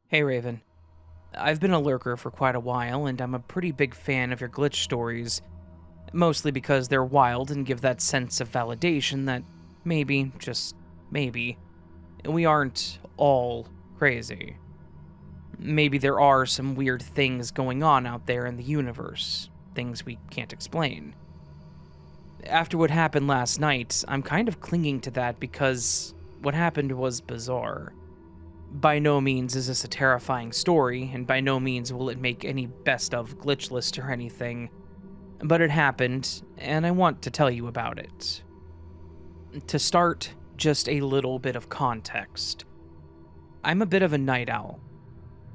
Hey Raven, I've been a lurker for quite a while, and I'm a pretty big fan of your glitch stories, mostly because they're wild and give that sense of validation that maybe, just maybe, we aren't all crazy. Maybe there are some weird things going on out there in the universe, things we can't explain. After what happened last night, I'm kind of clinging to that because what happened was bizarre. By no means is this a terrifying story, and by no means will it make any best of glitch list or anything, but it happened, and I want to tell you about it. To start, just a little bit of context. I'm a bit of a night owl.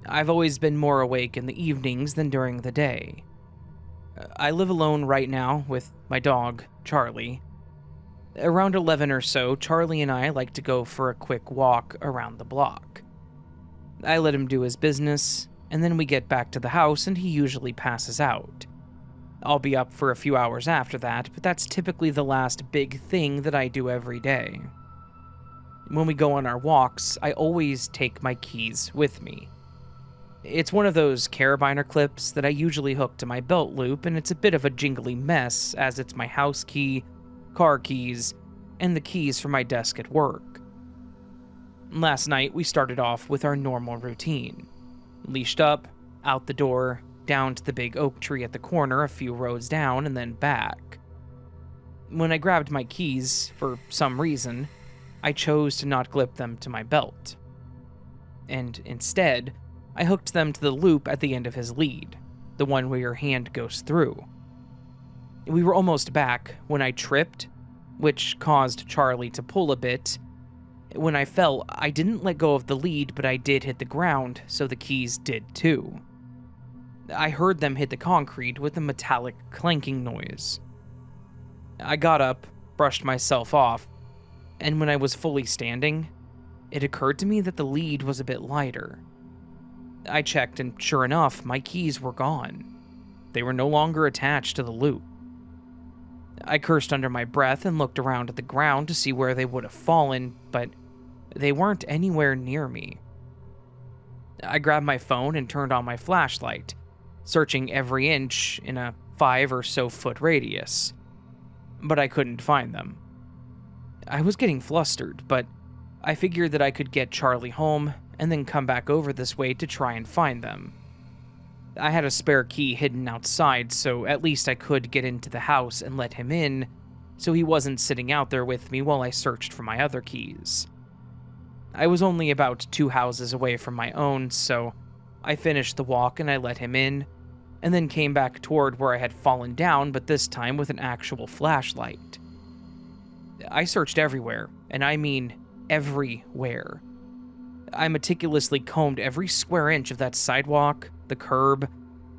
I've always been more awake in the evenings than during the day. I live alone right now with my dog, Charlie. Around 11 or so, Charlie and I like to go for a quick walk around the block. I let him do his business, and then we get back to the house and he usually passes out. I'll be up for a few hours after that, but that's typically the last big thing that I do every day. When we go on our walks, I always take my keys with me. It's one of those carabiner clips that I usually hook to my belt loop, and it's a bit of a jingly mess as it's my house key, car keys, and the keys for my desk at work. Last night, we started off with our normal routine. Leashed up, out the door, down to the big oak tree at the corner a few rows down, and then back. When I grabbed my keys, for some reason, I chose to not clip them to my belt. And instead, I hooked them to the loop at the end of his lead, the one where your hand goes through. We were almost back when I tripped, which caused Charlie to pull a bit. When I fell, I didn't let go of the lead, but I did hit the ground, so the keys did too. I heard them hit the concrete with a metallic clanking noise. I got up, brushed myself off, and when I was fully standing, it occurred to me that the lead was a bit lighter. I checked, and sure enough, my keys were gone. They were no longer attached to the loop. I cursed under my breath and looked around at the ground to see where they would have fallen, but they weren't anywhere near me. I grabbed my phone and turned on my flashlight, searching every inch in a 5 or so foot radius, but I couldn't find them. I was getting flustered, but I figured that I could get Charlie home and then come back over this way to try and find them. I had a spare key hidden outside, so at least I could get into the house and let him in, so he wasn't sitting out there with me while I searched for my other keys. I was only about 2 houses away from my own, so I finished the walk and I let him in, and then came back toward where I had fallen down, but this time with an actual flashlight. I searched everywhere, and I mean everywhere. I meticulously combed every square inch of that sidewalk, the curb,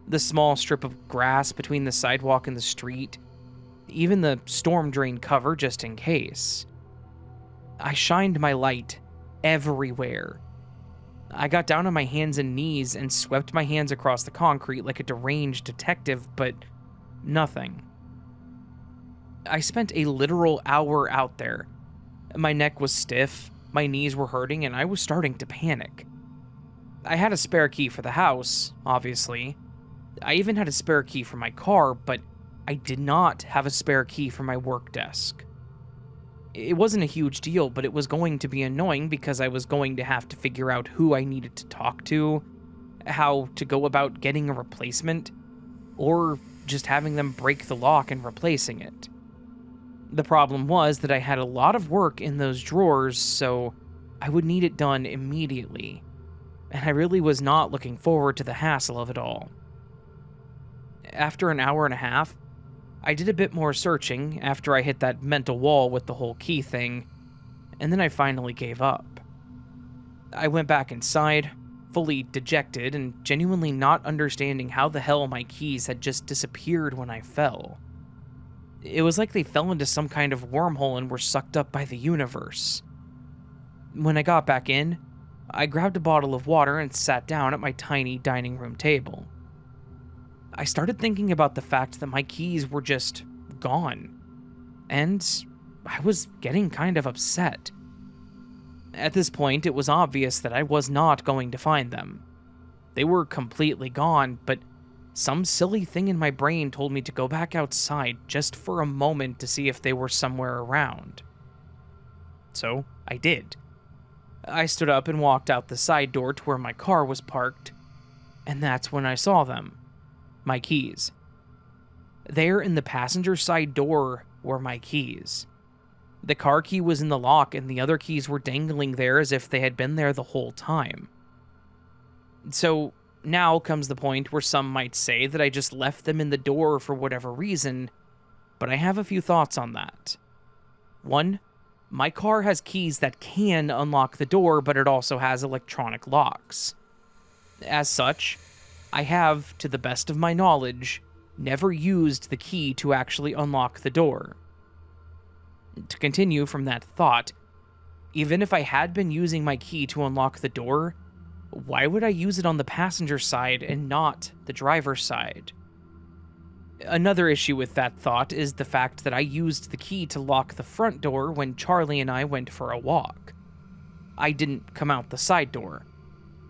the small strip of grass between the sidewalk and the street, even the storm drain cover just in case. I shined my light everywhere. I got down on my hands and knees and swept my hands across the concrete like a deranged detective, but nothing. I spent a literal hour out there. My neck was stiff, my knees were hurting, and I was starting to panic. I had a spare key for the house, obviously. I even had a spare key for my car, but I did not have a spare key for my work desk. It wasn't a huge deal, but it was going to be annoying because I was going to have to figure out who I needed to talk to, how to go about getting a replacement, or just having them break the lock and replacing it. The problem was that I had a lot of work in those drawers, so I would need it done immediately, and I really was not looking forward to the hassle of it all. After an hour and a half, I did a bit more searching after I hit that mental wall with the whole key thing, and then I finally gave up. I went back inside, fully dejected and genuinely not understanding how the hell my keys had just disappeared when I fell. It was like they fell into some kind of wormhole and were sucked up by the universe. When I got back in, I grabbed a bottle of water and sat down at my tiny dining room table. I started thinking about the fact that my keys were just gone, and I was getting kind of upset. At this point, it was obvious that I was not going to find them. They were completely gone, but some silly thing in my brain told me to go back outside just for a moment to see if they were somewhere around. So I did. I stood up and walked out the side door to where my car was parked, and that's when I saw them. My keys. There in the passenger side door were my keys. The car key was in the lock, and the other keys were dangling there as if they had been there the whole time. So now comes the point where some might say that I just left them in the door for whatever reason, but I have a few thoughts on that. One, my car has keys that can unlock the door, but it also has electronic locks. As such, I have, to the best of my knowledge, never used the key to actually unlock the door. To continue from that thought, even if I had been using my key to unlock the door, why would I use it on the passenger side and not the driver's side? Another issue with that thought is the fact that I used the key to lock the front door when Charlie and I went for a walk. I didn't come out the side door,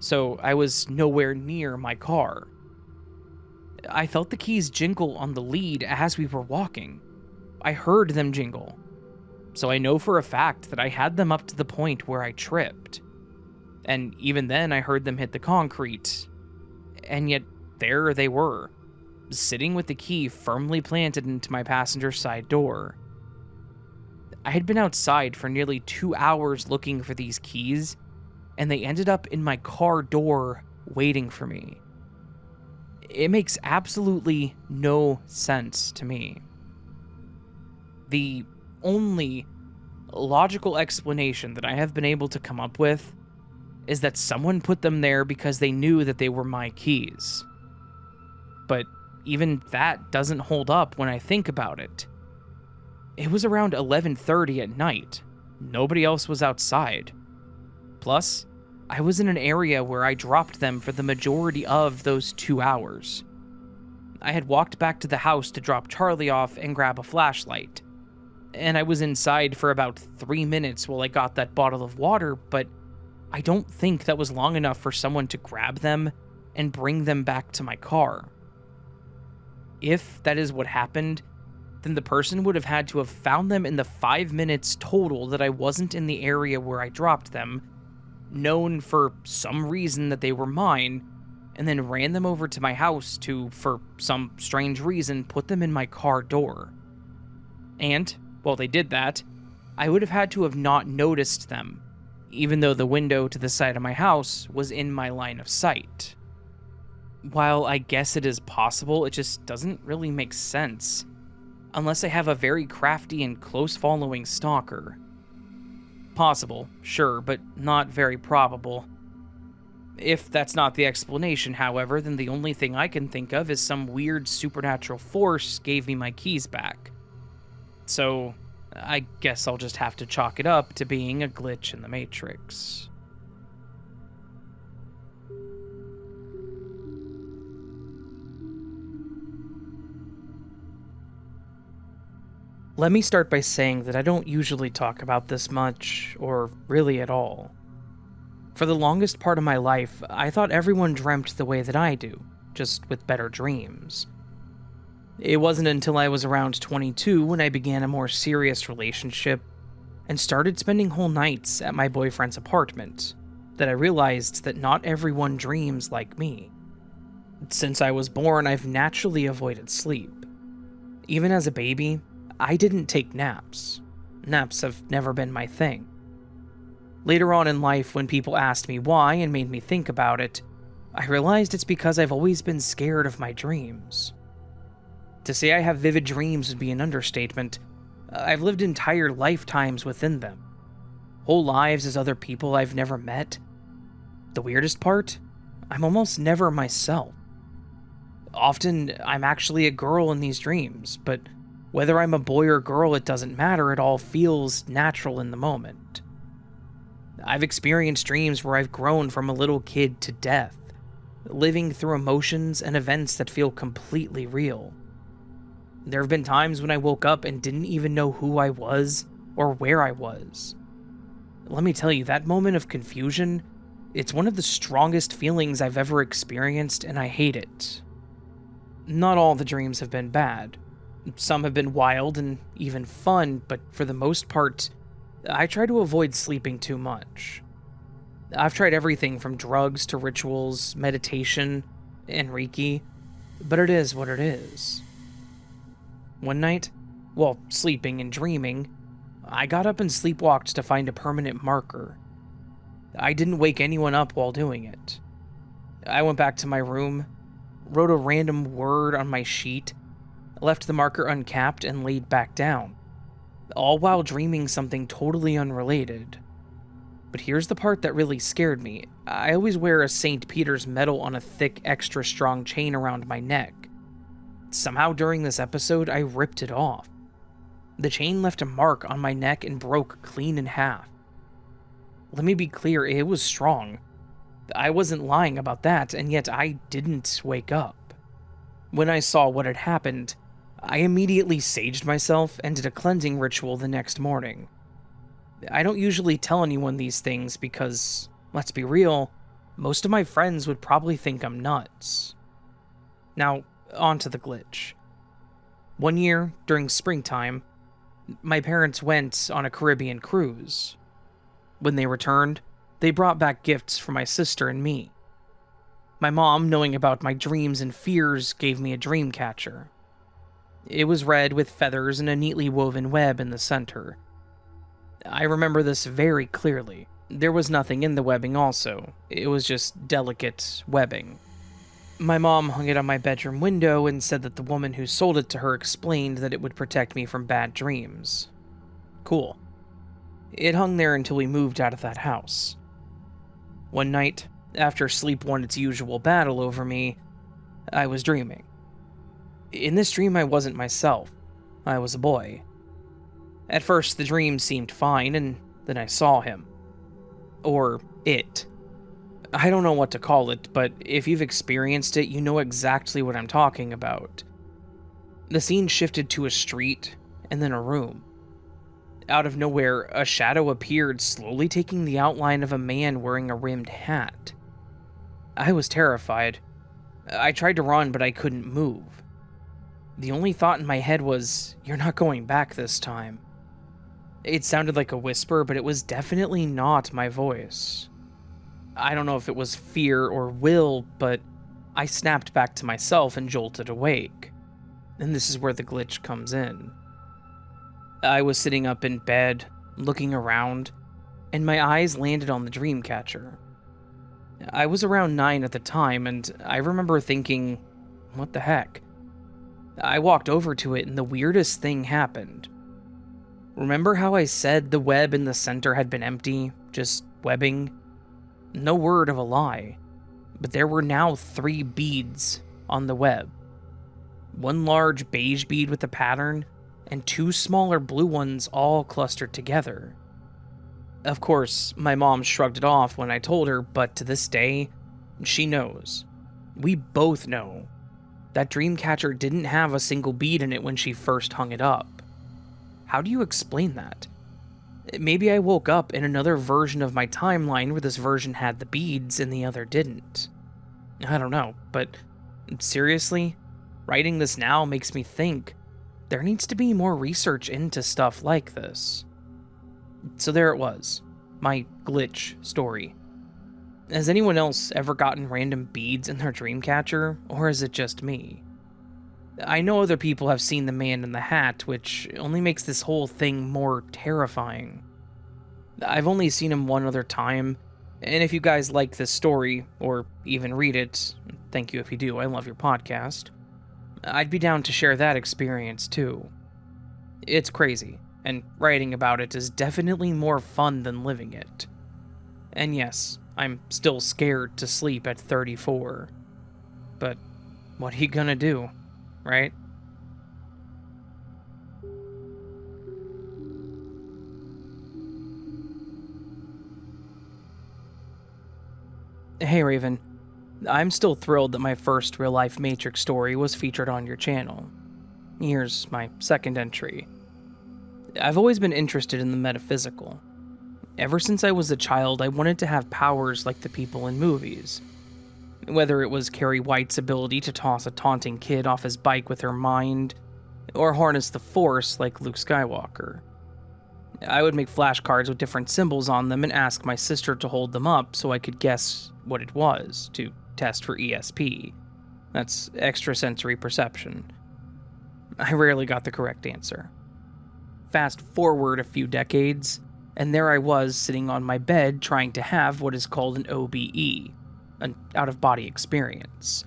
so I was nowhere near my car. I felt the keys jingle on the lead as we were walking. I heard them jingle, so I know for a fact that I had them up to the point where I tripped. And even then I heard them hit the concrete, and yet there they were, sitting with the key firmly planted into my passenger side door. I had been outside for nearly 2 hours looking for these keys, and they ended up in my car door waiting for me. It makes absolutely no sense to me. The only logical explanation that I have been able to come up with is that someone put them there because they knew that they were my keys. But even that doesn't hold up when I think about it. It was around 11:30 at night. Nobody else was outside. Plus, I was in an area where I dropped them for the majority of those 2 hours. I had walked back to the house to drop Charlie off and grab a flashlight. And I was inside for about 3 minutes while I got that bottle of water, but I don't think that was long enough for someone to grab them and bring them back to my car. If that is what happened, then the person would have had to have found them in the 5 minutes total that I wasn't in the area where I dropped them, known for some reason that they were mine, and then ran them over to my house to, for some strange reason, put them in my car door. And, while they did that, I would have had to have not noticed them, even though the window to the side of my house was in my line of sight. While I guess it is possible, it just doesn't really make sense, unless I have a very crafty and close-following stalker. Possible, sure, but not very probable. If that's not the explanation, however, then the only thing I can think of is some weird supernatural force gave me my keys back. So, I guess I'll just have to chalk it up to being a glitch in the Matrix. Let me start by saying that I don't usually talk about this much, or really at all. For the longest part of my life, I thought everyone dreamt the way that I do, just with better dreams. It wasn't until I was around 22 when I began a more serious relationship and started spending whole nights at my boyfriend's apartment that I realized that not everyone dreams like me. Since I was born, I've naturally avoided sleep. Even as a baby, I didn't take naps. Naps have never been my thing. Later on in life, when people asked me why and made me think about it, I realized it's because I've always been scared of my dreams. To say I have vivid dreams would be an understatement. I've lived entire lifetimes within them. Whole lives as other people I've never met. The weirdest part? I'm almost never myself. Often, I'm actually a girl in these dreams, but whether I'm a boy or girl, it doesn't matter, it all feels natural in the moment. I've experienced dreams where I've grown from a little kid to death, living through emotions and events that feel completely real. There have been times when I woke up and didn't even know who I was or where I was. let me tell you, that moment of confusion, it's one of the strongest feelings I've ever experienced, and I hate it. Not all the dreams have been bad. Some have been wild and even fun, but for the most part, I try to avoid sleeping too much. I've tried everything from drugs to rituals, meditation, and Reiki, but it is what it is. One night, while sleeping and dreaming, I got up and sleepwalked to find a permanent marker. I didn't wake anyone up while doing it. I went back to my room, wrote a random word on my sheet, left the marker uncapped, and laid back down, all while dreaming something totally unrelated. But here's the part that really scared me. I always wear a St. Peter's medal on a thick, extra strong chain around my neck. Somehow during this episode, I ripped it off. The chain left a mark on my neck and broke clean in half. Let me be clear, it was strong. I wasn't lying about that, and yet I didn't wake up. When I saw what had happened, I immediately saged myself and did a cleansing ritual the next morning. I don't usually tell anyone these things because, let's be real, most of my friends would probably think I'm nuts. Now, on to the glitch. One year, during springtime, my parents went on a Caribbean cruise. When they returned, they brought back gifts for my sister and me. My mom, knowing about my dreams and fears, gave me a dream catcher. It was red with feathers and a neatly woven web in the center. I remember this very clearly. There was nothing in the webbing also. It was just delicate webbing. My mom hung it on my bedroom window and said that the woman who sold it to her explained that it would protect me from bad dreams. Cool. It hung there until we moved out of that house. One night, after sleep won its usual battle over me, I was dreaming. In this dream, I wasn't myself. I was a boy. At first, the dream seemed fine, and then I saw him. Or it. I don't know what to call it, but if you've experienced it, you know exactly what I'm talking about. The scene shifted to a street, and then a room. Out of nowhere, a shadow appeared, slowly taking the outline of a man wearing a rimmed hat. I was terrified. I tried to run, but I couldn't move. The only thought in my head was, "You're not going back this time." It sounded like a whisper, but it was definitely not my voice. I don't know if it was fear or will, but I snapped back to myself and jolted awake. And this is where the glitch comes in. I was sitting up in bed, looking around, and my eyes landed on the dream catcher. I was around 9 at the time, and I remember thinking, what the heck? I walked over to it, and the weirdest thing happened. Remember how I said the web in the center had been empty, just webbing? No word of a lie, but there were now 3 beads on the web. One large beige bead with a pattern, and 2 smaller blue ones all clustered together. Of course, my mom shrugged it off when I told her, but to this day, she knows. We both know. That dream catcher didn't have a single bead in it when she first hung it up. How do you explain that? Maybe I woke up in another version of my timeline where this version had the beads and the other didn't. I don't know, but seriously, writing this now makes me think there needs to be more research into stuff like this. So there it was, my glitch story. Has anyone else ever gotten random beads in their dream catcher, or is it just me? I know other people have seen the man in the hat, which only makes this whole thing more terrifying. I've only seen him one other time, and if you guys like this story, or even read it, thank you if you do, I love your podcast, I'd be down to share that experience too. It's crazy, and writing about it is definitely more fun than living it. And yes, I'm still scared to sleep at 34. But what are you gonna do? Right? Hey Raven, I'm still thrilled that my first real-life Matrix story was featured on your channel. Here's my second entry. I've always been interested in the metaphysical. Ever since I was a child, I wanted to have powers like the people in movies. Whether it was Carrie White's ability to toss a taunting kid off his bike with her mind, or harness the Force like Luke Skywalker. I would make flashcards with different symbols on them and ask my sister to hold them up so I could guess what it was to test for ESP. That's extrasensory perception. I rarely got the correct answer. Fast forward a few decades, and there I was sitting on my bed trying to have what is called an OBE, an out-of-body experience.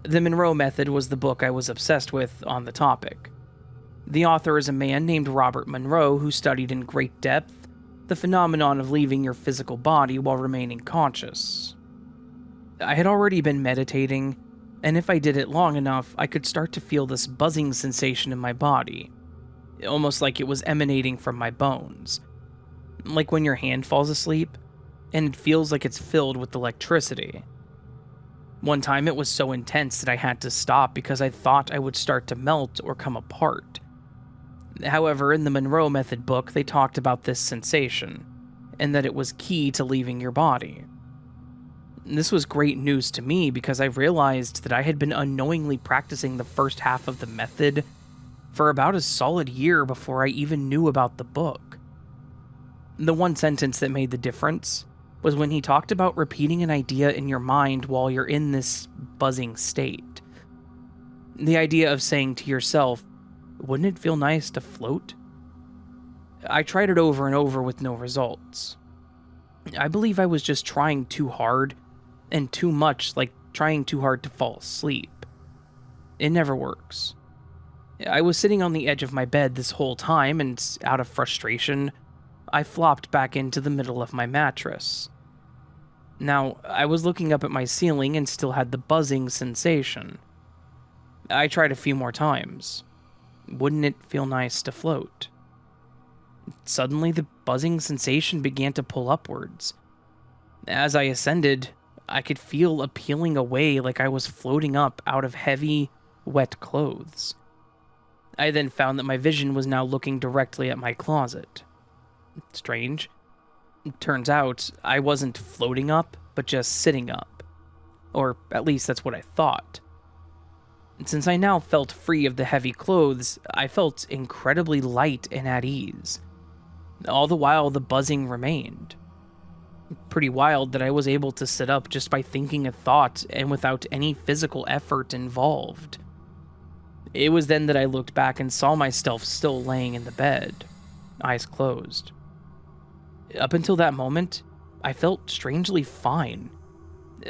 The Monroe Method was the book I was obsessed with on the topic. The author is a man named Robert Monroe who studied in great depth the phenomenon of leaving your physical body while remaining conscious. I had already been meditating, and if I did it long enough, I could start to feel this buzzing sensation in my body, almost like it was emanating from my bones. Like when your hand falls asleep, and it feels like it's filled with electricity. One time it was so intense that I had to stop because I thought I would start to melt or come apart. However, in the Monroe Method book, they talked about this sensation, and that it was key to leaving your body. This was great news to me because I realized that I had been unknowingly practicing the first half of the method for about a solid year before I even knew about the book. The one sentence that made the difference was when he talked about repeating an idea in your mind while you're in this buzzing state. The idea of saying to yourself, "Wouldn't it feel nice to float?" I tried it over and over with no results. I believe I was just trying too hard, and too much like trying too hard to fall asleep. It never works. I was sitting on the edge of my bed this whole time, and out of frustration, I flopped back into the middle of my mattress. Now, I was looking up at my ceiling and still had the buzzing sensation. I tried a few more times. Wouldn't it feel nice to float? Suddenly, the buzzing sensation began to pull upwards. As I ascended, I could feel a peeling away like I was floating up out of heavy, wet clothes. I then found that my vision was now looking directly at my closet. Strange. Turns out, I wasn't floating up, but just sitting up. Or at least that's what I thought. Since I now felt free of the heavy clothes, I felt incredibly light and at ease. All the while, the buzzing remained. Pretty wild that I was able to sit up just by thinking a thought and without any physical effort involved. It was then that I looked back and saw myself still laying in the bed, eyes closed. Up until that moment, I felt strangely fine.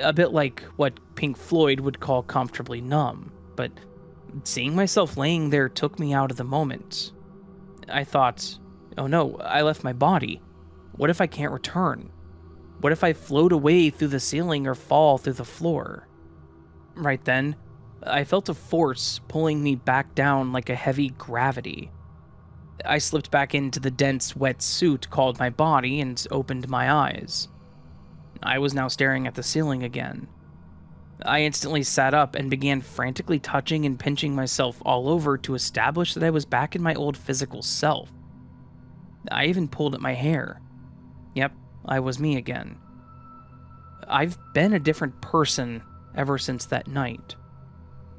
A bit like what Pink Floyd would call comfortably numb, but seeing myself laying there took me out of the moment. I thought, oh no, I left my body. What if I can't return? What if I float away through the ceiling or fall through the floor? Right then, I felt a force pulling me back down like a heavy gravity. I slipped back into the dense, wet suit called my body and opened my eyes. I was now staring at the ceiling again. I instantly sat up and began frantically touching and pinching myself all over to establish that I was back in my old physical self. I even pulled at my hair. Yep, I was me again. I've been a different person ever since that night.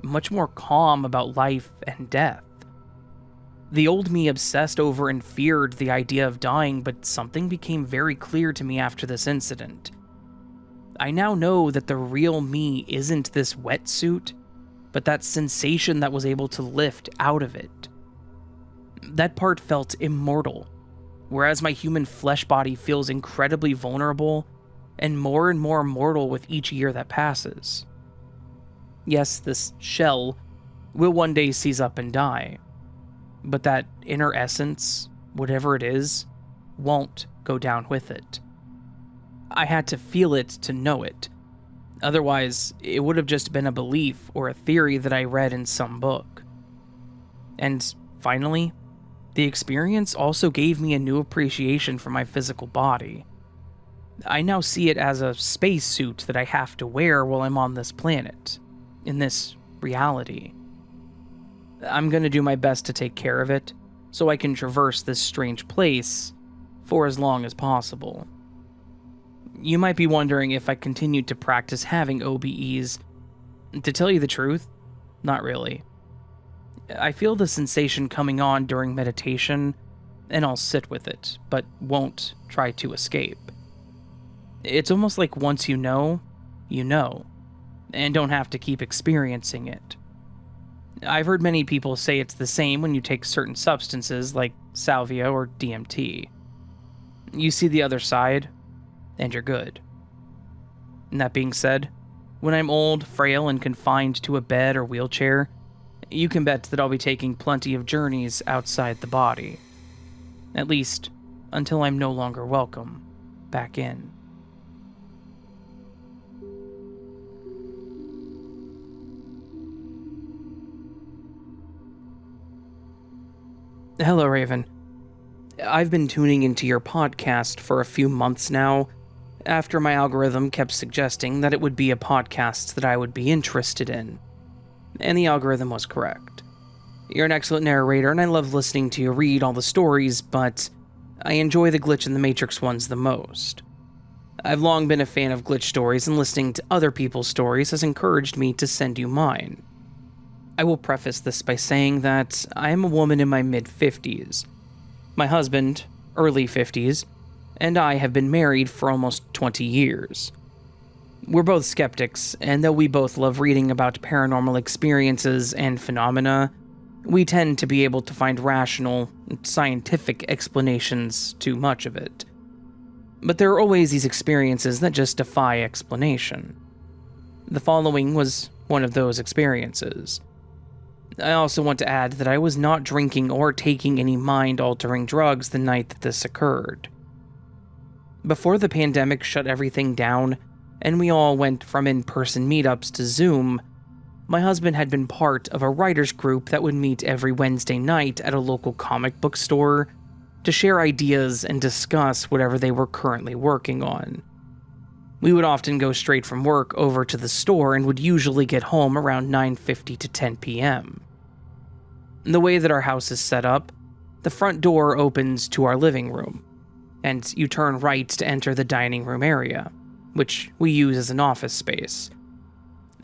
Much more calm about life and death. The old me obsessed over and feared the idea of dying, but something became very clear to me after this incident. I now know that the real me isn't this wetsuit, but that sensation that was able to lift out of it. That part felt immortal, whereas my human flesh body feels incredibly vulnerable and more mortal with each year that passes. Yes, this shell will one day seize up and die, but that inner essence, whatever it is, won't go down with it. I had to feel it to know it. Otherwise, it would have just been a belief or a theory that I read in some book. And finally, the experience also gave me a new appreciation for my physical body. I now see it as a spacesuit that I have to wear while I'm on this planet, in this reality. I'm gonna do my best to take care of it, so I can traverse this strange place for as long as possible. You might be wondering if I continued to practice having OBEs. To tell you the truth, not really. I feel the sensation coming on during meditation, and I'll sit with it, but won't try to escape. It's almost like once you know, and don't have to keep experiencing it. I've heard many people say it's the same when you take certain substances like salvia or DMT. You see the other side, and you're good. And that being said, when I'm old, frail, and confined to a bed or wheelchair, you can bet that I'll be taking plenty of journeys outside the body. At least, until I'm no longer welcome back in. Hello, Raven. I've been tuning into your podcast for a few months now, after my algorithm kept suggesting that it would be a podcast that I would be interested in. And the algorithm was correct. You're an excellent narrator, and I love listening to you read all the stories, but I enjoy the Glitch in the Matrix ones the most. I've long been a fan of glitch stories, and listening to other people's stories has encouraged me to send you mine. I will preface this by saying that I am a woman in my mid-50s. My husband, early 50s, and I have been married for almost 20 years. We're both skeptics, and though we both love reading about paranormal experiences and phenomena, we tend to be able to find rational, scientific explanations to much of it. But there are always these experiences that just defy explanation. The following was one of those experiences. I also want to add that I was not drinking or taking any mind-altering drugs the night that this occurred. Before the pandemic shut everything down, and we all went from in-person meetups to Zoom, my husband had been part of a writers group that would meet every Wednesday night at a local comic book store to share ideas and discuss whatever they were currently working on. We would often go straight from work over to the store and would usually get home around 9:50 to 10 p.m. The way that our house is set up, the front door opens to our living room, and you turn right to enter the dining room area, which we use as an office space,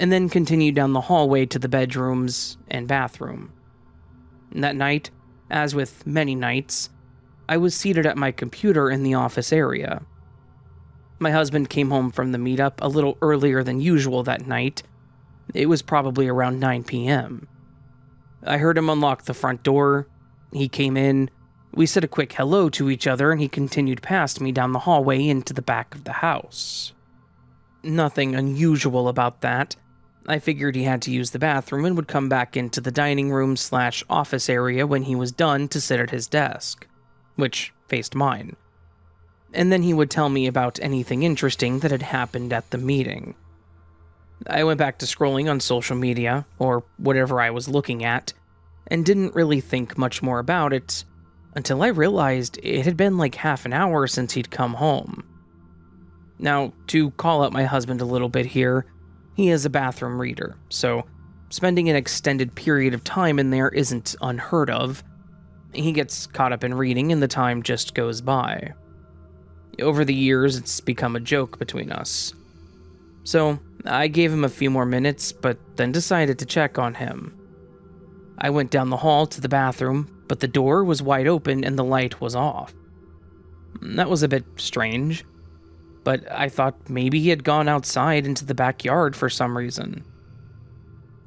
and then continue down the hallway to the bedrooms and bathroom. And that night, as with many nights, I was seated at my computer in the office area. My husband came home from the meetup a little earlier than usual that night. It was probably around 9 p.m. I heard him unlock the front door. He came in. We said a quick hello to each other, and he continued past me down the hallway into the back of the house. Nothing unusual about that. I figured he had to use the bathroom and would come back into the dining room/office area when he was done to sit at his desk, which faced mine. And then he would tell me about anything interesting that had happened at the meeting. I went back to scrolling on social media, or whatever I was looking at, and didn't really think much more about it until I realized it had been like half an hour since he'd come home. Now, to call out my husband a little bit here, he is a bathroom reader, so spending an extended period of time in there isn't unheard of. He gets caught up in reading and the time just goes by. Over the years, it's become a joke between us. So, I gave him a few more minutes, but then decided to check on him. I went down the hall to the bathroom, but the door was wide open and the light was off. That was a bit strange, but I thought maybe he had gone outside into the backyard for some reason.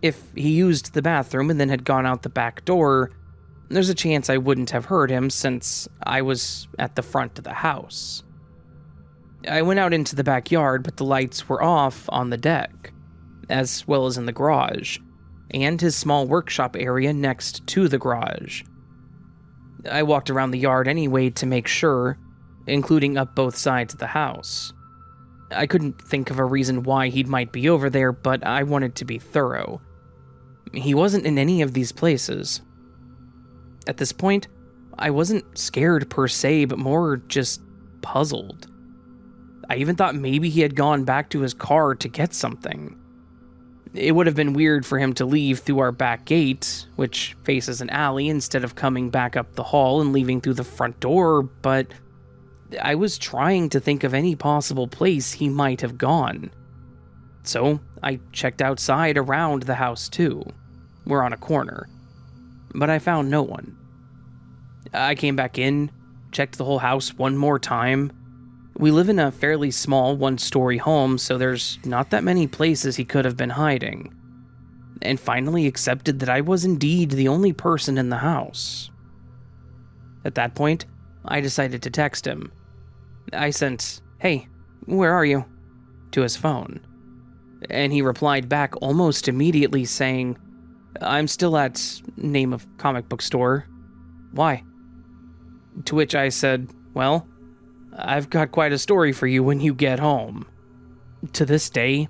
If he used the bathroom and then had gone out the back door, there's a chance I wouldn't have heard him since I was at the front of the house. I went out into the backyard, but the lights were off on the deck, as well as in the garage, and his small workshop area next to the garage. I walked around the yard anyway to make sure, including up both sides of the house. I couldn't think of a reason why he might be over there, but I wanted to be thorough. He wasn't in any of these places. At this point, I wasn't scared per se, but more just puzzled. I even thought maybe he had gone back to his car to get something. It would have been weird for him to leave through our back gate, which faces an alley, instead of coming back up the hall and leaving through the front door, but I was trying to think of any possible place he might have gone. So I checked outside around the house too. We're on a corner. But I found no one. I came back in, checked the whole house one more time. We live in a fairly small one-story home, so there's not that many places he could have been hiding. And finally accepted that I was indeed the only person in the house. At that point, I decided to text him. I sent, "Hey, where are you?" to his phone. And he replied back almost immediately saying, "I'm still at name of comic book store. Why?" To which I said, "Well, I've got quite a story for you when you get home." To this day,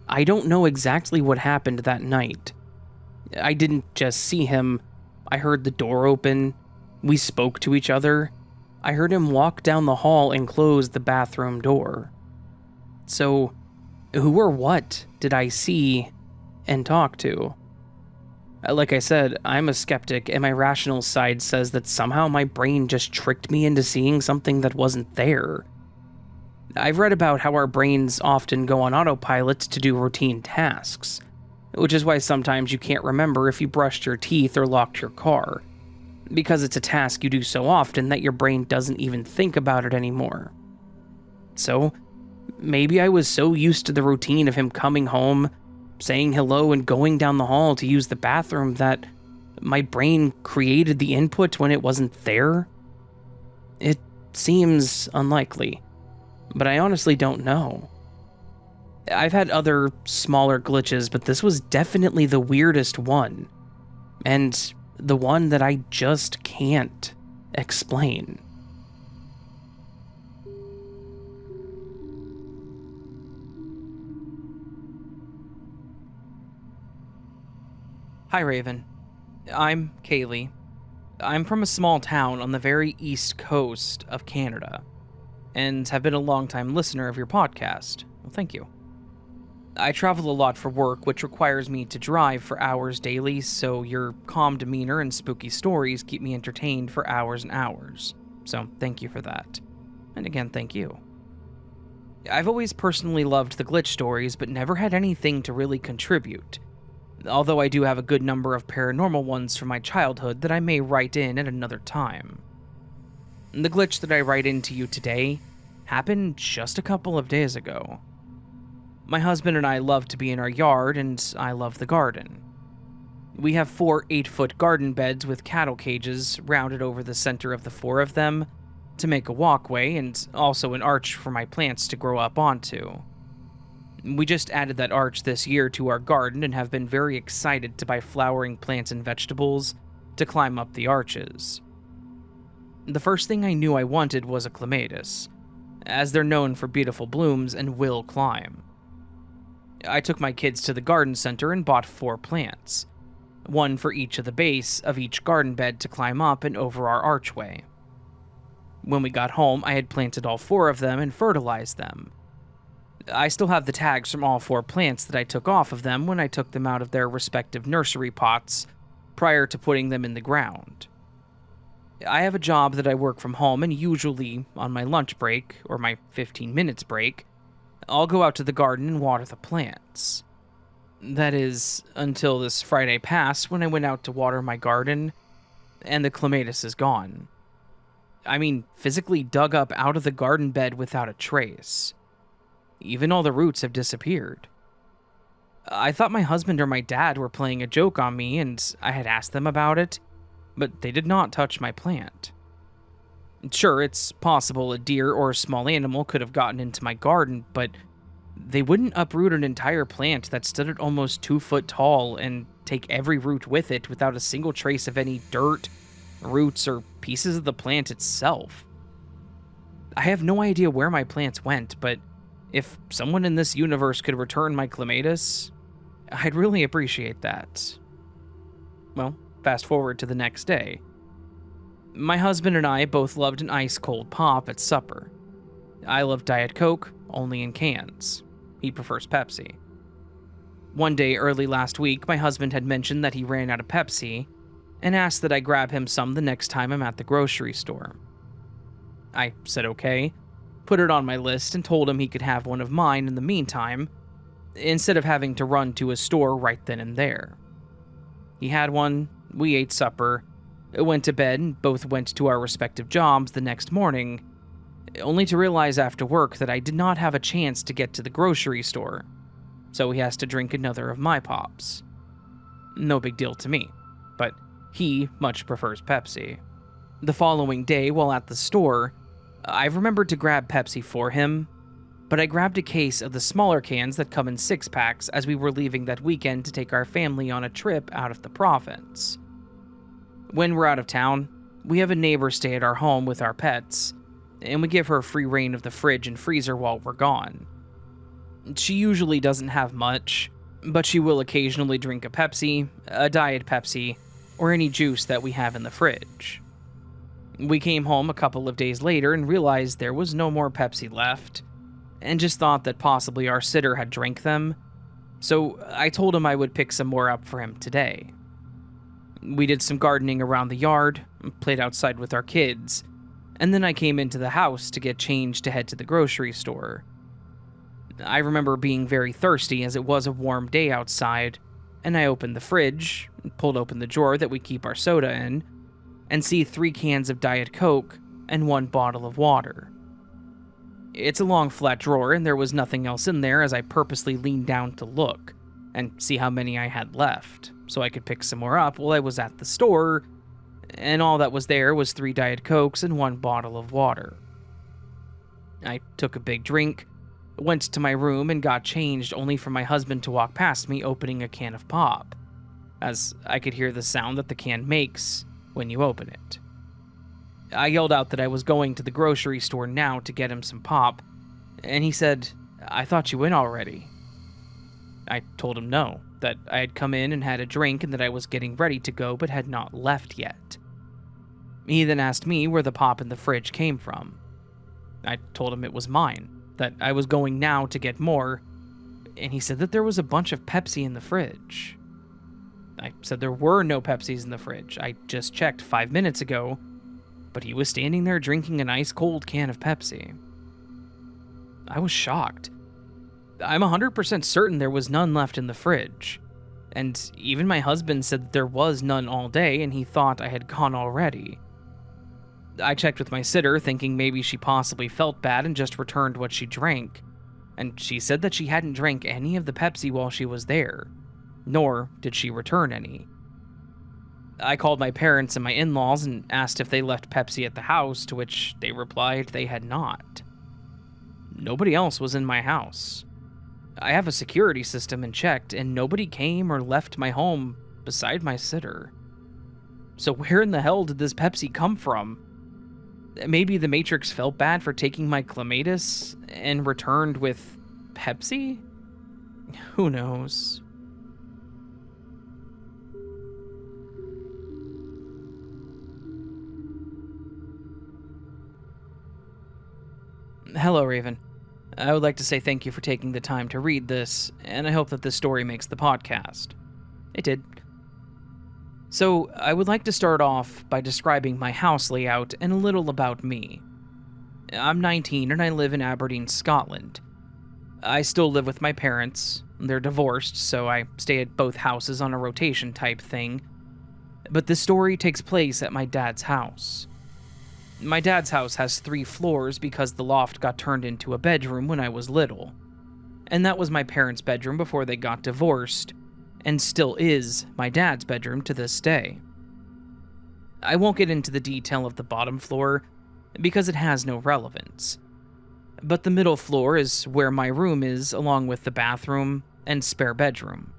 I don't know exactly what happened that night. I didn't just see him. I heard the door open. We spoke to each other. I heard him walk down the hall and close the bathroom door. So, who or what did I see and talk to? Like I said, I'm a skeptic, and my rational side says that somehow my brain just tricked me into seeing something that wasn't there. I've read about how our brains often go on autopilot to do routine tasks, which is why sometimes you can't remember if you brushed your teeth or locked your car, because it's a task you do so often that your brain doesn't even think about it anymore. So, maybe I was so used to the routine of him coming home, saying hello, and going down the hall to use the bathroom that my brain created the input when it wasn't there? It seems unlikely, but I honestly don't know. I've had other smaller glitches, but this was definitely the weirdest one, and the one that I just can't explain. Hi, Raven. I'm Kaylee. I'm from a small town on the very east coast of Canada, and have been a longtime listener of your podcast. Well, thank you. I travel a lot for work, which requires me to drive for hours daily, so your calm demeanor and spooky stories keep me entertained for hours and hours. So, thank you for that. And again, thank you. I've always personally loved the glitch stories, but never had anything to really contribute. Although I do have a good number of paranormal ones from my childhood that I may write in at another time. The glitch that I write into you today happened just a couple of days ago. My husband and I love to be in our yard, and I love the garden. We have 4 8-foot garden beds with cattle cages rounded over the center of the 4 of them to make a walkway, and also an arch for my plants to grow up onto. We just added that arch this year to our garden and have been very excited to buy flowering plants and vegetables to climb up the arches. The first thing I knew I wanted was a clematis, as they're known for beautiful blooms and will climb. I took my kids to the garden center and bought 4 plants, one for each of the base of each garden bed to climb up and over our archway. When we got home, I had planted all 4 of them and fertilized them. I still have the tags from all 4 plants that I took off of them when I took them out of their respective nursery pots prior to putting them in the ground. I have a job that I work from home, and usually on my lunch break, or my 15 minutes break, I'll go out to the garden and water the plants. That is, until this Friday passed when I went out to water my garden, and the clematis is gone. I mean, physically dug up out of the garden bed without a trace. Even all the roots have disappeared. I thought my husband or my dad were playing a joke on me, and I had asked them about it, but they did not touch my plant. Sure, it's possible a deer or a small animal could have gotten into my garden, but they wouldn't uproot an entire plant that stood at almost 2 foot tall and take every root with it without a single trace of any dirt, roots, or pieces of the plant itself. I have no idea where my plants went, but if someone in this universe could return my clematis, I'd really appreciate that. Well, fast forward to the next day. My husband and I both loved an ice-cold pop at supper. I love Diet Coke, only in cans. He prefers Pepsi. One day early last week, my husband had mentioned that he ran out of Pepsi and asked that I grab him some the next time I'm at the grocery store. I said okay, put it on my list, and told him he could have one of mine in the meantime, instead of having to run to a store right then and there. He had one, we ate supper, went to bed, and both went to our respective jobs the next morning, only to realize after work that I did not have a chance to get to the grocery store, so he has to drink another of my pops. No big deal to me, but he much prefers Pepsi. The following day, while at the store, I remembered to grab Pepsi for him, but I grabbed a case of the smaller cans that come in 6-packs as we were leaving that weekend to take our family on a trip out of the province. When we're out of town, we have a neighbor stay at our home with our pets, and we give her free reign of the fridge and freezer while we're gone. She usually doesn't have much, but she will occasionally drink a Pepsi, a Diet Pepsi, or any juice that we have in the fridge. We came home a couple of days later and realized there was no more Pepsi left, and just thought that possibly our sitter had drank them, so I told him I would pick some more up for him today. We did some gardening around the yard, played outside with our kids, and then I came into the house to get changed to head to the grocery store. I remember being very thirsty as it was a warm day outside, and I opened the fridge, pulled open the drawer that we keep our soda in, and see 3 cans of Diet Coke and 1 bottle of water. It's a long flat drawer and there was nothing else in there as I purposely leaned down to look and see how many I had left, so I could pick some more up while I was at the store, and all that was there was 3 Diet Cokes and 1 bottle of water. I took a big drink, went to my room and got changed only for my husband to walk past me opening a can of pop, as I could hear the sound that the can makes when you open it. I yelled out that I was going to the grocery store now to get him some pop, and he said, "I thought you went already." I told him no, that I had come in and had a drink and that I was getting ready to go but had not left yet. He then asked me where the pop in the fridge came from. I told him it was mine, that I was going now to get more, and he said that there was a bunch of Pepsi in the fridge. I said there were no Pepsis in the fridge. I just checked 5 minutes ago, but he was standing there drinking an ice-cold can of Pepsi. I was shocked. I'm 100% certain there was none left in the fridge, and even my husband said that there was none all day and he thought I had gone already. I checked with my sitter, thinking maybe she possibly felt bad and just returned what she drank, and she said that she hadn't drank any of the Pepsi while she was there, nor did she return any. I called my parents and my in-laws and asked if they left Pepsi at the house, to which they replied they had not. Nobody else was in my house. I have a security system and checked, and nobody came or left my home beside my sitter. So where in the hell did this Pepsi come from? Maybe the Matrix felt bad for taking my clematis and returned with Pepsi? Who knows? Hello, Raven. I would like to say thank you for taking the time to read this, and I hope that this story makes the podcast. It did. So, I would like to start off by describing my house layout and a little about me. I'm 19 and I live in Aberdeen, Scotland. I still live with my parents. They're divorced, so I stay at both houses on a rotation type thing. But this story takes place at my dad's house. My dad's house has 3 floors because the loft got turned into a bedroom when I was little. And that was my parents' bedroom before they got divorced, and still is my dad's bedroom to this day. I won't get into the detail of the bottom floor because it has no relevance. But the middle floor is where my room is, along with the bathroom and spare bedroom.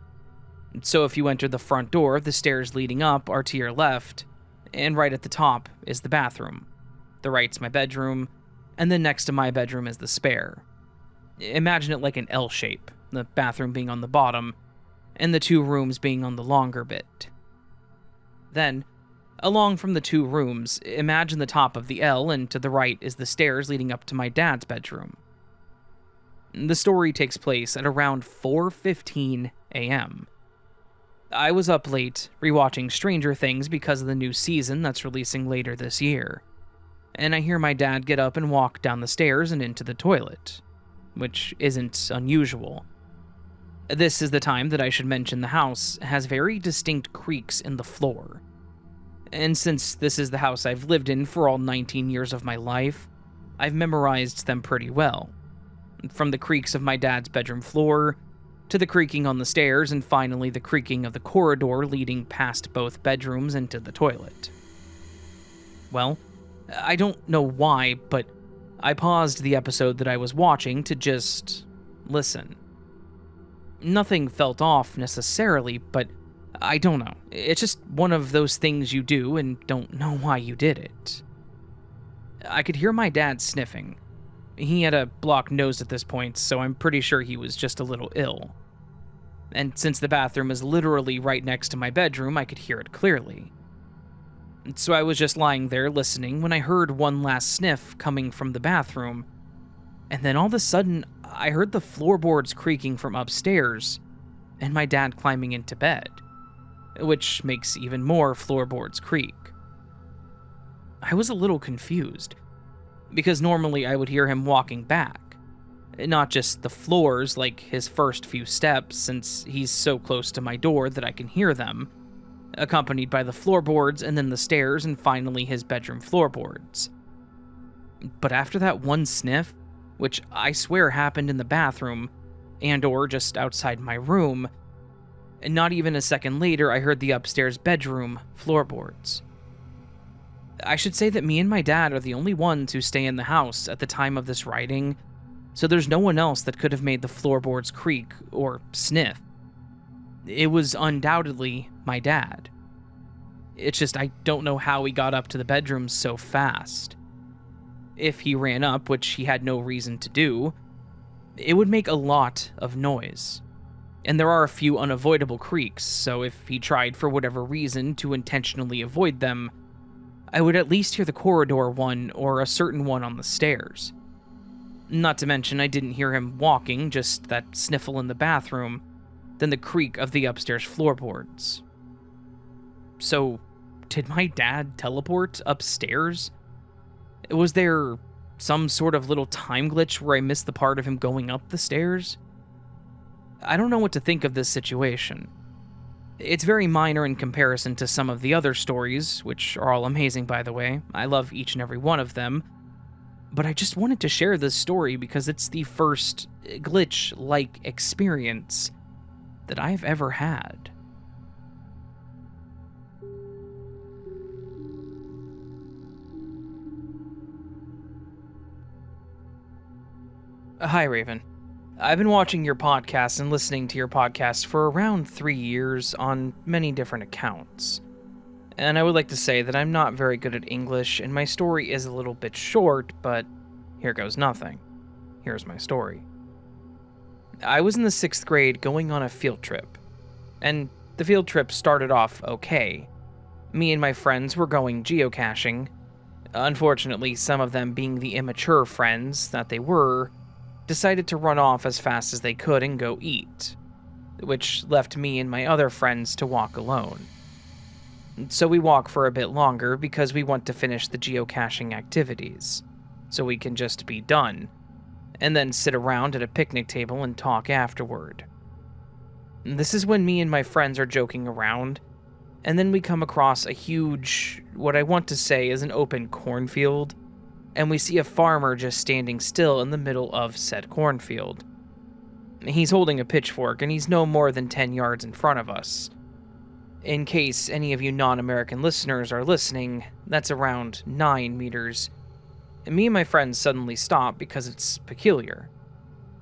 So if you enter the front door, the stairs leading up are to your left, and right at the top is the bathroom. The right's my bedroom, and then next to my bedroom is the spare. Imagine it like an L shape, the bathroom being on the bottom, and the 2 rooms being on the longer bit. Then, along from the 2 rooms, imagine the top of the L, and to the right is the stairs leading up to my dad's bedroom. The story takes place at around 4:15 a.m. I was up late, rewatching Stranger Things because of the new season that's releasing later this year. and I hear my dad get up and walk down the stairs and into the toilet, which isn't unusual. This is the time that I should mention the house has very distinct creaks in the floor. And since this is the house I've lived in for all 19 years of my life, I've memorized them pretty well. From the creaks of my dad's bedroom floor, to the creaking on the stairs, and finally the creaking of the corridor leading past both bedrooms into the toilet. Well, I don't know why, but I paused the episode that I was watching to just listen. Nothing felt off necessarily, but I don't know. It's just one of those things you do and don't know why you did it. I could hear my dad sniffing. He had a blocked nose at this point, so I'm pretty sure he was just a little ill. And since the bathroom is literally right next to my bedroom, I could hear it clearly. So I was just lying there listening when I heard one last sniff coming from the bathroom, and then all of a sudden, I heard the floorboards creaking from upstairs, and my dad climbing into bed, which makes even more floorboards creak. I was a little confused, because normally I would hear him walking back, not just the floors like his first few steps, since he's so close to my door that I can hear them, accompanied by the floorboards and then the stairs and finally his bedroom floorboards. But after that one sniff, which I swear happened in the bathroom and or just outside my room, and not even a second later I heard the upstairs bedroom floorboards. I should say that me and my dad are the only ones who stay in the house at the time of this writing, so there's no one else that could have made the floorboards creak or sniff. It was undoubtedly my dad. It's just I don't know how he got up to the bedrooms so fast. If he ran up, which he had no reason to do, it would make a lot of noise. And there are a few unavoidable creaks, so if he tried for whatever reason to intentionally avoid them, I would at least hear the corridor one or a certain one on the stairs. Not to mention I didn't hear him walking, just that sniffle in the bathroom, then the creak of the upstairs floorboards. So, did my dad teleport upstairs? Was there some sort of little time glitch where I missed the part of him going up the stairs? I don't know what to think of this situation. It's very minor in comparison to some of the other stories, which are all amazing by the way. I love each and every one of them. But I just wanted to share this story because it's the first glitch-like experience that I've ever had. Hi, Raven. I've been watching your podcast and listening to your podcast for around 3 years on many different accounts. And I would like to say that I'm not very good at English, and my story is a little bit short, but here goes nothing. Here's my story. I was in the 6th grade going on a field trip, and the field trip started off okay. Me and my friends were going geocaching. Unfortunately, some of them being the immature friends that they were, decided to run off as fast as they could and go eat, which left me and my other friends to walk alone. So we walk for a bit longer because we want to finish the geocaching activities, so we can just be done, and then sit around at a picnic table and talk afterward. This is when me and my friends are joking around, and then we come across a huge, what I want to say is an open cornfield, and we see a farmer just standing still in the middle of said cornfield. He's holding a pitchfork, and he's no more than 10 yards in front of us. In case any of you non-American listeners are listening, that's around 9 meters. And me and my friends suddenly stop because it's peculiar.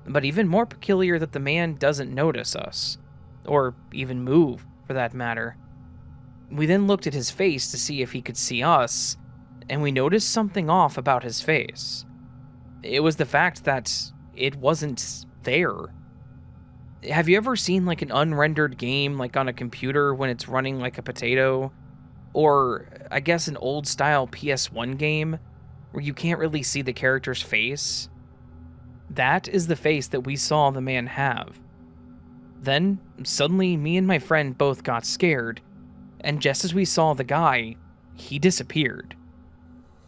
But even more peculiar that the man doesn't notice us, or even move, for that matter. We then looked at his face to see if he could see us, and we noticed something off about his face. It was the fact that it wasn't there. Have you ever seen like an unrendered game like on a computer when it's running like a potato? Or I guess an old style PS1 game where you can't really see the character's face? That is the face that we saw the man have. Then, suddenly me and my friend both got scared, and just as we saw the guy, he disappeared.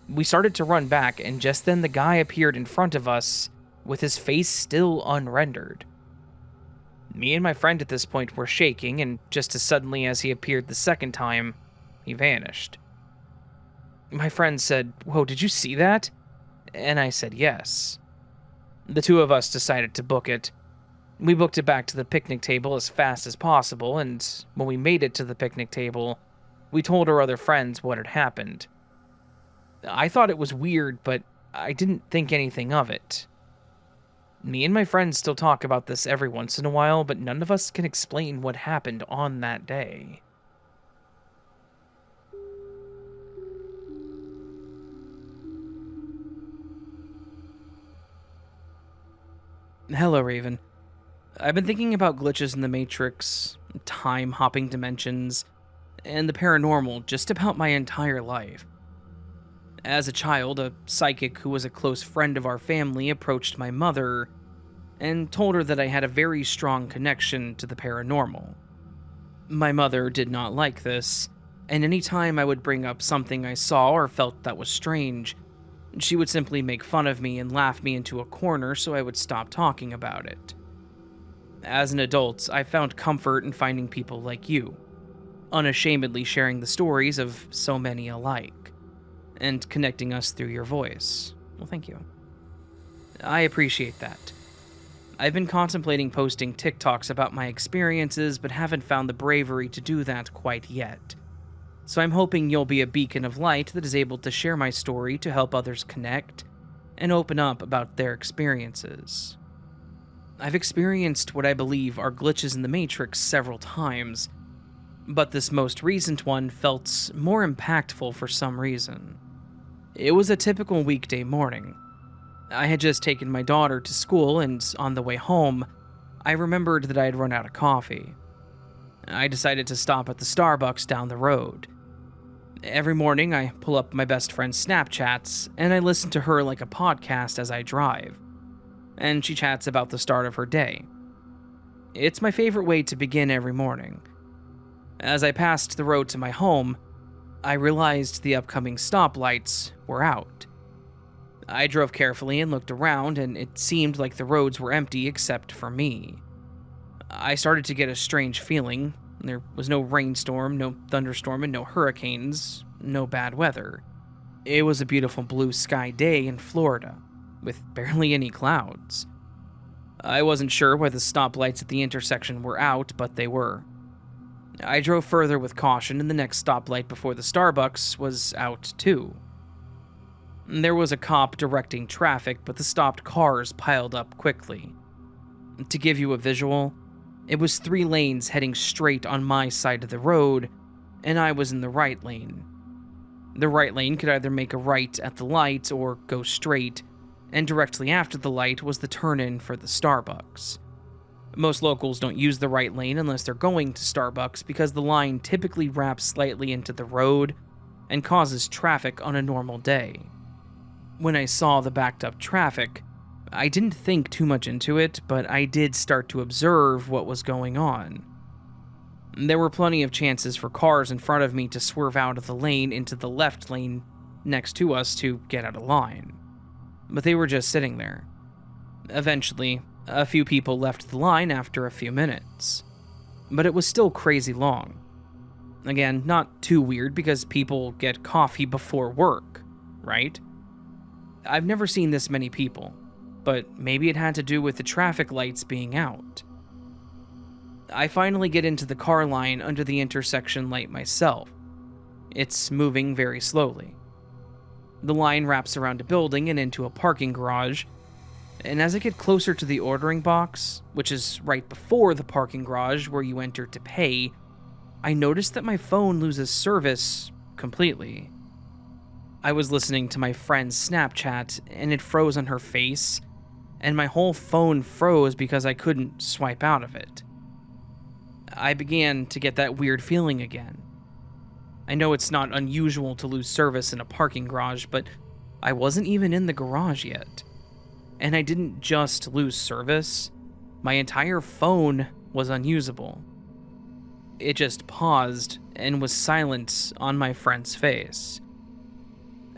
We started to run back, and just then the guy appeared in front of us with his face still unrendered. Me and my friend at this point were shaking, and just as suddenly as he appeared the second time, he vanished. My friend said, "Whoa, did you see that?" And I said yes. The two of us decided to book it. We booked it back to the picnic table as fast as possible, and when we made it to the picnic table, we told our other friends what had happened. I thought it was weird, but I didn't think anything of it. Me and my friends still talk about this every once in a while, but none of us can explain what happened on that day. Hello, Raven. I've been thinking about glitches in the Matrix, time-hopping dimensions, and the paranormal just about my entire life. As a child, a psychic who was a close friend of our family approached my mother and told her that I had a very strong connection to the paranormal. My mother did not like this, and any time I would bring up something I saw or felt that was strange, she would simply make fun of me and laugh me into a corner so I would stop talking about it. As an adult, I found comfort in finding people like you, unashamedly sharing the stories of so many alike, and connecting us through your voice. Well, thank you. I appreciate that. I've been contemplating posting TikToks about my experiences, but haven't found the bravery to do that quite yet. So I'm hoping you'll be a beacon of light that is able to share my story to help others connect and open up about their experiences. I've experienced what I believe are glitches in the Matrix several times, but this most recent one felt more impactful for some reason. It was a typical weekday morning. I had just taken my daughter to school, and on the way home, I remembered that I had run out of coffee. I decided to stop at the Starbucks down the road. Every morning, I pull up my best friend's Snapchats, and I listen to her like a podcast as I drive, and she chats about the start of her day. It's my favorite way to begin every morning. As I passed the road to my home, I realized the upcoming stoplights were out. I drove carefully and looked around, and it seemed like the roads were empty except for me. I started to get a strange feeling. There was no rainstorm, no thunderstorm, and no hurricanes, no bad weather. It was a beautiful blue sky day in Florida, with barely any clouds. I wasn't sure why the stoplights at the intersection were out, but they were. I drove further with caution, and the next stoplight before the Starbucks was out too. There was a cop directing traffic, but the stopped cars piled up quickly. To give you a visual, it was 3 lanes heading straight on my side of the road, and I was in the right lane. The right lane could either make a right at the light or go straight, and directly after the light was the turn-in for the Starbucks. Most locals don't use the right lane unless they're going to Starbucks because the line typically wraps slightly into the road and causes traffic on a normal day. When I saw the backed up traffic, I didn't think too much into it, but I did start to observe what was going on. There were plenty of chances for cars in front of me to swerve out of the lane into the left lane next to us to get out of line, but they were just sitting there. Eventually, a few people left the line after a few minutes, but it was still crazy long. Again, not too weird because people get coffee before work, right? I've never seen this many people, but maybe it had to do with the traffic lights being out. I finally get into the car line under the intersection light myself. It's moving very slowly. The line wraps around a building and into a parking garage, and as I get closer to the ordering box, which is right before the parking garage where you enter to pay, I notice that my phone loses service completely. I was listening to my friend's Snapchat, and it froze on her face, and my whole phone froze because I couldn't swipe out of it. I began to get that weird feeling again. I know it's not unusual to lose service in a parking garage, but I wasn't even in the garage yet. And I didn't just lose service, my entire phone was unusable. It just paused and was silent on my friend's face.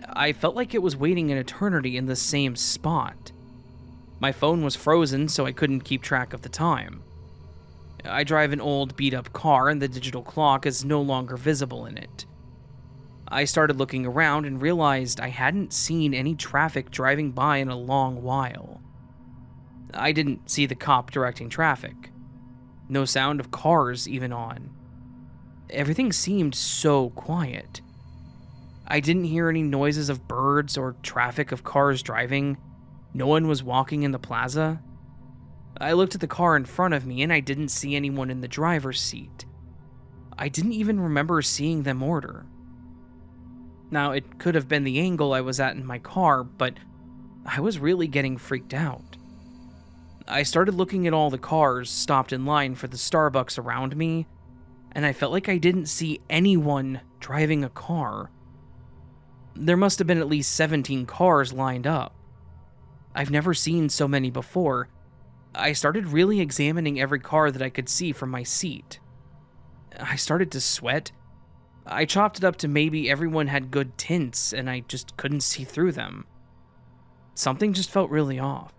I felt like it was waiting an eternity in the same spot. My phone was frozen, so I couldn't keep track of the time. I drive an old, beat-up car, and the digital clock is no longer visible in it. I started looking around and realized I hadn't seen any traffic driving by in a long while. I didn't see the cop directing traffic. No sound of cars even on. Everything seemed so quiet. I didn't hear any noises of birds or traffic of cars driving. No one was walking in the plaza. I looked at the car in front of me and I didn't see anyone in the driver's seat. I didn't even remember seeing them order. Now, it could have been the angle I was at in my car, but I was really getting freaked out. I started looking at all the cars stopped in line for the Starbucks around me, and I felt like I didn't see anyone driving a car. There must have been at least 17 cars lined up. I've never seen so many before. I started really examining every car that I could see from my seat. I started to sweat. I chopped it up to maybe everyone had good tints and I just couldn't see through them. Something just felt really off.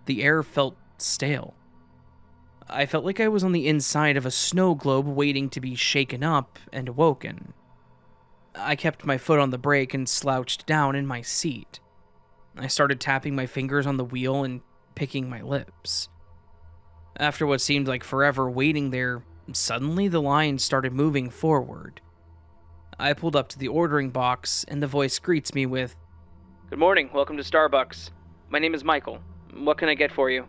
The air felt stale. I felt like I was on the inside of a snow globe waiting to be shaken up and awoken. I kept my foot on the brake and slouched down in my seat. I started tapping my fingers on the wheel and picking my lips. After what seemed like forever waiting there, suddenly the line started moving forward. I pulled up to the ordering box and the voice greets me with, "Good morning, welcome to Starbucks. My name is Michael. What can I get for you?"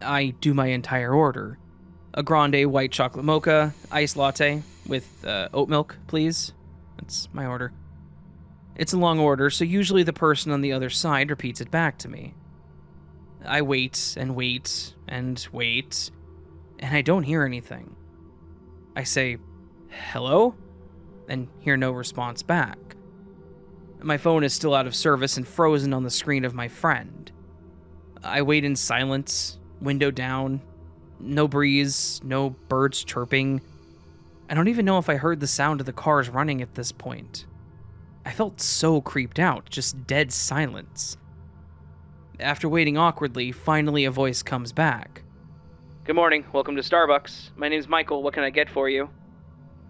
I do my entire order. A grande white chocolate mocha, iced latte, with oat milk, please. That's my order. It's a long order, so usually the person on the other side repeats it back to me. I wait and wait and wait, and I don't hear anything. I say, "Hello?" and hear no response back. My phone is still out of service and frozen on the screen of my friend. I wait in silence, window down, no breeze, no birds chirping. I don't even know if I heard the sound of the cars running at this point. I felt so creeped out, just dead silence. After waiting awkwardly, finally a voice comes back. "Good morning, welcome to Starbucks. My name's Michael, what can I get for you?"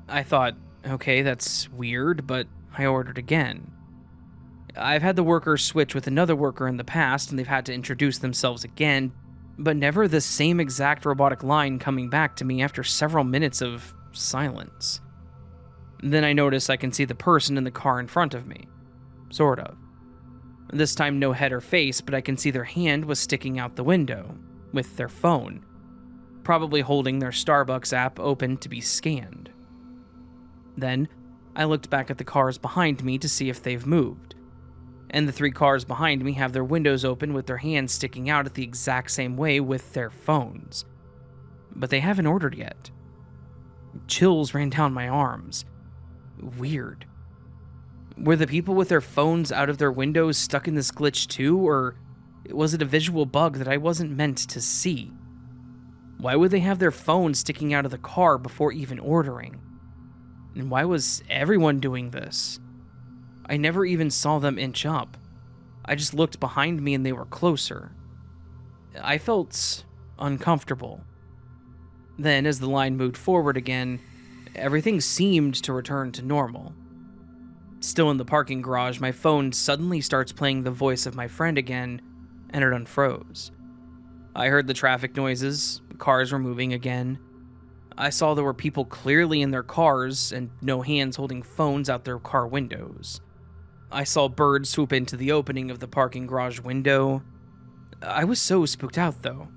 I thought, okay, that's weird, but I ordered again. I've had the worker switch with another worker in the past, and they've had to introduce themselves again, but never the same exact robotic line coming back to me after several minutes of silence. Then I notice I can see the person in the car in front of me. Sort of. This time no head or face, but I can see their hand was sticking out the window, with their phone, probably holding their Starbucks app open to be scanned. Then, I looked back at the cars behind me to see if they've moved, and the 3 cars behind me have their windows open with their hands sticking out at the exact same way with their phones. But they haven't ordered yet. Chills ran down my arms. Weird. Were the people with their phones out of their windows stuck in this glitch too, or was it a visual bug that I wasn't meant to see? Why would they have their phones sticking out of the car before even ordering? And why was everyone doing this? I never even saw them inch up. I just looked behind me and they were closer. I felt uncomfortable. Then, as the line moved forward again, everything seemed to return to normal. Still in the parking garage, my phone suddenly starts playing the voice of my friend again, and it unfroze. I heard the traffic noises, the cars were moving again. I saw there were people clearly in their cars, and no hands holding phones out their car windows. I saw birds swoop into the opening of the parking garage window. I was so spooked out, though,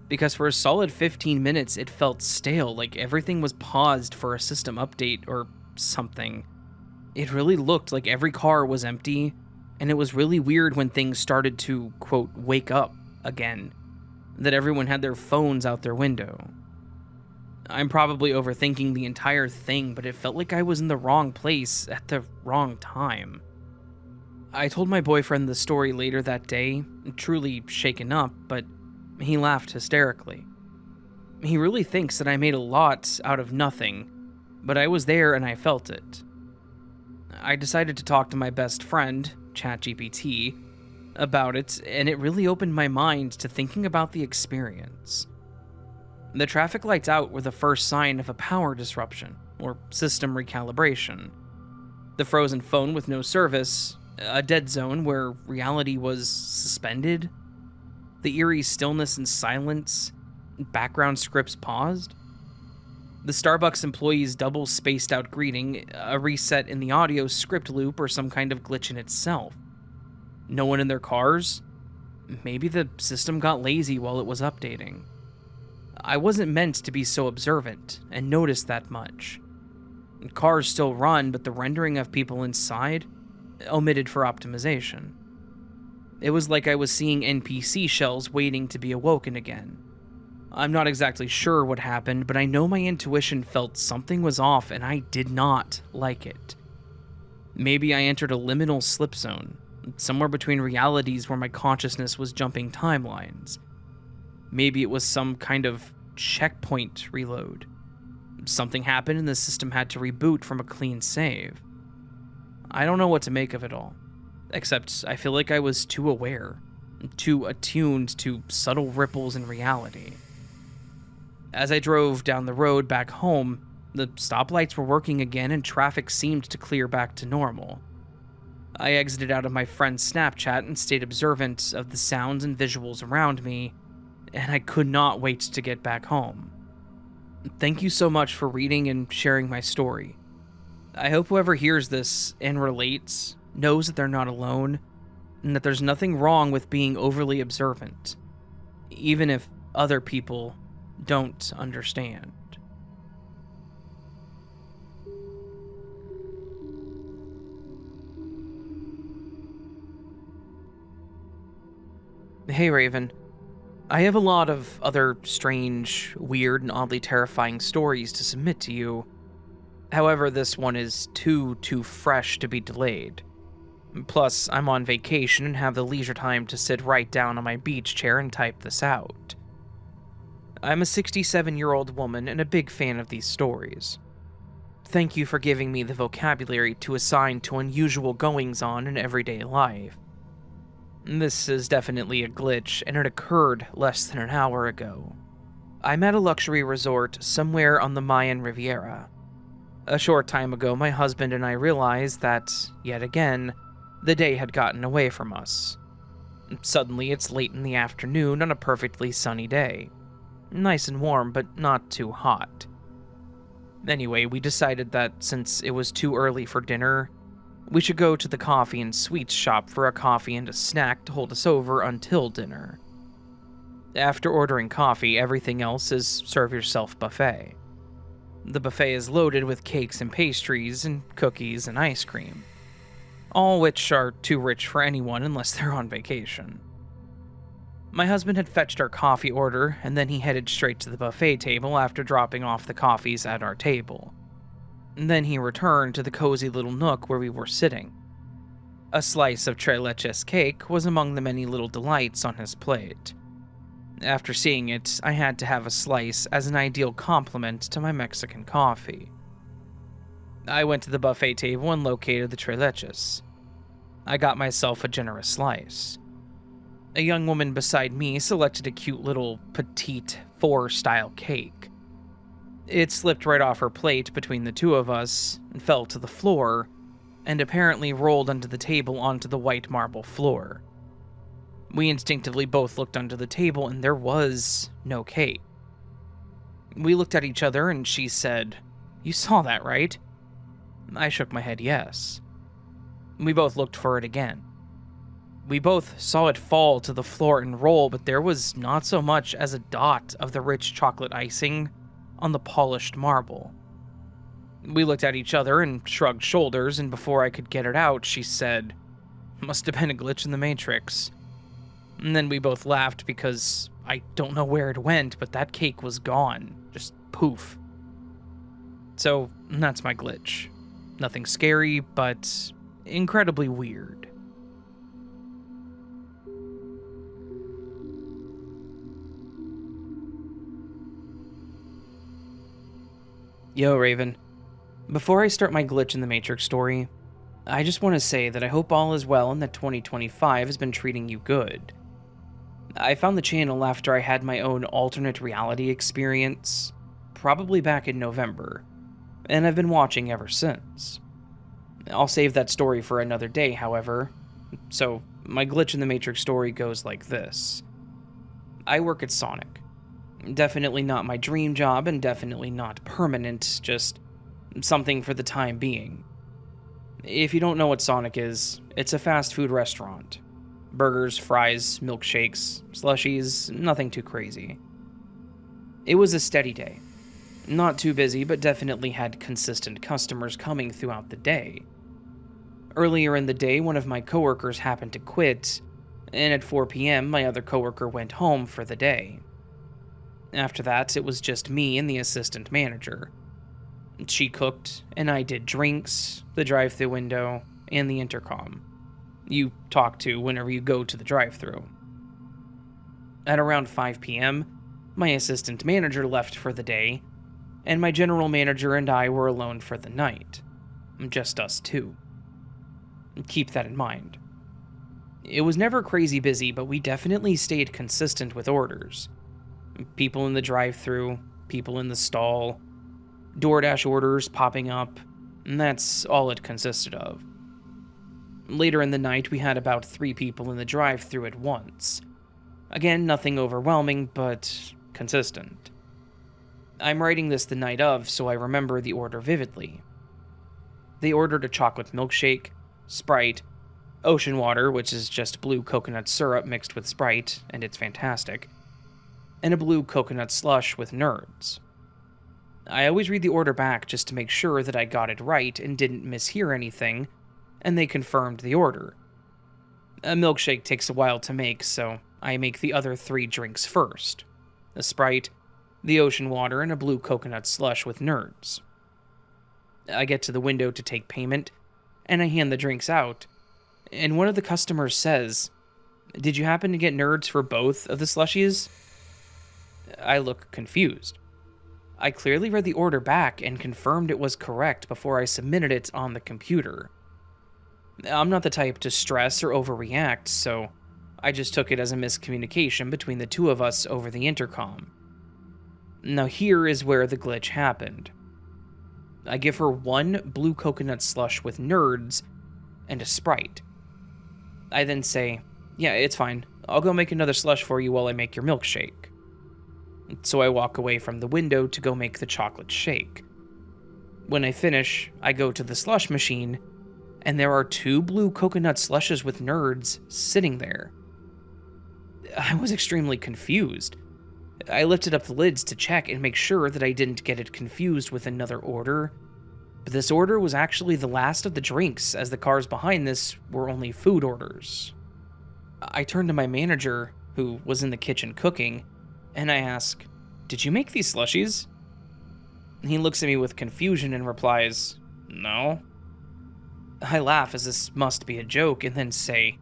because for a solid 15 minutes it felt stale, like everything was paused for a system update or something. It really looked like every car was empty, and it was really weird when things started to, quote, wake up again, that everyone had their phones out their window. I'm probably overthinking the entire thing, but it felt like I was in the wrong place at the wrong time. I told my boyfriend the story later that day, truly shaken up, but he laughed hysterically. He really thinks that I made a lot out of nothing, but I was there and I felt it. I decided to talk to my best friend, ChatGPT, about it, and it really opened my mind to thinking about the experience. The traffic lights out were the first sign of a power disruption, or system recalibration. The frozen phone with no service, a dead zone where reality was suspended, the eerie stillness and silence, background scripts paused. The Starbucks employee's double spaced out greeting, a reset in the audio script loop, or some kind of glitch in itself. No one in their cars? Maybe the system got lazy while it was updating. I wasn't meant to be so observant and notice that much. Cars still run, but the rendering of people inside, omitted for optimization. It was like I was seeing NPC shells waiting to be awoken again. I'm not exactly sure what happened, but I know my intuition felt something was off and I did not like it. Maybe I entered a liminal slip zone, somewhere between realities where my consciousness was jumping timelines. Maybe it was some kind of checkpoint reload. Something happened and the system had to reboot from a clean save. I don't know what to make of it all, except I feel like I was too aware, too attuned to subtle ripples in reality. As I drove down the road back home, the stoplights were working again and traffic seemed to clear back to normal. I exited out of my friend's Snapchat and stayed observant of the sounds and visuals around me, and I could not wait to get back home. Thank you so much for reading and sharing my story. I hope whoever hears this and relates knows that they're not alone, and that there's nothing wrong with being overly observant, even if other people don't understand. Hey Raven, I have a lot of other strange, weird, and oddly terrifying stories to submit to you. However, this one is too fresh to be delayed. Plus, I'm on vacation and have the leisure time to sit right down on my beach chair and type this out. I'm a 67-year-old woman and a big fan of these stories. Thank you for giving me the vocabulary to assign to unusual goings-on in everyday life. This is definitely a glitch, and it occurred less than an hour ago. I'm at a luxury resort somewhere on the Mayan Riviera. A short time ago, my husband and I realized that, yet again, the day had gotten away from us. Suddenly, it's late in the afternoon on a perfectly sunny day. Nice and warm, but not too hot. Anyway, we decided that since it was too early for dinner, we should go to the coffee and sweets shop for a coffee and a snack to hold us over until dinner. After ordering coffee, everything else is serve yourself buffet. The buffet is loaded with cakes and pastries and cookies and ice cream, all which are too rich for anyone unless they're on vacation. My husband had fetched our coffee order, and then he headed straight to the buffet table after dropping off the coffees at our table. Then he returned to the cozy little nook where we were sitting. A slice of tres leches cake was among the many little delights on his plate. After seeing it, I had to have a slice as an ideal complement to my Mexican coffee. I went to the buffet table and located the tres leches. I got myself a generous slice. A young woman beside me selected a cute little petite four-style cake. It slipped right off her plate between the two of us, and fell to the floor, and apparently rolled under the table onto the white marble floor. We instinctively both looked under the table, and there was no cake. We looked at each other, and she said, "You saw that, right?" I shook my head yes. We both looked for it again. We both saw it fall to the floor and roll, but there was not so much as a dot of the rich chocolate icing on the polished marble. We looked at each other and shrugged shoulders, and before I could get it out, she said, "Must have been a glitch in the Matrix." And then we both laughed because I don't know where it went, but that cake was gone. Just poof. So that's my glitch. Nothing scary, but incredibly weird. Yo, Raven. Before I start my glitch in the Matrix story, I just want to say that I hope all is well and that 2025 has been treating you good. I found the channel after I had my own alternate reality experience, probably back in November, and I've been watching ever since. I'll save that story for another day, however. So, my glitch in the Matrix story goes like this. I work at Sonic. Definitely not my dream job and definitely not permanent, just something for the time being. If you don't know what Sonic is, it's a fast food restaurant. Burgers, fries, milkshakes, slushies, nothing too crazy. It was a steady day. Not too busy, but definitely had consistent customers coming throughout the day. Earlier in the day, one of my coworkers happened to quit, and at 4 p.m., my other coworker went home for the day. After that, it was just me and the assistant manager. She cooked, and I did drinks, the drive-thru window, and the intercom. You talk to whenever you go to the drive-thru. At around 5 p.m., my assistant manager left for the day, and my general manager and I were alone for the night. Just us two. Keep that in mind. It was never crazy busy, but we definitely stayed consistent with orders. People in the drive-thru, people in the stall, DoorDash orders popping up, and that's all it consisted of. Later in the night, we had about 3 people in the drive-thru at once. Again, nothing overwhelming, but consistent. I'm writing this the night of, so I remember the order vividly. They ordered a chocolate milkshake, Sprite, ocean water, which is just blue coconut syrup mixed with Sprite, and it's fantastic, and a blue coconut slush with Nerds. I always read the order back just to make sure that I got it right and didn't mishear anything, and they confirmed the order. A milkshake takes a while to make, so I make the other 3 drinks first. A Sprite, the ocean water, and a blue coconut slush with Nerds. I get to the window to take payment, and I hand the drinks out, and one of the customers says, "Did you happen to get Nerds for both of the slushies?" I look confused. I clearly read the order back and confirmed it was correct before I submitted it on the computer. I'm not the type to stress or overreact, so I just took it as a miscommunication between the two of us over the intercom. Now here is where the glitch happened. I give her 1 blue coconut slush with Nerds and a Sprite. I then say, "Yeah, it's fine. I'll go make another slush for you while I make your milkshake." So I walk away from the window to go make the chocolate shake. When I finish, I go to the slush machine, and there are 2 blue coconut slushes with Nerds sitting there. I was extremely confused. I lifted up the lids to check and make sure that I didn't get it confused with another order, but this order was actually the last of the drinks, as the cars behind this were only food orders. I turn to my manager, who was in the kitchen cooking, and I ask, "Did you make these slushies?" He looks at me with confusion and replies, "No." I laugh as this must be a joke and then say,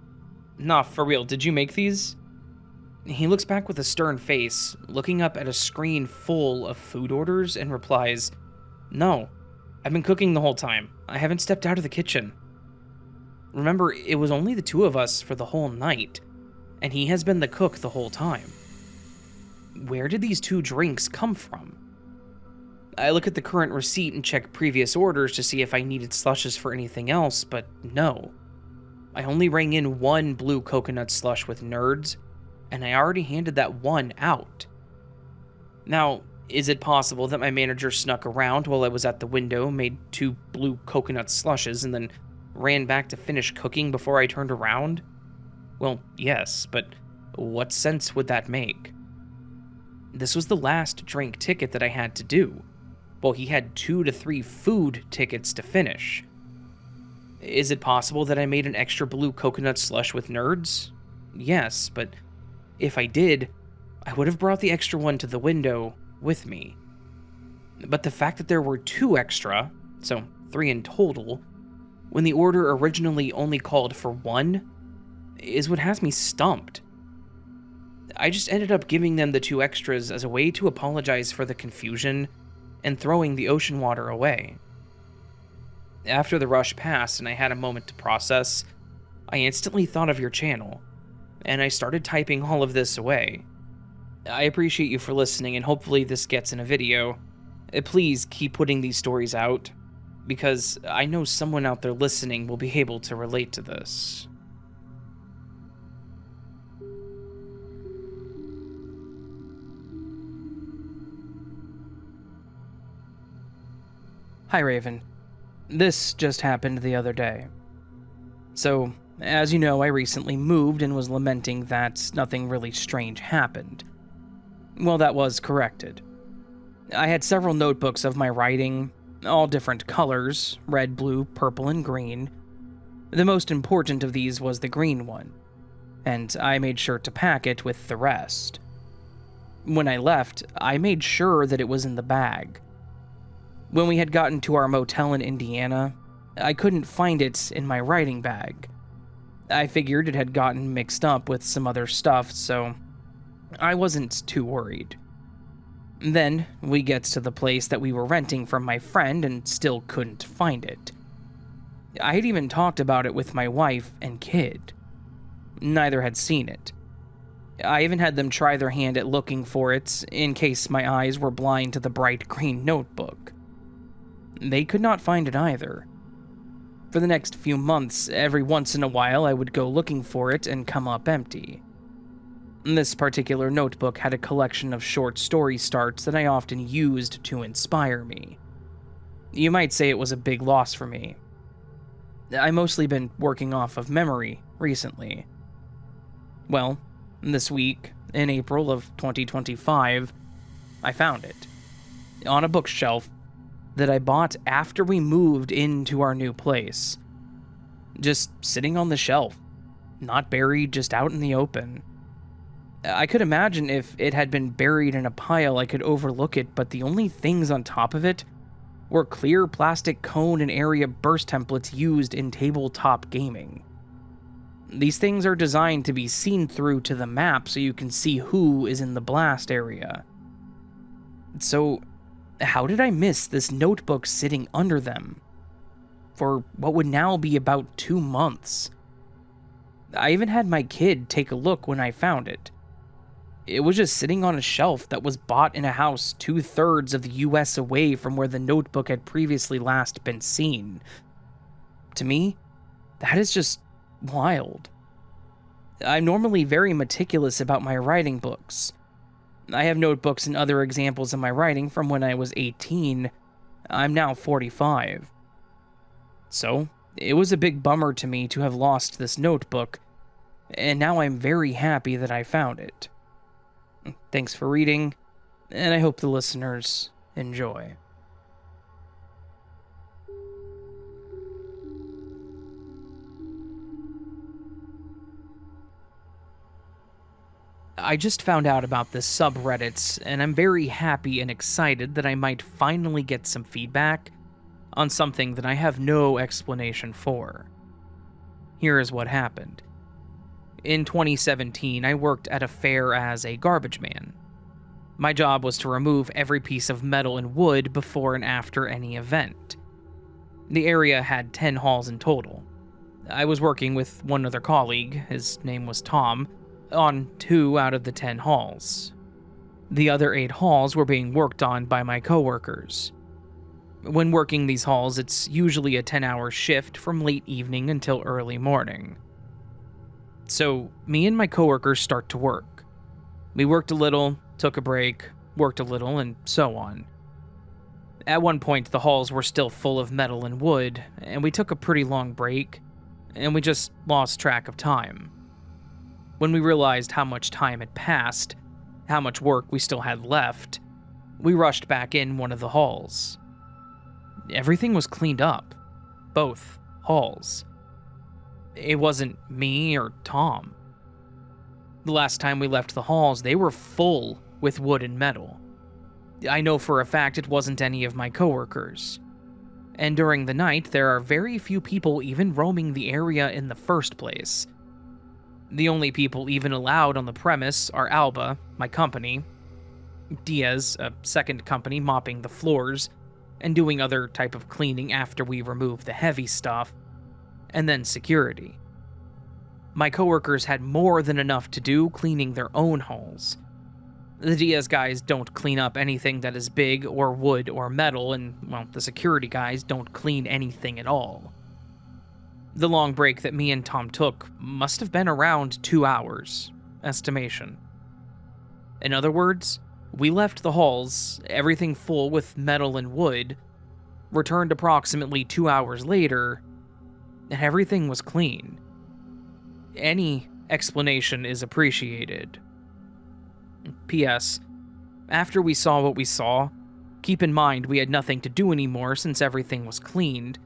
"Nah, for real, did you make these?" He looks back with a stern face, looking up at a screen full of food orders and replies, "No, I've been cooking the whole time. I haven't stepped out of the kitchen." Remember, it was only the 2 of us for the whole night, and he has been the cook the whole time. Where did these 2 drinks come from? I look at the current receipt and check previous orders to see if I needed slushes for anything else, but no. I only rang in 1 blue coconut slush with Nerds, and I already handed that 1 out. Now, is it possible that my manager snuck around while I was at the window, made 2 blue coconut slushes, and then ran back to finish cooking before I turned around? Well, yes, but what sense would that make? This was the last drink ticket that I had to do, while he had 2 to 3 food tickets to finish. Is it possible that I made an extra blue coconut slush with Nerds? Yes, but if I did, I would have brought the extra one to the window with me. But the fact that there were 2 extra, so 3 in total, when the order originally only called for 1, is what has me stumped. I just ended up giving them the 2 extras as a way to apologize for the confusion and throwing the ocean water away. After the rush passed and I had a moment to process, I instantly thought of your channel, and I started typing all of this away. I appreciate you for listening, and hopefully this gets in a video. Please keep putting these stories out, because I know someone out there listening will be able to relate to this. Hi Raven. This just happened the other day. So, as you know, I recently moved and was lamenting that nothing really strange happened. Well, that was corrected. I had several notebooks of my writing, all different colors, red, blue, purple, and green. The most important of these was the green one, and I made sure to pack it with the rest. When I left, I made sure that it was in the bag. When we had gotten to our motel in Indiana, I couldn't find it in my writing bag. I figured it had gotten mixed up with some other stuff, so I wasn't too worried. Then, we get to the place that we were renting from my friend and still couldn't find it. I had even talked about it with my wife and kid. Neither had seen it. I even had them try their hand at looking for it in case my eyes were blind to the bright green notebook. They could not find it either. For the next few months, every once in a while I would go looking for it and come up empty. This particular notebook had a collection of short story starts that I often used to inspire me. You might say it was a big loss for me. I mostly been working off of memory recently. Well, this week, in April of 2025, I found it. On a bookshelf that I bought after we moved into our new place. Just sitting on the shelf, not buried, just out in the open. I could imagine if it had been buried in a pile I could overlook it, but the only things on top of it were clear plastic cone and area burst templates used in tabletop gaming. These things are designed to be seen through to the map so you can see who is in the blast area. So, how did I miss this notebook sitting under them? For what would now be about 2 months. I even had my kid take a look when I found it. It was just sitting on a shelf that was bought in a house 2/3 of the US away from where the notebook had previously last been seen. To me, that is just wild. I'm normally very meticulous about my writing books. I have notebooks and other examples of my writing from when I was 18. I'm now 45. So, it was a big bummer to me to have lost this notebook, and now I'm very happy that I found it. Thanks for reading, and I hope the listeners enjoy. I just found out about this subreddit, and I'm very happy and excited that I might finally get some feedback on something that I have no explanation for. Here is what happened. In 2017, I worked at a fair as a garbage man. My job was to remove every piece of metal and wood before and after any event. The area had 10 halls in total. I was working with one other colleague, his name was Tom, on 2 out of the 10 halls. The other 8 halls were being worked on by my coworkers. When working these halls, it's usually a 10-hour shift from late evening until early morning. So, me and my coworkers start to work. We worked a little, took a break, worked a little, and so on. At one point, the halls were still full of metal and wood, and we took a pretty long break, and we just lost track of time. When we realized how much time had passed, how much work we still had left, we rushed back in one of the halls. Everything was cleaned up. Both halls. It wasn't me or Tom. The last time we left the halls, they were full with wood and metal. I know for a fact it wasn't any of my coworkers. And during the night, there are very few people even roaming the area in the first place. The only people even allowed on the premise are Alba, my company, Diaz, a second company mopping the floors, and doing other type of cleaning after we remove the heavy stuff, and then security. My coworkers had more than enough to do cleaning their own halls. The DS guys don't clean up anything that is big or wood or metal, and, well, the security guys don't clean anything at all. The long break that me and Tom took must have been around 2 hours, estimation. In other words, we left the halls, everything full with metal and wood, returned approximately 2 hours later, and everything was clean. Any explanation is appreciated. P.S. After we saw what we saw, keep in mind we had nothing to do anymore since everything was cleaned.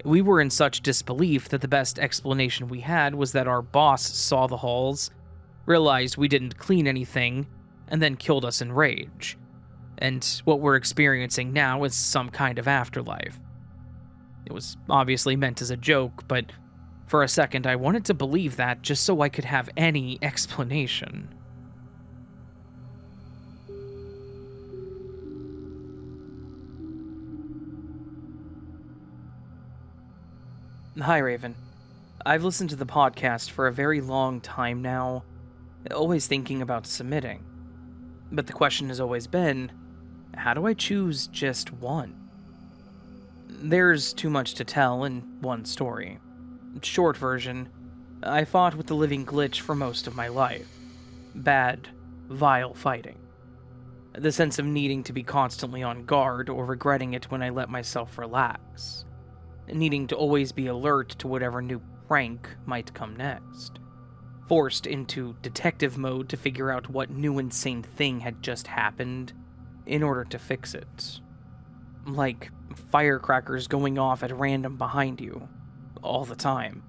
We were in such disbelief that the best explanation we had was that our boss saw the halls, realized we didn't clean anything, and then killed us in rage. And what we're experiencing now is some kind of afterlife. It was obviously meant as a joke, but for a second I wanted to believe that just so I could have any explanation. Hi, Raven. I've listened to the podcast for a very long time now, always thinking about submitting. But the question has always been, how do I choose just one? There's too much to tell in one story. Short version, I fought with the living glitch for most of my life. Bad, vile fighting. The sense of needing to be constantly on guard or regretting it when I let myself relax. Needing to always be alert to whatever new prank might come next. Forced into detective mode to figure out what new insane thing had just happened in order to fix it. Like firecrackers going off at random behind you, all the time.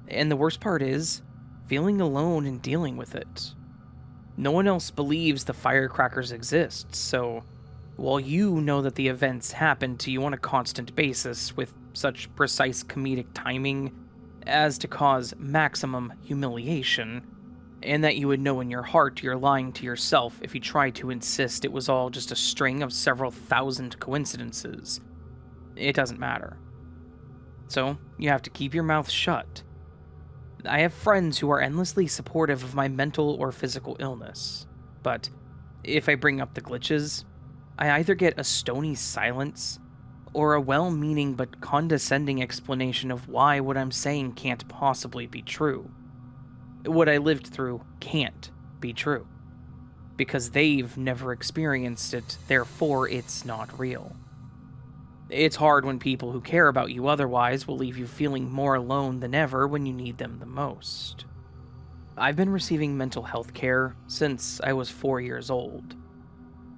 And the worst part is, feeling alone and dealing with it. No one else believes the firecrackers exist, so while you know that the events happen to you on a constant basis with such precise comedic timing as to cause maximum humiliation, and that you would know in your heart you're lying to yourself if you try to insist it was all just a string of several thousand coincidences. It doesn't matter. So, you have to keep your mouth shut. I have friends who are endlessly supportive of my mental or physical illness, but if I bring up the glitches, I either get a stony silence or a well-meaning but condescending explanation of why what I'm saying can't possibly be true. What I lived through can't be true. Because they've never experienced it, therefore it's not real. It's hard when people who care about you otherwise will leave you feeling more alone than ever when you need them the most. I've been receiving mental health care since I was 4 years old.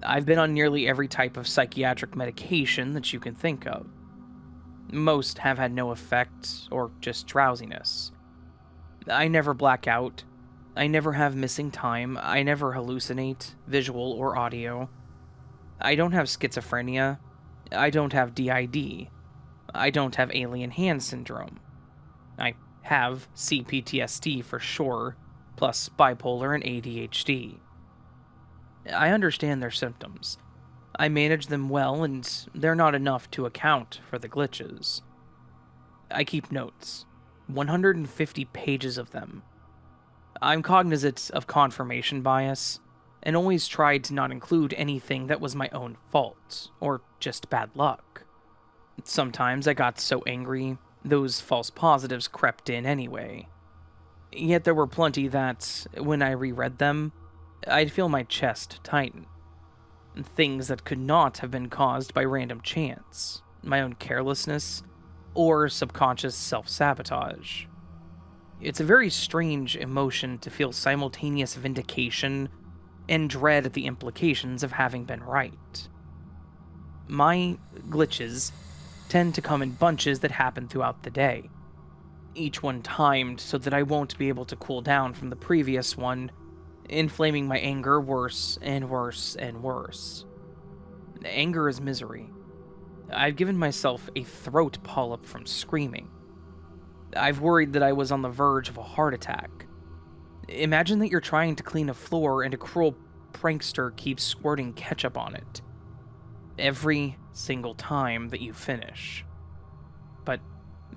I've been on nearly every type of psychiatric medication that you can think of. Most have had no effect, or just drowsiness. I never black out. I never have missing time. I never hallucinate, visual or audio. I don't have schizophrenia. I don't have DID. I don't have alien hand syndrome. I have CPTSD for sure, plus bipolar and ADHD. I understand their symptoms. I manage them well, and they're not enough to account for the glitches. I keep notes, 150 pages of them. I'm cognizant of confirmation bias, and always tried to not include anything that was my own fault, or just bad luck. Sometimes I got so angry, those false positives crept in anyway. Yet there were plenty that, when I reread them, I'd feel my chest tighten. Things that could not have been caused by random chance, my own carelessness, or subconscious self-sabotage. It's a very strange emotion to feel simultaneous vindication and dread at the implications of having been right. My glitches tend to come in bunches that happen throughout the day, each one timed so that I won't be able to cool down from the previous one, inflaming my anger worse and worse and worse. Anger is misery. I've given myself a throat polyp from screaming. I've worried that I was on the verge of a heart attack. Imagine that you're trying to clean a floor and a cruel prankster keeps squirting ketchup on it. every single time that you finish. But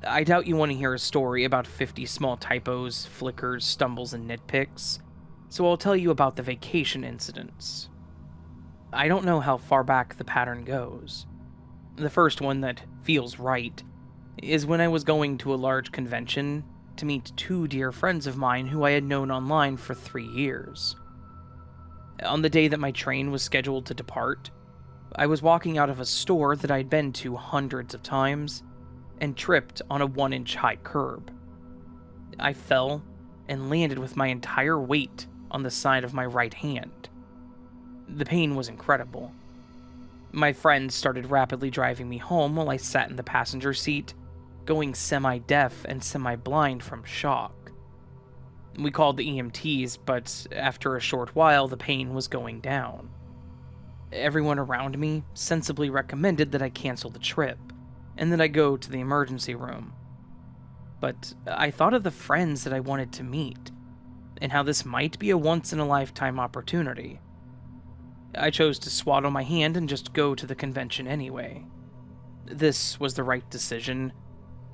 I doubt you want to hear a story about 50 small typos, flickers, stumbles, and nitpicks, so I'll tell you about the vacation incidents. I don't know how far back the pattern goes. The first one that feels right is when I was going to a large convention to meet two dear friends of mine who I had known online for 3 years. On the day that my train was scheduled to depart, I was walking out of a store that I'd been to hundreds of times and tripped on a 1-inch high curb. I fell and landed with my entire weight on the side of my right hand. The pain was incredible. My friends started rapidly driving me home while I sat in the passenger seat, going semi-deaf and semi-blind from shock. We called the EMTs, but after a short while, the pain was going down. Everyone around me sensibly recommended that I cancel the trip, and that I go to the emergency room. But I thought of the friends that I wanted to meet, and how this might be a once-in-a-lifetime opportunity. I chose to swaddle my hand and just go to the convention anyway. This was the right decision.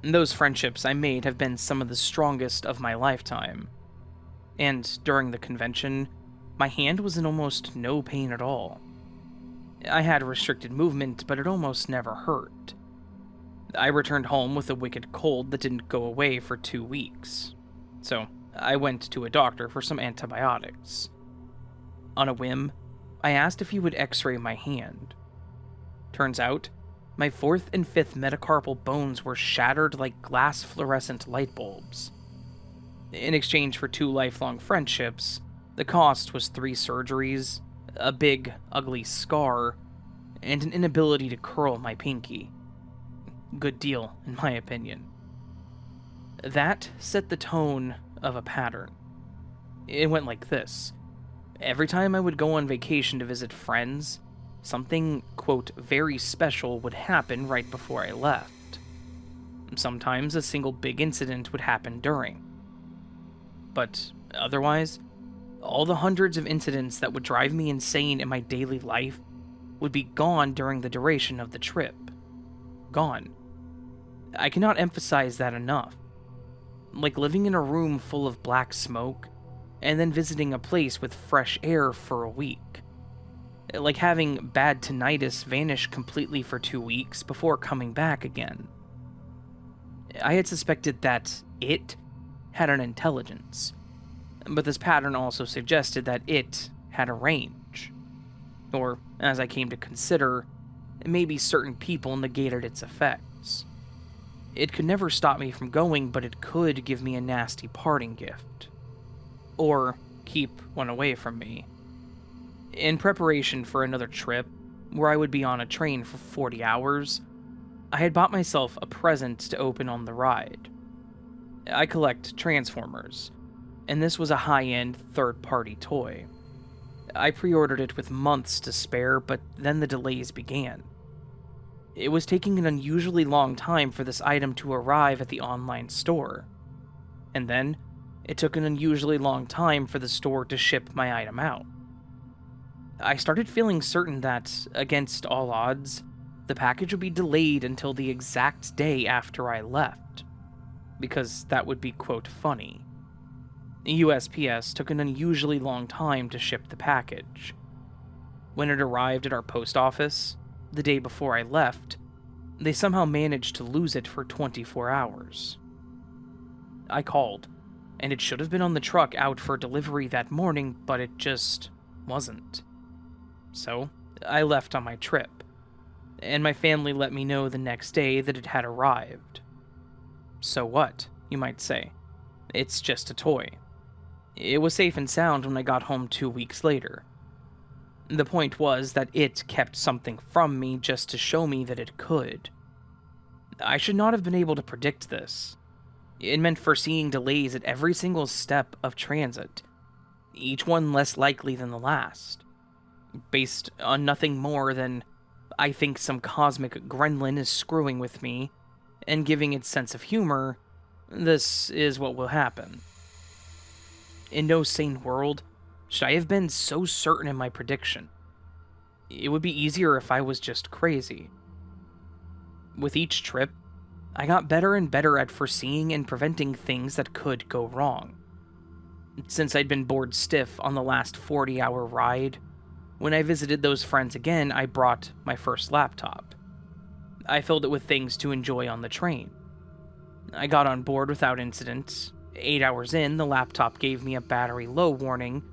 Those friendships I made have been some of the strongest of my lifetime. And during the convention, my hand was in almost no pain at all. I had restricted movement, but it almost never hurt. I returned home with a wicked cold that didn't go away for 2 weeks. So I went to a doctor for some antibiotics. On a whim, I asked if he would x-ray my hand. Turns out, my 4th and 5th metacarpal bones were shattered like glass fluorescent light bulbs. In exchange for 2 lifelong friendships, the cost was 3 surgeries, a big, ugly scar, and an inability to curl my pinky. Good deal, in my opinion. That set the tone of a pattern. It went like this. Every time I would go on vacation to visit friends, something, quote, very special would happen right before I left. Sometimes a single big incident would happen during. But otherwise, all the hundreds of incidents that would drive me insane in my daily life would be gone during the duration of the trip. Gone. I cannot emphasize that enough. Like living in a room full of black smoke, and then visiting a place with fresh air for a week. Like having bad tinnitus vanish completely for 2 weeks before coming back again. I had suspected that it had an intelligence, but this pattern also suggested that it had a range. Or, as I came to consider, maybe certain people negated its effects. It could never stop me from going, but it could give me a nasty parting gift. Or keep one away from me. In preparation for another trip, where I would be on a train for 40 hours, I had bought myself a present to open on the ride. I collect Transformers, and this was a high-end third-party toy. I pre-ordered it with months to spare, but then the delays began. It was taking an unusually long time for this item to arrive at the online store. And then, it took an unusually long time for the store to ship my item out. I started feeling certain that, against all odds, the package would be delayed until the exact day after I left, because that would be, quote, funny. USPS took an unusually long time to ship the package. When it arrived at our post office, the day before I left, they somehow managed to lose it for 24 hours. I called, and it should have been on the truck out for delivery that morning, but it just wasn't. So, I left on my trip, and my family let me know the next day that it had arrived. So what, you might say? It's just a toy. It was safe and sound when I got home 2 weeks later. The point was that it kept something from me just to show me that it could. I should not have been able to predict this. It meant foreseeing delays at every single step of transit, each one less likely than the last, based on nothing more than I think some cosmic gremlin is screwing with me, and giving its sense of humor, this is what will happen. In no sane world should I have been so certain in my prediction. It would be easier if I was just crazy. With each trip, I got better and better at foreseeing and preventing things that could go wrong. Since I'd been bored stiff on the last 40-hour ride, when I visited those friends again, I brought my first laptop. I filled it with things to enjoy on the train. I got on board without incident. 8 hours in, the laptop gave me a battery low warning,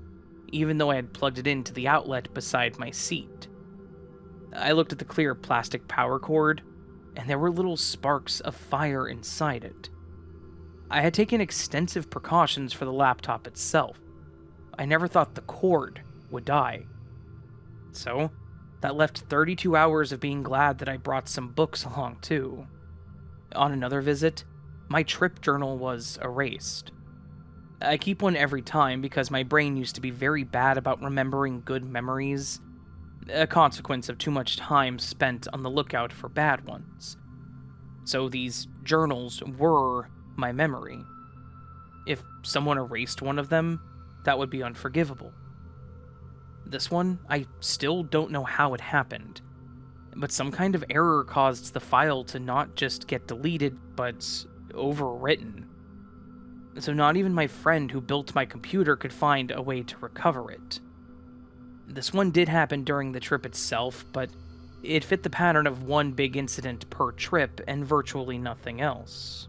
even though I had plugged it into the outlet beside my seat. I looked at the clear plastic power cord, and there were little sparks of fire inside it. I had taken extensive precautions for the laptop itself. I never thought the cord would die. So, that left 32 hours of being glad that I brought some books along too. On another visit, my trip journal was erased. I keep one every time because my brain used to be very bad about remembering good memories, a consequence of too much time spent on the lookout for bad ones. So these journals were my memory. If someone erased one of them, that would be unforgivable. This one, I still don't know how it happened, but some kind of error caused the file to not just get deleted, but overwritten. So not even my friend who built my computer could find a way to recover it. This one did happen during the trip itself, but it fit the pattern of one big incident per trip and virtually nothing else.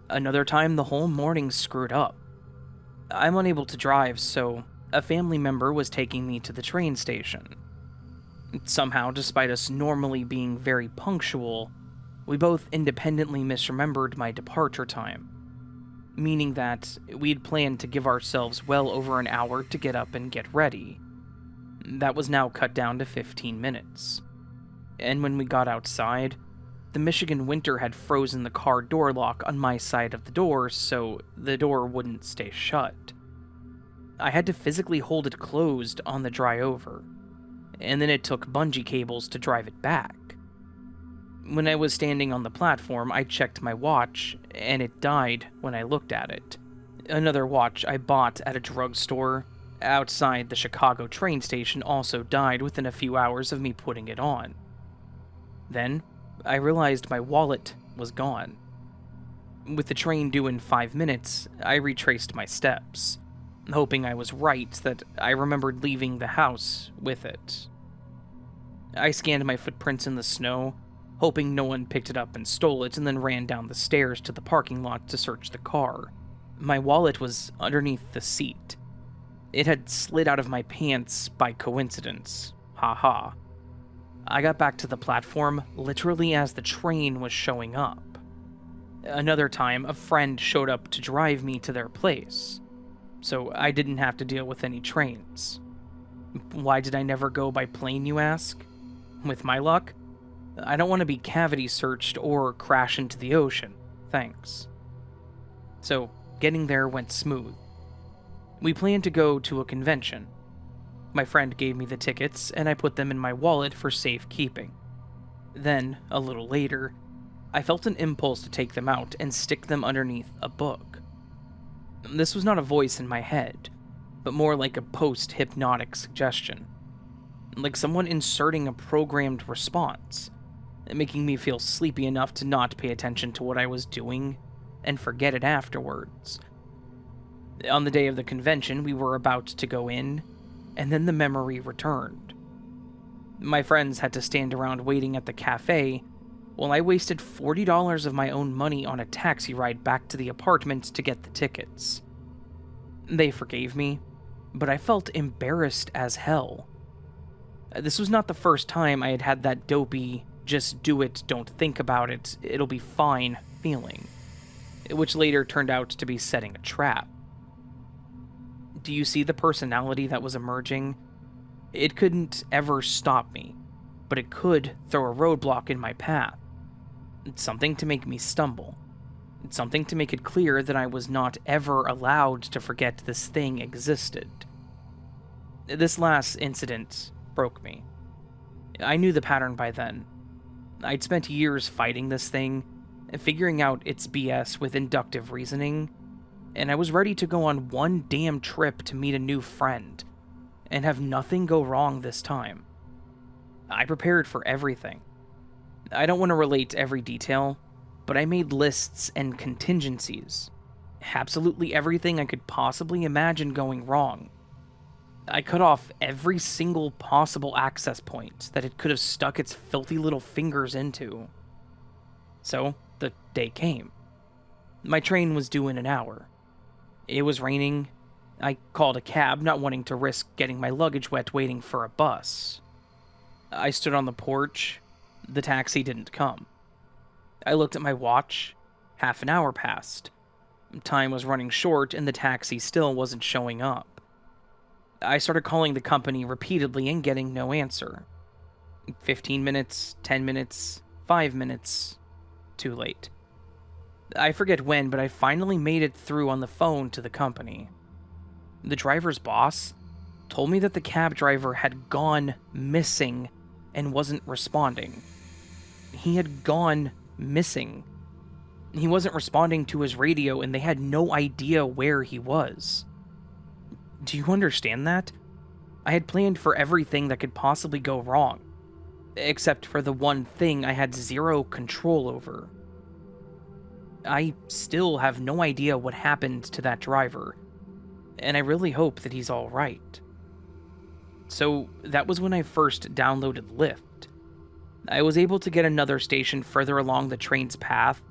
Another time, the whole morning screwed up. I'm unable to drive, so a family member was taking me to the train station. Somehow, despite us normally being very punctual, we both independently misremembered my departure time, meaning that we'd planned to give ourselves well over an hour to get up and get ready. That was now cut down to 15 minutes. And when we got outside, the Michigan winter had frozen the car door lock on my side of the door, so the door wouldn't stay shut. I had to physically hold it closed on the dry over, and then it took bungee cables to drive it back. When I was standing on the platform, I checked my watch, and it died when I looked at it. Another watch I bought at a drugstore outside the Chicago train station also died within a few hours of me putting it on. Then, I realized my wallet was gone. With the train due in 5 minutes, I retraced my steps, hoping I was right that I remembered leaving the house with it. I scanned my footprints in the snow, hoping no one picked it up and stole it, and then ran down the stairs to the parking lot to search the car. My wallet was underneath the seat. It had slid out of my pants by coincidence. Ha. I got back to the platform literally as the train was showing up. Another time, a friend showed up to drive me to their place, so I didn't have to deal with any trains. Why did I never go by plane, you ask? With my luck, I don't want to be cavity searched or crash into the ocean, thanks. So, getting there went smooth. We planned to go to a convention. My friend gave me the tickets, and I put them in my wallet for safekeeping. Then, a little later, I felt an impulse to take them out and stick them underneath a book. This was not a voice in my head, but more like a post-hypnotic suggestion. Like someone inserting a programmed response, making me feel sleepy enough to not pay attention to what I was doing and forget it afterwards. On the day of the convention, we were about to go in, and then the memory returned. My friends had to stand around waiting at the cafe, while I wasted $40 of my own money on a taxi ride back to the apartment to get the tickets. They forgave me, but I felt embarrassed as hell. This was not the first time I had had that dopey, just do it, don't think about it, it'll be fine feeling, which later turned out to be setting a trap. Do you see the personality that was emerging? It couldn't ever stop me, but it could throw a roadblock in my path. It's something to make me stumble. It's something to make it clear that I was not ever allowed to forget this thing existed. This last incident broke me. I knew the pattern by then. I'd spent years fighting this thing, figuring out its BS with inductive reasoning, and I was ready to go on one damn trip to meet a new friend, and have nothing go wrong this time. I prepared for everything. I don't want to relate every detail, but I made lists and contingencies. Absolutely everything I could possibly imagine going wrong. I cut off every single possible access point that it could have stuck its filthy little fingers into. So, the day came. My train was due in an hour. It was raining. I called a cab, not wanting to risk getting my luggage wet waiting for a bus. I stood on the porch. The taxi didn't come. I looked at my watch. Half an hour passed. Time was running short, and the taxi still wasn't showing up. I started calling the company repeatedly and getting no answer. 15 minutes, 10 minutes, 5 minutes. Too late. I forget when, but I finally made it through on the phone to the company. The driver's boss told me that the cab driver had gone missing and wasn't responding. He had gone missing. He wasn't responding to his radio, and they had no idea where he was. Do you understand that? I had planned for everything that could possibly go wrong, except for the one thing I had zero control over. I still have no idea what happened to that driver, and I really hope that he's alright. So that was when I first downloaded Lyft. I was able to get another station further along the train's path,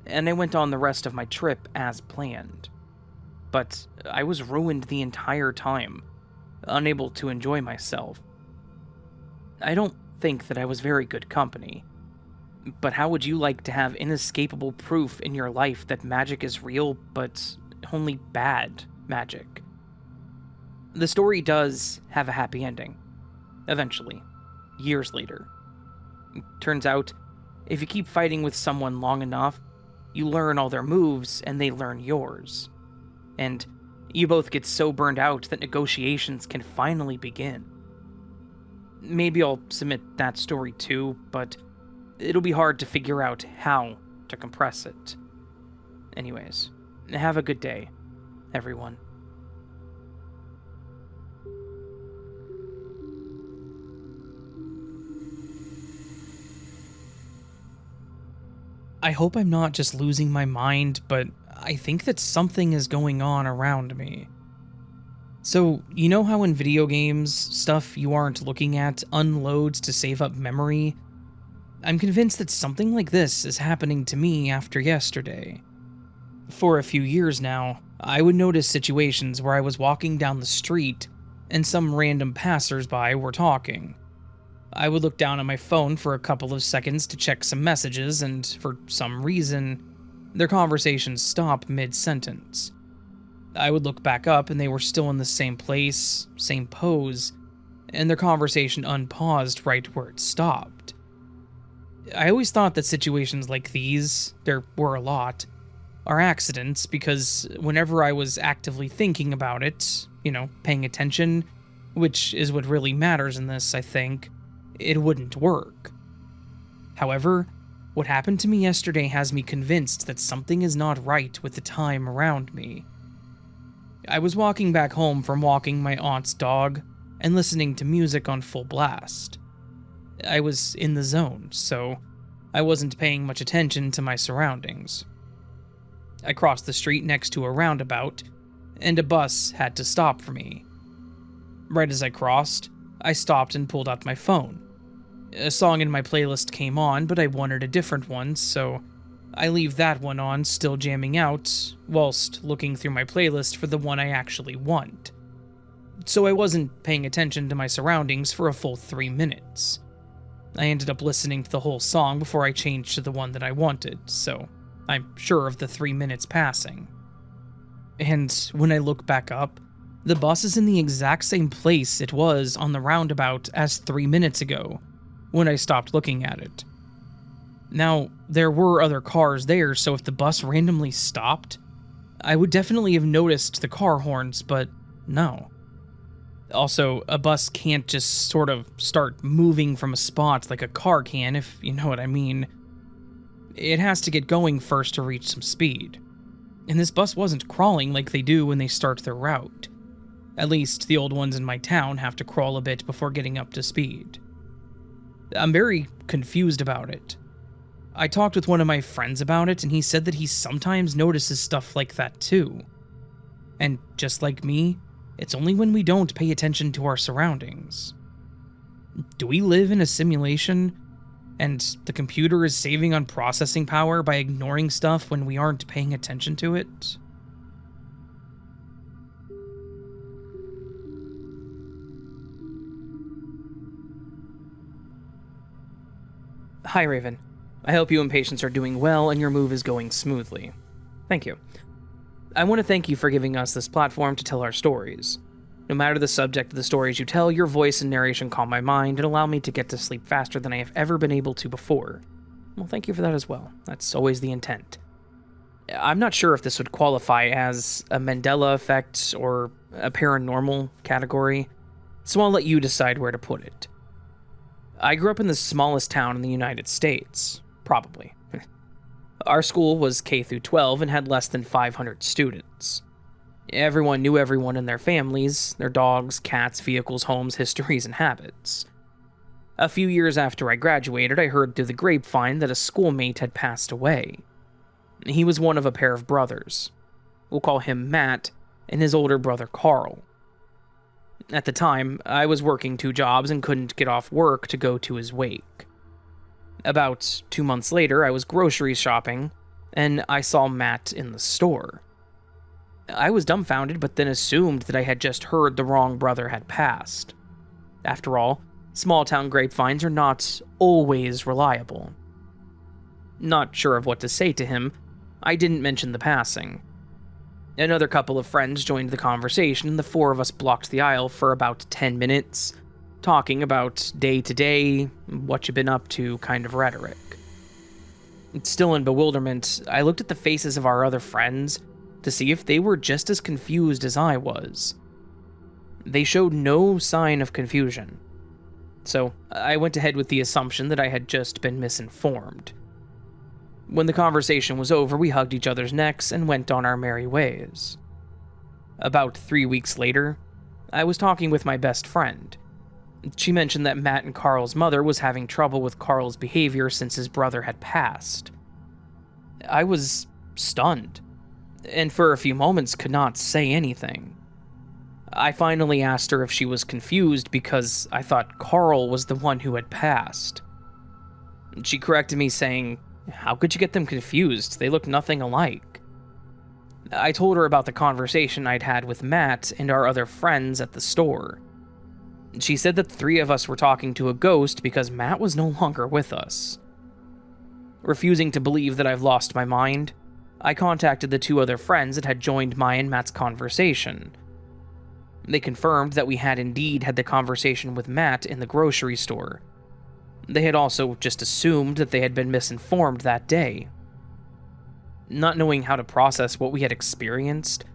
and I went on the rest of my trip as planned. But I was ruined the entire time, unable to enjoy myself. I don't think that I was very good company. But how would you like to have inescapable proof in your life that magic is real, but only bad magic? The story does have a happy ending. Eventually. Years later. Turns out, if you keep fighting with someone long enough, you learn all their moves and they learn yours. And you both get so burned out that negotiations can finally begin. Maybe I'll submit that story too, but it'll be hard to figure out how to compress it. Anyways, have a good day, everyone. I hope I'm not just losing my mind, but I think that something is going on around me. So, you know how in video games, stuff you aren't looking at unloads to save up memory? I'm convinced that something like this is happening to me after yesterday. For a few years now, I would notice situations where I was walking down the street and some random passersby were talking. I would look down at my phone for a couple of seconds to check some messages, and for some reason, their conversations stop mid-sentence. I would look back up and they were still in the same place, same pose, and their conversation unpaused right where it stopped. I always thought that situations like these, there were a lot, are accidents because whenever I was actively thinking about it, paying attention, which is what really matters in this, I think, it wouldn't work. However, what happened to me yesterday has me convinced that something is not right with the time around me. I was walking back home from walking my aunt's dog and listening to music on full blast. I was in the zone, so I wasn't paying much attention to my surroundings. I crossed the street next to a roundabout, and a bus had to stop for me. Right as I crossed, I stopped and pulled out my phone. A song in my playlist came on, but I wanted a different one, so I leave that one on, still jamming out, whilst looking through my playlist for the one I actually want. So I wasn't paying attention to my surroundings for a full 3 minutes. I ended up listening to the whole song before I changed to the one that I wanted, so I'm sure of the 3 minutes passing. And when I look back up, the bus is in the exact same place it was on the roundabout as 3 minutes ago, when I stopped looking at it. Now, there were other cars there, so if the bus randomly stopped, I would definitely have noticed the car horns, but no. Also, a bus can't just sort of start moving from a spot like a car can, if you know what I mean. It has to get going first to reach some speed. And this bus wasn't crawling like they do when they start their route. At least, the old ones in my town have to crawl a bit before getting up to speed. I'm very confused about it. I talked with one of my friends about it, and he said that he sometimes notices stuff like that too. And just like me, it's only when we don't pay attention to our surroundings. Do we live in a simulation, and the computer is saving on processing power by ignoring stuff when we aren't paying attention to it? Hi, Raven. I hope you and Patience are doing well and your move is going smoothly. Thank you. I want to thank you for giving us this platform to tell our stories. No matter the subject of the stories you tell, your voice and narration calm my mind and allow me to get to sleep faster than I have ever been able to before. Well, thank you for that as well. That's always the intent. I'm not sure if this would qualify as a Mandela effect or a paranormal category, so I'll let you decide where to put it. I grew up in the smallest town in the United States. Probably. Our school was K through 12 and had less than 500 students. Everyone knew everyone in their families, their dogs, cats, vehicles, homes, histories, and habits. A few years after I graduated, I heard through the grapevine that a schoolmate had passed away. He was one of a pair of brothers. We'll call him Matt, and his older brother Carl. At the time, I was working 2 jobs and couldn't get off work to go to his wake. About 2 months later, I was grocery shopping, and I saw Matt in the store. I was dumbfounded, but then assumed that I had just heard the wrong brother had passed. After all, small-town grapevines are not always reliable. Not sure of what to say to him, I didn't mention the passing. Another couple of friends joined the conversation, and the 4 of us blocked the aisle for about 10 minutes, talking about day-to-day, what you've been up to kind of rhetoric. Still in bewilderment, I looked at the faces of our other friends to see if they were just as confused as I was. They showed no sign of confusion, so I went ahead with the assumption that I had just been misinformed. When the conversation was over, we hugged each other's necks and went on our merry ways. About 3 weeks later, I was talking with my best friend. She mentioned that Matt and Carl's mother was having trouble with Carl's behavior since his brother had passed. I was stunned, and for a few moments could not say anything. I finally asked her if she was confused because I thought Carl was the one who had passed. She corrected me saying, "How could you get them confused? They look nothing alike." I told her about the conversation I'd had with Matt and our other friends at the store. She said that the 3 of us were talking to a ghost because Matt was no longer with us. Refusing to believe that I've lost my mind, I contacted the 2 other friends that had joined my and Matt's conversation. They confirmed that we had indeed had the conversation with Matt in the grocery store. They had also just assumed that they had been misinformed that day. Not knowing how to process what we had experienced,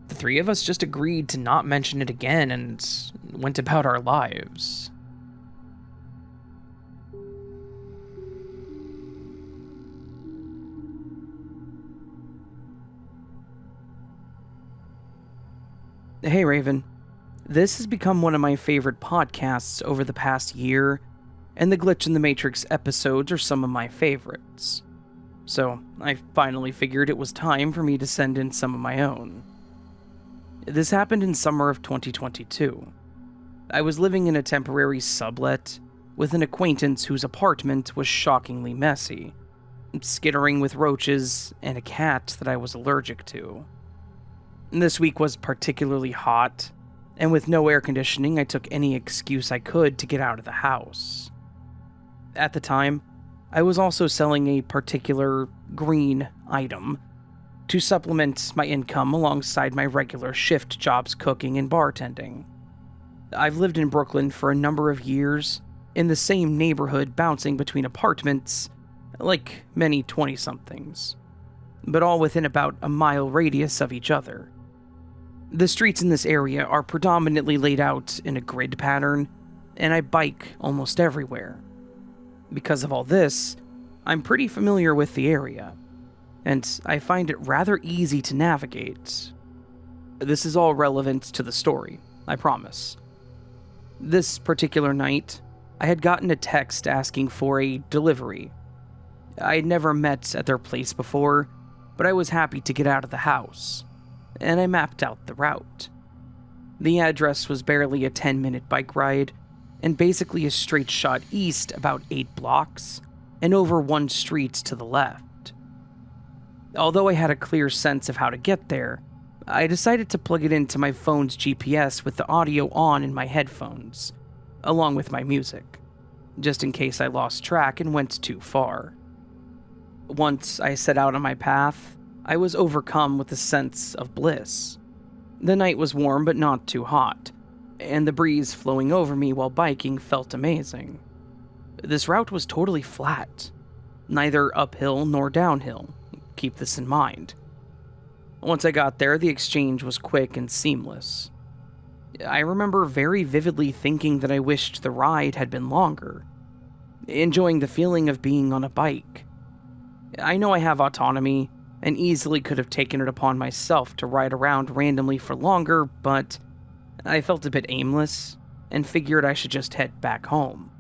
the 3 of us just agreed to not mention it again and went about our lives. Hey Raven, this has become one of my favorite podcasts over the past year, and the Glitch in the Matrix episodes are some of my favorites. So I finally figured it was time for me to send in some of my own. This happened in summer of 2022. I was living in a temporary sublet with an acquaintance whose apartment was shockingly messy, skittering with roaches and a cat that I was allergic to. This week was particularly hot, and with no air conditioning, I took any excuse I could to get out of the house. At the time, I was also selling a particular green item to supplement my income alongside my regular shift jobs cooking and bartending. I've lived in Brooklyn for a number of years, in the same neighborhood bouncing between apartments, like many 20-somethings, but all within about a mile radius of each other. The streets in this area are predominantly laid out in a grid pattern, and I bike almost everywhere. Because of all this, I'm pretty familiar with the area, and I find it rather easy to navigate. This is all relevant to the story, I promise. This particular night, I had gotten a text asking for a delivery. I had never met at their place before, but I was happy to get out of the house, and I mapped out the route. The address was barely a 10-minute bike ride, and basically a straight shot east about 8 blocks, and over one street to the left. Although I had a clear sense of how to get there, I decided to plug it into my phone's GPS with the audio on in my headphones, along with my music, just in case I lost track and went too far. Once I set out on my path, I was overcome with a sense of bliss. The night was warm but not too hot, and the breeze flowing over me while biking felt amazing. This route was totally flat, neither uphill nor downhill. Keep this in mind. Once I got there, the exchange was quick and seamless. I remember very vividly thinking that I wished the ride had been longer, enjoying the feeling of being on a bike. I know I have autonomy, and easily could have taken it upon myself to ride around randomly for longer, but I felt a bit aimless, and figured I should just head back home.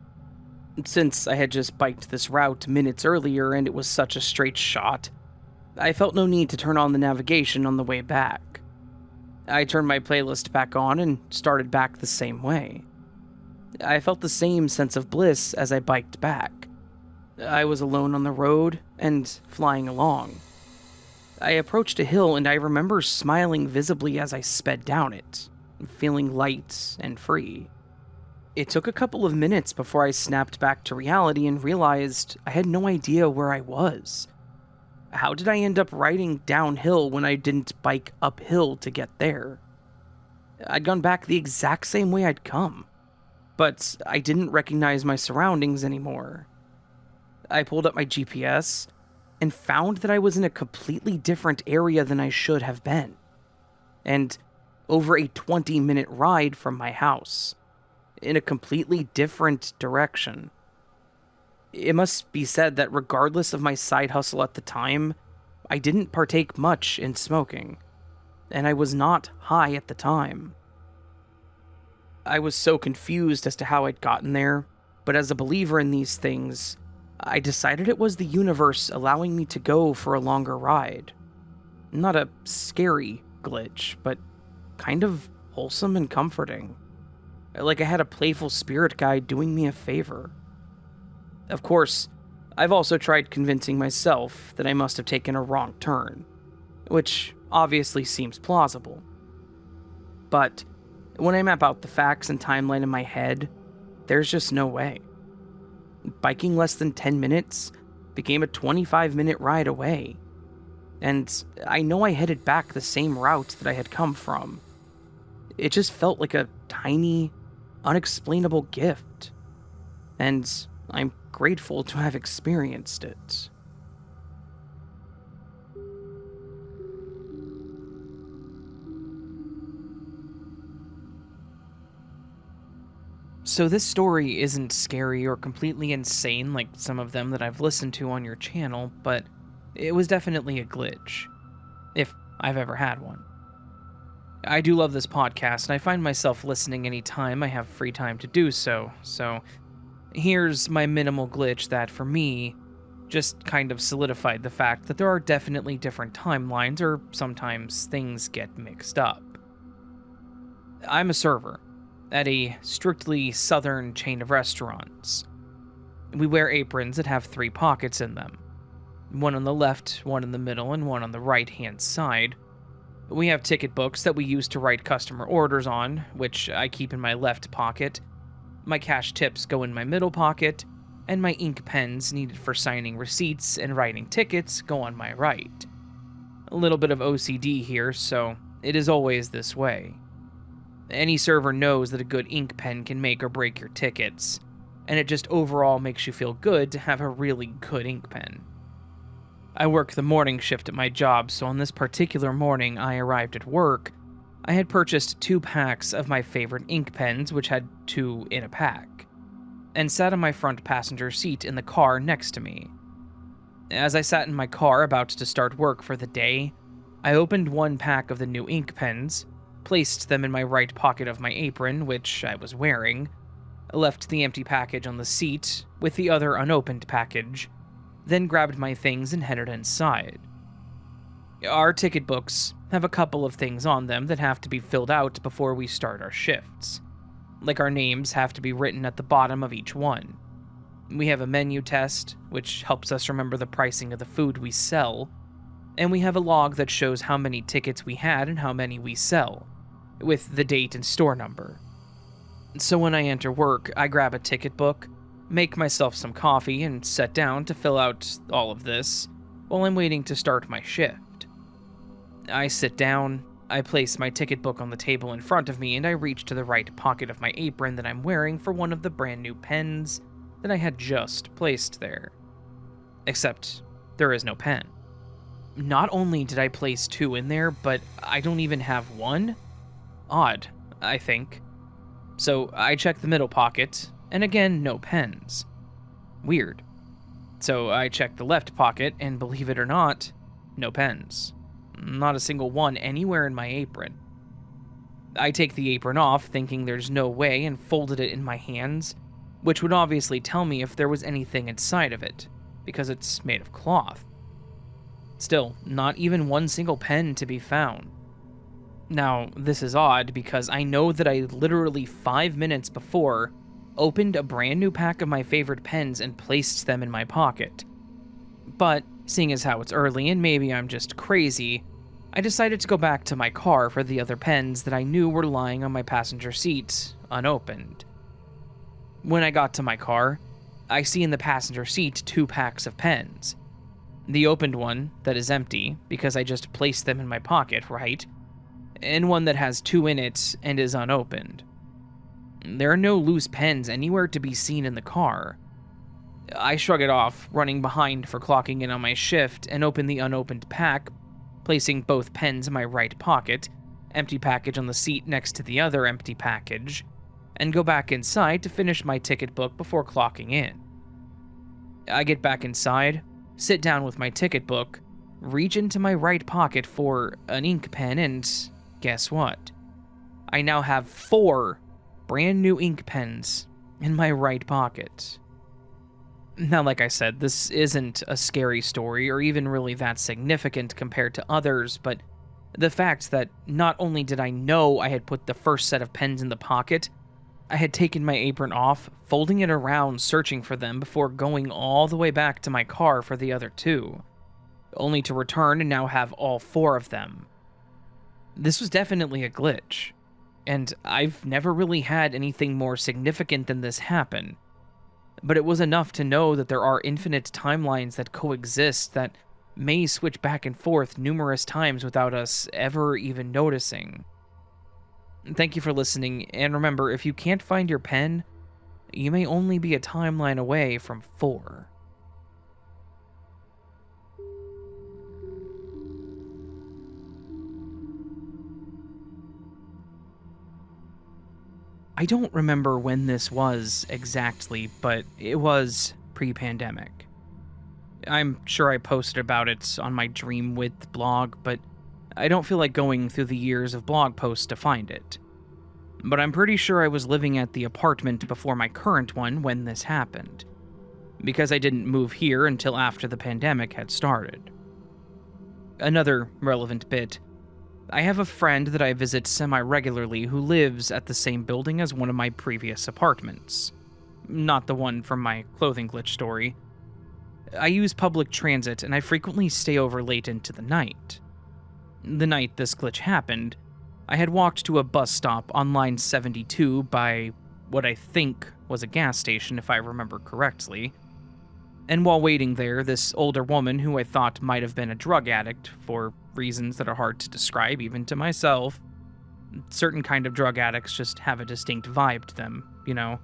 Since I had just biked this route minutes earlier and it was such a straight shot, I felt no need to turn on the navigation on the way back. I turned my playlist back on and started back the same way. I felt the same sense of bliss as I biked back. I was alone on the road and flying along. I approached a hill and I remember smiling visibly as I sped down it, feeling light and free. It took a couple of minutes before I snapped back to reality and realized I had no idea where I was. How did I end up riding downhill when I didn't bike uphill to get there? I'd gone back the exact same way I'd come, but I didn't recognize my surroundings anymore. I pulled up my GPS and found that I was in a completely different area than I should have been, and over a 20-minute ride from my house, in a completely different direction. It must be said that regardless of my side hustle at the time, I didn't partake much in smoking, and I was not high at the time. I was so confused as to how I'd gotten there, but as a believer in these things, I decided it was the universe allowing me to go for a longer ride. Not a scary glitch, but kind of wholesome and comforting. Like I had a playful spirit guide doing me a favor. Of course, I've also tried convincing myself that I must have taken a wrong turn, which obviously seems plausible. But when I map out the facts and timeline in my head, there's just no way. Biking less than 10 minutes became a 25-minute ride away, and I know I headed back the same route that I had come from. It just felt like a tiny, unexplainable gift, and I'm grateful to have experienced it. So this story isn't scary or completely insane like some of them that I've listened to on your channel, but it was definitely a glitch, if I've ever had one. I do love this podcast, and I find myself listening anytime I have free time to do so here's my minimal glitch that, for me, just kind of solidified the fact that there are definitely different timelines, or sometimes things get mixed up. I'm a server at a strictly southern chain of restaurants. We wear aprons that have 3 pockets in them. One on the left, one in the middle, and one on the right-hand side. We have ticket books that we use to write customer orders on, which I keep in my left pocket. My cash tips go in my middle pocket, and my ink pens needed for signing receipts and writing tickets go on my right. A little bit of OCD here, so it is always this way. Any server knows that a good ink pen can make or break your tickets, and it just overall makes you feel good to have a really good ink pen. I work the morning shift at my job, so on this particular morning I arrived at work, I had purchased 2 packs of my favorite ink pens, which had 2 in a pack, and sat on my front passenger seat in the car next to me. As I sat in my car about to start work for the day, I opened 1 pack of the new ink pens, placed them in my right pocket of my apron, which I was wearing, left the empty package on the seat with the other unopened package, then grabbed my things and headed inside. Our ticket books have a couple of things on them that have to be filled out before we start our shifts. Like our names have to be written at the bottom of each one. We have a menu test, which helps us remember the pricing of the food we sell, and we have a log that shows how many tickets we had and how many we sell, with the date and store number. So when I enter work, I grab a ticket book, make myself some coffee, and sit down to fill out all of this while I'm waiting to start my shift. I sit down, I place my ticket book on the table in front of me, and I reach to the right pocket of my apron that I'm wearing for one of the brand new pens that I had just placed there. Except, there is no pen. Not only did I place two in there, but I don't even have one? Odd, I think. So I check the middle pocket, and again, no pens. Weird. So I check the left pocket, and believe it or not, no pens. Not a single one anywhere in my apron. I take the apron off, thinking there's no way, and folded it in my hands, which would obviously tell me if there was anything inside of it, because it's made of cloth. Still, not even one single pen to be found. Now, this is odd because I know that I literally 5 minutes before opened a brand new pack of my favorite pens and placed them in my pocket. But, seeing as how it's early and maybe I'm just crazy, I decided to go back to my car for the other pens that I knew were lying on my passenger seat, unopened. When I got to my car, I see in the passenger seat 2 packs of pens. The opened one that is empty, because I just placed them in my pocket, right? And one that has 2 in it and is unopened. There are no loose pens anywhere to be seen in the car. I shrug it off, running behind for clocking in on my shift, and open the unopened pack, placing both pens in my right pocket, empty package on the seat next to the other empty package, and go back inside to finish my ticket book before clocking in. I get back inside, sit down with my ticket book, reach into my right pocket for an ink pen, and guess what? I now have 4 brand new ink pens in my right pocket. Now, like I said, this isn't a scary story or even really that significant compared to others, but the fact that not only did I know I had put the first set of pens in the pocket, I had taken my apron off, folding it around, searching for them before going all the way back to my car for the other 2, only to return and now have all 4 of them. This was definitely a glitch, and I've never really had anything more significant than this happen. But it was enough to know that there are infinite timelines that coexist that may switch back and forth numerous times without us ever even noticing. Thank you for listening, and remember, if you can't find your pen, you may only be a timeline away from 4. I don't remember when this was exactly, but it was pre-pandemic. I'm sure I posted about it on my Dream Width blog, but I don't feel like going through the years of blog posts to find it. But I'm pretty sure I was living at the apartment before my current one when this happened, because I didn't move here until after the pandemic had started. Another relevant bit: I have a friend that I visit semi-regularly who lives at the same building as one of my previous apartments. Not the one from my clothing glitch story. I use public transit and I frequently stay over late into the night. The night this glitch happened, I had walked to a bus stop on line 72 by what I think was a gas station if I remember correctly. And while waiting there, this older woman who I thought might have been a drug addict, for reasons that are hard to describe even to myself. Certain kind of drug addicts just have a distinct vibe to them, you know.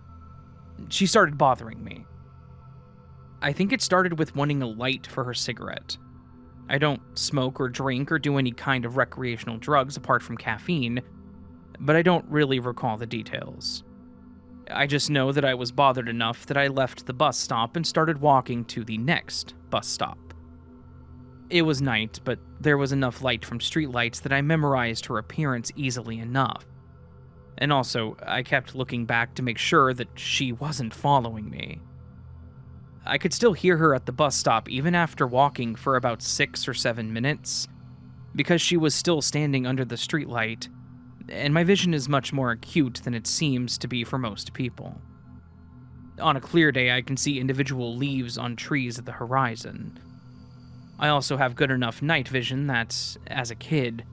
She started bothering me. I think it started with wanting a light for her cigarette. I don't smoke or drink or do any kind of recreational drugs apart from caffeine, but I don't really recall the details. I just know that I was bothered enough that I left the bus stop and started walking to the next bus stop. It was night, but there was enough light from streetlights that I memorized her appearance easily enough. And also, I kept looking back to make sure that she wasn't following me. I could still hear her at the bus stop even after walking for about 6 or 7 minutes, because she was still standing under the streetlight, and my vision is much more acute than it seems to be for most people. On a clear day, I can see individual leaves on trees at the horizon. I also have good enough night vision that, as a kid,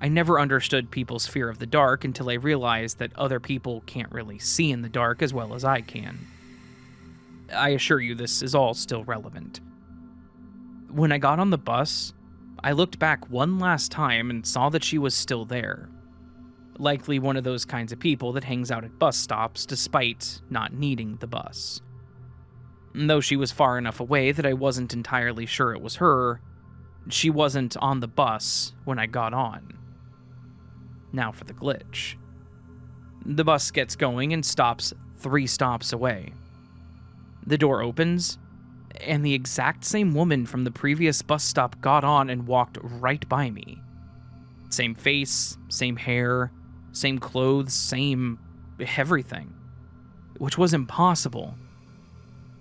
I never understood people's fear of the dark until I realized that other people can't really see in the dark as well as I can. I assure you this is all still relevant. When I got on the bus, I looked back one last time and saw that she was still there. Likely one of those kinds of people that hangs out at bus stops despite not needing the bus. Though she was far enough away that I wasn't entirely sure it was her, she wasn't on the bus when I got on. Now for the glitch. The bus gets going and stops 3 stops away. The door opens, and the exact same woman from the previous bus stop got on and walked right by me. Same face, same hair, same clothes, same everything. Which was impossible.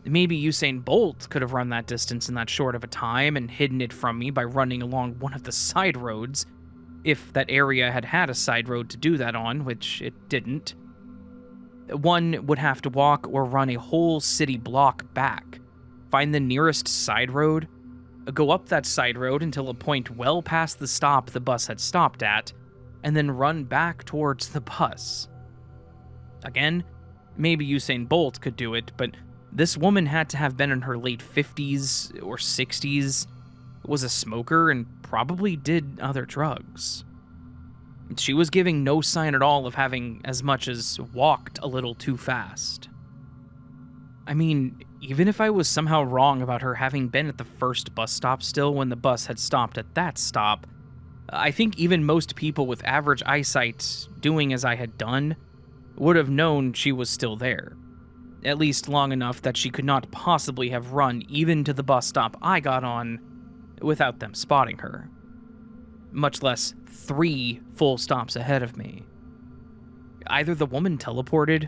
Maybe Usain Bolt could have run that distance in that short of a time and hidden it from me by running along one of the side roads, if that area had had a side road to do that on, which it didn't. One would have to walk or run a whole city block back, find the nearest side road, go up that side road until a point well past the stop the bus had stopped at, and then run back towards the bus. Again, maybe Usain Bolt could do it, but this woman had to have been in her late 50s or 60s, was a smoker, and probably did other drugs. She was giving no sign at all of having as much as walked a little too fast. I mean, even if I was somehow wrong about her having been at the first bus stop still when the bus had stopped at that stop, I think even most people with average eyesight doing as I had done would have known she was still there. At least long enough that she could not possibly have run even to the bus stop I got on without them spotting her. Much less 3 full stops ahead of me. Either the woman teleported,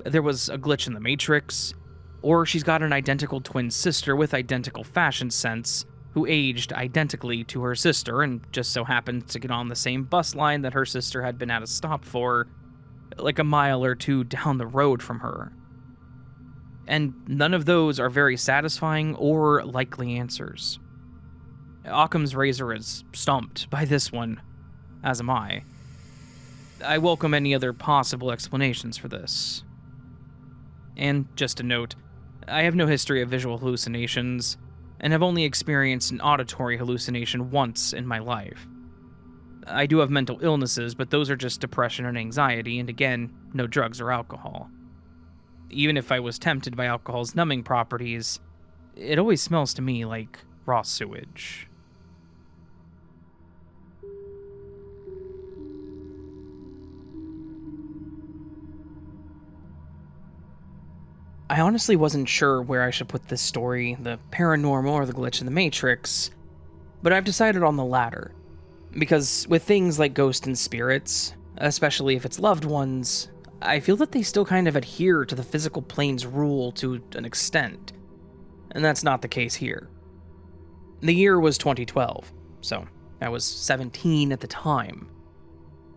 there was a glitch in the Matrix, or she's got an identical twin sister with identical fashion sense who aged identically to her sister and just so happened to get on the same bus line that her sister had been at a stop for, like a mile or 2 down the road from her. And none of those are very satisfying or likely answers. Occam's razor is stumped by this one, as am I. I welcome any other possible explanations for this. And just a note, I have no history of visual hallucinations, and have only experienced an auditory hallucination once in my life. I do have mental illnesses, but those are just depression and anxiety, and again, no drugs or alcohol. Even if I was tempted by alcohol's numbing properties, it always smells to me like raw sewage. I honestly wasn't sure where I should put this story, the paranormal or the glitch in the Matrix, but I've decided on the latter. Because with things like ghosts and spirits, especially if it's loved ones, I feel that they still kind of adhere to the physical plane's rule to an extent. And that's not the case here. The year was 2012, so I was 17 at the time.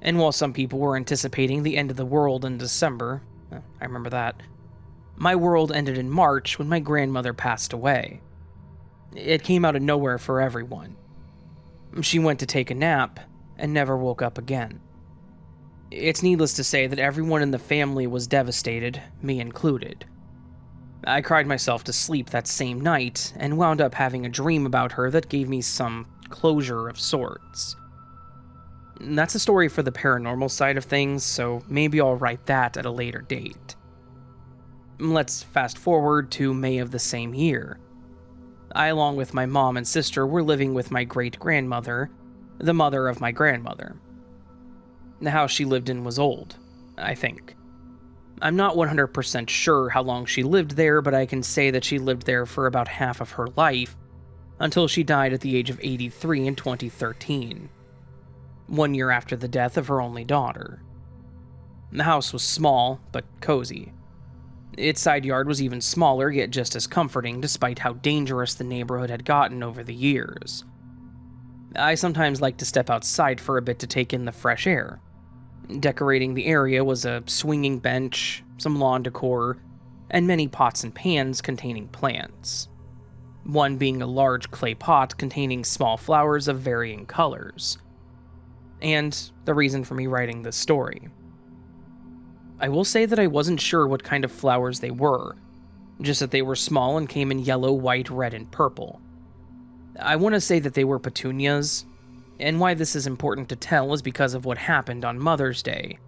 And while some people were anticipating the end of the world in December, I remember that, my world ended in March when my grandmother passed away. It came out of nowhere for everyone. She went to take a nap and never woke up again. It's needless to say that everyone in the family was devastated, me included. I cried myself to sleep that same night and wound up having a dream about her that gave me some closure of sorts. That's a story for the paranormal side of things, so maybe I'll write that at a later date. Let's fast forward to May of the same year. I, along with my mom and sister, were living with my great-grandmother, the mother of my grandmother. The house she lived in was old, I think. I'm not 100% sure how long she lived there, but I can say that she lived there for about half of her life, until she died at the age of 83 in 2013, 1 year after the death of her only daughter. The house was small, but cozy. Its side yard was even smaller, yet just as comforting, despite how dangerous the neighborhood had gotten over the years. I sometimes liked to step outside for a bit to take in the fresh air. Decorating the area was a swinging bench, some lawn decor, and many pots and pans containing plants. One being a large clay pot containing small flowers of varying colors. And the reason for me writing this story. I will say that I wasn't sure what kind of flowers they were, just that they were small and came in yellow, white, red, and purple. I want to say that they were petunias, and why this is important to tell is because of what happened on Mother's Day.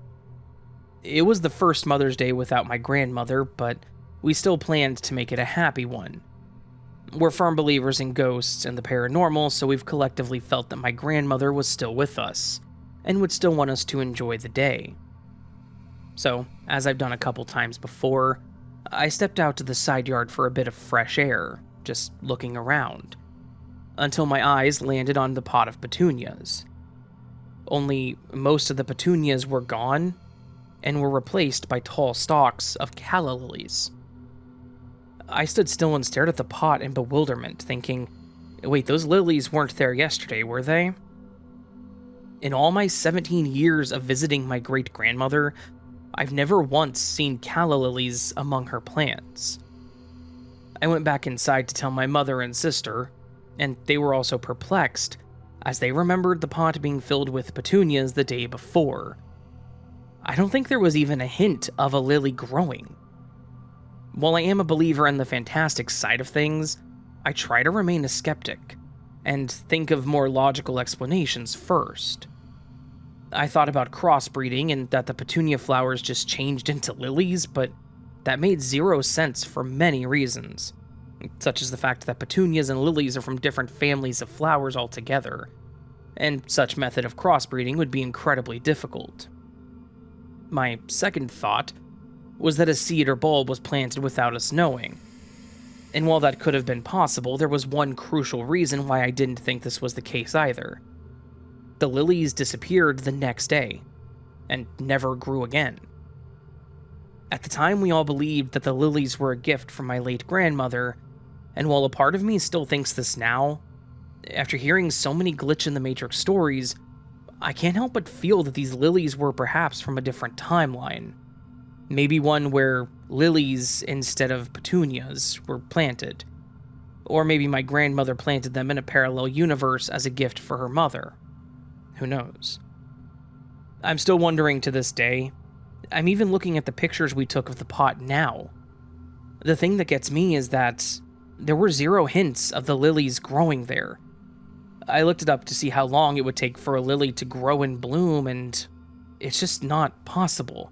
It was the first Mother's Day without my grandmother, but we still planned to make it a happy one. We're firm believers in ghosts and the paranormal, so we've collectively felt that my grandmother was still with us, and would still want us to enjoy the day. So, as I've done a couple times before, I stepped out to the side yard for a bit of fresh air, just looking around, until my eyes landed on the pot of petunias. Only most of the petunias were gone, and were replaced by tall stalks of calla lilies. I stood still and stared at the pot in bewilderment, thinking, wait, those lilies weren't there yesterday, were they? In all my 17 years of visiting my great-grandmother, I've never once seen calla lilies among her plants. I went back inside to tell my mother and sister, and they were also perplexed, as they remembered the pot being filled with petunias the day before. I don't think there was even a hint of a lily growing. While I am a believer in the fantastic side of things, I try to remain a skeptic, and think of more logical explanations first. I thought about crossbreeding and that the petunia flowers just changed into lilies, but that made zero sense for many reasons, such as the fact that petunias and lilies are from different families of flowers altogether, and such method of crossbreeding would be incredibly difficult. My second thought was that a seed or bulb was planted without us knowing. And while that could have been possible, there was one crucial reason why I didn't think this was the case either. The lilies disappeared the next day, and never grew again. At the time, we all believed that the lilies were a gift from my late grandmother, and while a part of me still thinks this now, after hearing so many Glitch in the Matrix stories, I can't help but feel that these lilies were perhaps from a different timeline. Maybe one where lilies instead of petunias were planted. Or maybe my grandmother planted them in a parallel universe as a gift for her mother. Who knows? I'm still wondering to this day. I'm even looking at the pictures we took of the pot now. The thing that gets me is that there were zero hints of the lilies growing there. I looked it up to see how long it would take for a lily to grow and bloom, and it's just not possible.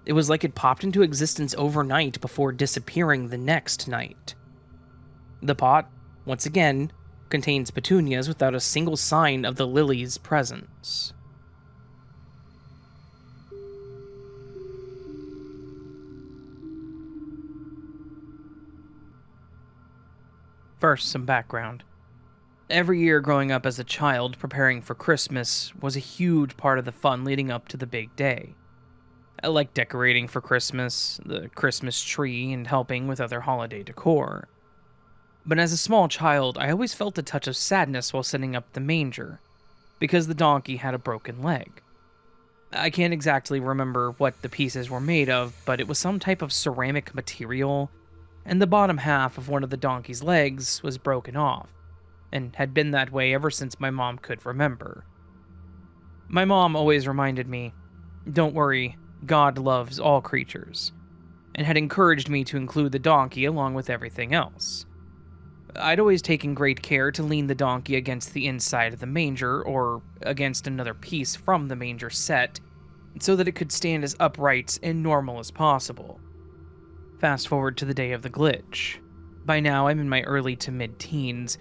It was like it popped into existence overnight before disappearing the next night. The pot, once again, contains petunias without a single sign of the lily's presence. First, some background. Every year growing up as a child, preparing for Christmas was a huge part of the fun leading up to the big day. I liked decorating for Christmas, the Christmas tree, and helping with other holiday decor. But as a small child, I always felt a touch of sadness while setting up the manger, because the donkey had a broken leg. I can't exactly remember what the pieces were made of, but it was some type of ceramic material, and the bottom half of one of the donkey's legs was broken off, and had been that way ever since my mom could remember. My mom always reminded me, "Don't worry, God loves all creatures," and had encouraged me to include the donkey along with everything else. I'd always taken great care to lean the donkey against the inside of the manger, or against another piece from the manger set, so that it could stand as upright and normal as possible. Fast forward to the day of the glitch. By now, I'm in my early to mid-teens,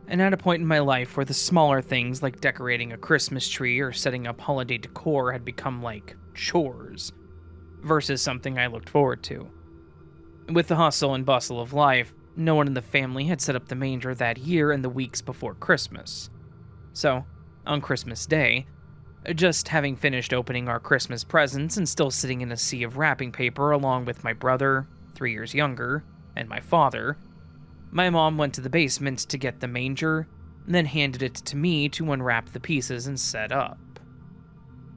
and at a point in my life where the smaller things like decorating a Christmas tree or setting up holiday decor had become like chores, versus something I looked forward to. With the hustle and bustle of life, no one in the family had set up the manger that year in the weeks before Christmas. So, on Christmas Day, Just having finished opening our Christmas presents and still sitting in a sea of wrapping paper along with my brother, 3 years younger, and my father, my mom went to the basement to get the manger, then handed it to me to unwrap the pieces and set up.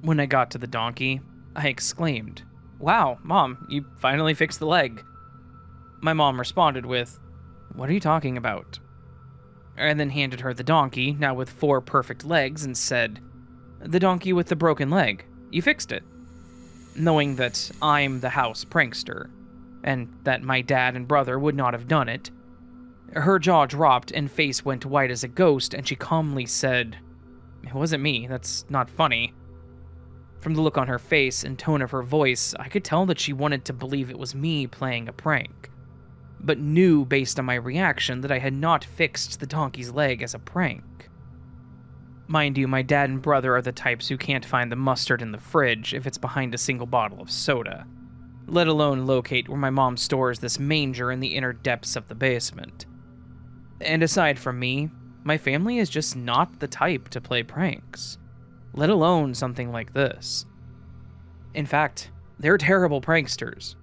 When I got to the donkey, I exclaimed, "Wow, Mom, you finally fixed the leg." My mom responded with, "What are you talking about?" And then handed her the donkey, now with 4 perfect legs, and said, "The donkey with the broken leg. You fixed it." Knowing that I'm the house prankster, and that my dad and brother would not have done it, her jaw dropped and face went white as a ghost, and she calmly said, "It wasn't me, that's not funny." From the look on her face and tone of her voice, I could tell that she wanted to believe it was me playing a prank, but knew based on my reaction that I had not fixed the donkey's leg as a prank. Mind you, my dad and brother are the types who can't find the mustard in the fridge if it's behind a single bottle of soda, let alone locate where my mom stores this manger in the inner depths of the basement. And aside from me, my family is just not the type to play pranks, let alone something like this. In fact, they're terrible pranksters,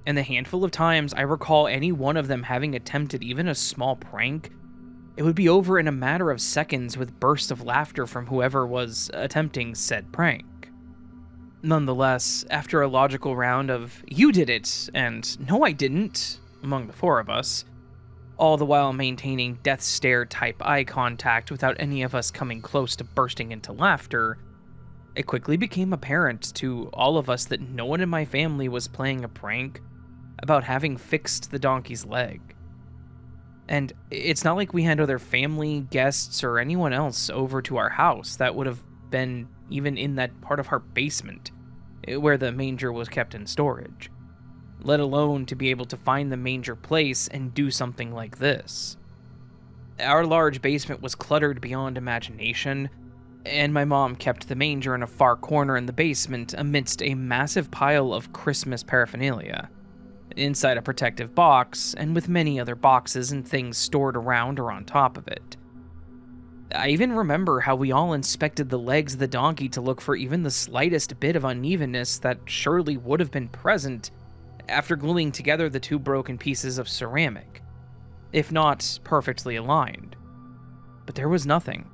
and the handful of times I recall any one of them having attempted even a small prank, it would be over in a matter of seconds with bursts of laughter from whoever was attempting said prank. Nonetheless, after a logical round of "you did it" and "no I didn't" among the 4 of us, all the while maintaining death stare type eye contact without any of us coming close to bursting into laughter, it quickly became apparent to all of us that no one in my family was playing a prank about having fixed the donkey's leg. And it's not like we had other family, guests, or anyone else over to our house that would have been even in that part of our basement, where the manger was kept in storage, let alone to be able to find the manger place and do something like this. Our large basement was cluttered beyond imagination, and my mom kept the manger in a far corner in the basement amidst a massive pile of Christmas paraphernalia, inside a protective box, and with many other boxes and things stored around or on top of it. I even remember how we all inspected the legs of the donkey to look for even the slightest bit of unevenness that surely would have been present after gluing together the 2 broken pieces of ceramic, if not perfectly aligned. But there was nothing.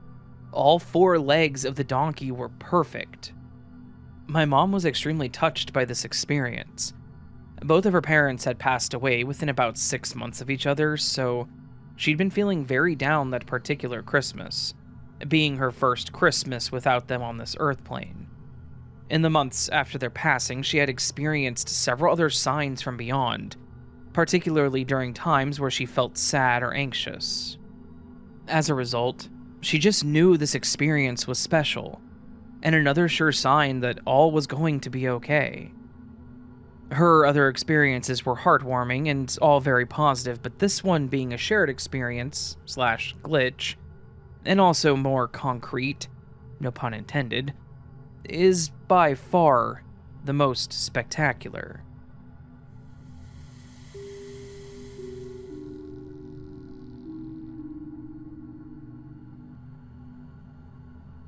All 4 legs of the donkey were perfect. My mom was extremely touched by this experience. Both of her parents had passed away within about 6 months of each other, so she'd been feeling very down that particular Christmas, being her first Christmas without them on this earth plane. In the months after their passing, she had experienced several other signs from beyond, particularly during times where she felt sad or anxious. As a result, she just knew this experience was special, and another sure sign that all was going to be okay. Her other experiences were heartwarming and all very positive, but this one being a shared experience / glitch, and also more concrete, no pun intended, is by far the most spectacular.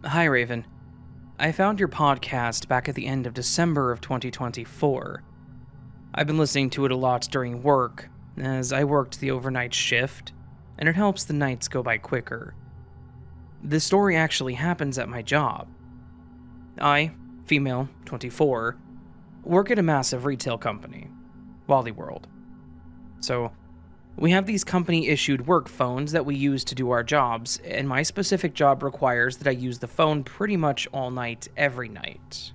Hi Raven, I found your podcast back at the end of December of 2024. I've been listening to it a lot during work, as I worked the overnight shift, and it helps the nights go by quicker. This story actually happens at my job. I, female, 24, work at a massive retail company, Wally World. So, we have these company-issued work phones that we use to do our jobs, and my specific job requires that I use the phone pretty much all night, every night.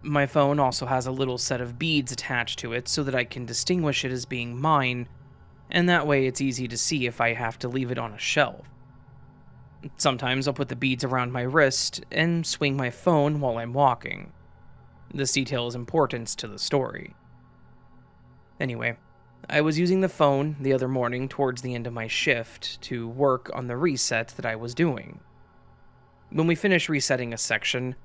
My phone also has a little set of beads attached to it so that I can distinguish it as being mine, and that way it's easy to see if I have to leave it on a shelf. Sometimes I'll put the beads around my wrist and swing my phone while I'm walking. This detail is important to the story. Anyway, I was using the phone the other morning towards the end of my shift to work on the reset that I was doing. When we finish resetting a section,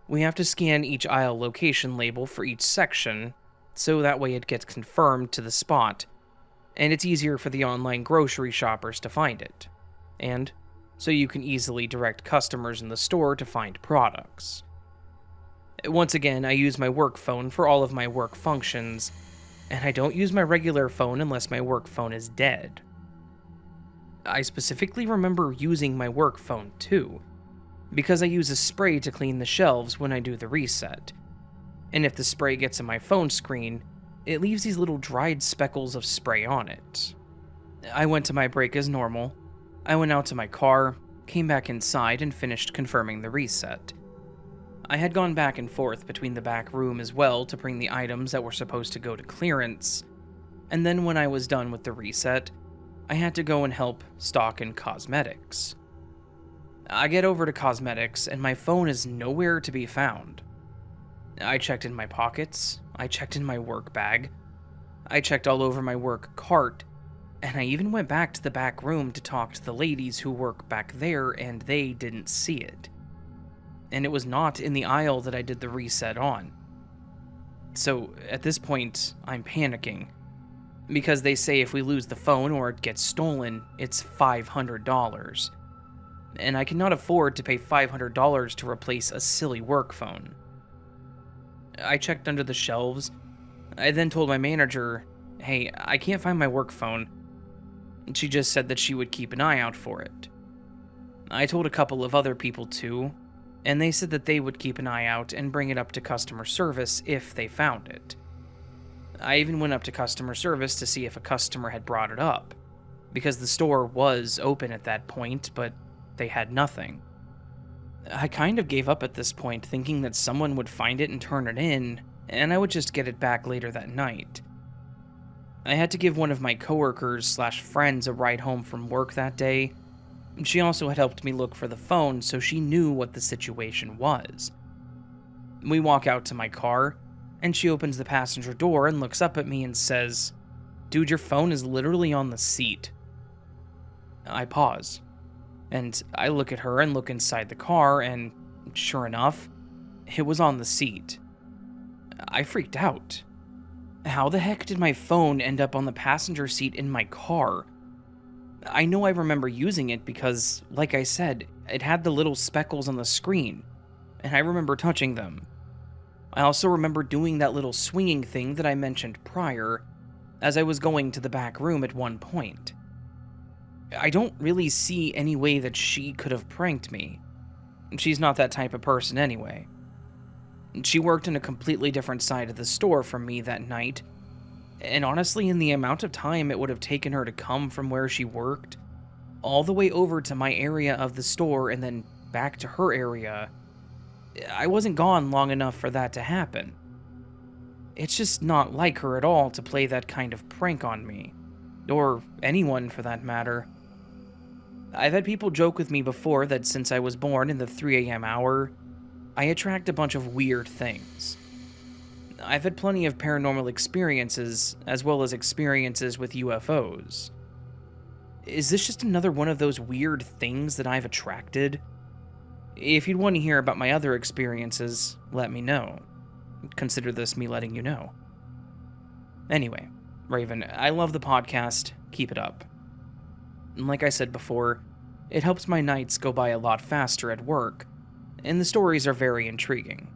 we have to scan each aisle location label for each section, so that way it gets confirmed to the spot, and it's easier for the online grocery shoppers to find it, and so you can easily direct customers in the store to find products. Once again, I use my work phone for all of my work functions, and I don't use my regular phone unless my work phone is dead. I specifically remember using my work phone too, because I use a spray to clean the shelves when I do the reset. And if the spray gets in my phone screen, it leaves these little dried speckles of spray on it. I went to my break as normal. I went out to my car, came back inside, and finished confirming the reset. I had gone back and forth between the back room as well to bring the items that were supposed to go to clearance, and then when I was done with the reset, I had to go and help stock in cosmetics. I get over to cosmetics, and my phone is nowhere to be found. I checked in my pockets, I checked in my work bag, I checked all over my work cart, and I even went back to the back room to talk to the ladies who work back there, and they didn't see it. And it was not in the aisle that I did the reset on. So at this point, I'm panicking, because they say if we lose the phone or it gets stolen, it's $500. And I cannot afford to pay $500 to replace a silly work phone. I checked under the shelves. I then told my manager, hey, I can't find my work phone. She just said that she would keep an eye out for it. I told a couple of other people too, and they said that they would keep an eye out and bring it up to customer service if they found it. I even went up to customer service to see if a customer had brought it up, because the store was open at that point, but they had nothing. I kind of gave up at this point, thinking that someone would find it and turn it in, and I would just get it back later that night. I had to give one of my coworkers/friends a ride home from work that day. She also had helped me look for the phone, so she knew what the situation was. We walk out to my car, and she opens the passenger door and looks up at me and says, "Dude, your phone is literally on the seat." I pause, and I look at her and look inside the car, and sure enough, it was on the seat. I freaked out. How the heck did my phone end up on the passenger seat in my car? I know I remember using it because, like I said, it had the little speckles on the screen, and I remember touching them. I also remember doing that little swinging thing that I mentioned prior, as I was going to the back room at one point. I don't really see any way that she could have pranked me. She's not that type of person anyway. She worked in a completely different side of the store from me that night, and honestly, in the amount of time it would have taken her to come from where she worked, all the way over to my area of the store and then back to her area, I wasn't gone long enough for that to happen. It's just not like her at all to play that kind of prank on me, or anyone for that matter. I've had people joke with me before that since I was born in the 3 a.m. hour, I attract a bunch of weird things. I've had plenty of paranormal experiences, as well as experiences with UFOs. Is this just another one of those weird things that I've attracted? If you'd want to hear about my other experiences, let me know. Consider this me letting you know. Anyway, Raven, I love the podcast. Keep it up. Like I said before, it helps my nights go by a lot faster at work, and the stories are very intriguing.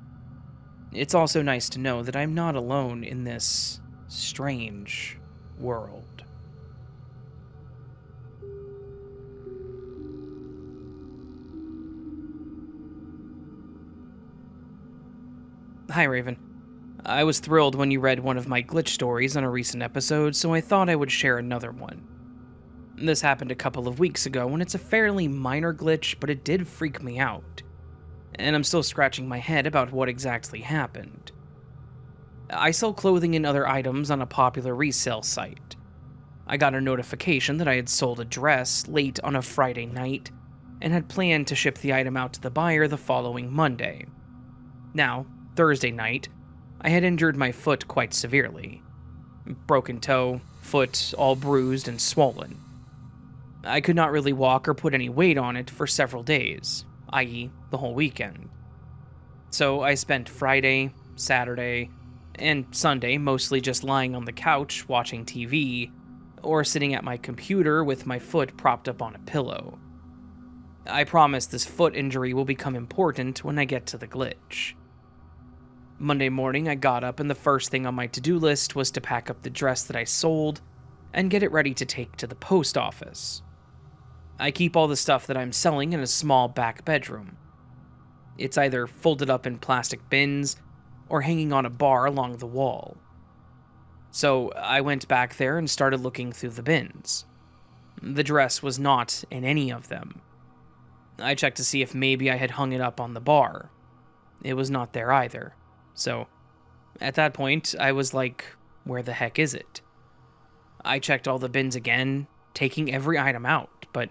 It's also nice to know that I'm not alone in this strange world. Hi, Raven. I was thrilled when you read one of my glitch stories on a recent episode, so I thought I would share another one. This happened a couple of weeks ago, and it's a fairly minor glitch, but it did freak me out. And I'm still scratching my head about what exactly happened. I sell clothing and other items on a popular resale site. I got a notification that I had sold a dress late on a Friday night, and had planned to ship the item out to the buyer the following Monday. Now, Thursday night, I had injured my foot quite severely. Broken toe, foot all bruised and swollen. I could not really walk or put any weight on it for several days, i.e., the whole weekend. So I spent Friday, Saturday, and Sunday mostly just lying on the couch watching TV, or sitting at my computer with my foot propped up on a pillow. I promise this foot injury will become important when I get to the glitch. Monday morning, I got up, and the first thing on my to-do list was to pack up the dress that I sold and get it ready to take to the post office. I keep all the stuff that I'm selling in a small back bedroom. It's either folded up in plastic bins or hanging on a bar along the wall. So I went back there and started looking through the bins. The dress was not in any of them. I checked to see if maybe I had hung it up on the bar. It was not there either. So, at that point, I was like, where the heck is it? I checked all the bins again, taking every item out, but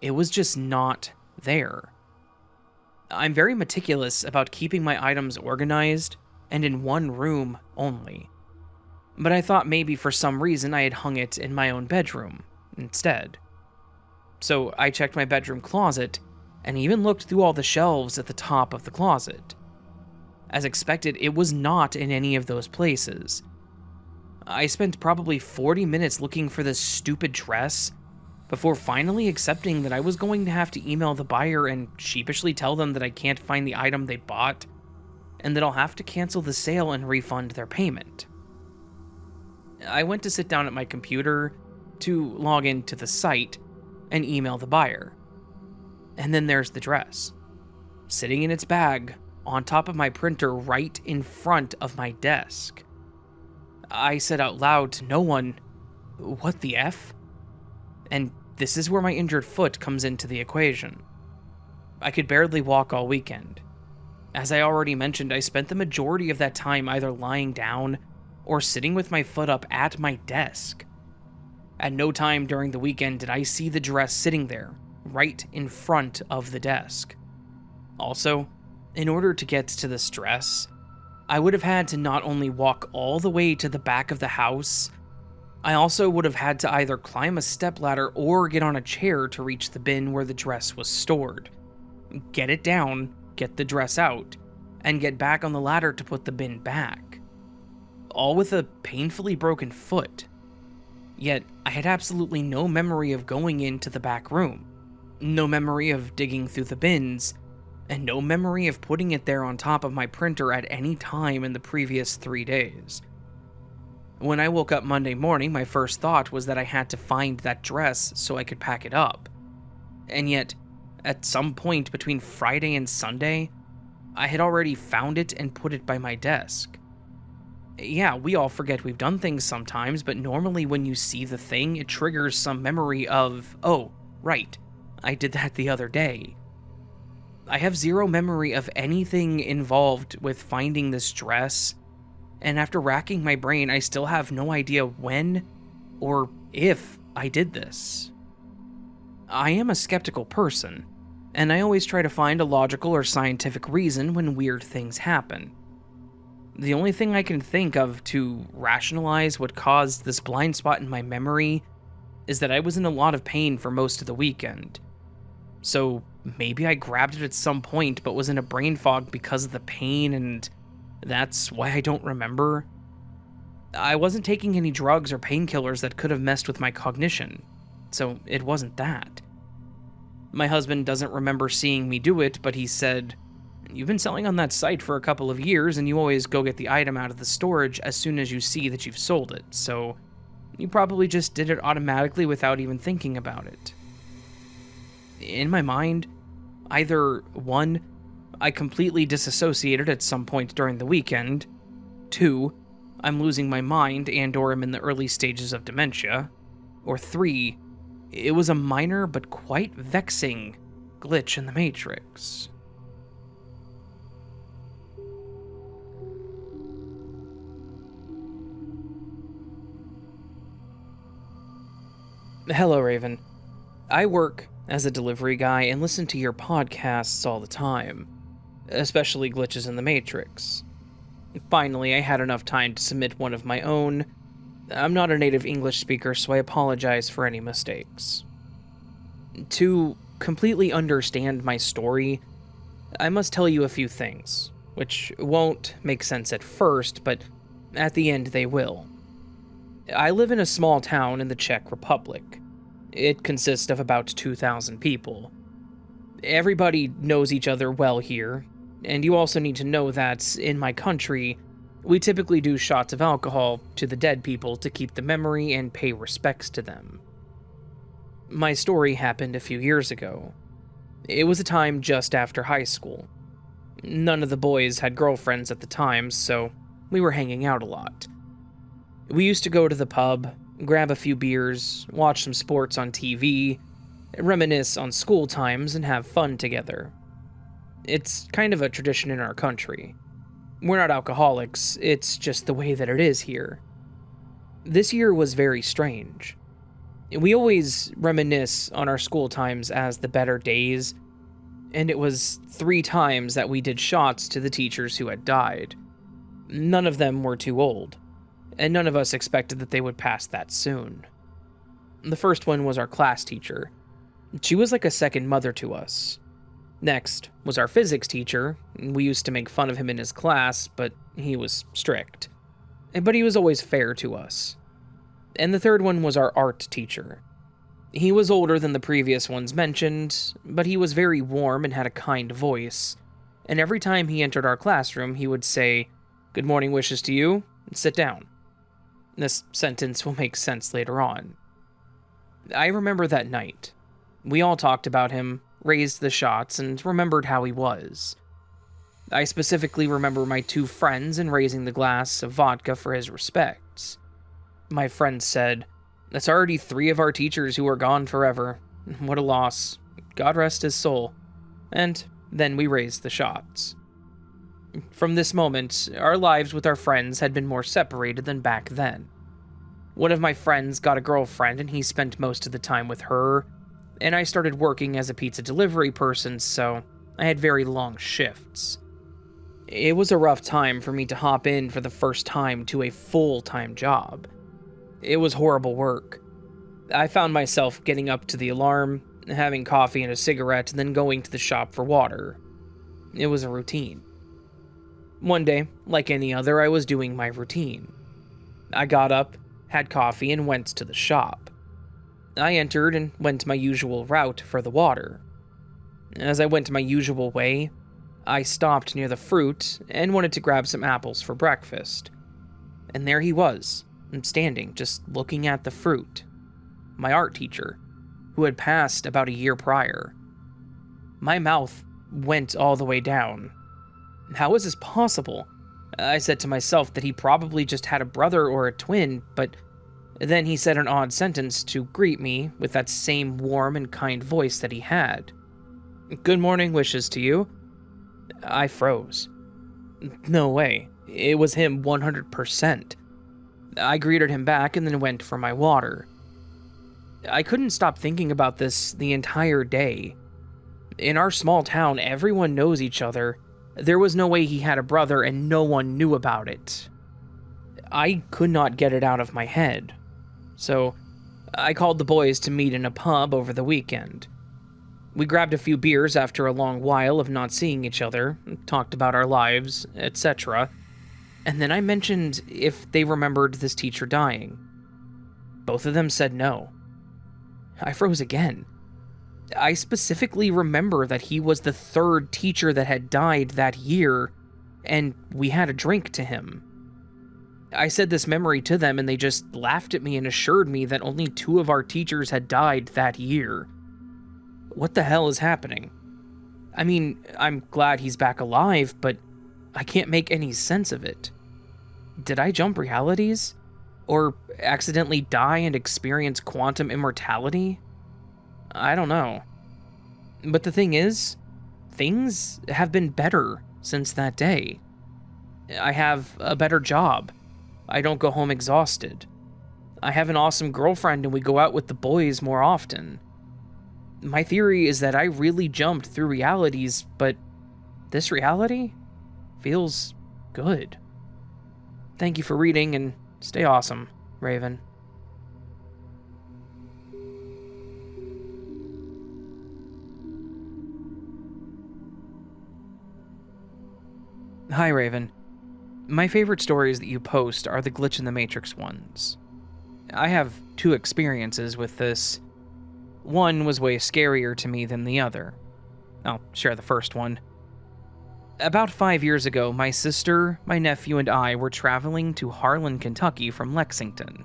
it was just not there. I'm very meticulous about keeping my items organized and in one room only. But I thought maybe for some reason I had hung it in my own bedroom instead. So I checked my bedroom closet and even looked through all the shelves at the top of the closet. As expected, it was not in any of those places. I spent probably 40 minutes looking for this stupid dress before finally accepting that I was going to have to email the buyer and sheepishly tell them that I can't find the item they bought, and that I'll have to cancel the sale and refund their payment. I went to sit down at my computer to log into the site and email the buyer. And then there's the dress, sitting in its bag on top of my printer right in front of my desk. I said out loud to no one, "What the F?" And this is where my injured foot comes into the equation. I could barely walk all weekend. As I already mentioned, I spent the majority of that time either lying down or sitting with my foot up at my desk. At no time during the weekend did I see the dress sitting there, right in front of the desk. Also, in order to get to this dress, I would have had to not only walk all the way to the back of the house, I also would have had to either climb a stepladder or get on a chair to reach the bin where the dress was stored, get it down, get the dress out, and get back on the ladder to put the bin back. All with a painfully broken foot. Yet, I had absolutely no memory of going into the back room, no memory of digging through the bins, and no memory of putting it there on top of my printer at any time in the previous 3 days. When I woke up Monday morning, my first thought was that I had to find that dress so I could pack it up. And yet, at some point between Friday and Sunday, I had already found it and put it by my desk. Yeah, we all forget we've done things sometimes, but normally when you see the thing, it triggers some memory of, oh, right, I did that the other day. I have zero memory of anything involved with finding this dress, and after racking my brain, I still have no idea when or if I did this. I am a skeptical person, and I always try to find a logical or scientific reason when weird things happen. The only thing I can think of to rationalize what caused this blind spot in my memory is that I was in a lot of pain for most of the weekend. So maybe I grabbed it at some point but was in a brain fog because of the pain, and that's why I don't remember. I wasn't taking any drugs or painkillers that could have messed with my cognition, so it wasn't that. My husband doesn't remember seeing me do it, but he said, "You've been selling on that site for a couple of years, and you always go get the item out of the storage as soon as you see that you've sold it, so you probably just did it automatically without even thinking about it." In my mind, either 1, I completely disassociated at some point during the weekend, 2, I'm losing my mind and/or am in the early stages of dementia, or 3, it was a minor but quite vexing glitch in the Matrix. Hello, Raven. I work as a delivery guy and listen to your podcasts all the time, especially Glitches in the Matrix. Finally, I had enough time to submit one of my own. I'm not a native English speaker, so I apologize for any mistakes. To completely understand my story, I must tell you a few things, which won't make sense at first, but at the end they will. I live in a small town in the Czech Republic. It consists of about 2,000 people. Everybody knows each other well here. And you also need to know that in my country, we typically do shots of alcohol to the dead people to keep the memory and pay respects to them. My story happened a few years ago. It was a time just after high school. None of the boys had girlfriends at the time, so we were hanging out a lot. We used to go to the pub, grab a few beers, watch some sports on TV, reminisce on school times, and have fun together. It's kind of a tradition in our country. We're not alcoholics, it's just the way that it is here. This year was very strange. We always reminisce on our school times as the better days, and it was 3 times that we did shots to the teachers who had died. None of them were too old, and none of us expected that they would pass that soon. The first one was our class teacher. She was like a second mother to us. Next was our physics teacher. We used to make fun of him in his class, but he was strict. But he was always fair to us. And the third one was our art teacher. He was older than the previous ones mentioned, but he was very warm and had a kind voice. And every time he entered our classroom, he would say, "Good morning wishes to you, and sit down." This sentence will make sense later on. I remember that night. We all talked about him, raised the shots, and remembered how he was. I specifically remember my 2 friends and raising the glass of vodka for his respects. My friend said, "That's already 3 of our teachers who are gone forever. What a loss. God rest his soul." And then we raised the shots. From this moment, our lives with our friends had been more separated than back then. One of my friends got a girlfriend and he spent most of the time with her, and I started working as a pizza delivery person, so I had very long shifts. It was a rough time for me to hop in for the first time to a full-time job. It was horrible work. I found myself getting up to the alarm, having coffee and a cigarette, and then going to the shop for water. It was a routine. One day, like any other, I was doing my routine. I got up, had coffee, and went to the shop. I entered and went my usual route for the water. As I went my usual way, I stopped near the fruit and wanted to grab some apples for breakfast. And there he was, standing, just looking at the fruit. My art teacher, who had passed about a year prior. My mouth went all the way down. How is this possible? I said to myself that he probably just had a brother or a twin, but then he said an odd sentence to greet me with that same warm and kind voice that he had. "Good morning wishes to you." I froze. No way. It was him 100%. I greeted him back and then went for my water. I couldn't stop thinking about this the entire day. In our small town, everyone knows each other. There was no way he had a brother and no one knew about it. I could not get it out of my head. So I called the boys to meet in a pub over the weekend. We grabbed a few beers after a long while of not seeing each other, talked about our lives, etc. And then I mentioned if they remembered this teacher dying. Both of them said no. I froze again. I specifically remember that he was the 3rd teacher that had died that year, and we had a drink to him. I said this memory to them and they just laughed at me and assured me that only 2 of our teachers had died that year. What the hell is happening? I mean, I'm glad he's back alive, but I can't make any sense of it. Did I jump realities? Or accidentally die and experience quantum immortality? I don't know. But the thing is, things have been better since that day. I have a better job. I don't go home exhausted. I have an awesome girlfriend and we go out with the boys more often. My theory is that I really jumped through realities, but this reality feels good. Thank you for reading and stay awesome, Raven. Hi, Raven. My favorite stories that you post are the Glitch in the Matrix ones. I have 2 experiences with this. One was way scarier to me than the other. I'll share the first one. About 5 years ago, my sister, my nephew, and I were traveling to Harlan, Kentucky from Lexington.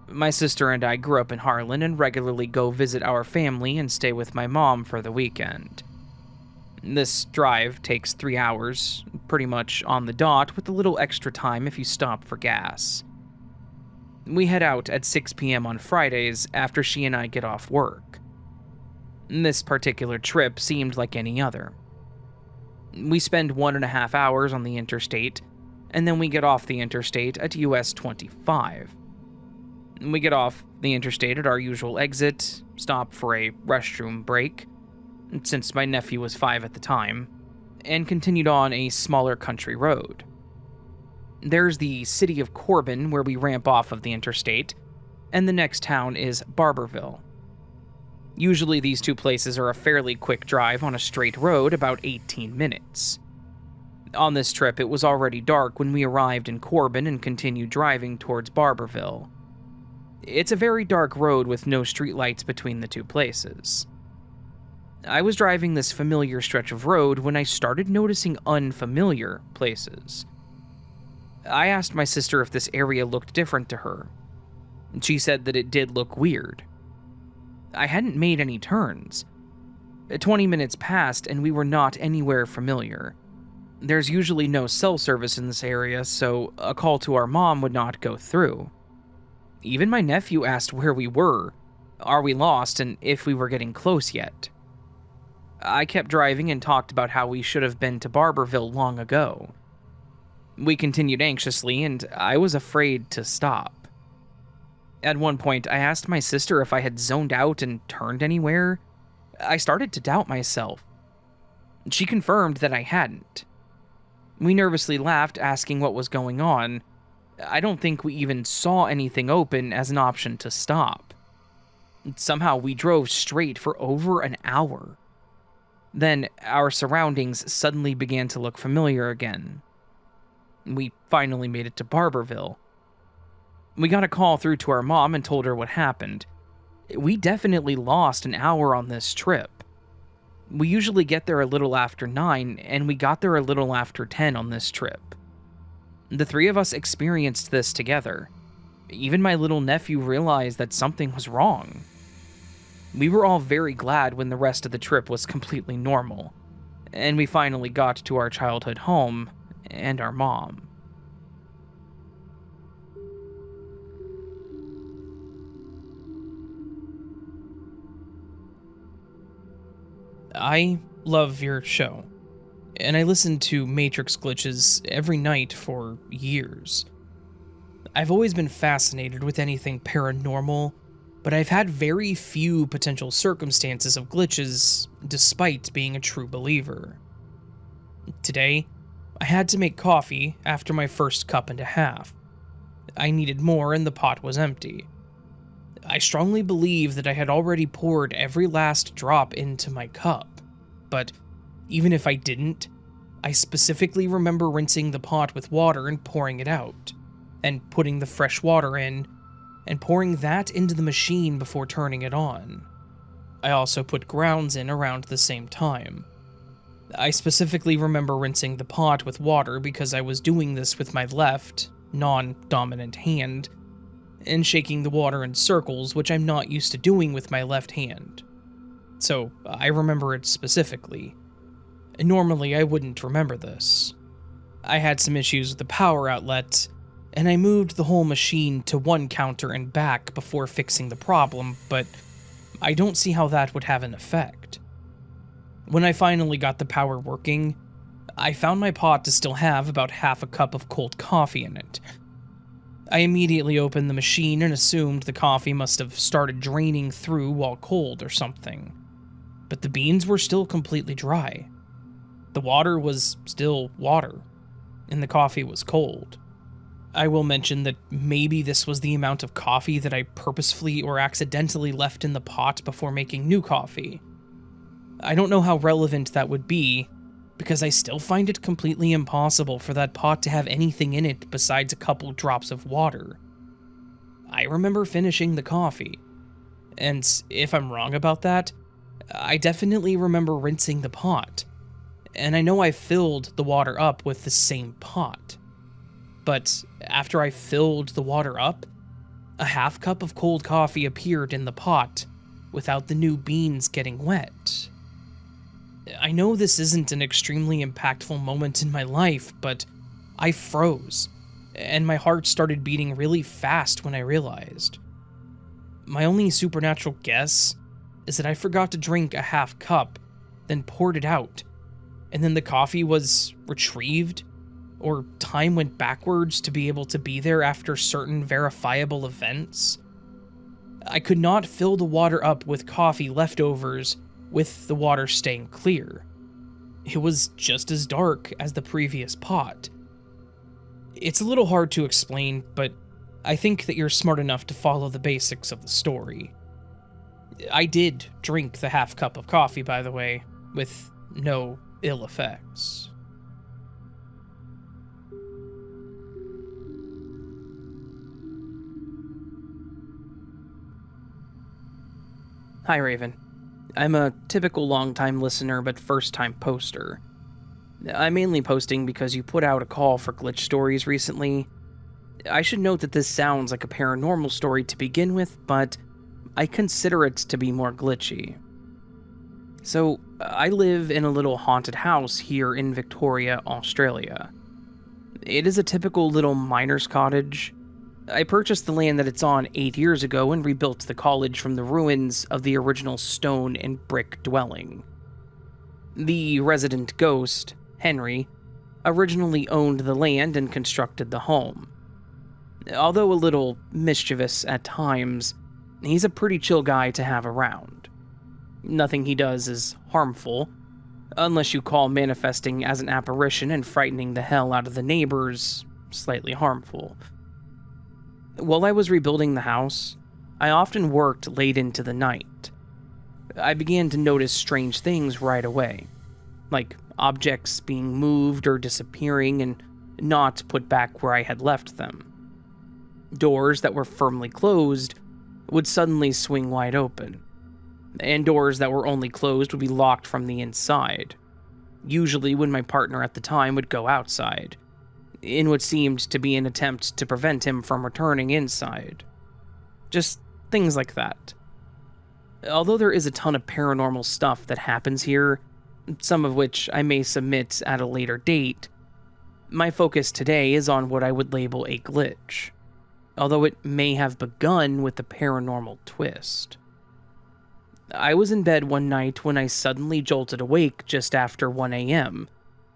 My sister and I grew up in Harlan and regularly go visit our family and stay with my mom for the weekend. This drive takes 3 hours, pretty much on the dot, with a little extra time if you stop for gas. We head out at 6 p.m. on Fridays after she and I get off work. This particular trip seemed like any other. We spend 1.5 hours on the interstate, and then we get off the interstate at US 25. We get off the interstate at our usual exit, stop for a restroom break, since my nephew was 5 at the time, and continued on a smaller country road. There's the city of Corbin where we ramp off of the interstate, and the next town is Barberville. Usually these two places are a fairly quick drive on a straight road, about 18 minutes. On this trip, it was already dark when we arrived in Corbin and continued driving towards Barberville. It's a very dark road with no streetlights between the two places. I was driving this familiar stretch of road when I started noticing unfamiliar places. I asked my sister if this area looked different to her. She said that it did look weird. I hadn't made any turns. 20 minutes passed and we were not anywhere familiar. There's usually no cell service in this area, so a call to our mom would not go through. Even my nephew asked where we were, are we lost, and if we were getting close yet. I kept driving and talked about how we should have been to Barberville long ago. We continued anxiously, and I was afraid to stop. At one point, I asked my sister if I had zoned out and turned anywhere. I started to doubt myself. She confirmed that I hadn't. We nervously laughed, asking what was going on. I don't think we even saw anything open as an option to stop. Somehow we drove straight for over an hour. Then our surroundings suddenly began to look familiar again. We finally made it to Barberville. We got a call through to our mom and told her what happened. We definitely lost an hour on this trip. We usually get there a little after 9, and we got there a little after 10 on this trip. The three of us experienced this together. Even my little nephew realized that something was wrong. We were all very glad when the rest of the trip was completely normal, and we finally got to our childhood home and our mom. I love your show, and I listened to Matrix glitches every night for years. I've always been fascinated with anything paranormal, but I've had very few potential circumstances of glitches, despite being a true believer. Today, I had to make coffee after my first cup and a half. I needed more and the pot was empty. I strongly believe that I had already poured every last drop into my cup, but even if I didn't, I specifically remember rinsing the pot with water and pouring it out, and putting the fresh water in, and pouring that into the machine before turning it on. I also put grounds in around the same time. I specifically remember rinsing the pot with water because I was doing this with my left, non-dominant hand, and shaking the water in circles, which I'm not used to doing with my left hand. So, I remember it specifically. Normally, I wouldn't remember this. I had some issues with the power outlet, and I moved the whole machine to one counter and back before fixing the problem, but I don't see how that would have an effect. When I finally got the power working, I found my pot to still have about half a cup of cold coffee in it. I immediately opened the machine and assumed the coffee must have started draining through while cold or something. But the beans were still completely dry. The water was still water, and the coffee was cold. I will mention that maybe this was the amount of coffee that I purposefully or accidentally left in the pot before making new coffee. I don't know how relevant that would be, because I still find it completely impossible for that pot to have anything in it besides a couple drops of water. I remember finishing the coffee, and if I'm wrong about that, I definitely remember rinsing the pot. and I know I filled the water up with the same pot. But after I filled the water up, a half cup of cold coffee appeared in the pot without the new beans getting wet. I know this isn't an extremely impactful moment in my life, but I froze, and my heart started beating really fast when I realized. My only supernatural guess is that I forgot to drink a half cup, then poured it out, and then the coffee was retrieved, or time went backwards to be able to be there after certain verifiable events. I could not fill the water up with coffee leftovers with the water staying clear. It was just as dark as the previous pot. It's a little hard to explain, but I think that you're smart enough to follow the basics of the story. I did drink the half cup of coffee, by the way, with no ill effects. Hi, Raven. I'm a typical long-time listener but first-time poster. I'm mainly posting because you put out a call for glitch stories recently. I should note that this sounds like a paranormal story to begin with, but I consider it to be more glitchy. So, I live in a little haunted house here in Victoria, Australia. It is a typical little miner's cottage. I purchased the land that it's on 8 years ago and rebuilt the college from the ruins of the original stone and brick dwelling. The resident ghost, Henry, originally owned the land and constructed the home. Although a little mischievous at times, he's a pretty chill guy to have around. Nothing he does is harmful, unless you call manifesting as an apparition and frightening the hell out of the neighbors slightly harmful. While I was rebuilding the house, I often worked late into the night. I began to notice strange things right away, like objects being moved or disappearing and not put back where I had left them. Doors that were firmly closed would suddenly swing wide open, and doors that were only closed would be locked from the inside, usually when my partner at the time would go outside, in what seemed to be an attempt to prevent him from returning inside. Just things like that. Although there is a ton of paranormal stuff that happens here, some of which I may submit at a later date, my focus today is on what I would label a glitch, although it may have begun with a paranormal twist. I was in bed one night when I suddenly jolted awake just after 1 a.m.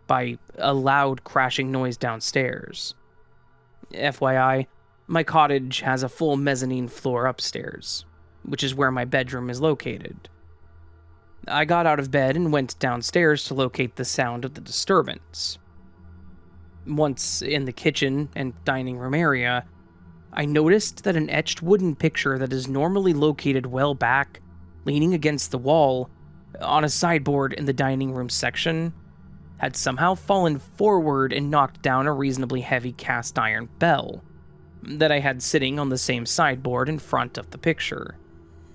by a loud crashing noise downstairs. FYI, my cottage has a full mezzanine floor upstairs, which is where my bedroom is located. I got out of bed and went downstairs to locate the sound of the disturbance. Once in the kitchen and dining room area, I noticed that an etched wooden picture that is normally located well back, leaning against the wall, on a sideboard in the dining room section, had somehow fallen forward and knocked down a reasonably heavy cast iron bell that I had sitting on the same sideboard in front of the picture.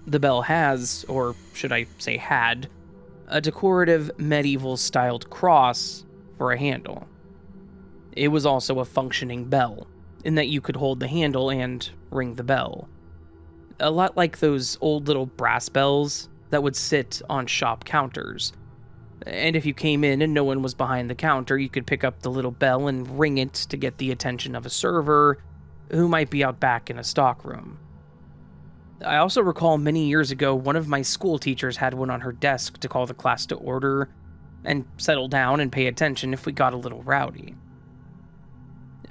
The bell has, or should I say had, a decorative medieval-styled cross for a handle. It was also a functioning bell, in that you could hold the handle and ring the bell. A lot like those old little brass bells that would sit on shop counters. And if you came in and no one was behind the counter, you could pick up the little bell and ring it to get the attention of a server who might be out back in a stockroom. I also recall many years ago one of my school teachers had one on her desk to call the class to order and settle down and pay attention if we got a little rowdy.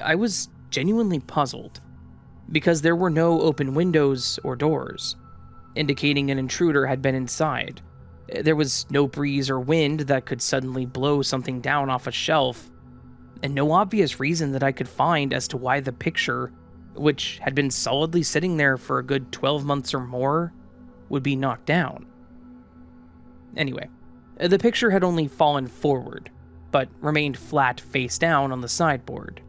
I was genuinely puzzled, because there were no open windows or doors, indicating an intruder had been inside. There was no breeze or wind that could suddenly blow something down off a shelf, and no obvious reason that I could find as to why the picture, which had been solidly sitting there for a good 12 months or more, would be knocked down. Anyway, the picture had only fallen forward, but remained flat face down on the sideboard.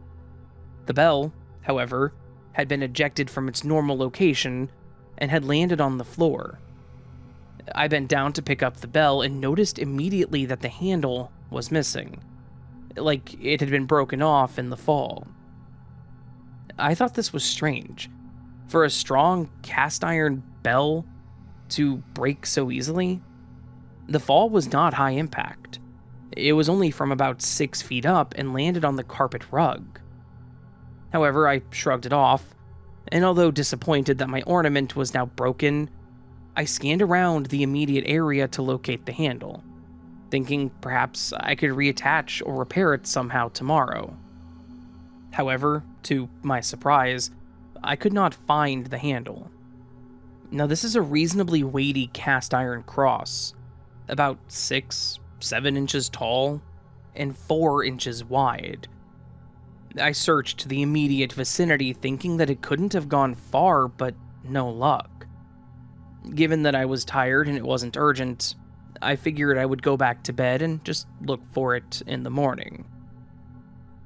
The bell, however, had been ejected from its normal location and had landed on the floor. I bent down to pick up the bell and noticed immediately that the handle was missing, like it had been broken off in the fall. I thought this was strange. For a strong cast iron bell to break so easily, the fall was not high impact. It was only from about 6 feet up and landed on the carpet rug. However, I shrugged it off, and although disappointed that my ornament was now broken, I scanned around the immediate area to locate the handle, thinking perhaps I could reattach or repair it somehow tomorrow. However, to my surprise, I could not find the handle. Now, this is a reasonably weighty cast iron cross, about 6-7 inches tall and 4 inches wide. I searched the immediate vicinity thinking that it couldn't have gone far, but no luck. Given that I was tired and it wasn't urgent, I figured I would go back to bed and just look for it in the morning.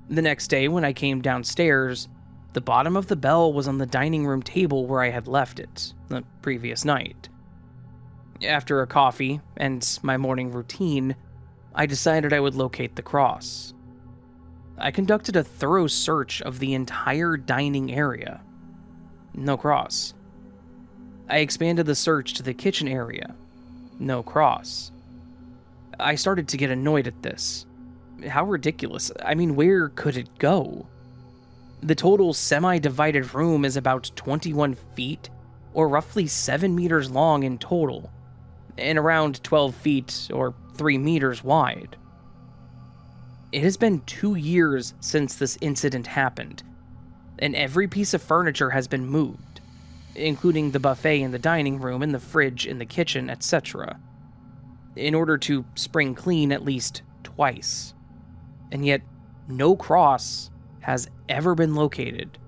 The next day when I came downstairs, the bottom of the bell was on the dining room table where I had left it the previous night. After a coffee and my morning routine, I decided I would locate the cross. I conducted a thorough search of the entire dining area. No cross. I expanded the search to the kitchen area. No cross. I started to get annoyed at this. How ridiculous. I mean, where could it go? The total semi-divided room is about 21 feet, or roughly 7 meters long in total, and around 12 feet or 3 meters wide. It has been 2 years since this incident happened, and every piece of furniture has been moved, including the buffet in the dining room and the fridge in the kitchen, etc., in order to spring clean at least twice. And yet, no cross has ever been located.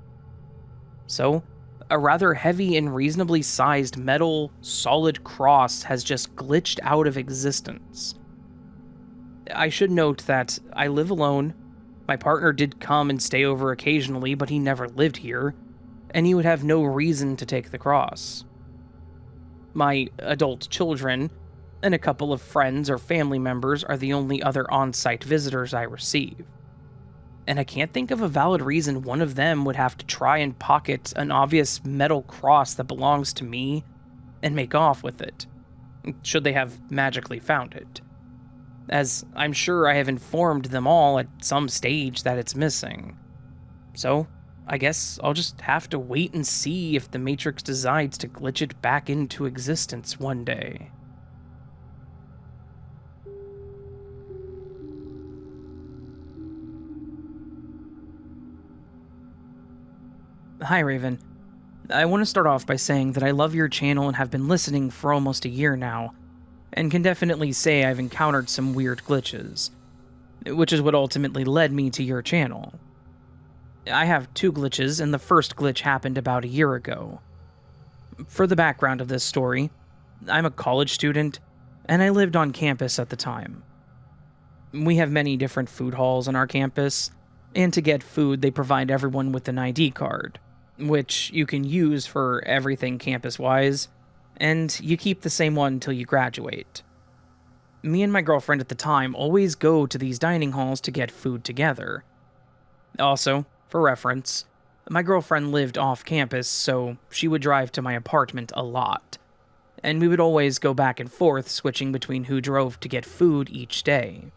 So, a rather heavy and reasonably sized metal, solid cross has just glitched out of existence. I should note that I live alone. My partner did come and stay over occasionally, but he never lived here, and he would have no reason to take the cross. My adult children and a couple of friends or family members are the only other on-site visitors I receive. And I can't think of a valid reason one of them would have to try and pocket an obvious metal cross that belongs to me and make off with it, should they have magically found it. As I'm sure I have informed them all at some stage that it's missing. So, I guess I'll just have to wait and see if the Matrix decides to glitch it back into existence one day. Hi, Raven. I want to start off by saying that I love your channel and have been listening for almost a year now, and can definitely say I've encountered some weird glitches, which is what ultimately led me to your channel. I have 2 glitches, and the first glitch happened about a year ago. For the background of this story, I'm a college student, and I lived on campus at the time. We have many different food halls on our campus, and to get food they provide everyone with an ID card, which you can use for everything campus-wise, and you keep the same one till you graduate. Me and my girlfriend at the time always go to these dining halls to get food together. Also, for reference, my girlfriend lived off campus, so she would drive to my apartment a lot, and we would always go back and forth switching between who drove to get food each day.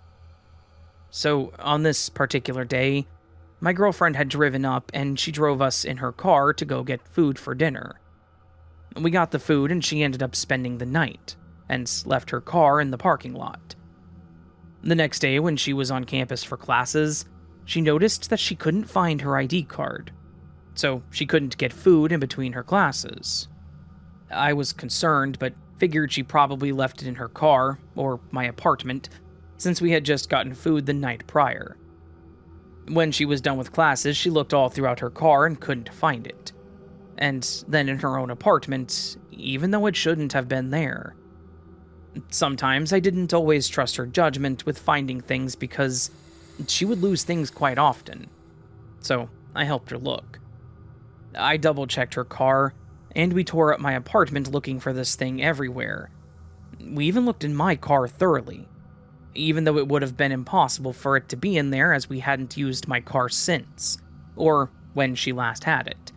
So, on this particular day, my girlfriend had driven up and she drove us in her car to go get food for dinner. We got the food and she ended up spending the night, and left her car in the parking lot. The next day when she was on campus for classes, she noticed that she couldn't find her ID card, so she couldn't get food in between her classes. I was concerned, but figured she probably left it in her car, or my apartment, since we had just gotten food the night prior. When she was done with classes, she looked all throughout her car and couldn't find it. And then in her own apartment, even though it shouldn't have been there. Sometimes I didn't always trust her judgment with finding things because she would lose things quite often. So I helped her look. I double-checked her car, and we tore up my apartment looking for this thing everywhere. We even looked in my car thoroughly. even though it would have been impossible for it to be in there as we hadn't used my car since, or when she last had it.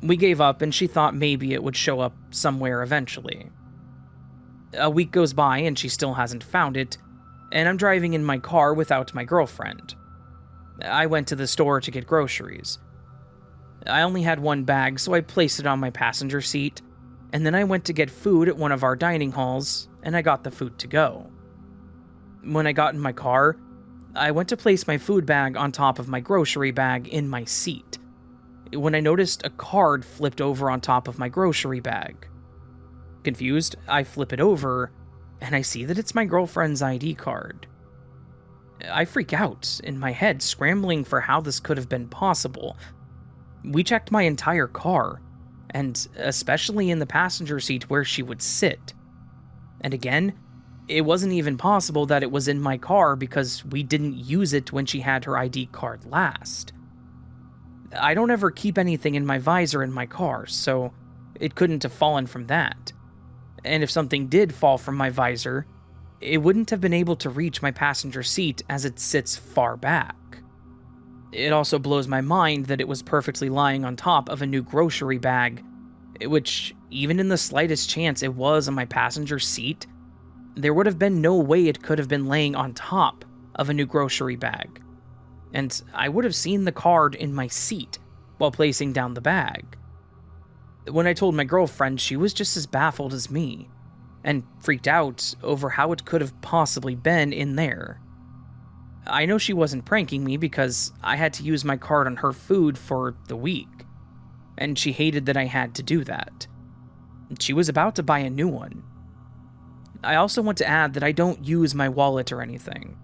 We gave up and she thought maybe it would show up somewhere eventually. A week goes by and she still hasn't found it, and I'm driving in my car without my girlfriend. I went to the store to get groceries. I only had one bag, so I placed it on my passenger seat, and then I went to get food at one of our dining halls, and I got the food to go. When I got in my car, I went to place my food bag on top of my grocery bag in my seat, when I noticed a card flipped over on top of my grocery bag. Confused, I flip it over, and I see that it's my girlfriend's ID card. I freak out, in my head, scrambling for how this could have been possible. We checked my entire car, and especially in the passenger seat where she would sit. And again, it wasn't even possible that it was in my car because we didn't use it when she had her ID card last. I don't ever keep anything in my visor in my car, so it couldn't have fallen from that. And if something did fall from my visor, it wouldn't have been able to reach my passenger seat as it sits far back. It also blows my mind that it was perfectly lying on top of a new grocery bag, which, even in the slightest chance it was on my passenger seat, there would have been no way it could have been laying on top of a new grocery bag. And I would have seen the card in my seat while placing down the bag. When I told my girlfriend, she was just as baffled as me, and freaked out over how it could have possibly been in there. I know she wasn't pranking me because I had to use my card on her food for the week, and she hated that I had to do that. She was about to buy a new one. I also want to add that I don't use my wallet or anything.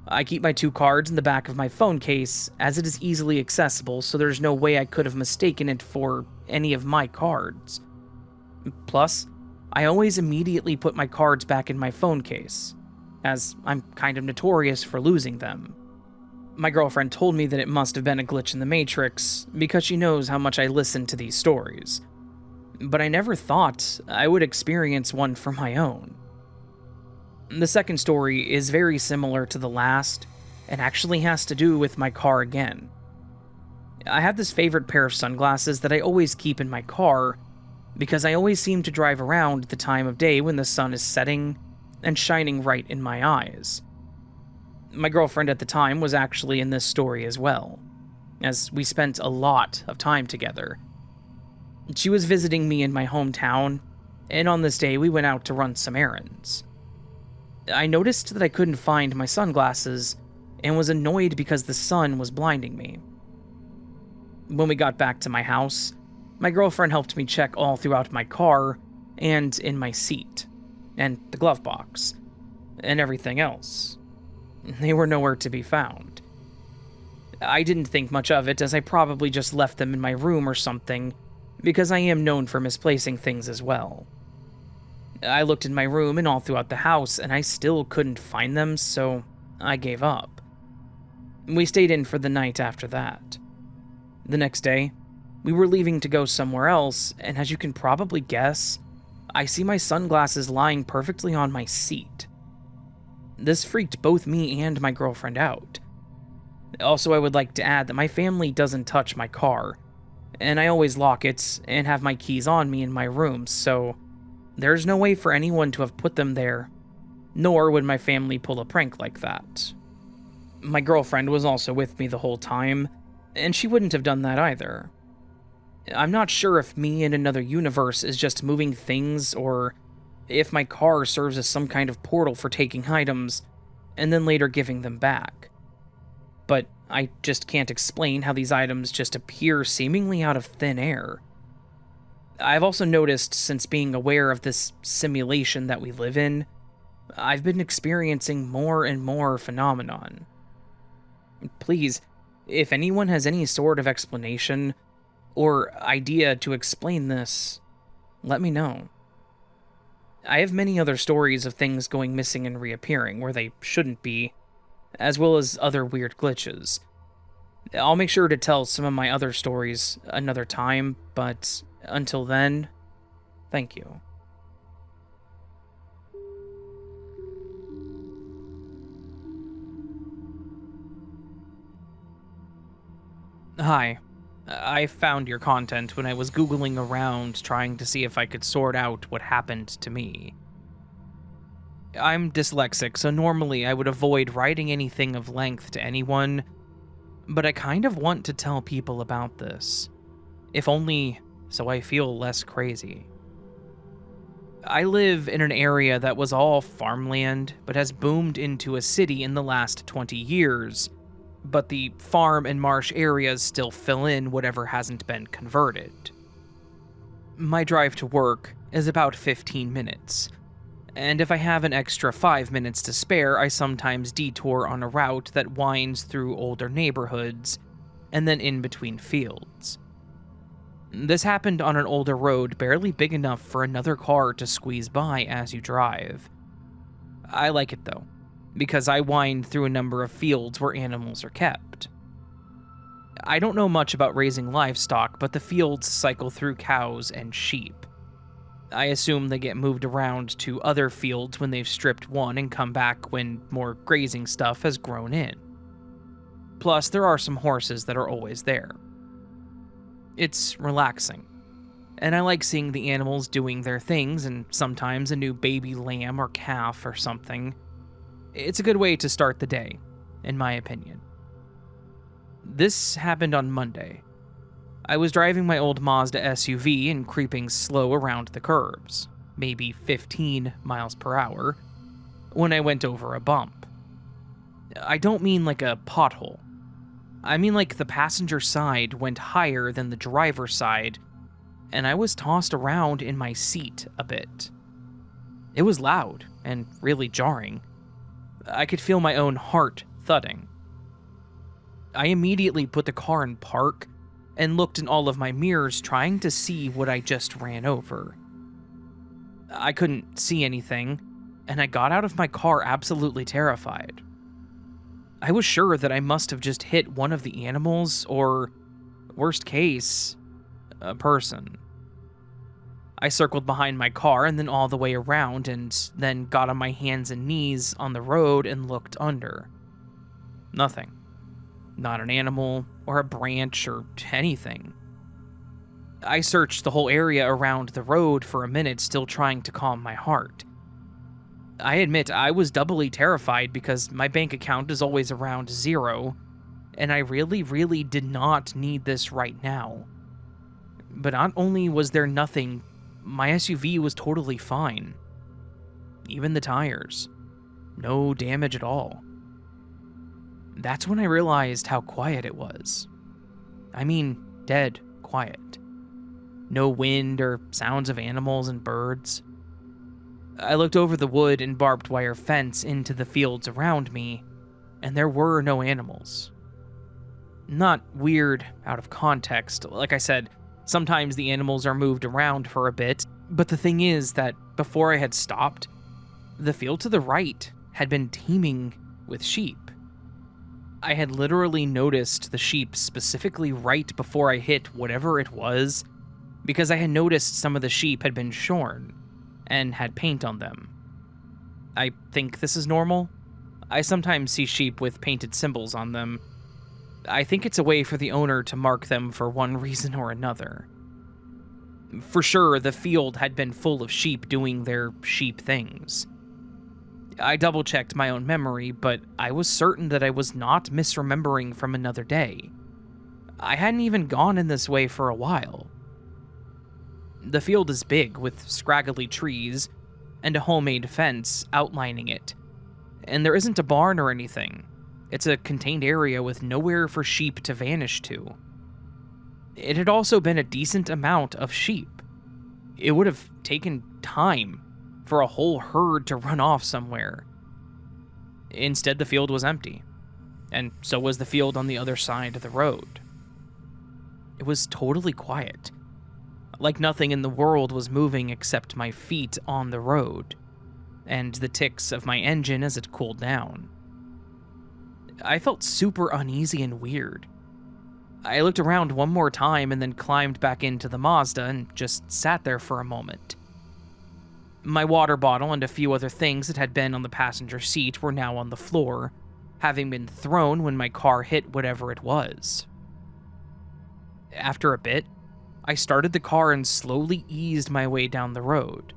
I keep my 2 cards in the back of my phone case, as it is easily accessible, so there's no way I could have mistaken it for any of my cards. Plus, I always immediately put my cards back in my phone case, as I'm kind of notorious for losing them. My girlfriend told me that it must have been a glitch in the Matrix, because she knows how much I listen to these stories. But I never thought I would experience one for my own. The second story is very similar to the last, and actually has to do with my car again. I have this favorite pair of sunglasses that I always keep in my car, because I always seem to drive around the time of day when the sun is setting and shining right in my eyes. My girlfriend at the time was actually in this story as well, as we spent a lot of time together. She was visiting me in my hometown, and on this day we went out to run some errands. I noticed that I couldn't find my sunglasses, and was annoyed because the sun was blinding me. When we got back to my house, my girlfriend helped me check all throughout my car, and in my seat, and the glove box, and everything else. They were nowhere to be found. I didn't think much of it, as I probably just left them in my room or something, because I am known for misplacing things as well. I looked in my room and all throughout the house, and I still couldn't find them, so I gave up. We stayed in for the night after that. The next day, we were leaving to go somewhere else, and as you can probably guess, I see my sunglasses lying perfectly on my seat. This freaked both me and my girlfriend out. Also, I would like to add that my family doesn't touch my car, and I always lock it and have my keys on me in my room, so there's no way for anyone to have put them there, nor would my family pull a prank like that. My girlfriend was also with me the whole time, and she wouldn't have done that either. I'm not sure if me in another universe is just moving things, or if my car serves as some kind of portal for taking items, and then later giving them back. But I just can't explain how these items just appear seemingly out of thin air. I've also noticed, since being aware of this simulation that we live in, I've been experiencing more and more phenomenon. Please, if anyone has any sort of explanation or idea to explain this, let me know. I have many other stories of things going missing and reappearing where they shouldn't be, as well as other weird glitches. I'll make sure to tell some of my other stories another time, but until then, thank you. Hi. I found your content when I was Googling around trying to see if I could sort out what happened to me. I'm dyslexic, so normally I would avoid writing anything of length to anyone, but I kind of want to tell people about this. If only so I feel less crazy. I live in an area that was all farmland, but has boomed into a city in the last 20 years, but the farm and marsh areas still fill in whatever hasn't been converted. My drive to work is about 15 minutes, and if I have an extra 5 minutes to spare, I sometimes detour on a route that winds through older neighborhoods and then in between fields. This happened on an older road barely big enough for another car to squeeze by as you drive. I like it though, because I wind through a number of fields where animals are kept. I don't know much about raising livestock, but the fields cycle through cows and sheep. I assume they get moved around to other fields when they've stripped one and come back when more grazing stuff has grown in. Plus, there are some horses that are always there. It's relaxing, and I like seeing the animals doing their things and sometimes a new baby lamb or calf or something. It's a good way to start the day, in my opinion. This happened on Monday. I was driving my old Mazda SUV and creeping slow around the curbs, maybe 15 miles per hour, when I went over a bump. I don't mean like a pothole. I mean like the passenger side went higher than the driver's side, and I was tossed around in my seat a bit. It was loud and really jarring. I could feel my own heart thudding. I immediately put the car in park and looked in all of my mirrors trying to see what I just ran over. I couldn't see anything, and I got out of my car absolutely terrified. I was sure that I must have just hit one of the animals, or, worst case, a person. I circled behind my car and then all the way around, and then got on my hands and knees on the road and looked under. Nothing. Not an animal, or a branch, or anything. I searched the whole area around the road for a minute, still trying to calm my heart. I admit I was doubly terrified because my bank account is always around 0, and I really did not need this right now. But not only was there nothing, my SUV was totally fine. Even the tires. No damage at all. That's when I realized how quiet it was. I mean, dead quiet. No wind or sounds of animals and birds. I looked over the wood and barbed wire fence into the fields around me, and there were no animals. Not weird out of context. Like I said, sometimes the animals are moved around for a bit, but the thing is that before I had stopped, the field to the right had been teeming with sheep. I had literally noticed the sheep specifically right before I hit whatever it was, because I had noticed some of the sheep had been shorn and had paint on them. I think this is normal. I sometimes see sheep with painted symbols on them. I think it's a way for the owner to mark them for one reason or another. For sure, the field had been full of sheep doing their sheep things. I double-checked my own memory, but I was certain that I was not misremembering from another day. I hadn't even gone in this way for a while. The field is big, with scraggly trees, and a homemade fence outlining it. And there isn't a barn or anything. It's a contained area with nowhere for sheep to vanish to. It had also been a decent amount of sheep. It would have taken time for a whole herd to run off somewhere. Instead, the field was empty, and so was the field on the other side of the road. It was totally quiet. Like nothing in the world was moving except my feet on the road, and the ticks of my engine as it cooled down. I felt super uneasy and weird. I looked around one more time and then climbed back into the Mazda and just sat there for a moment. My water bottle and a few other things that had been on the passenger seat were now on the floor, having been thrown when my car hit whatever it was. After a bit, I started the car and slowly eased my way down the road.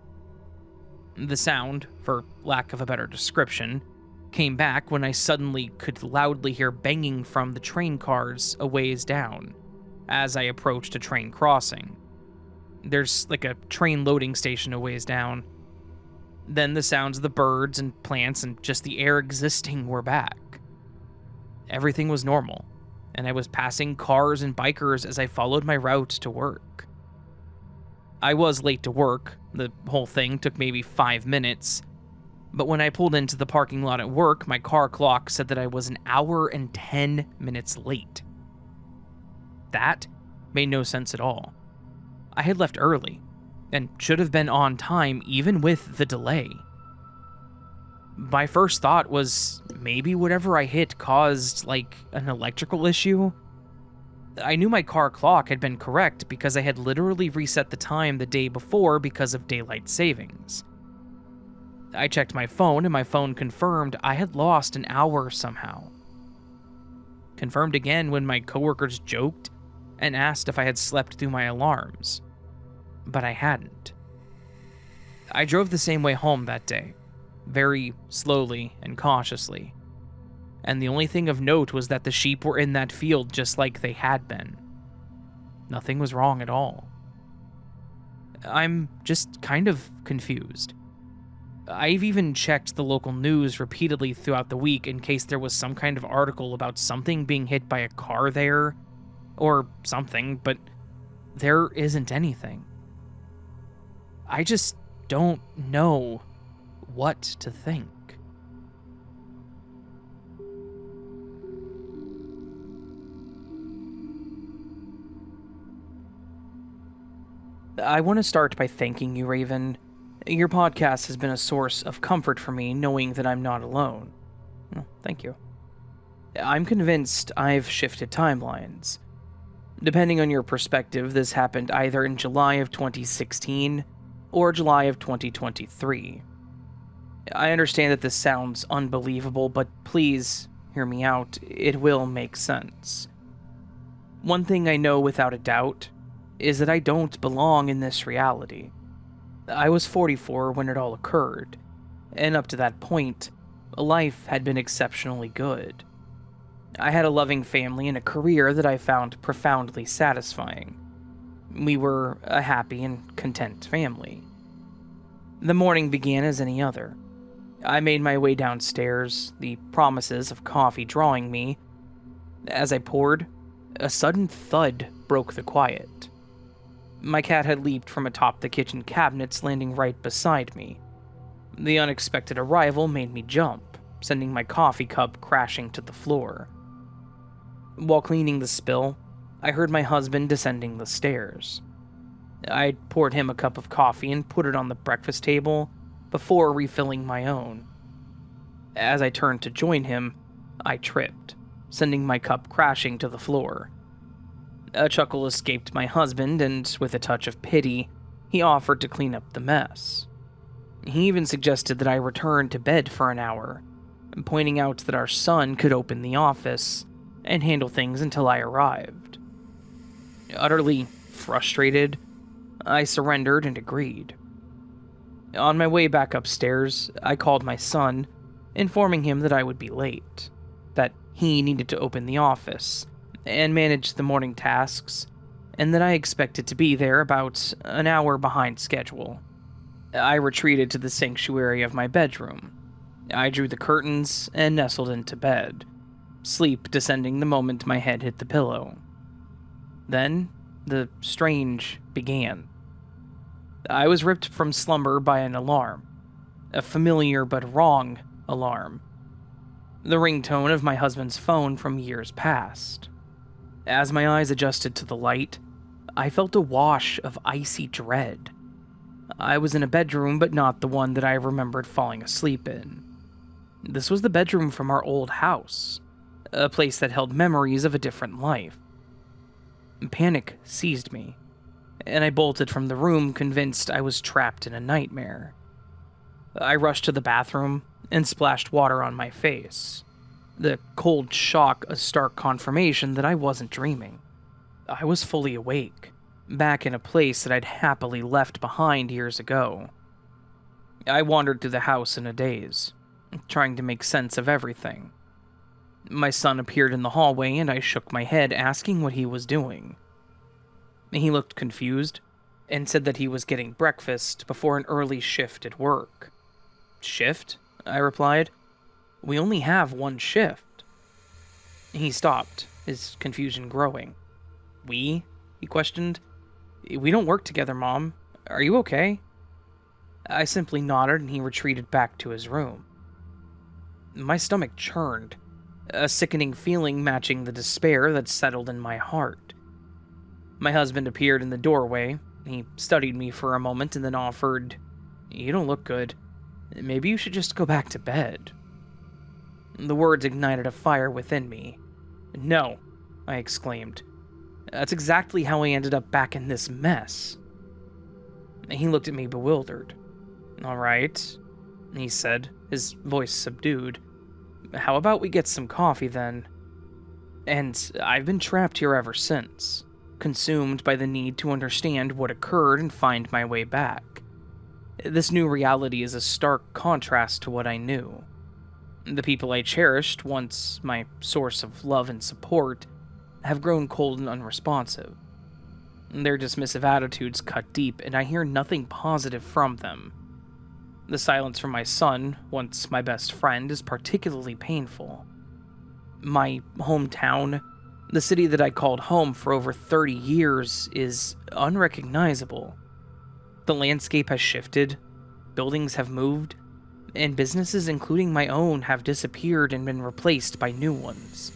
The sound, for lack of a better description, came back when I suddenly could loudly hear banging from the train cars a ways down as I approached a train crossing. There's like a train loading station a ways down. Then the sounds of the birds and plants and just the air existing were back. Everything was normal, and I was passing cars and bikers as I followed my route to work. I was late to work. The whole thing took maybe 5 minutes, but when I pulled into the parking lot at work, my car clock said that I was an hour and 10 minutes late. That made no sense at all. I had left early, and should have been on time even with the delay. My first thought was maybe whatever I hit caused, like, an electrical issue. I knew my car clock had been correct because I had literally reset the time the day before because of daylight savings. I checked my phone, and my phone confirmed I had lost an hour somehow. Confirmed again when my coworkers joked and asked if I had slept through my alarms, but I hadn't. I drove the same way home that day, very slowly and cautiously, and the only thing of note was that the sheep were in that field just like they had been. Nothing was wrong at all. I'm just kind of confused. I've even checked the local news repeatedly throughout the week in case there was some kind of article about something being hit by a car there, or something, but there isn't anything. I just don't know what to think. I want to start by thanking you, Raven. Your podcast has been a source of comfort for me knowing that I'm not alone. Well, thank you. I'm convinced I've shifted timelines. Depending on your perspective, this happened either in July of 2016 or July of 2023. I understand that this sounds unbelievable, but please hear me out. It will make sense. One thing I know without a doubt is that I don't belong in this reality. I was 44 when it all occurred, and up to that point, life had been exceptionally good. I had a loving family and a career that I found profoundly satisfying. We were a happy and content family. The morning began as any other. I made my way downstairs, the promises of coffee drawing me. As I poured, a sudden thud broke the quiet. My cat had leaped from atop the kitchen cabinets, landing right beside me. The unexpected arrival made me jump, sending my coffee cup crashing to the floor. While cleaning the spill, I heard my husband descending the stairs. I poured him a cup of coffee and put it on the breakfast table before refilling my own. As I turned to join him, I tripped, sending my cup crashing to the floor. A chuckle escaped my husband, and with a touch of pity, he offered to clean up the mess. He even suggested that I return to bed for an hour, pointing out that our son could open the office and handle things until I arrived. Utterly frustrated, I surrendered and agreed. On my way back upstairs, I called my son, informing him that I would be late, that he needed to open the office and manage the morning tasks, and that I expected to be there about an hour behind schedule. I retreated to the sanctuary of my bedroom. I drew the curtains and nestled into bed, sleep descending the moment my head hit the pillow. Then, the strange began. I was ripped from slumber by an alarm, a familiar but wrong alarm. The ringtone of my husband's phone from years past. As my eyes adjusted to the light, I felt a wash of icy dread. I was in a bedroom, but not the one that I remembered falling asleep in. This was the bedroom from our old house, a place that held memories of a different life. Panic seized me, and I bolted from the room, convinced I was trapped in a nightmare. I rushed to the bathroom and splashed water on my face. The cold shock a stark confirmation that I wasn't dreaming. I was fully awake, back in a place that I'd happily left behind years ago. I wandered through the house in a daze, trying to make sense of everything. My son appeared in the hallway and I shook my head, asking what he was doing. He looked confused and said that he was getting breakfast before an early shift at work. Shift? I replied. We only have one shift. He stopped, his confusion growing. We? He questioned. We don't work together, Mom. Are you okay? I simply nodded and he retreated back to his room. My stomach churned, a sickening feeling matching the despair that settled in my heart. My husband appeared in the doorway. He studied me for a moment and then offered, "You don't look good. Maybe you should just go back to bed." The words ignited a fire within me. "No," I exclaimed. "That's exactly how I ended up back in this mess." He looked at me bewildered. "All right," he said, his voice subdued. "How about we get some coffee then?" And I've been trapped here ever since, consumed by the need to understand what occurred and find my way back. This new reality is a stark contrast to what I knew. The people I cherished, once my source of love and support, have grown cold and unresponsive. Their dismissive attitudes cut deep, and I hear nothing positive from them. The silence from my son, once my best friend, is particularly painful. My hometown, the city that I called home for over 30 years, is unrecognizable. The landscape has shifted, buildings have moved, and businesses, including my own, have disappeared and been replaced by new ones.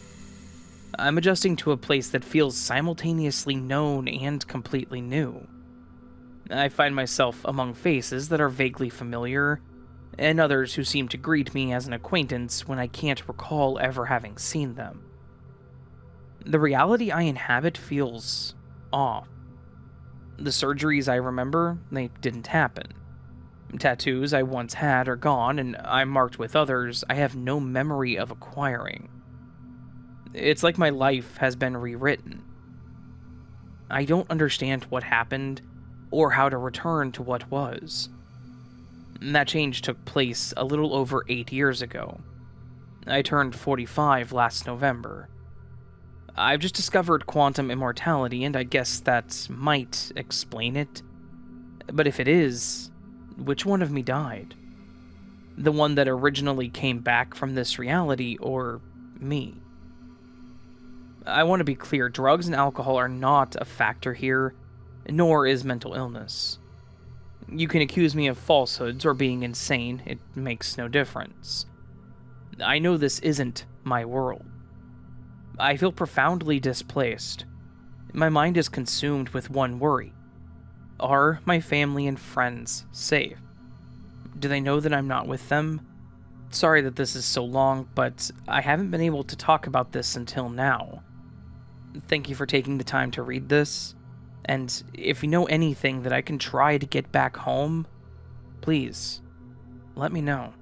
I'm adjusting to a place that feels simultaneously known and completely new. I find myself among faces that are vaguely familiar, and others who seem to greet me as an acquaintance when I can't recall ever having seen them. The reality I inhabit feels off. The surgeries I remember, they didn't happen. Tattoos I once had are gone, and I'm marked with others I have no memory of acquiring. It's like my life has been rewritten. I don't understand what happened, or how to return to what was. That change took place a little over 8 years ago. I turned 45 last November. I've just discovered quantum immortality, and I guess that might explain it. But if it is, which one of me died? The one that originally came back from this reality, or me? I want to be clear, drugs and alcohol are not a factor here, nor is mental illness. You can accuse me of falsehoods or being insane, it makes no difference. I know this isn't my world. I feel profoundly displaced. My mind is consumed with one worry. Are my family and friends safe? Do they know that I'm not with them? Sorry that this is so long, but I haven't been able to talk about this until now. Thank you for taking the time to read this, and if you know anything that I can try to get back home, please, let me know.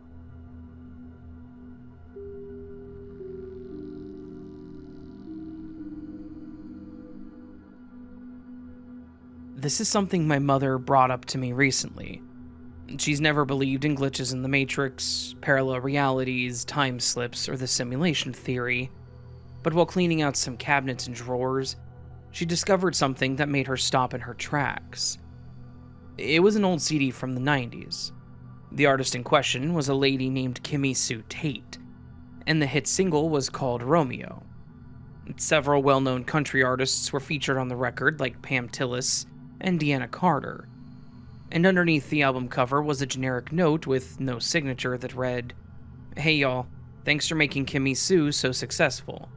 This is something my mother brought up to me recently. She's never believed in glitches in the Matrix, parallel realities, time slips, or the simulation theory, but while cleaning out some cabinets and drawers, she discovered something that made her stop in her tracks. It was an old CD from the 90s. The artist in question was a lady named Kimmy Sue Tate, and the hit single was called Romeo. Several well-known country artists were featured on the record, like Pam Tillis and Deanna Carter, and underneath the album cover was a generic note with no signature that read, "Hey y'all, thanks for making Kimmy Sue so successful.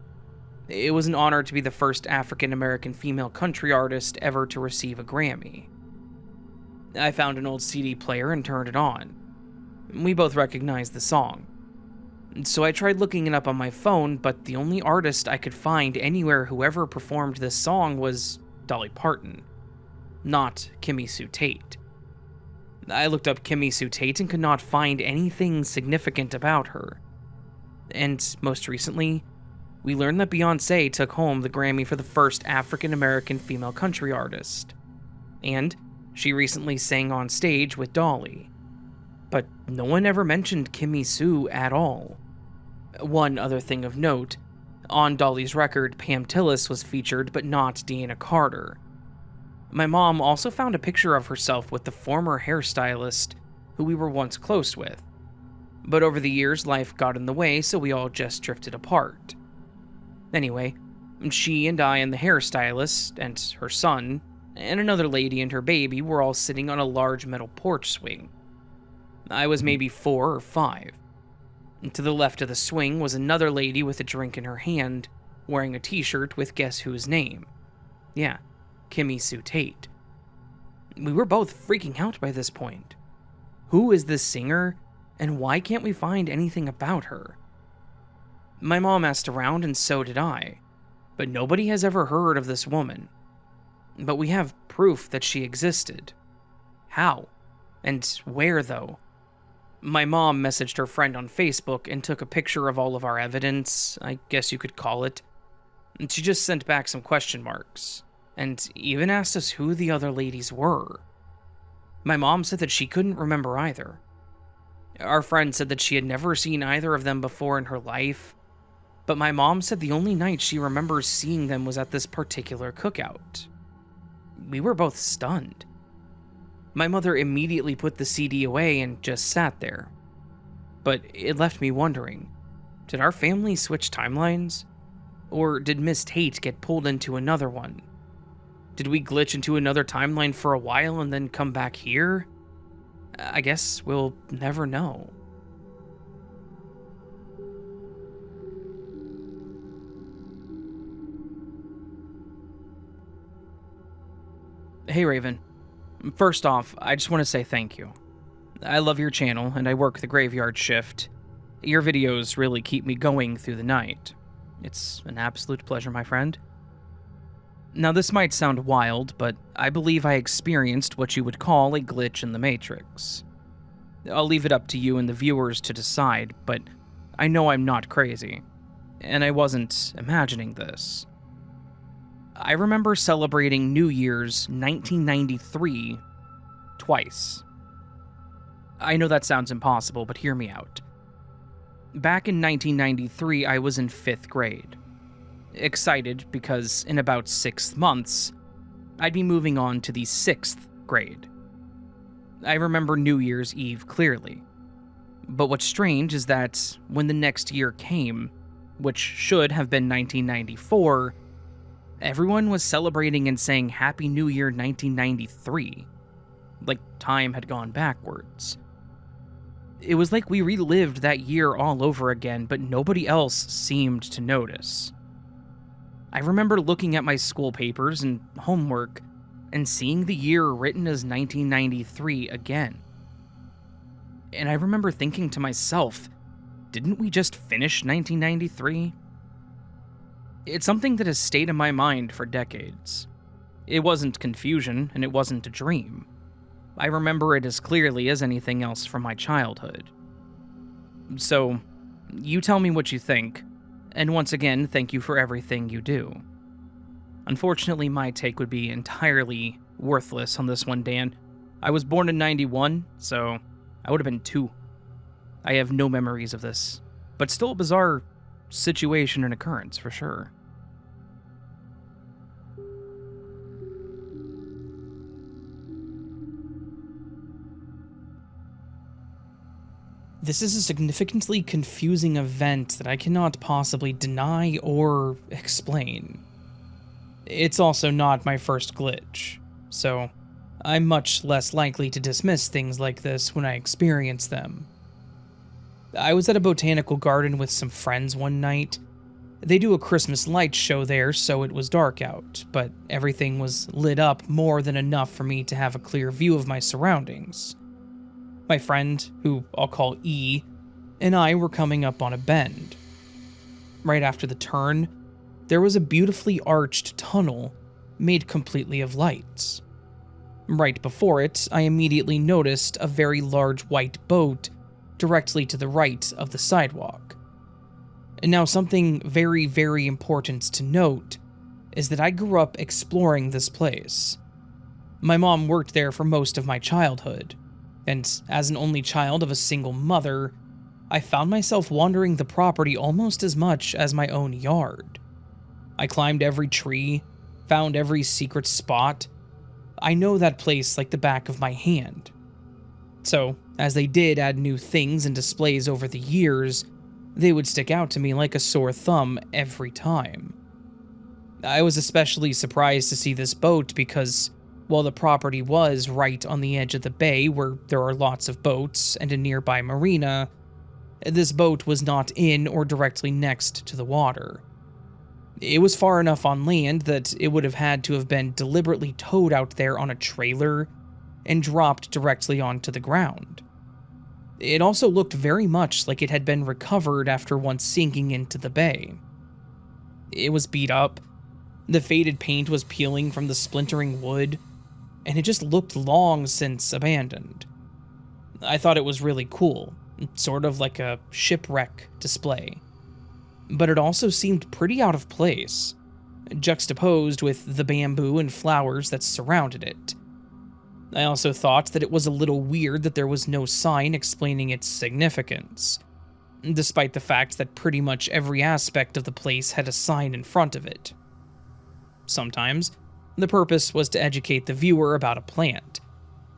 It was an honor to be the first African-American female country artist ever to receive a Grammy." I found an old CD player and turned it on. We both recognized the song. So I tried looking it up on my phone, but the only artist I could find anywhere who ever performed this song was Dolly Parton, not Kimmy Sue Tate. I looked up Kimmy Sue Tate and could not find anything significant about her. And most recently, we learned that Beyoncé took home the Grammy for the first African-American female country artist. And she recently sang on stage with Dolly. But no one ever mentioned Kimmy Sue at all. One other thing of note, on Dolly's record, Pam Tillis was featured, but not Deanna Carter. My mom also found a picture of herself with the former hairstylist who we were once close with. But over the years, life got in the way, so we all just drifted apart. Anyway, she and I and the hairstylist, and her son, and another lady and her baby were all sitting on a large metal porch swing. I was maybe 4 or 5. And to the left of the swing was another lady with a drink in her hand, wearing a t-shirt with guess whose name. Yeah, Kimmy Sue Tate. We were both freaking out by this point. Who is this singer, and why can't we find anything about her? My mom asked around, and so did I, but nobody has ever heard of this woman. But we have proof that she existed. How? And where, though? My mom messaged her friend on Facebook and took a picture of all of our evidence, I guess you could call it. And she just sent back some question marks, and even asked us who the other ladies were. My mom said that she couldn't remember either. Our friend said that she had never seen either of them before in her life, but my mom said the only night she remembers seeing them was at this particular cookout. We were both stunned. My mother immediately put the CD away and just sat there. But it left me wondering, did our family switch timelines? Or did Miss Tate get pulled into another one? Did we glitch into another timeline for a while and then come back here? I guess we'll never know. Hey Raven. First off, I just want to say thank you. I love your channel, and I work the graveyard shift. Your videos really keep me going through the night. It's an absolute pleasure, my friend. Now, this might sound wild, but I believe I experienced what you would call a glitch in the Matrix. I'll leave it up to you and the viewers to decide, but I know I'm not crazy, and I wasn't imagining this. I remember celebrating New Year's 1993 twice. I know that sounds impossible, but hear me out. Back in 1993, I was in 5th grade. Excited because in about 6 months, I'd be moving on to the 6th grade. I remember New Year's Eve clearly. But what's strange is that when the next year came, which should have been 1994, everyone was celebrating and saying Happy New Year 1993. Like time had gone backwards. It was like we relived that year all over again, but nobody else seemed to notice. I remember looking at my school papers and homework and seeing the year written as 1993 again. And I remember thinking to myself, didn't we just finish 1993? It's something that has stayed in my mind for decades. It wasn't confusion, and it wasn't a dream. I remember it as clearly as anything else from my childhood. So, you tell me what you think, and once again, thank you for everything you do. Unfortunately, my take would be entirely worthless on this one, Dan. I was born in 91, so I would have been 2. I have no memories of this, but still a bizarre situation and occurrence for sure. This is a significantly confusing event that I cannot possibly deny or explain. It's also not my first glitch, so I'm much less likely to dismiss things like this when I experience them. I was at a botanical garden with some friends one night. They do a Christmas light show there, so it was dark out, but everything was lit up more than enough for me to have a clear view of my surroundings. My friend, who I'll call E, and I were coming up on a bend. Right after the turn, there was a beautifully arched tunnel made completely of lights. Right before it, I immediately noticed a very large white boat directly to the right of the sidewalk. Now, something very, very important to note is that I grew up exploring this place. My mom worked there for most of my childhood, and as an only child of a single mother, I found myself wandering the property almost as much as my own yard. I climbed every tree, found every secret spot. I know that place like the back of my hand. So, as they did add new things and displays over the years, they would stick out to me like a sore thumb every time. I was especially surprised to see this boat because, while the property was right on the edge of the bay where there are lots of boats and a nearby marina, this boat was not in or directly next to the water. It was far enough on land that it would have had to have been deliberately towed out there on a trailer and dropped directly onto the ground. It also looked very much like it had been recovered after once sinking into the bay. It was beat up, the faded paint was peeling from the splintering wood, and it just looked long since abandoned. I thought it was really cool, sort of like a shipwreck display. But it also seemed pretty out of place, juxtaposed with the bamboo and flowers that surrounded it. I also thought that it was a little weird that there was no sign explaining its significance, despite the fact that pretty much every aspect of the place had a sign in front of it. Sometimes, the purpose was to educate the viewer about a plant,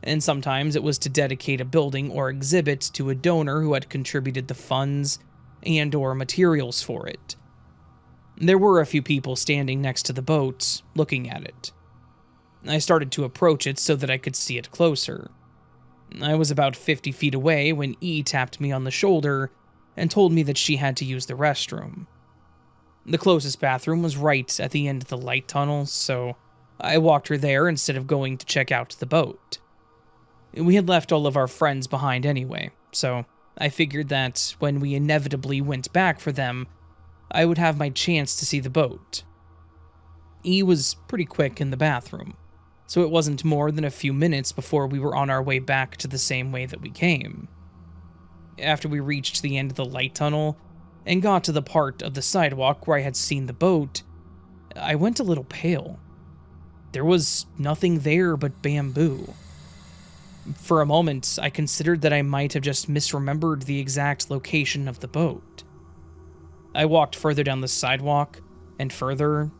and sometimes it was to dedicate a building or exhibit to a donor who had contributed the funds and or materials for it. There were a few people standing next to the boat, looking at it. I started to approach it so that I could see it closer. I was about 50 feet away when E tapped me on the shoulder and told me that she had to use the restroom. The closest bathroom was right at the end of the light tunnel, so I walked her there instead of going to check out the boat. We had left all of our friends behind anyway, so I figured that when we inevitably went back for them, I would have my chance to see the boat. E was pretty quick in the bathroom, so it wasn't more than a few minutes before we were on our way back to the same way that we came. After we reached the end of the light tunnel and got to the part of the sidewalk where I had seen the boat, I went a little pale. There was nothing there but bamboo. For a moment, I considered that I might have just misremembered the exact location of the boat. I walked further down the sidewalk, and further,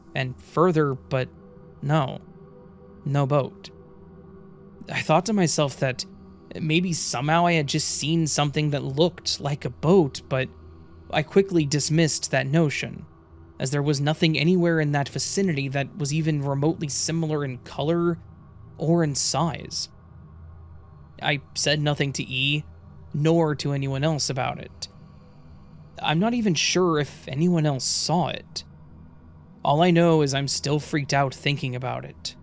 but no boat. I thought to myself that maybe somehow I had just seen something that looked like a boat, but I quickly dismissed that notion, as there was nothing anywhere in that vicinity that was even remotely similar in color or in size. I said nothing to E, nor to anyone else about it. I'm not even sure if anyone else saw it. All I know is I'm still freaked out thinking about it.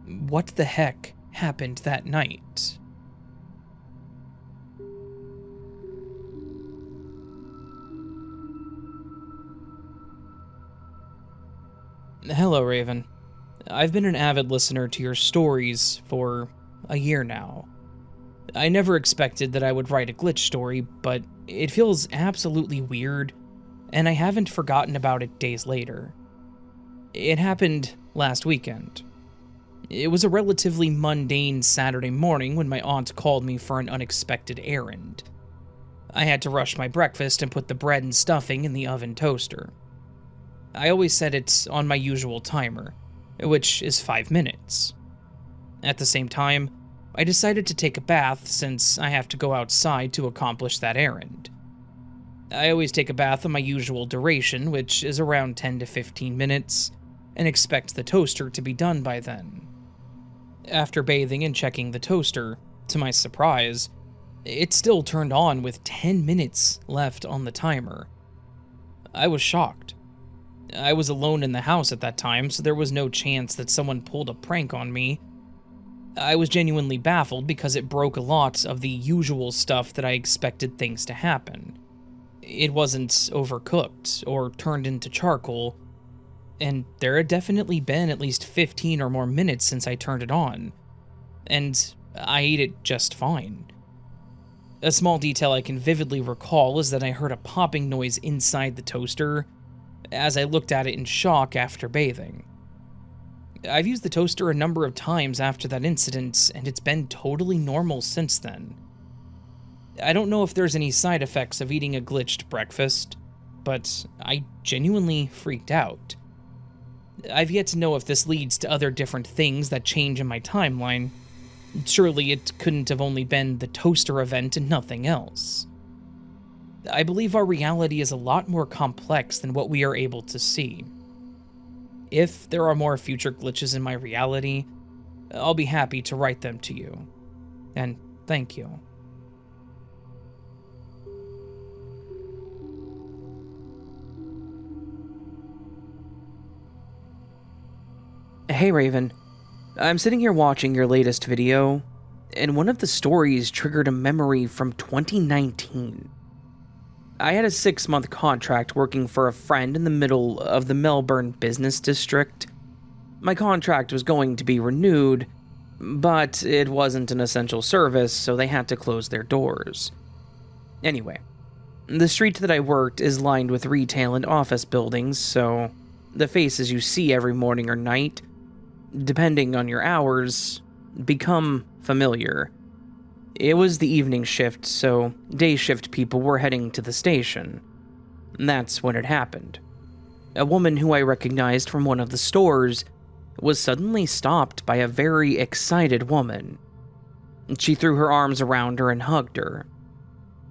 What the heck happened that night? Hello, Raven. I've been an avid listener to your stories for a year now. I never expected that I would write a glitch story, but it feels absolutely weird, and I haven't forgotten about it days later. It happened last weekend. It was a relatively mundane Saturday morning when my aunt called me for an unexpected errand. I had to rush my breakfast and put the bread and stuffing in the oven toaster. I always set it on my usual timer, which is 5 minutes. At the same time, I decided to take a bath since I have to go outside to accomplish that errand. I always take a bath on my usual duration, which is around 10 to 15 minutes, and expect the toaster to be done by then. After bathing and checking the toaster, to my surprise, it still turned on with 10 minutes left on the timer. I was shocked. I was alone in the house at that time, so there was no chance that someone pulled a prank on me. I was genuinely baffled because it broke a lot of the usual stuff that I expected things to happen. It wasn't overcooked or turned into charcoal, and there had definitely been at least 15 or more minutes since I turned it on, and I ate it just fine. A small detail I can vividly recall is that I heard a popping noise inside the toaster as I looked at it in shock after bathing. I've used the toaster a number of times after that incident, and it's been totally normal since then. I don't know if there's any side effects of eating a glitched breakfast, but I genuinely freaked out. I've yet to know if this leads to other different things that change in my timeline. Surely it couldn't have only been the toaster event and nothing else. I believe our reality is a lot more complex than what we are able to see. If there are more future glitches in my reality, I'll be happy to write them to you. And thank you. Hey Raven, I'm sitting here watching your latest video, and one of the stories triggered a memory from 2019. I had a 6-month contract working for a friend in the middle of the Melbourne business district. My contract was going to be renewed, but it wasn't an essential service, so they had to close their doors. Anyway, the street that I worked is lined with retail and office buildings, so the faces you see every morning or night, depending on your hours, become familiar. It was the evening shift, so day shift people were heading to the station. That's when it happened. A woman who I recognized from one of the stores was suddenly stopped by a very excited woman. She threw her arms around her and hugged her.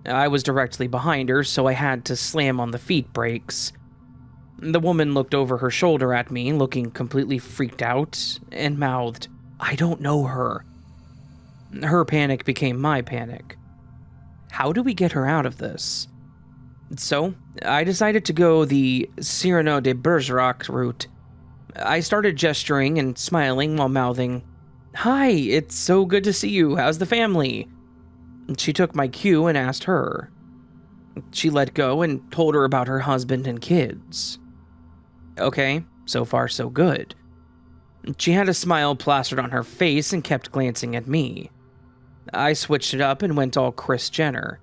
I was directly behind her, so I had to slam on the feet brakes. The woman looked over her shoulder at me, looking completely freaked out, and mouthed, "I don't know her." Her panic became my panic. How do we get her out of this? So, I decided to go the Cyrano de Bergerac route. I started gesturing and smiling while mouthing, "Hi, it's so good to see you. How's the family?" She took my cue and asked her. She let go and told her about her husband and kids. Okay, so far so good. She had a smile plastered on her face and kept glancing at me. I switched it up and went all Kris Jenner,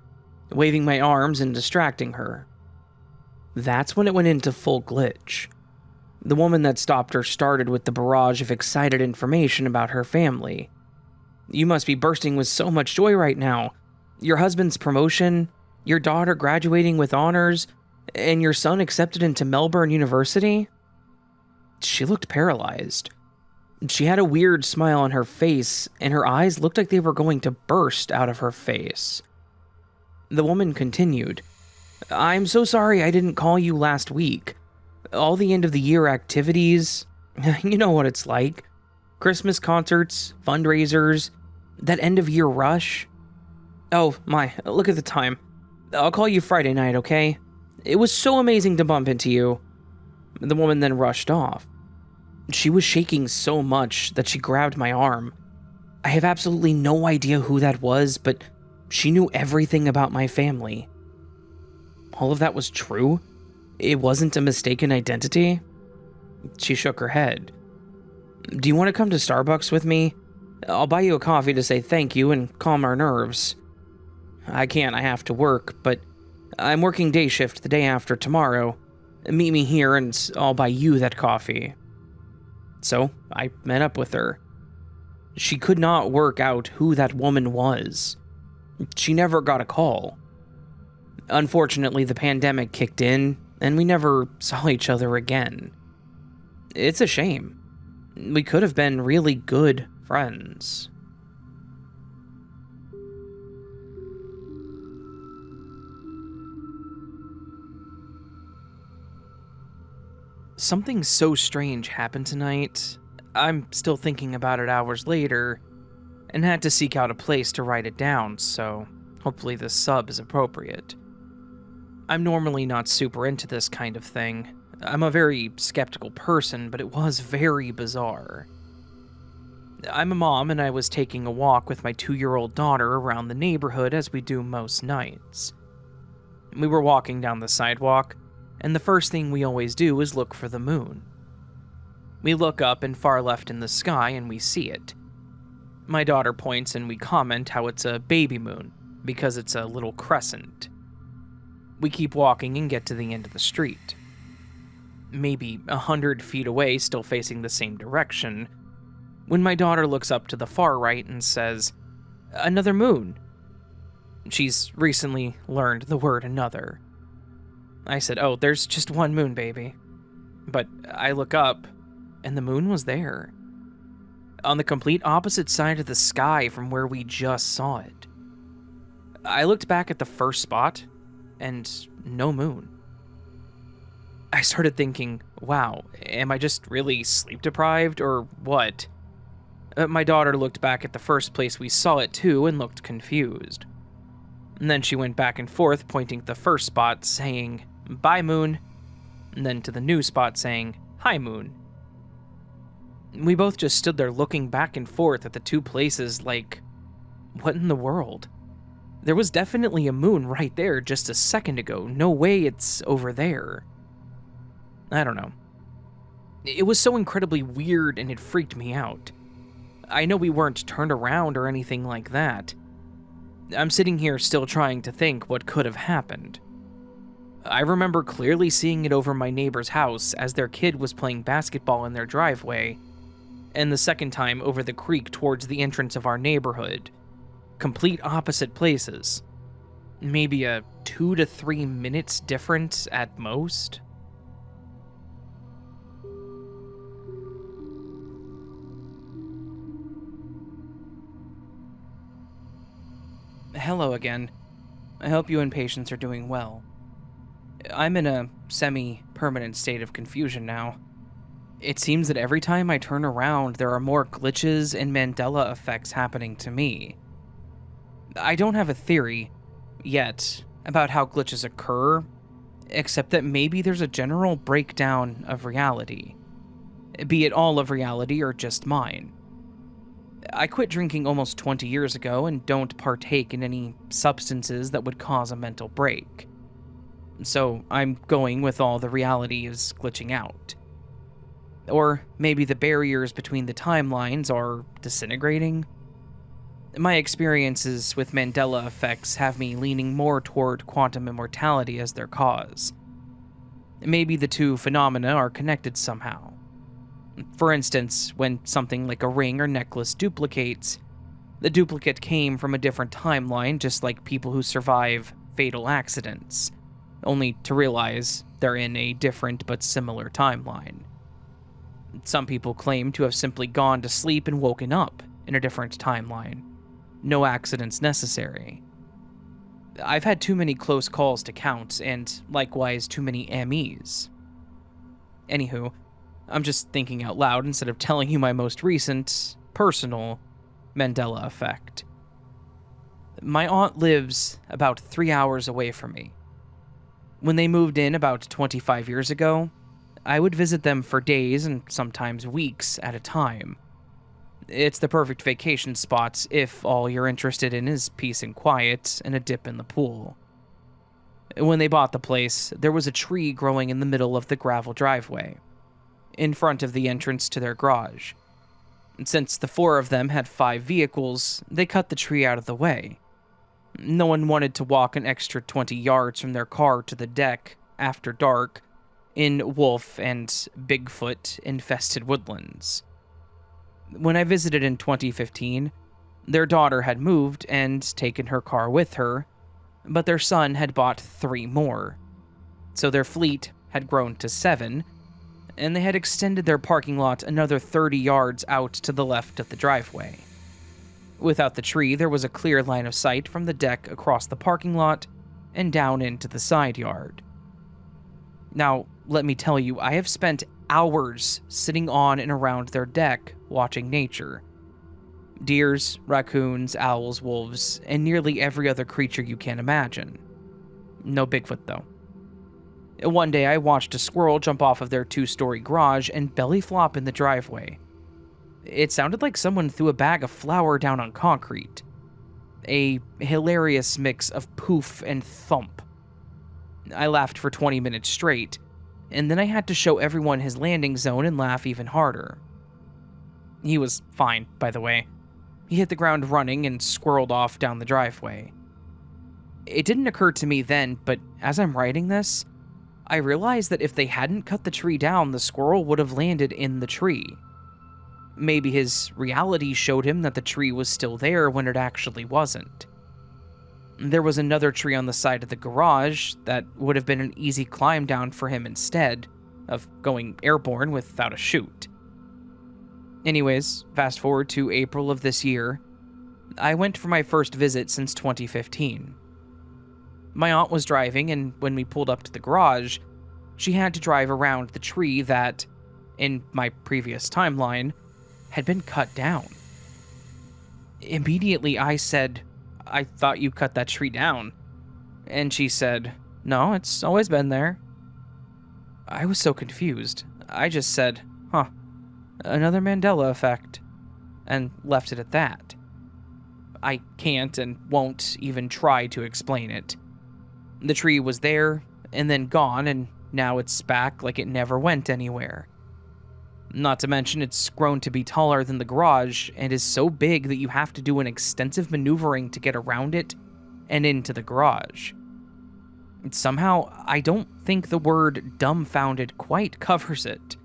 waving my arms and distracting her. That's when it went into full glitch. The woman that stopped her started with the barrage of excited information about her family. "You must be bursting with so much joy right now. Your husband's promotion, your daughter graduating with honors, and your son accepted into Melbourne University?" She looked paralyzed. She had a weird smile on her face, and her eyes looked like they were going to burst out of her face. The woman continued, "I'm so sorry I didn't call you last week. All the end-of-the-year activities, you know what it's like. Christmas concerts, fundraisers, that end-of-year rush. Oh my, look at the time. I'll call you Friday night, okay? It was so amazing to bump into you." The woman then rushed off. She was shaking so much that she grabbed my arm. I have absolutely no idea who that was, but she knew everything about my family. All of that was true? It wasn't a mistaken identity? She shook her head. "Do you want to come to Starbucks with me? I'll buy you a coffee to say thank you and calm our nerves." "I can't, I have to work, but I'm working day shift the day after tomorrow. Meet me here and I'll buy you that coffee." So I met up with her. She could not work out who that woman was. She never got a call. Unfortunately, the pandemic kicked in, and we never saw each other again. It's a shame. We could have been really good friends. Something so strange happened tonight. I'm still thinking about it hours later, and had to seek out a place to write it down, so hopefully this sub is appropriate. I'm normally not super into this kind of thing. I'm a very skeptical person, but it was very bizarre. I'm a mom, and I was taking a walk with my 2-year-old daughter around the neighborhood as we do most nights. We were walking down the sidewalk, and the first thing we always do is look for the moon. We look up and far left in the sky and we see it. My daughter points and we comment how it's a baby moon, because it's a little crescent. We keep walking and get to the end of the street. Maybe 100 feet away, still facing the same direction, when my daughter looks up to the far right and says, "Another moon." She's recently learned the word another. I said, "Oh, there's just one moon, baby." But I look up, and the moon was there. On the complete opposite side of the sky from where we just saw it. I looked back at the first spot, and no moon. I started thinking, wow, am I just really sleep deprived, or what? My daughter looked back at the first place we saw it too and looked confused. And then she went back and forth, pointing at the first spot, saying, "Bye, moon," and then to the new spot saying, "Hi, moon." We both just stood there looking back and forth at the two places like, what in the world? There was definitely a moon right there just a second ago. No way it's over there. I don't know. It was so incredibly weird and it freaked me out. I know we weren't turned around or anything like that. I'm sitting here still trying to think what could have happened. I remember clearly seeing it over my neighbor's house as their kid was playing basketball in their driveway, and the second time over the creek towards the entrance of our neighborhood. Complete opposite places. Maybe a 2 to 3 minutes difference at most. Hello again. I hope you and patients are doing well. I'm in a semi-permanent state of confusion now. It seems that every time I turn around, there are more glitches and Mandela effects happening to me. I don't have a theory, yet, about how glitches occur, except that maybe there's a general breakdown of reality. Be it all of reality or just mine. I quit drinking almost 20 years ago and don't partake in any substances that would cause a mental break. So I'm going with all the reality is glitching out. Or maybe the barriers between the timelines are disintegrating. My experiences with Mandela effects have me leaning more toward quantum immortality as their cause. Maybe the two phenomena are connected somehow. For instance, when something like a ring or necklace duplicates, the duplicate came from a different timeline, just like people who survive fatal accidents, only to realize they're in a different but similar timeline. Some people claim to have simply gone to sleep and woken up in a different timeline. No accidents necessary. I've had too many close calls to count, and likewise too many MEs. Anywho, I'm just thinking out loud instead of telling you my most recent, personal Mandela effect. My aunt lives about 3 hours away from me. When they moved in about 25 years ago, I would visit them for days and sometimes weeks at a time. It's the perfect vacation spot if all you're interested in is peace and quiet and a dip in the pool. When they bought the place, there was a tree growing in the middle of the gravel driveway, in front of the entrance to their garage. Since the four of them had 5 vehicles, they cut the tree out of the way. No one wanted to walk an extra 20 yards from their car to the deck after dark in wolf and Bigfoot-infested woodlands. When I visited in 2015, their daughter had moved and taken her car with her, but their son had bought 3 more. So their fleet had grown to 7, and they had extended their parking lot another 30 yards out to the left of the driveway. Without the tree, there was a clear line of sight from the deck across the parking lot and down into the side yard. Now, let me tell you, I have spent hours sitting on and around their deck watching nature. Deers, raccoons, owls, wolves, and nearly every other creature you can imagine. No Bigfoot, though. One day I watched a squirrel jump off of their 2-story garage and belly flop in the driveway. It sounded like someone threw a bag of flour down on concrete. A hilarious mix of poof and thump. I laughed for 20 minutes straight, and then I had to show everyone his landing zone and laugh even harder. He was fine, by the way. He hit the ground running and squirreled off down the driveway. It didn't occur to me then, but as I'm writing this, I realized that if they hadn't cut the tree down, the squirrel would have landed in the tree. Maybe his reality showed him that the tree was still there when it actually wasn't. There was another tree on the side of the garage that would have been an easy climb down for him instead of going airborne without a chute. Anyways, fast forward to April of this year, I went for my first visit since 2015. My aunt was driving, and when we pulled up to the garage, she had to drive around the tree that, in my previous timeline, had been cut down. Immediately I said, "I thought you cut that tree down." And she said, "No, it's always been there." I was so confused. I just said, "Huh, another Mandela effect," and left it at that. I can't and won't even try to explain it. The tree was there, and then gone, and now it's back like it never went anywhere. Not to mention, it's grown to be taller than the garage and is so big that you have to do an extensive maneuvering to get around it and into the garage. Somehow, I don't think the word dumbfounded quite covers it.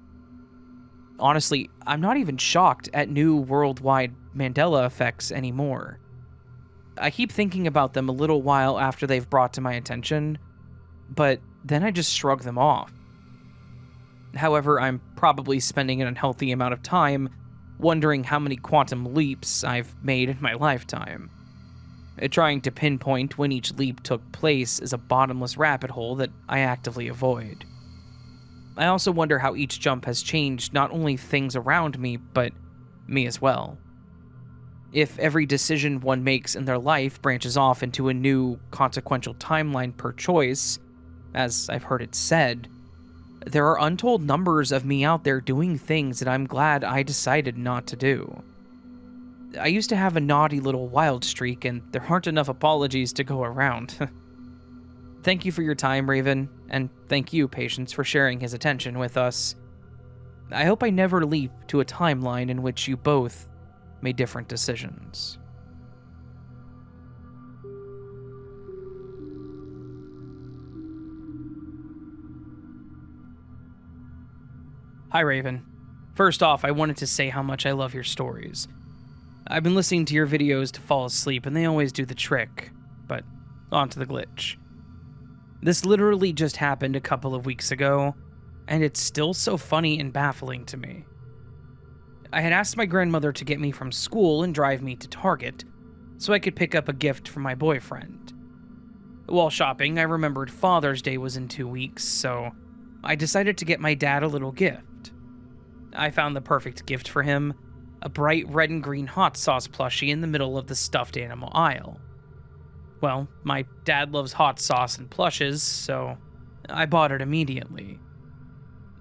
Honestly, I'm not even shocked at new worldwide Mandela effects anymore. I keep thinking about them a little while after they've brought to my attention, but then I just shrug them off. However, I'm probably spending an unhealthy amount of time wondering how many quantum leaps I've made in my lifetime. Trying to pinpoint when each leap took place is a bottomless rabbit hole that I actively avoid. I also wonder how each jump has changed not only things around me, but me as well. If every decision one makes in their life branches off into a new, consequential timeline per choice, as I've heard it said, there are untold numbers of me out there doing things that I'm glad I decided not to do. I used to have a naughty little wild streak, and there aren't enough apologies to go around. Thank you for your time, Raven, and thank you, Patience, for sharing his attention with us. I hope I never leap to a timeline in which you both made different decisions. Hi, Raven. First off, I wanted to say how much I love your stories. I've been listening to your videos to fall asleep, and they always do the trick. But on to the glitch. This literally just happened a couple of weeks ago, and it's still so funny and baffling to me. I had asked my grandmother to get me from school and drive me to Target, so I could pick up a gift for my boyfriend. While shopping, I remembered Father's Day was in 2 weeks, so I decided to get my dad a little gift. I found the perfect gift for him, a bright red and green hot sauce plushie in the middle of the stuffed animal aisle. Well, my dad loves hot sauce and plushes, so I bought it immediately.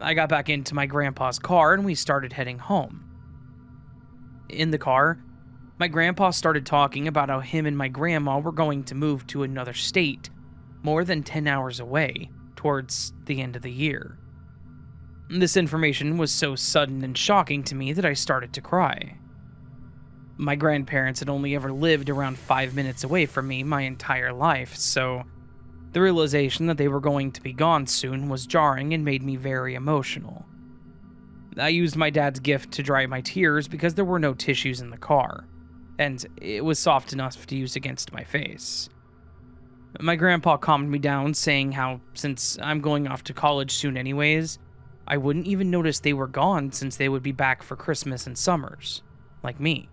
I got back into my grandpa's car and we started heading home. In the car, my grandpa started talking about how him and my grandma were going to move to another state, more than 10 hours away, towards the end of the year. This information was so sudden and shocking to me that I started to cry. My grandparents had only ever lived around 5 minutes away from me my entire life, so the realization that they were going to be gone soon was jarring and made me very emotional. I used my dad's gift to dry my tears because there were no tissues in the car, and it was soft enough to use against my face. My grandpa calmed me down, saying how, since I'm going off to college soon anyways, I wouldn't even notice they were gone since they would be back for Christmas and summers, like me.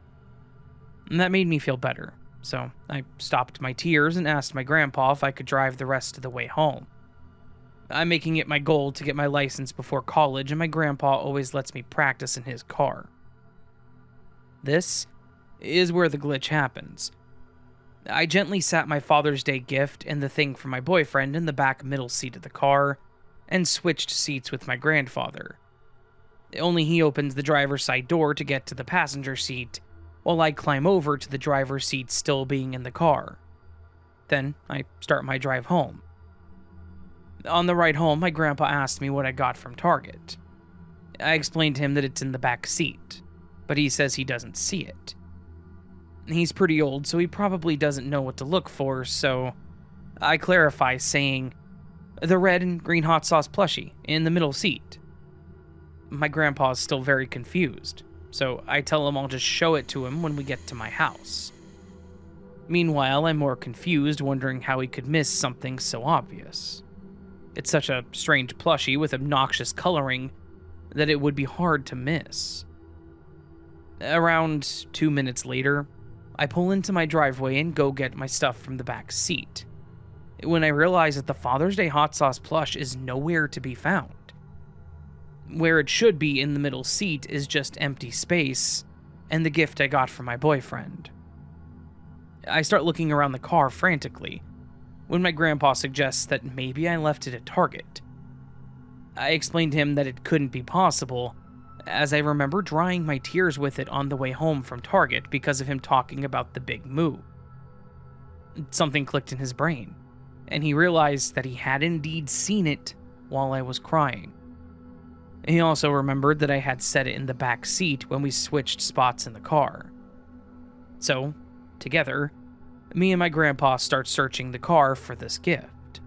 And that made me feel better, so I stopped my tears and asked my grandpa if I could drive the rest of the way home. I'm making it my goal to get my license before college, and my grandpa always lets me practice in his car. This is where the glitch happens. I gently sat my Father's Day gift and the thing for my boyfriend in the back middle seat of the car, and switched seats with my grandfather. Only he opens the driver's side door to get to the passenger seat, while I climb over to the driver's seat still being in the car. Then I start my drive home. On the ride home, my grandpa asked me what I got from Target. I explained to him that it's in the back seat, but he says he doesn't see it. He's pretty old, so he probably doesn't know what to look for, so I clarify, saying, "The red and green hot sauce plushie in the middle seat." My grandpa's still very confused, so I tell him I'll just show it to him when we get to my house. Meanwhile, I'm more confused, wondering how he could miss something so obvious. It's such a strange plushie with obnoxious coloring that it would be hard to miss. Around 2 minutes later, I pull into my driveway and go get my stuff from the back seat, when I realize that the Father's Day hot sauce plush is nowhere to be found. Where it should be in the middle seat is just empty space and the gift I got from my boyfriend. I start looking around the car frantically, when my grandpa suggests that maybe I left it at Target. I explained to him that it couldn't be possible, as I remember drying my tears with it on the way home from Target because of him talking about the big move. Something clicked in his brain, and he realized that he had indeed seen it while I was crying. He also remembered that I had set it in the back seat when we switched spots in the car. So, together, me and my grandpa start searching the car for this gift.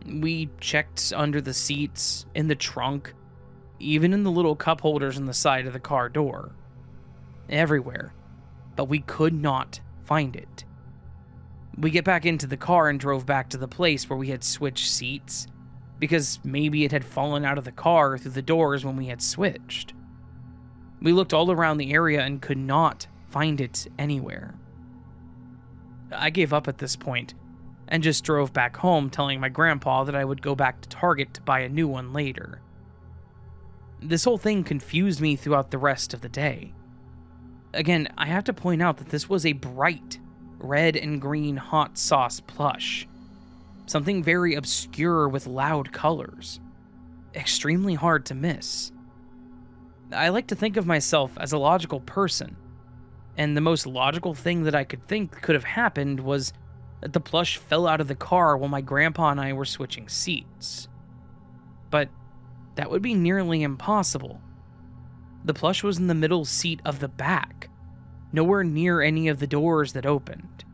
We checked under the seats, in the trunk, even in the little cup holders on the side of the car door. Everywhere, but we could not find it. We get back into the car and drove back to the place where we had switched seats, because maybe it had fallen out of the car through the doors when we had switched. We looked all around the area and could not find it anywhere. I gave up at this point and just drove back home, telling my grandpa that I would go back to Target to buy a new one later. This whole thing confused me throughout the rest of the day. Again, I have to point out that this was a bright red and green hot sauce plush. Something very obscure with loud colors. Extremely hard to miss. I like to think of myself as a logical person, and the most logical thing that I could think could have happened was that the plush fell out of the car while my grandpa and I were switching seats. But that would be nearly impossible. The plush was in the middle seat of the back, nowhere near any of the doors that opened.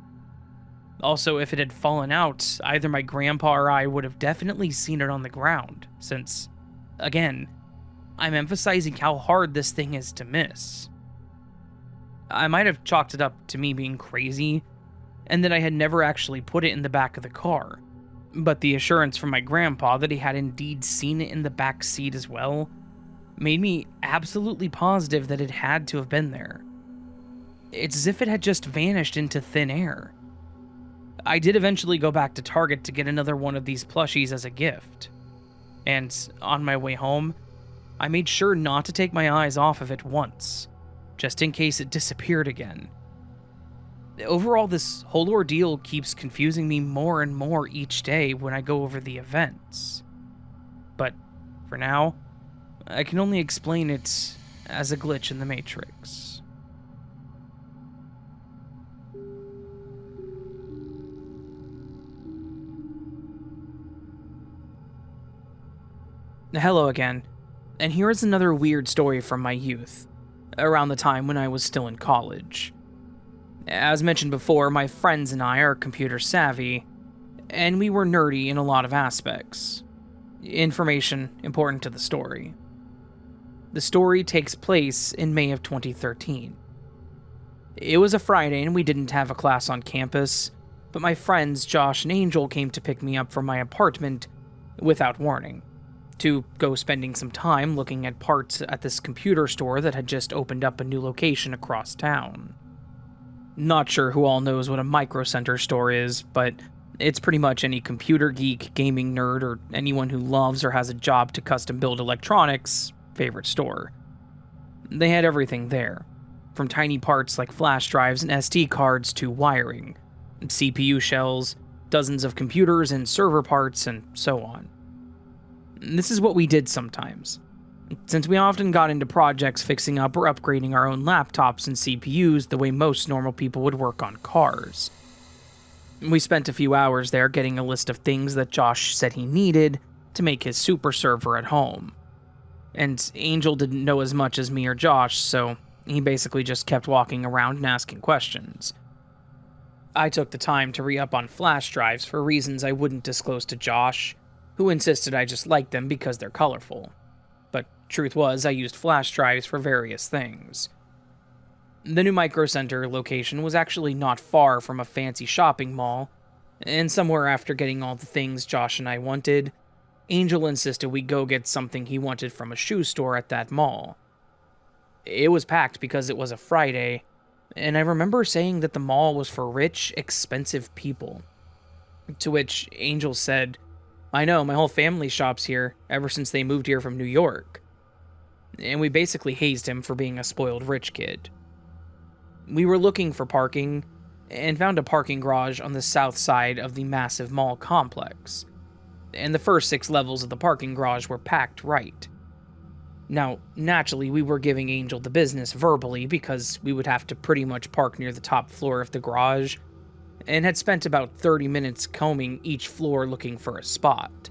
Also, if it had fallen out, either my grandpa or I would have definitely seen it on the ground, since, again, I'm emphasizing how hard this thing is to miss. I might have chalked it up to me being crazy, and that I had never actually put it in the back of the car, but the assurance from my grandpa that he had indeed seen it in the back seat as well made me absolutely positive that it had to have been there. It's as if it had just vanished into thin air. I did eventually go back to Target to get another one of these plushies as a gift, and on my way home, I made sure not to take my eyes off of it once, just in case it disappeared again. Overall, this whole ordeal keeps confusing me more and more each day when I go over the events. But for now, I can only explain it as a glitch in the Matrix. Hello again, and here is another weird story from my youth, around the time when I was still in college. As mentioned before, my friends and I are computer savvy, and we were nerdy in a lot of aspects. Information important to the story. The story takes place in May of 2013. It was a Friday and we didn't have a class on campus, but my friends Josh and Angel came to pick me up from my apartment without warning, to go spending some time looking at parts at this computer store that had just opened up a new location across town. Not sure who all knows what a micro center store is, but it's pretty much any computer geek, gaming nerd, or anyone who loves or has a job to custom build electronics' favorite store. They had everything there, from tiny parts like flash drives and SD cards to wiring, CPU shells, dozens of computers and server parts, and so on. This is what we did sometimes, since we often got into projects fixing up or upgrading our own laptops and CPUs the way most normal people would work on cars. We spent a few hours there getting a list of things that Josh said he needed to make his super server at home. And Angel didn't know as much as me or Josh, so he basically just kept walking around and asking questions. I took the time to re-up on flash drives for reasons I wouldn't disclose to Josh, who insisted I just liked them because they're colorful. But truth was, I used flash drives for various things. The new Micro Center location was actually not far from a fancy shopping mall, and somewhere after getting all the things Josh and I wanted, Angel insisted we go get something he wanted from a shoe store at that mall. It was packed because it was a Friday, and I remember saying that the mall was for rich, expensive people. To which Angel said, "I know, my whole family shops here ever since they moved here from New York." And we basically hazed him for being a spoiled rich kid. We were looking for parking, and found a parking garage on the south side of the massive mall complex, and the first 6 levels of the parking garage were packed right. Now, naturally, we were giving Angel the business verbally because we would have to pretty much park near the top floor of the garage, and had spent about 30 minutes combing each floor looking for a spot.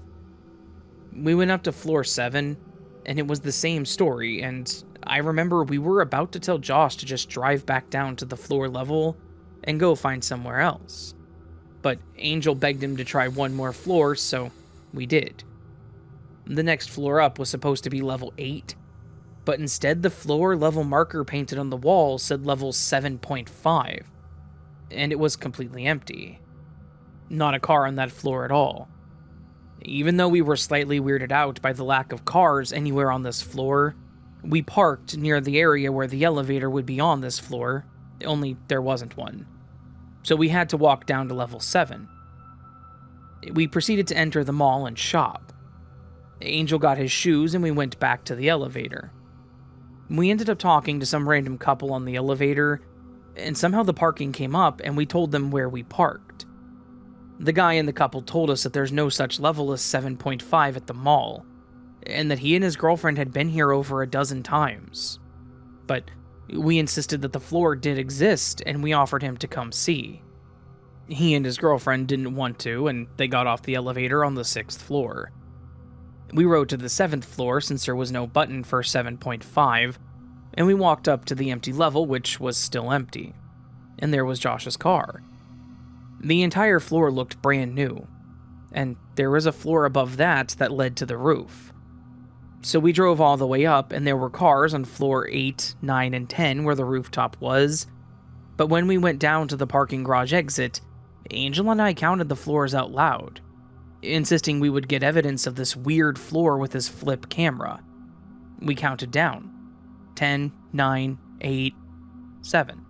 We went up to floor 7, and it was the same story, and I remember we were about to tell Josh to just drive back down to the floor level and go find somewhere else. But Angel begged him to try one more floor, so we did. The next floor up was supposed to be level 8, but instead the floor level marker painted on the wall said level 7.5, and it was completely empty. Not a car on that floor at all. Even though we were slightly weirded out by the lack of cars anywhere on this floor, we parked near the area where the elevator would be on this floor, only there wasn't one. So we had to walk down to level 7. We proceeded to enter the mall and shop. Angel got his shoes and we went back to the elevator. We ended up talking to some random couple on the elevator, and somehow the parking came up and we told them where we parked. The guy and the couple told us that there's no such level as 7.5 at the mall, and that he and his girlfriend had been here over a dozen times. But we insisted that the floor did exist, and we offered him to come see. He and his girlfriend didn't want to, and they got off the elevator on the 6th floor. We rode to the 7th floor since there was no button for 7.5, and we walked up to the empty level, which was still empty. And there was Josh's car. The entire floor looked brand new, and there was a floor above that led to the roof. So we drove all the way up, and there were cars on floor 8, 9, and 10 where the rooftop was, but when we went down to the parking garage exit, Angel and I counted the floors out loud, insisting we would get evidence of this weird floor with his flip camera. We counted down. 10, 9, 8, 7.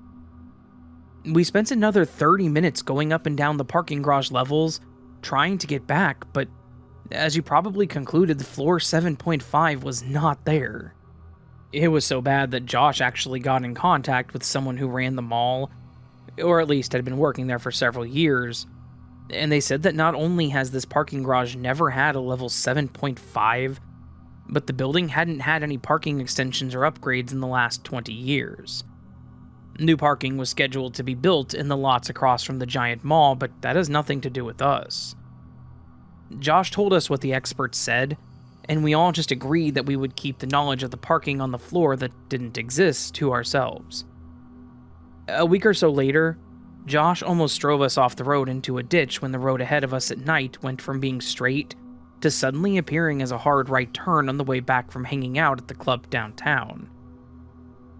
We spent another 30 minutes going up and down the parking garage levels, trying to get back, but as you probably concluded, the floor 7.5 was not there. It was so bad that Josh actually got in contact with someone who ran the mall, or at least had been working there for several years, and they said that not only has this parking garage never had a level 7.5, but the building hadn't had any parking extensions or upgrades in the last 20 years. New parking was scheduled to be built in the lots across from the giant mall, but that has nothing to do with us. Josh told us what the experts said, and we all just agreed that we would keep the knowledge of the parking on the floor that didn't exist to ourselves. A week or so later, Josh almost drove us off the road into a ditch when the road ahead of us at night went from being straight to suddenly appearing as a hard right turn on the way back from hanging out at the club downtown.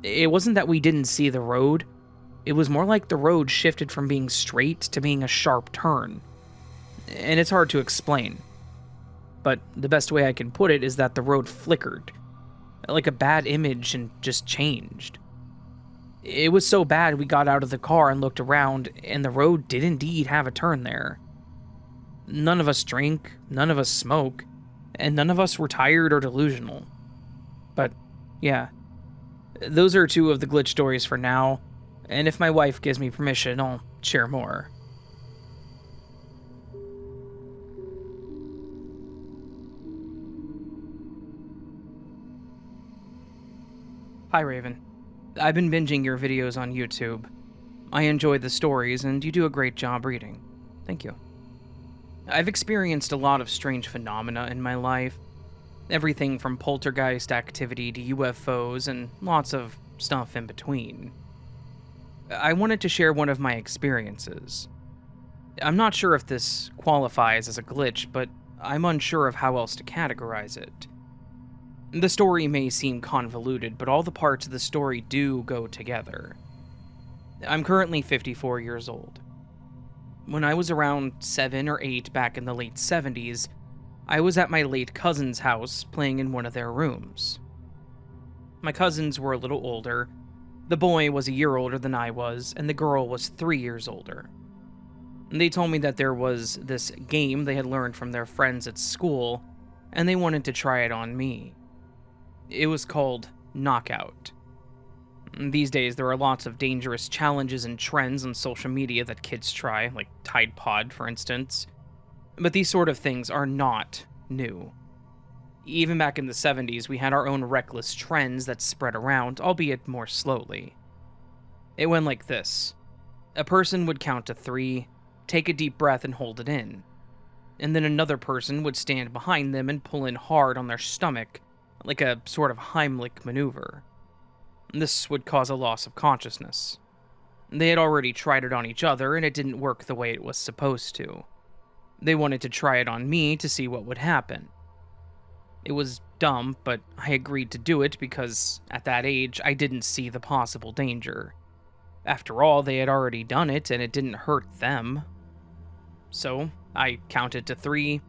It wasn't that we didn't see the road, it was more like the road shifted from being straight to being a sharp turn. And it's hard to explain. But the best way I can put it is that the road flickered, like a bad image, and just changed. It was so bad we got out of the car and looked around, and the road did indeed have a turn there. None of us drink, none of us smoke, and none of us were tired or delusional. But, yeah. Those are 2 of the glitch stories for now, and if my wife gives me permission, I'll share more. Hi Raven. I've been binging your videos on YouTube. I enjoy the stories, and you do a great job reading. Thank you. I've experienced a lot of strange phenomena in my life. Everything from poltergeist activity to UFOs, and lots of stuff in between. I wanted to share one of my experiences. I'm not sure if this qualifies as a glitch, but I'm unsure of how else to categorize it. The story may seem convoluted, but all the parts of the story do go together. I'm currently 54 years old. When I was around 7 or 8 back in the late 70s, I was at my late cousin's house playing in one of their rooms. My cousins were a little older. The boy was a year older than I was, and the girl was 3 years older. They told me that there was this game they had learned from their friends at school, and they wanted to try it on me. It was called Knockout. These days, there are lots of dangerous challenges and trends on social media that kids try, like Tide Pod, for instance. But these sort of things are not new. Even back in the 70s, we had our own reckless trends that spread around, albeit more slowly. It went like this. A person would count to 3, take a deep breath and hold it in. And then another person would stand behind them and pull in hard on their stomach, like a sort of Heimlich maneuver. This would cause a loss of consciousness. They had already tried it on each other, and it didn't work the way it was supposed to. They wanted to try it on me to see what would happen. It was dumb, but I agreed to do it because, at that age, I didn't see the possible danger. After all, they had already done it, and it didn't hurt them. So, I counted to 3,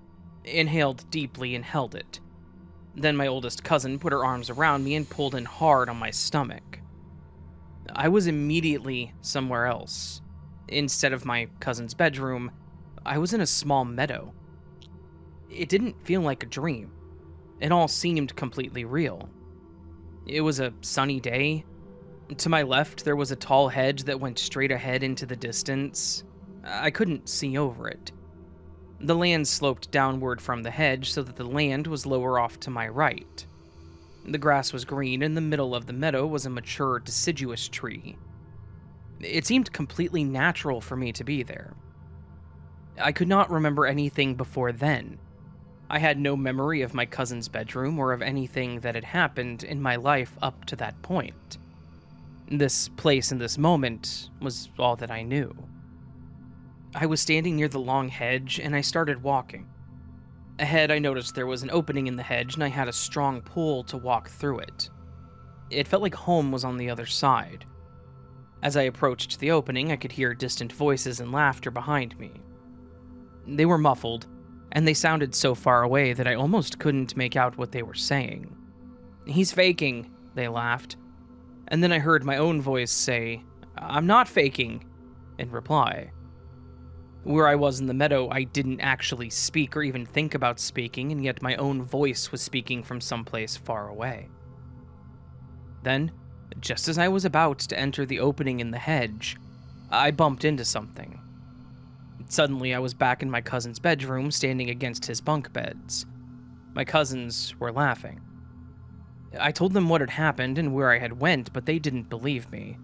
inhaled deeply, and held it. Then my oldest cousin put her arms around me and pulled in hard on my stomach. I was immediately somewhere else. Instead of my cousin's bedroom, I was in a small meadow. It didn't feel like a dream. It all seemed completely real. It was a sunny day. To my left, there was a tall hedge that went straight ahead into the distance. I couldn't see over it. The land sloped downward from the hedge so that the land was lower off to my right. The grass was green, and in the middle of the meadow was a mature, deciduous tree. It seemed completely natural for me to be there. I could not remember anything before then. I had no memory of my cousin's bedroom or of anything that had happened in my life up to that point. This place and this moment was all that I knew. I was standing near the long hedge, and I started walking. Ahead, I noticed there was an opening in the hedge, and I had a strong pull to walk through it. It felt like home was on the other side. As I approached the opening, I could hear distant voices and laughter behind me. They were muffled, and they sounded so far away that I almost couldn't make out what they were saying. "He's faking," they laughed. And then I heard my own voice say, "I'm not faking," in reply. Where I was in the meadow, I didn't actually speak or even think about speaking, and yet my own voice was speaking from someplace far away. Then, just as I was about to enter the opening in the hedge, I bumped into something. Suddenly, I was back in my cousin's bedroom, standing against his bunk beds. My cousins were laughing. I told them what had happened and where I had went, but they didn't believe me.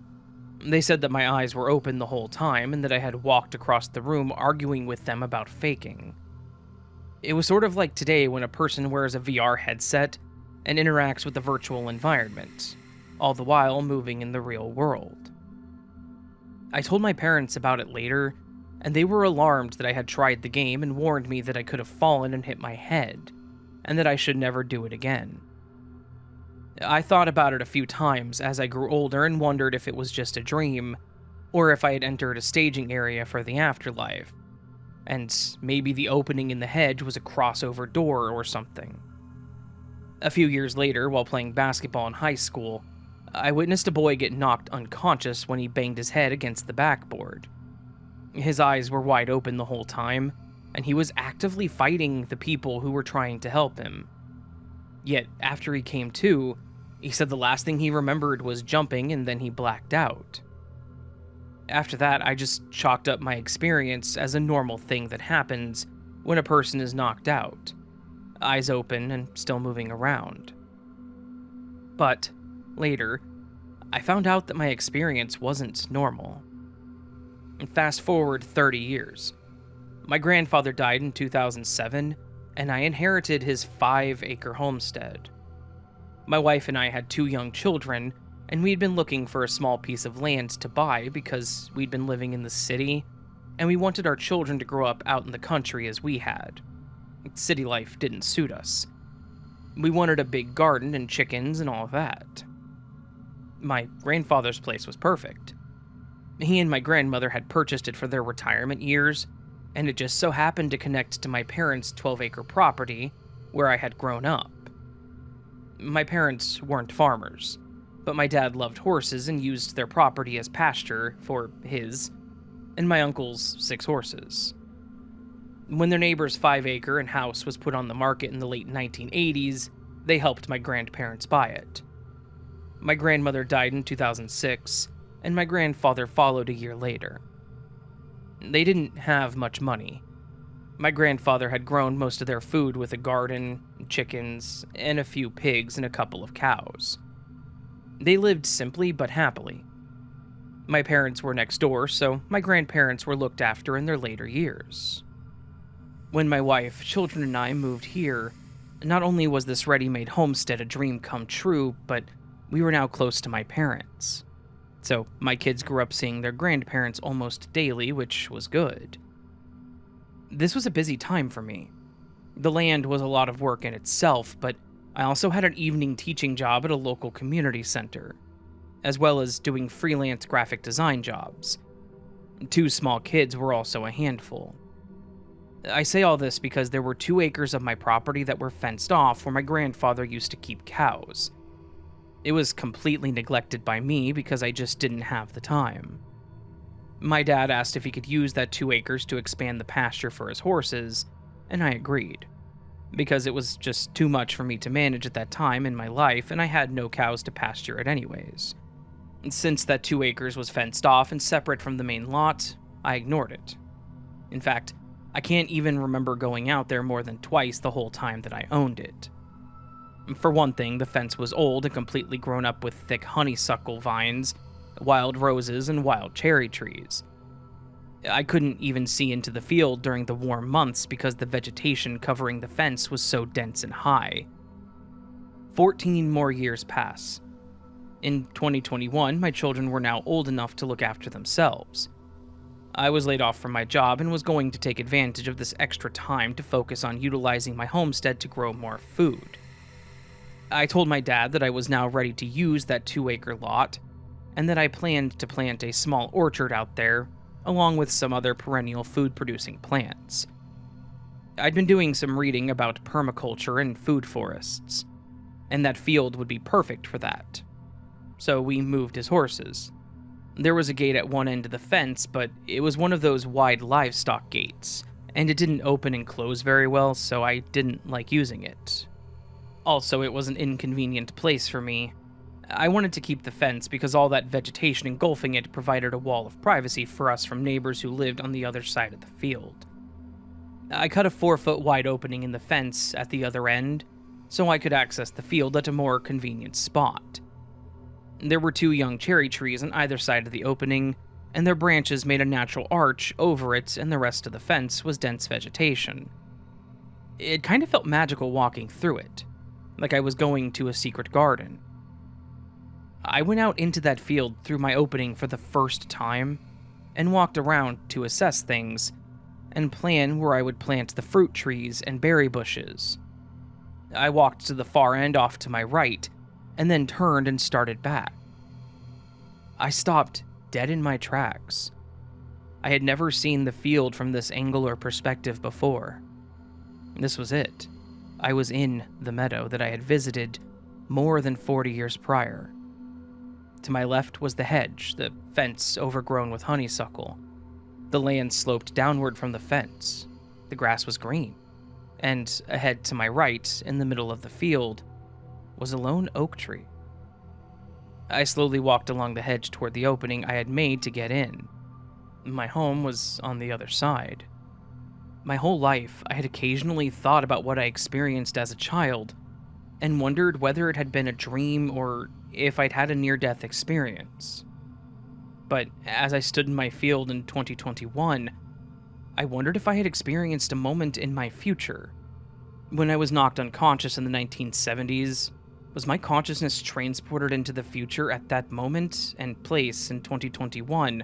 They said that my eyes were open the whole time and that I had walked across the room arguing with them about faking. It was sort of like today when a person wears a VR headset and interacts with the virtual environment, all the while moving in the real world. I told my parents about it later, and they were alarmed that I had tried the game and warned me that I could have fallen and hit my head, and that I should never do it again. I thought about it a few times as I grew older and wondered if it was just a dream, or if I had entered a staging area for the afterlife, and maybe the opening in the hedge was a crossover door or something. A few years later, while playing basketball in high school, I witnessed a boy get knocked unconscious when he banged his head against the backboard. His eyes were wide open the whole time, and he was actively fighting the people who were trying to help him. Yet, after he came to, he said the last thing he remembered was jumping, and then he blacked out. After that, I just chalked up my experience as a normal thing that happens when a person is knocked out, eyes open and still moving around. But, later, I found out that my experience wasn't normal. Fast forward 30 years. My grandfather died in 2007, and I inherited his 5-acre homestead. My wife and I had 2 young children, and we'd been looking for a small piece of land to buy because we'd been living in the city, and we wanted our children to grow up out in the country as we had. City life didn't suit us. We wanted a big garden and chickens and all of that. My grandfather's place was perfect. He and my grandmother had purchased it for their retirement years, and it just so happened to connect to my parents' 12-acre property where I had grown up. My parents weren't farmers, but my dad loved horses and used their property as pasture for his and my uncle's 6 horses. When their neighbor's 5-acre and house was put on the market in the late 1980s, they helped my grandparents buy it. My grandmother died in 2006, and my grandfather followed a year later. They didn't have much money. My grandfather had grown most of their food with a garden, chickens, and a few pigs and a couple of cows. They lived simply but happily. My parents were next door, so my grandparents were looked after in their later years. When my wife, children, and I moved here, not only was this ready-made homestead a dream come true, but we were now close to my parents. So my kids grew up seeing their grandparents almost daily, which was good. This was a busy time for me. The land was a lot of work in itself, but I also had an evening teaching job at a local community center, as well as doing freelance graphic design jobs. 2 small kids were also a handful. I say all this because there were 2 acres of my property that were fenced off where my grandfather used to keep cows. It was completely neglected by me because I just didn't have the time. My dad asked if he could use that 2 acres to expand the pasture for his horses, and I agreed, because it was just too much for me to manage at that time in my life, and I had no cows to pasture it anyways. And since that 2 acres was fenced off and separate from the main lot, I ignored it. In fact, I can't even remember going out there more than twice the whole time that I owned it. For one thing, the fence was old and completely grown up with thick honeysuckle vines, wild roses, and wild cherry trees. I couldn't even see into the field during the warm months because the vegetation covering the fence was so dense and high. 14 more years pass. In 2021, my children were now old enough to look after themselves. I was laid off from my job and was going to take advantage of this extra time to focus on utilizing my homestead to grow more food. I told my dad that I was now ready to use that 2-acre lot, and that I planned to plant a small orchard out there, along with some other perennial food-producing plants. I'd been doing some reading about permaculture and food forests, and that field would be perfect for that. So we moved his horses. There was a gate at one end of the fence, but it was one of those wide livestock gates, and it didn't open and close very well, so I didn't like using it. Also, it was an inconvenient place for me. I wanted to keep the fence because all that vegetation engulfing it provided a wall of privacy for us from neighbors who lived on the other side of the field. I cut a 4-foot wide opening in the fence at the other end, so I could access the field at a more convenient spot. There were 2 young cherry trees on either side of the opening, and their branches made a natural arch over it, and the rest of the fence was dense vegetation. It kind of felt magical walking through it, like I was going to a secret garden. I went out into that field through my opening for the first time, and walked around to assess things, and plan where I would plant the fruit trees and berry bushes. I walked to the far end off to my right, and then turned and started back. I stopped dead in my tracks. I had never seen the field from this angle or perspective before. This was it. I was in the meadow that I had visited more than 40 years prior. To my left was the hedge, the fence overgrown with honeysuckle. The land sloped downward from the fence. The grass was green. And ahead to my right, in the middle of the field, was a lone oak tree. I slowly walked along the hedge toward the opening I had made to get in. My home was on the other side. My whole life, I had occasionally thought about what I experienced as a child, and wondered whether it had been a dream or if I'd had a near-death experience. But as I stood in my field in 2021, I wondered if I had experienced a moment in my future. When I was knocked unconscious in the 1970s, Was my consciousness transported into the future at that moment and place in 2021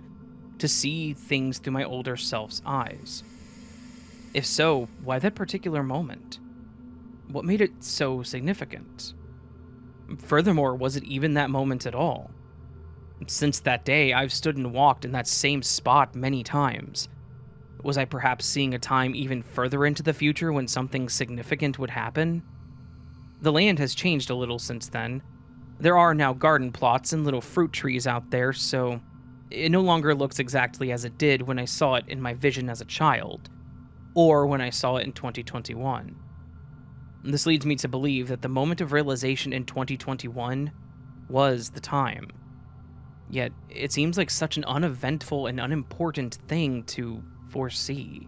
to see things through my older self's eyes? If so, why that particular moment? What made it so significant? Furthermore, was it even that moment at all? Since that day, I've stood and walked in that same spot many times. Was I perhaps seeing a time even further into the future when something significant would happen? The land has changed a little since then. There are now garden plots and little fruit trees out there, so it no longer looks exactly as it did when I saw it in my vision as a child, or when I saw it in 2021. This leads me to believe that the moment of realization in 2021 was the time. Yet, it seems like such an uneventful and unimportant thing to foresee.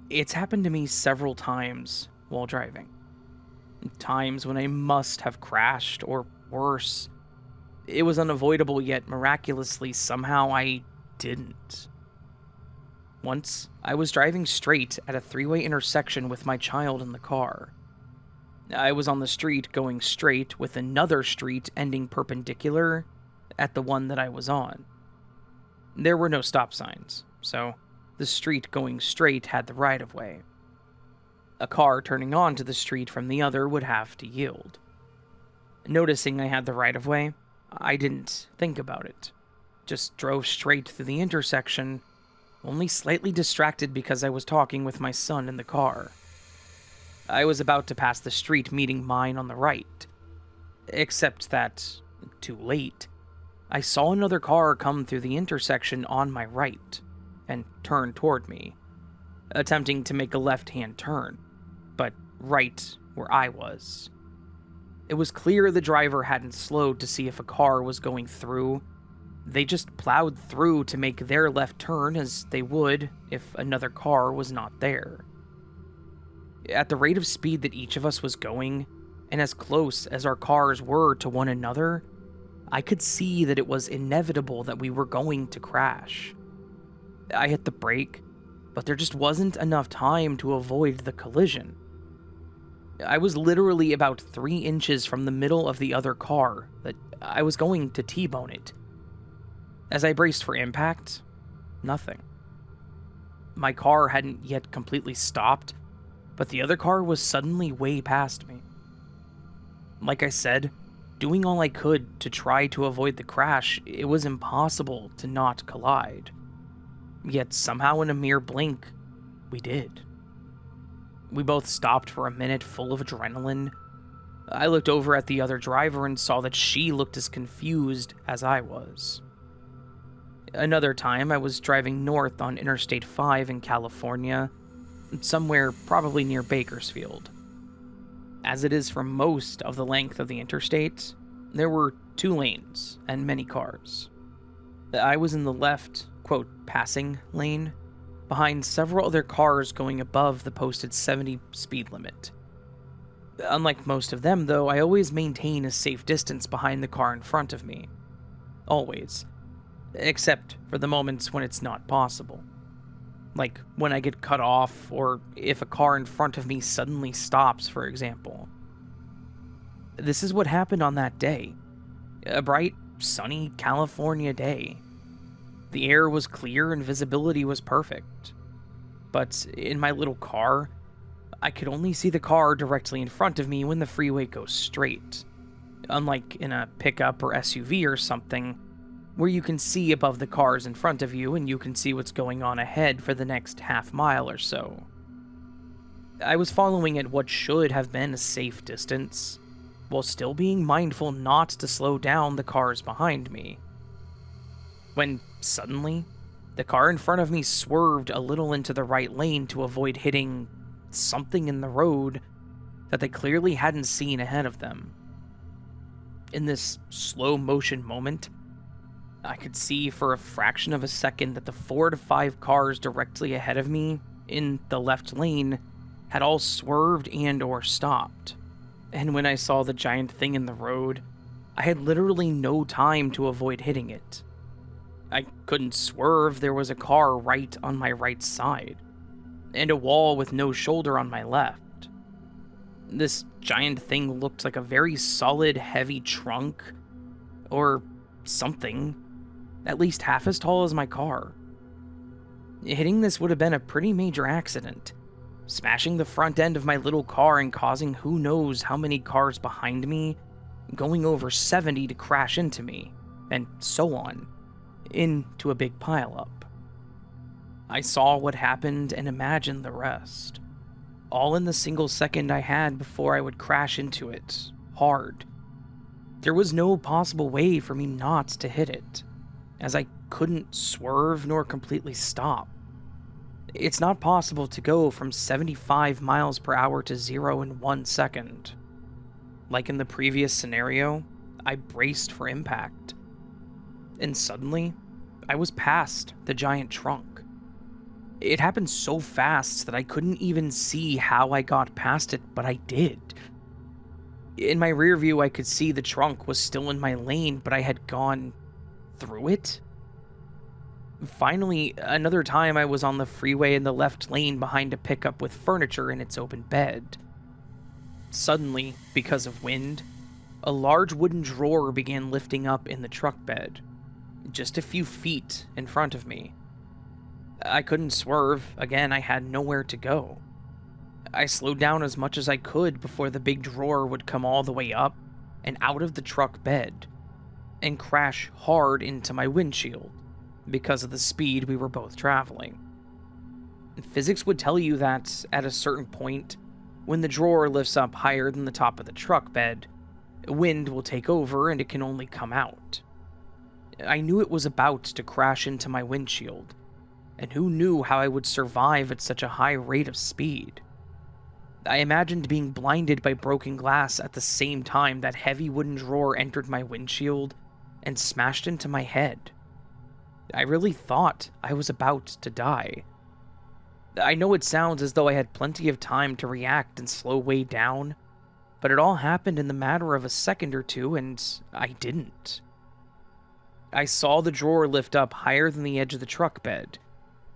It's happened to me several times while driving. Times when I must have crashed, or worse. It was unavoidable, yet miraculously, somehow I didn't. Once, I was driving straight at a three-way intersection with my child in the car. I was on the street going straight with another street ending perpendicular at the one that I was on. There were no stop signs, so the street going straight had the right-of-way. A car turning onto the street from the other would have to yield. Noticing I had the right-of-way, I didn't think about it. Just drove straight through the intersection, only slightly distracted because I was talking with my son in the car. I was about to pass the street meeting mine on the right. Except that, too late, I saw another car come through the intersection on my right and turn toward me, attempting to make a left-hand turn, but right where I was. It was clear the driver hadn't slowed to see if a car was going through. They just plowed through to make their left turn as they would if another car was not there. At the rate of speed that each of us was going, and as close as our cars were to one another, I could see that it was inevitable that we were going to crash. I hit the brake, but there just wasn't enough time to avoid the collision. I was literally about 3 inches from the middle of the other car that I was going to T-bone it. As I braced for impact, nothing. My car hadn't yet completely stopped, but the other car was suddenly way past me. Like I said, doing all I could to try to avoid the crash, it was impossible to not collide. Yet somehow in a mere blink, we did. We both stopped for a minute full of adrenaline. I looked over at the other driver and saw that she looked as confused as I was. Another time, I was driving north on Interstate 5 in California, somewhere probably near Bakersfield. As it is for most of the length of the interstate, there were 2 lanes and many cars. I was in the left, quote, passing lane, behind several other cars going above the posted 70 speed limit. Unlike most of them, though, I always maintain a safe distance behind the car in front of me. Always. Except for the moments when it's not possible. Like when I get cut off, or if a car in front of me suddenly stops, for example. This is what happened on that day. A bright, sunny California day. The air was clear and visibility was perfect. But in my little car, I could only see the car directly in front of me when the freeway goes straight. Unlike in a pickup or SUV or something, where you can see above the cars in front of you and you can see what's going on ahead for the next half mile or so. I was following at what should have been a safe distance, while still being mindful not to slow down the cars behind me. When suddenly, the car in front of me swerved a little into the right lane to avoid hitting something in the road that they clearly hadn't seen ahead of them. In this slow motion moment, I could see for a fraction of a second that the 4 to 5 cars directly ahead of me in the left lane had all swerved and or stopped. And when I saw the giant thing in the road, I had literally no time to avoid hitting it. I couldn't swerve. There was a car right on my right side, and a wall with no shoulder on my left. This giant thing looked like a very solid, heavy trunk, or something, at least half as tall as my car. Hitting this would have been a pretty major accident, smashing the front end of my little car and causing who knows how many cars behind me, going over 70 to crash into me, and so on, into a big pileup. I saw what happened and imagined the rest, all in the single second I had before I would crash into it, hard. There was no possible way for me not to hit it, as I couldn't swerve nor completely stop. It's not possible to go from 75 miles per hour to 0 in 1 second. Like in the previous scenario, I braced for impact. And suddenly, I was past the giant trunk. It happened so fast that I couldn't even see how I got past it, but I did. In my rear view, I could see the trunk was still in my lane, but I had gone through it. Finally, another time I was on the freeway in the left lane behind a pickup with furniture in its open bed. Suddenly, because of wind, a large wooden drawer began lifting up in the truck bed, just a few feet in front of me. I couldn't swerve. Again, I had nowhere to go. I slowed down as much as I could before the big drawer would come all the way up and out of the truck bed and crash hard into my windshield because of the speed we were both traveling. Physics would tell you that at a certain point, when the drawer lifts up higher than the top of the truck bed, wind will take over and it can only come out. I knew it was about to crash into my windshield, and who knew how I would survive at such a high rate of speed. I imagined being blinded by broken glass at the same time that heavy wooden drawer entered my windshield and smashed into my head. I really thought I was about to die. I know it sounds as though I had plenty of time to react and slow way down, but it all happened in the matter of a second or two, and I didn't. I saw the drawer lift up higher than the edge of the truck bed,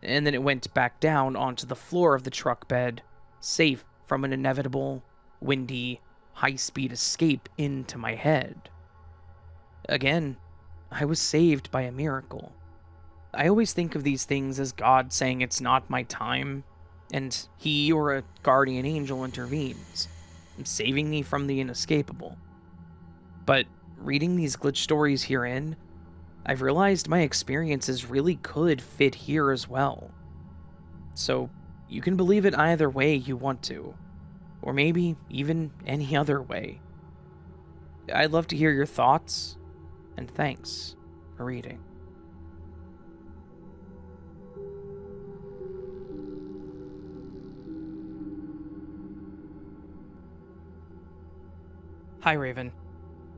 and then it went back down onto the floor of the truck bed, safe from an inevitable, windy, high-speed escape into my head. Again, I was saved by a miracle. I always think of these things as God saying it's not my time, and He or a guardian angel intervenes, saving me from the inescapable. But reading these glitch stories herein, I've realized my experiences really could fit here as well. So, you can believe it either way you want to, or maybe even any other way. I'd love to hear your thoughts, and thanks for reading. Hi, Raven.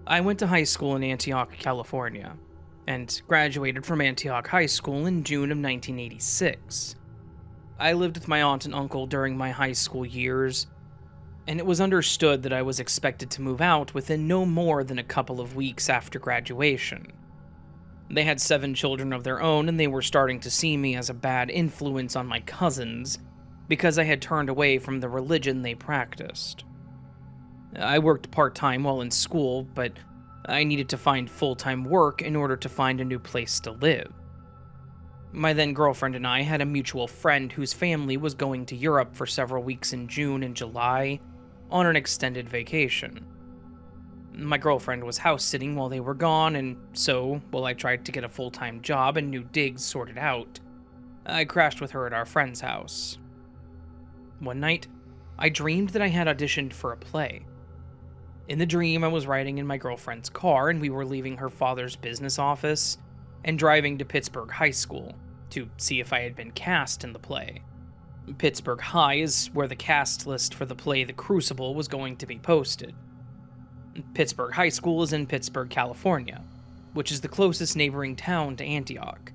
I went to high school in Antioch, California, and graduated from Antioch High School in June of 1986. I lived with my aunt and uncle during my high school years, and it was understood that I was expected to move out within no more than a couple of weeks after graduation. They had 7 children of their own, and they were starting to see me as a bad influence on my cousins because I had turned away from the religion they practiced. I worked part-time while in school, but I needed to find full-time work in order to find a new place to live. My then-girlfriend and I had a mutual friend whose family was going to Europe for several weeks in June and July on an extended vacation. My girlfriend was house-sitting while they were gone, and so, while I tried to get a full-time job and new digs sorted out, I crashed with her at our friend's house. One night, I dreamed that I had auditioned for a play. In the dream, I was riding in my girlfriend's car, and we were leaving her father's business office and driving to Pittsburgh High School to see if I had been cast in the play. Pittsburgh High is where the cast list for the play The Crucible was going to be posted. Pittsburgh High School is in Pittsburgh, California, which is the closest neighboring town to Antioch.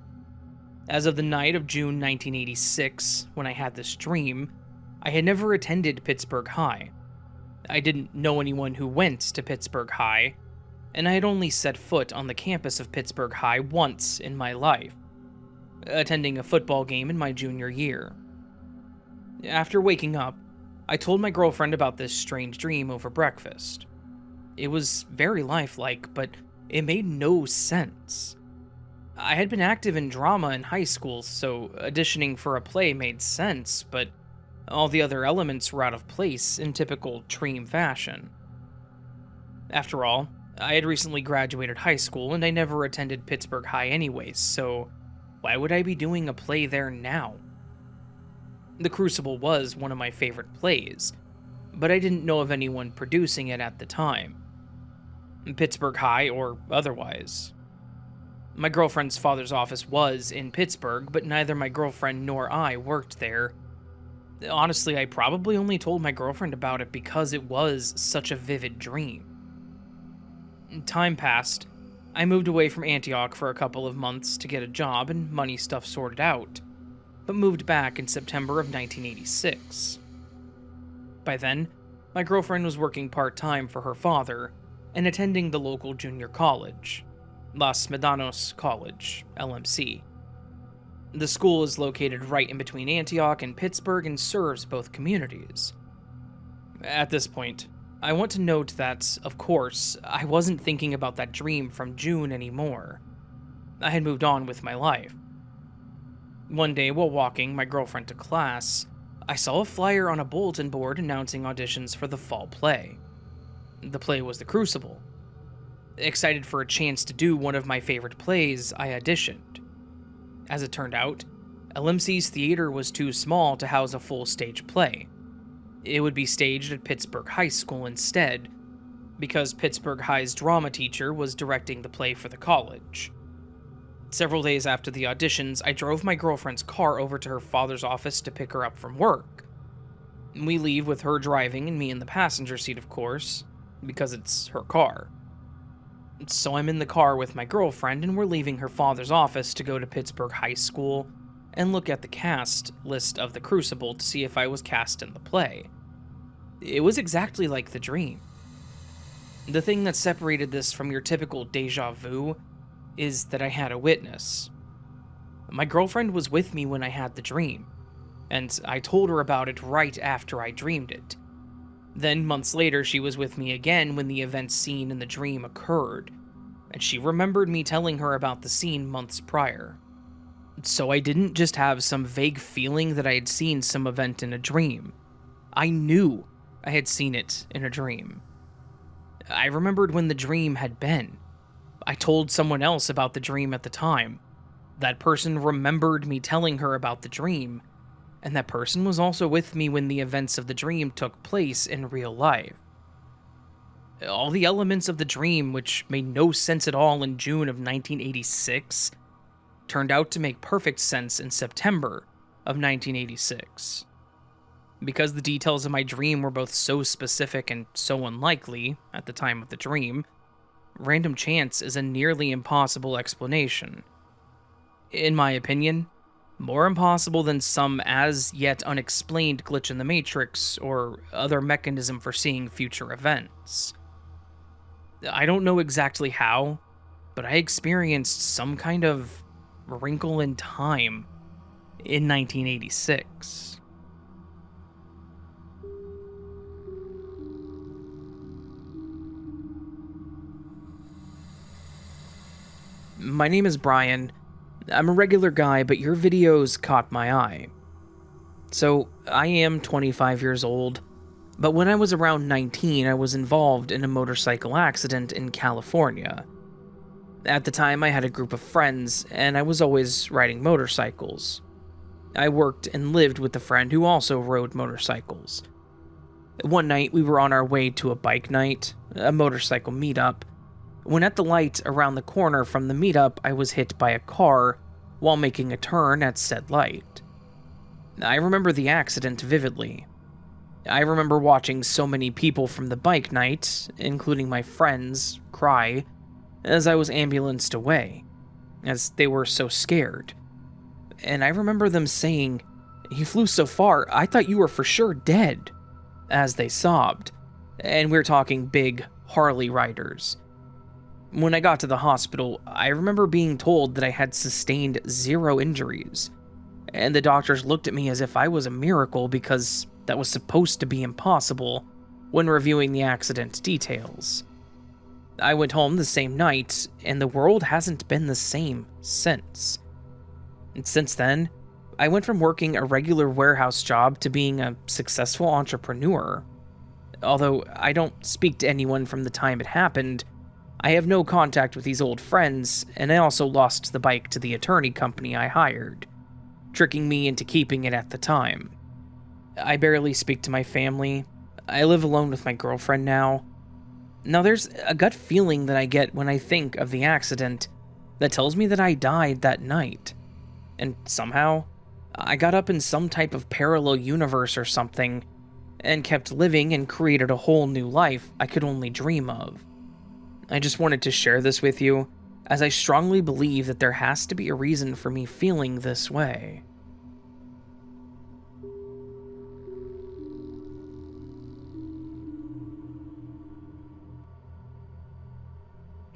As of the night of June 1986, when I had this dream, I had never attended Pittsburgh High. I didn't know anyone who went to Pittsburgh High, and I had only set foot on the campus of Pittsburgh High once in my life, attending a football game in my junior year. After waking up, I told my girlfriend about this strange dream over breakfast. It was very lifelike, but it made no sense. I had been active in drama in high school, so auditioning for a play made sense, but all the other elements were out of place in typical dream fashion. After all, I had recently graduated high school and I never attended Pittsburgh High anyways, so why would I be doing a play there now? The Crucible was one of my favorite plays, but I didn't know of anyone producing it at the time. Pittsburgh High or otherwise. My girlfriend's father's office was in Pittsburgh, but neither my girlfriend nor I worked there. Honestly, I probably only told my girlfriend about it because it was such a vivid dream. Time passed. I moved away from Antioch for a couple of months to get a job and money stuff sorted out, but moved back in September of 1986. By then, my girlfriend was working part-time for her father and attending the local junior college, Los Medanos College, LMC. The school is located right in between Antioch and Pittsburgh and serves both communities. At this point, I want to note that, of course, I wasn't thinking about that dream from June anymore. I had moved on with my life. One day, while walking my girlfriend to class, I saw a flyer on a bulletin board announcing auditions for the fall play. The play was The Crucible. Excited for a chance to do one of my favorite plays, I auditioned. As it turned out, LMC's theater was too small to house a full stage play. It would be staged at Pittsburgh High School instead, because Pittsburgh High's drama teacher was directing the play for the college. Several days after the auditions, I drove my girlfriend's car over to her father's office to pick her up from work. We leave with her driving and me in the passenger seat, of course, because it's her car. So I'm in the car with my girlfriend and we're leaving her father's office to go to Pittsburgh High School and look at the cast list of The Crucible to see if I was cast in the play. It was exactly like the dream. The thing that separated this from your typical deja vu is that I had a witness. My girlfriend was with me when I had the dream, and I told her about it right after I dreamed it. Then, months later, she was with me again when the events seen in the dream occurred, and she remembered me telling her about the scene months prior. So I didn't just have some vague feeling that I had seen some event in a dream. I knew I had seen it in a dream. I remembered when the dream had been. I told someone else about the dream at the time. That person remembered me telling her about the dream, and that person was also with me when the events of the dream took place in real life. All the elements of the dream, which made no sense at all in June of 1986, turned out to make perfect sense in September of 1986. Because the details of my dream were both so specific and so unlikely at the time of the dream, random chance is a nearly impossible explanation. In my opinion, more impossible than some as yet unexplained glitch in the Matrix or other mechanism for seeing future events. I don't know exactly how, but I experienced some kind of wrinkle in time in 1986. My name is Brian. I'm a regular guy, but your videos caught my eye. So, I am 25 years old, but when I was around 19, I was involved in a motorcycle accident in California. At the time, I had a group of friends, and I was always riding motorcycles. I worked and lived with a friend who also rode motorcycles. One night, we were on our way to a bike night, a motorcycle meetup, when at the light around the corner from the meetup, I was hit by a car while making a turn at said light. I remember the accident vividly. I remember watching so many people from the bike night, including my friends, cry as I was ambulanced away, as they were so scared. And I remember them saying, "You flew so far, I thought you were for sure dead," as they sobbed. And we're talking big Harley riders. When I got to the hospital, I remember being told that I had sustained 0 injuries, and the doctors looked at me as if I was a miracle because that was supposed to be impossible when reviewing the accident details. I went home the same night, and the world hasn't been the same since. And since then, I went from working a regular warehouse job to being a successful entrepreneur. Although I don't speak to anyone from the time it happened, I have no contact with these old friends, and I also lost the bike to the attorney company I hired, tricking me into keeping it at the time. I barely speak to my family. I live alone with my girlfriend now. Now, there's a gut feeling that I get when I think of the accident that tells me that I died that night. And somehow, I got up in some type of parallel universe or something, and kept living and created a whole new life I could only dream of. I just wanted to share this with you, as I strongly believe that there has to be a reason for me feeling this way.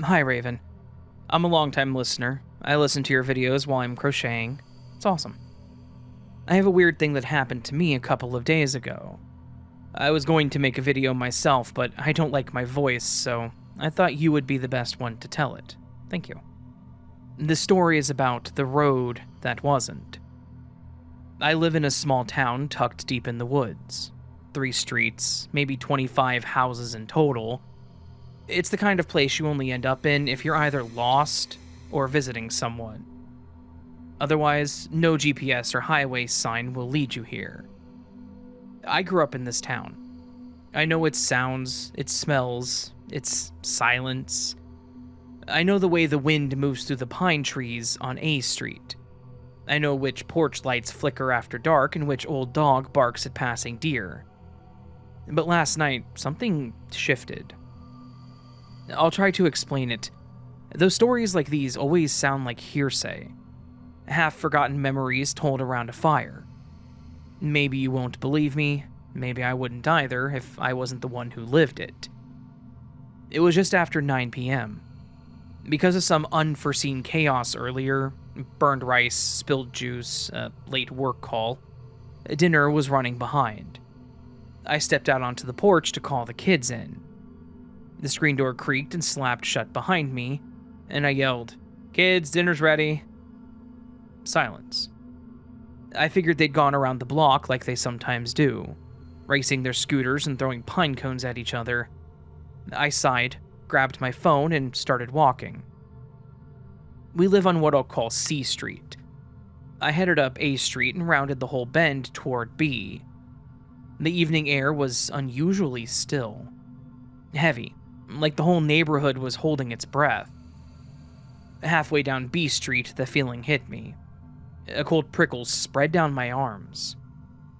Hi, Raven. I'm a longtime listener. I listen to your videos while I'm crocheting. It's awesome. I have a weird thing that happened to me a couple of days ago. I was going to make a video myself, but I don't like my voice, so I thought you would be the best one to tell it. Thank you. The story is about the road that wasn't. I live in a small town tucked deep in the woods. 3 streets, maybe 25 houses in total. It's the kind of place you only end up in if you're either lost or visiting someone. Otherwise, no GPS or highway sign will lead you here. I grew up in this town. I know its sounds, its smells, its silence. I know the way the wind moves through the pine trees on A Street. I know which porch lights flicker after dark and which old dog barks at passing deer. But last night, something shifted. I'll try to explain it. Those stories like these always sound like hearsay. Half-forgotten memories told around a fire. Maybe you won't believe me, maybe I wouldn't either if I wasn't the one who lived it. It was just after 9 p.m. Because of some unforeseen chaos earlier, burned rice, spilled juice, a late work call, dinner was running behind. I stepped out onto the porch to call the kids in. The screen door creaked and slapped shut behind me, and I yelled, "Kids, dinner's ready." Silence. I figured they'd gone around the block like they sometimes do, racing their scooters and throwing pine cones at each other. I sighed, grabbed my phone, and started walking. We live on what I'll call C Street. I headed up A Street and rounded the whole bend toward B. The evening air was unusually still. Heavy, like the whole neighborhood was holding its breath. Halfway down B Street, the feeling hit me. A cold prickle spread down my arms.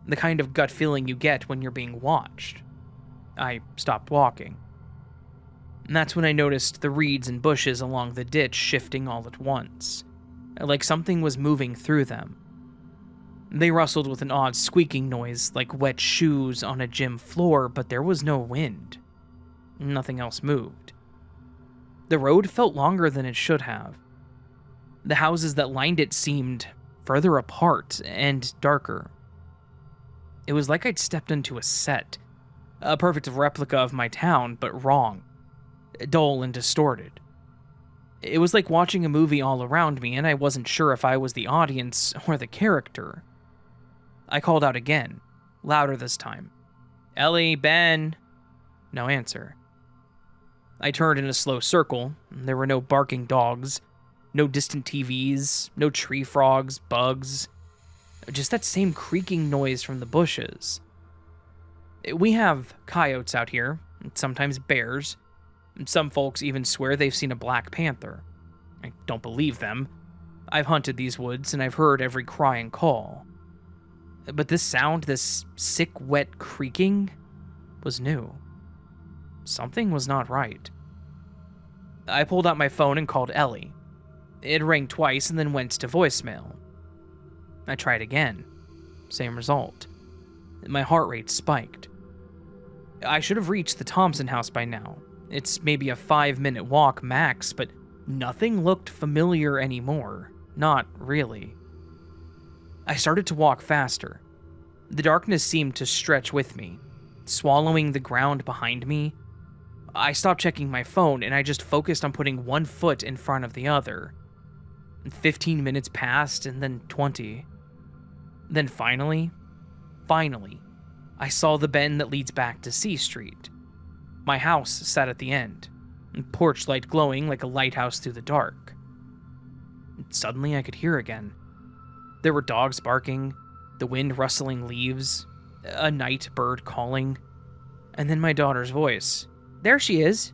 The kind of gut feeling you get when you're being watched. I stopped walking. And that's when I noticed the reeds and bushes along the ditch shifting all at once, like something was moving through them. They rustled with an odd squeaking noise, like wet shoes on a gym floor, but there was no wind. Nothing else moved. The road felt longer than it should have. The houses that lined it seemed further apart and darker. It was like I'd stepped into a set, a perfect replica of my town, but wrong, dull and distorted. It was like watching a movie all around me, and I wasn't sure if I was the audience or the character. I called out again, louder this time. "Ellie, Ben." No answer. I turned in a slow circle. There were no barking dogs, no distant TVs, no tree frogs, bugs. Just that same creaking noise from the bushes. We have coyotes out here, sometimes bears. Some folks even swear they've seen a black panther. I don't believe them. I've hunted these woods and I've heard every cry and call. But this sound, this sick, wet creaking, was new. Something was not right. I pulled out my phone and called Ellie. It rang twice and then went to voicemail. I tried again. Same result. My heart rate spiked. I should have reached the Thompson house by now. It's maybe a 5-minute walk max, but nothing looked familiar anymore. Not really. I started to walk faster. The darkness seemed to stretch with me, swallowing the ground behind me. I stopped checking my phone and I just focused on putting one foot in front of the other. 15 minutes passed and then 20. Then finally, I saw the bend that leads back to C Street. My house sat at the end, porch light glowing like a lighthouse through the dark. Suddenly I could hear again. There were dogs barking, the wind rustling leaves, a night bird calling, and then my daughter's voice. There she is.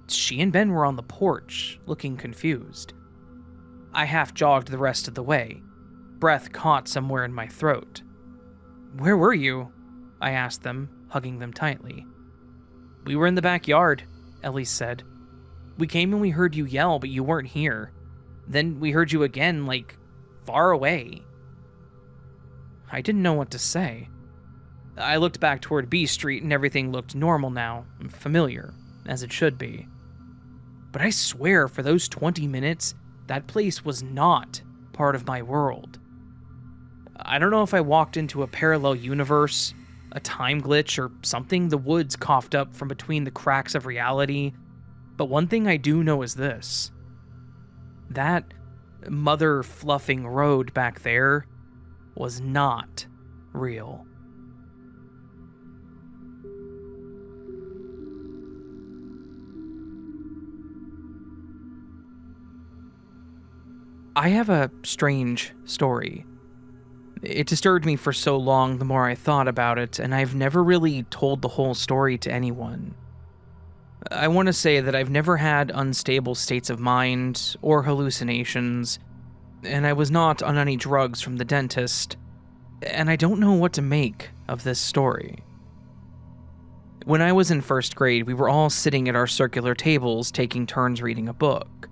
She and Ben were on the porch, looking confused. I half jogged the rest of the way, breath caught somewhere in my throat. Where were you? I asked them, hugging them tightly. We were in the backyard, Ellie said. We came and we heard you yell, but you weren't here. Then we heard you again, like, far away. I didn't know what to say. I looked back toward B Street and everything looked normal now, familiar, as it should be. But I swear, for those 20 minutes, that place was not part of my world. I don't know if I walked into a parallel universe, a time glitch, or something the woods coughed up from between the cracks of reality, but one thing I do know is this. That mother-fluffing road back there was not real. I have a strange story. It disturbed me for so long the more I thought about it, and I've never really told the whole story to anyone. I want to say that I've never had unstable states of mind or hallucinations, and I was not on any drugs from the dentist, and I don't know what to make of this story. When I was in first grade, we were all sitting at our circular tables taking turns reading a book.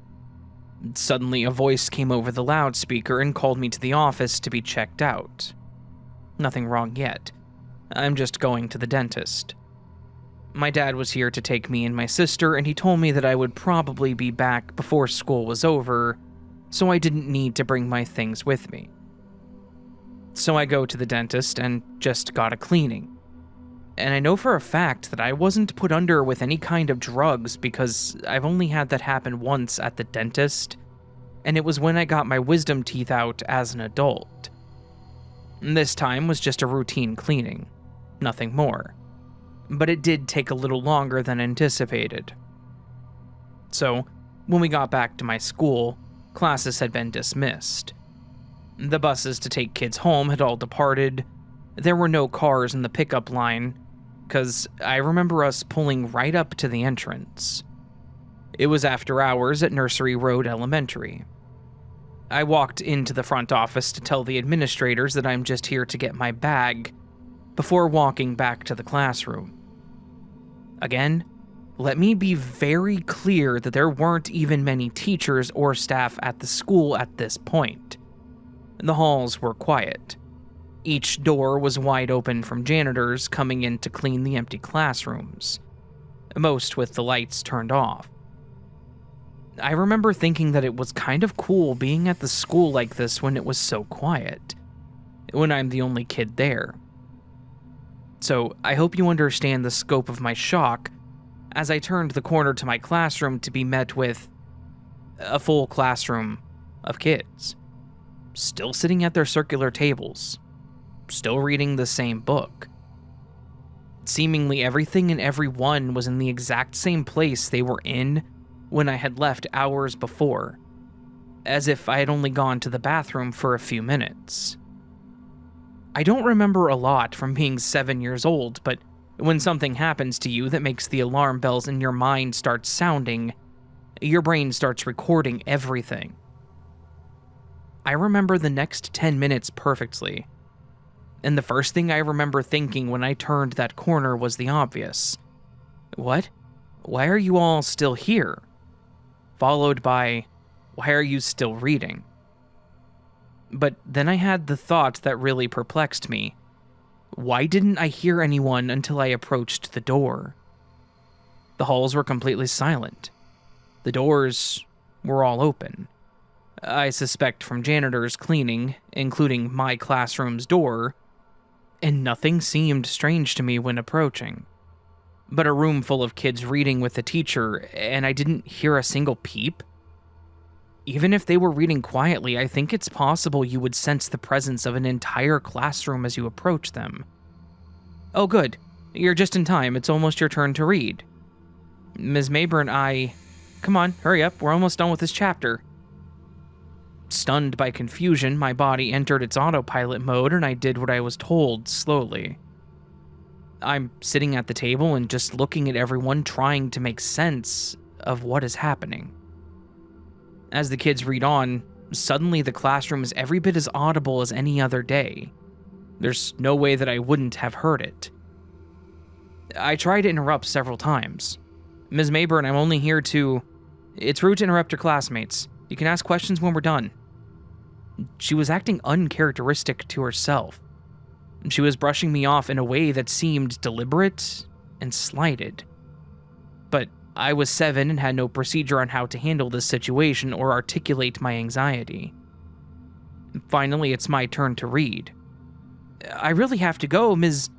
Suddenly, a voice came over the loudspeaker and called me to the office to be checked out. Nothing wrong yet. I'm just going to the dentist. My dad was here to take me and my sister, and he told me that I would probably be back before school was over, so I didn't need to bring my things with me. So I go to the dentist and just got a cleaning. And I know for a fact that I wasn't put under with any kind of drugs because I've only had that happen once at the dentist, and it was when I got my wisdom teeth out as an adult. This time was just a routine cleaning, nothing more. But it did take a little longer than anticipated. So, when we got back to my school, classes had been dismissed. The buses to take kids home had all departed. There were no cars in the pickup line, because I remember us pulling right up to the entrance. It was after hours at Nursery Road Elementary. I walked into the front office to tell the administrators that I'm just here to get my bag, before walking back to the classroom. Again, let me be very clear that there weren't even many teachers or staff at the school at this point. The halls were quiet. Each door was wide open from janitors coming in to clean the empty classrooms, most with the lights turned off. I remember thinking that it was kind of cool being at the school like this when it was so quiet, when I'm the only kid there. So I hope you understand the scope of my shock as I turned the corner to my classroom to be met with a full classroom of kids, still sitting at their circular tables, still reading the same book. Seemingly everything and everyone was in the exact same place they were in when I had left hours before, as if I had only gone to the bathroom for a few minutes. I don't remember a lot from being 7 years old, but when something happens to you that makes the alarm bells in your mind start sounding, your brain starts recording everything. I remember the next 10 minutes perfectly, and the first thing I remember thinking when I turned that corner was the obvious. What? Why are you all still here? Followed by, why are you still reading? But then I had the thought that really perplexed me. Why didn't I hear anyone until I approached the door? The halls were completely silent. The doors were all open. I suspect from janitors cleaning, including my classroom's door, and nothing seemed strange to me when approaching. But a room full of kids reading with the teacher, and I didn't hear a single peep? Even if they were reading quietly, I think it's possible you would sense the presence of an entire classroom as you approach them. Oh good, you're just in time, it's almost your turn to read. Ms. Mayburn, Come on, hurry up, we're almost done with this chapter. Stunned by confusion, my body entered its autopilot mode and I did what I was told, slowly. I'm sitting at the table and just looking at everyone trying to make sense of what is happening. As the kids read on, suddenly the classroom is every bit as audible as any other day. There's no way that I wouldn't have heard it. I tried to interrupt several times. Ms. Mayburn, I'm only here to... It's rude to interrupt your classmates. You can ask questions when we're done. She was acting uncharacteristic to herself. She was brushing me off in a way that seemed deliberate and slighted. But I was 7 and had no procedure on how to handle this situation or articulate my anxiety. Finally, it's my turn to read. I really have to go, Ms.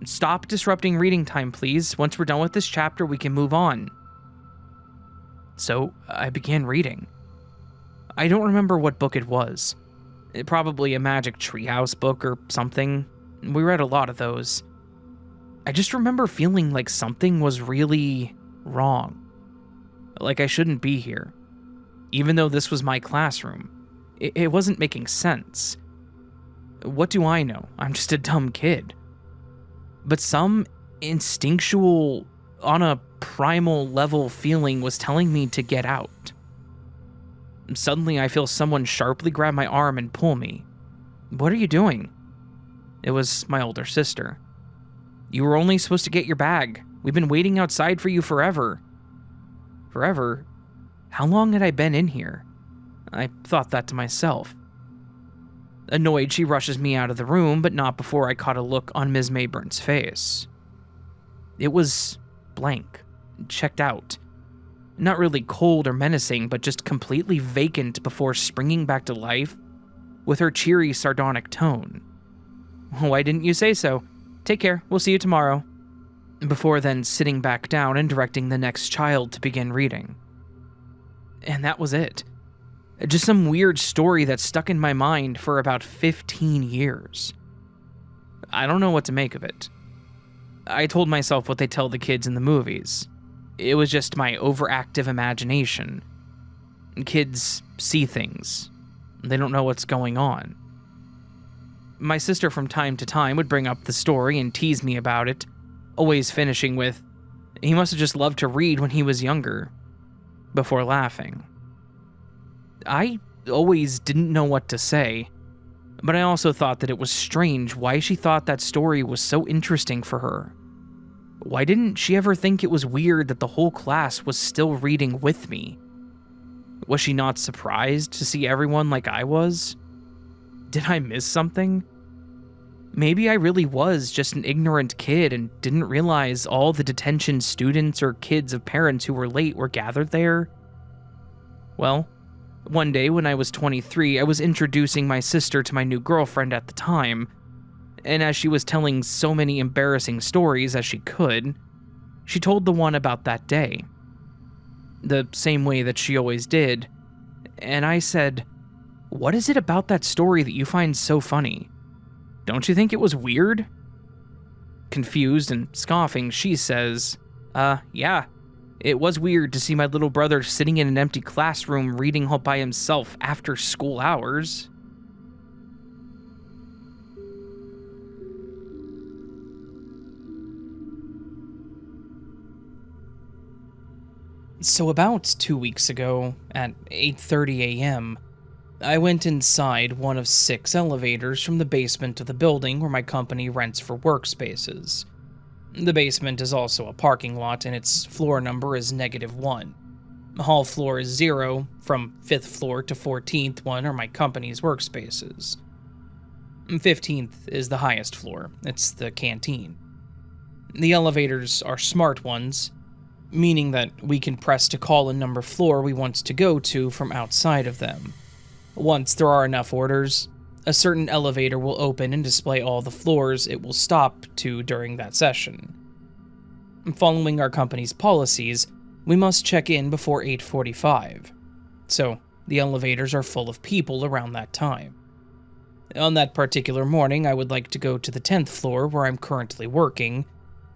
Stop disrupting reading time, please. Once we're done with this chapter, we can move on. So I began reading. I don't remember what book it was. Probably a Magic Treehouse book or something. We read a lot of those. I just remember feeling like something was really wrong. Like I shouldn't be here. Even though this was my classroom. It wasn't making sense. What do I know? I'm just a dumb kid. But some instinctual, on a primal level feeling was telling me to get out. Suddenly, I feel someone sharply grab my arm and pull me. What are you doing? It was my older sister. You were only supposed to get your bag. We've been waiting outside for you forever. Forever? How long had I been in here? I thought that to myself. Annoyed, she rushes me out of the room, but not before I caught a look on Ms. Mayburn's face. It was blank, checked out. Not really cold or menacing, but just completely vacant before springing back to life with her cheery, sardonic tone. Why didn't you say so? Take care, we'll see you tomorrow. Before then sitting back down and directing the next child to begin reading. And that was it. Just some weird story that stuck in my mind for about 15 years. I don't know what to make of it. I told myself what they tell the kids in the movies. It was just my overactive imagination. Kids see things. They don't know what's going on. My sister from time to time would bring up the story and tease me about it, always finishing with, "He must have just loved to read when he was younger," before laughing. I always didn't know what to say, but I also thought that it was strange why she thought that story was so interesting for her. Why didn't she ever think it was weird that the whole class was still reading with me? Was she not surprised to see everyone like I was? Did I miss something? Maybe I really was just an ignorant kid and didn't realize all the detention students or kids of parents who were late were gathered there. Well, one day when I was 23, I was introducing my sister to my new girlfriend at the time, and as she was telling so many embarrassing stories as she could, she told the one about that day. The same way that she always did, and I said, "What is it about that story that you find so funny? Don't you think it was weird?" Confused and scoffing, she says, yeah, it was weird to see my little brother sitting in an empty classroom reading all by himself after school hours." So about 2 weeks ago, at 8:30 a.m., I went inside one of 6 elevators from the basement of the building where my company rents for workspaces. The basement is also a parking lot and its floor number is -1. Hall floor is 0, from 5th floor to 14th one are my company's workspaces. 15th is the highest floor, it's the canteen. The elevators are smart ones. meaning that we can press to call a number floor we want to go to from outside of them. Once there are enough orders, a certain elevator will open and display all the floors it will stop to during that session. Following our company's policies, we must check in before 8:45, so the elevators are full of people around that time. On that particular morning, I would like to go to the 10th floor where I'm currently working,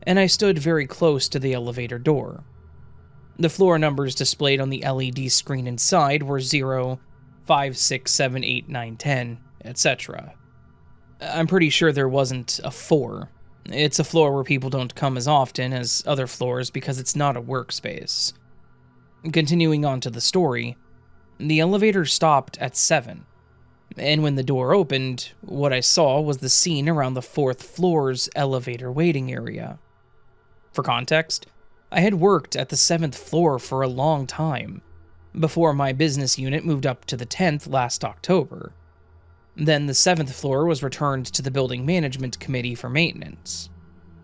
and I stood very close to the elevator door. The floor numbers displayed on the LED screen inside were 0, 5, 6, 7, 8, 9, 10, etc. I'm pretty sure there wasn't a 4. It's a floor where people don't come as often as other floors because it's not a workspace. Continuing on to the story, the elevator stopped at 7, and when the door opened, what I saw was the scene around the 4th floor's elevator waiting area. For context, I had worked at the 7th floor for a long time, before my business unit moved up to the 10th last October. Then the 7th floor was returned to the building management committee for maintenance.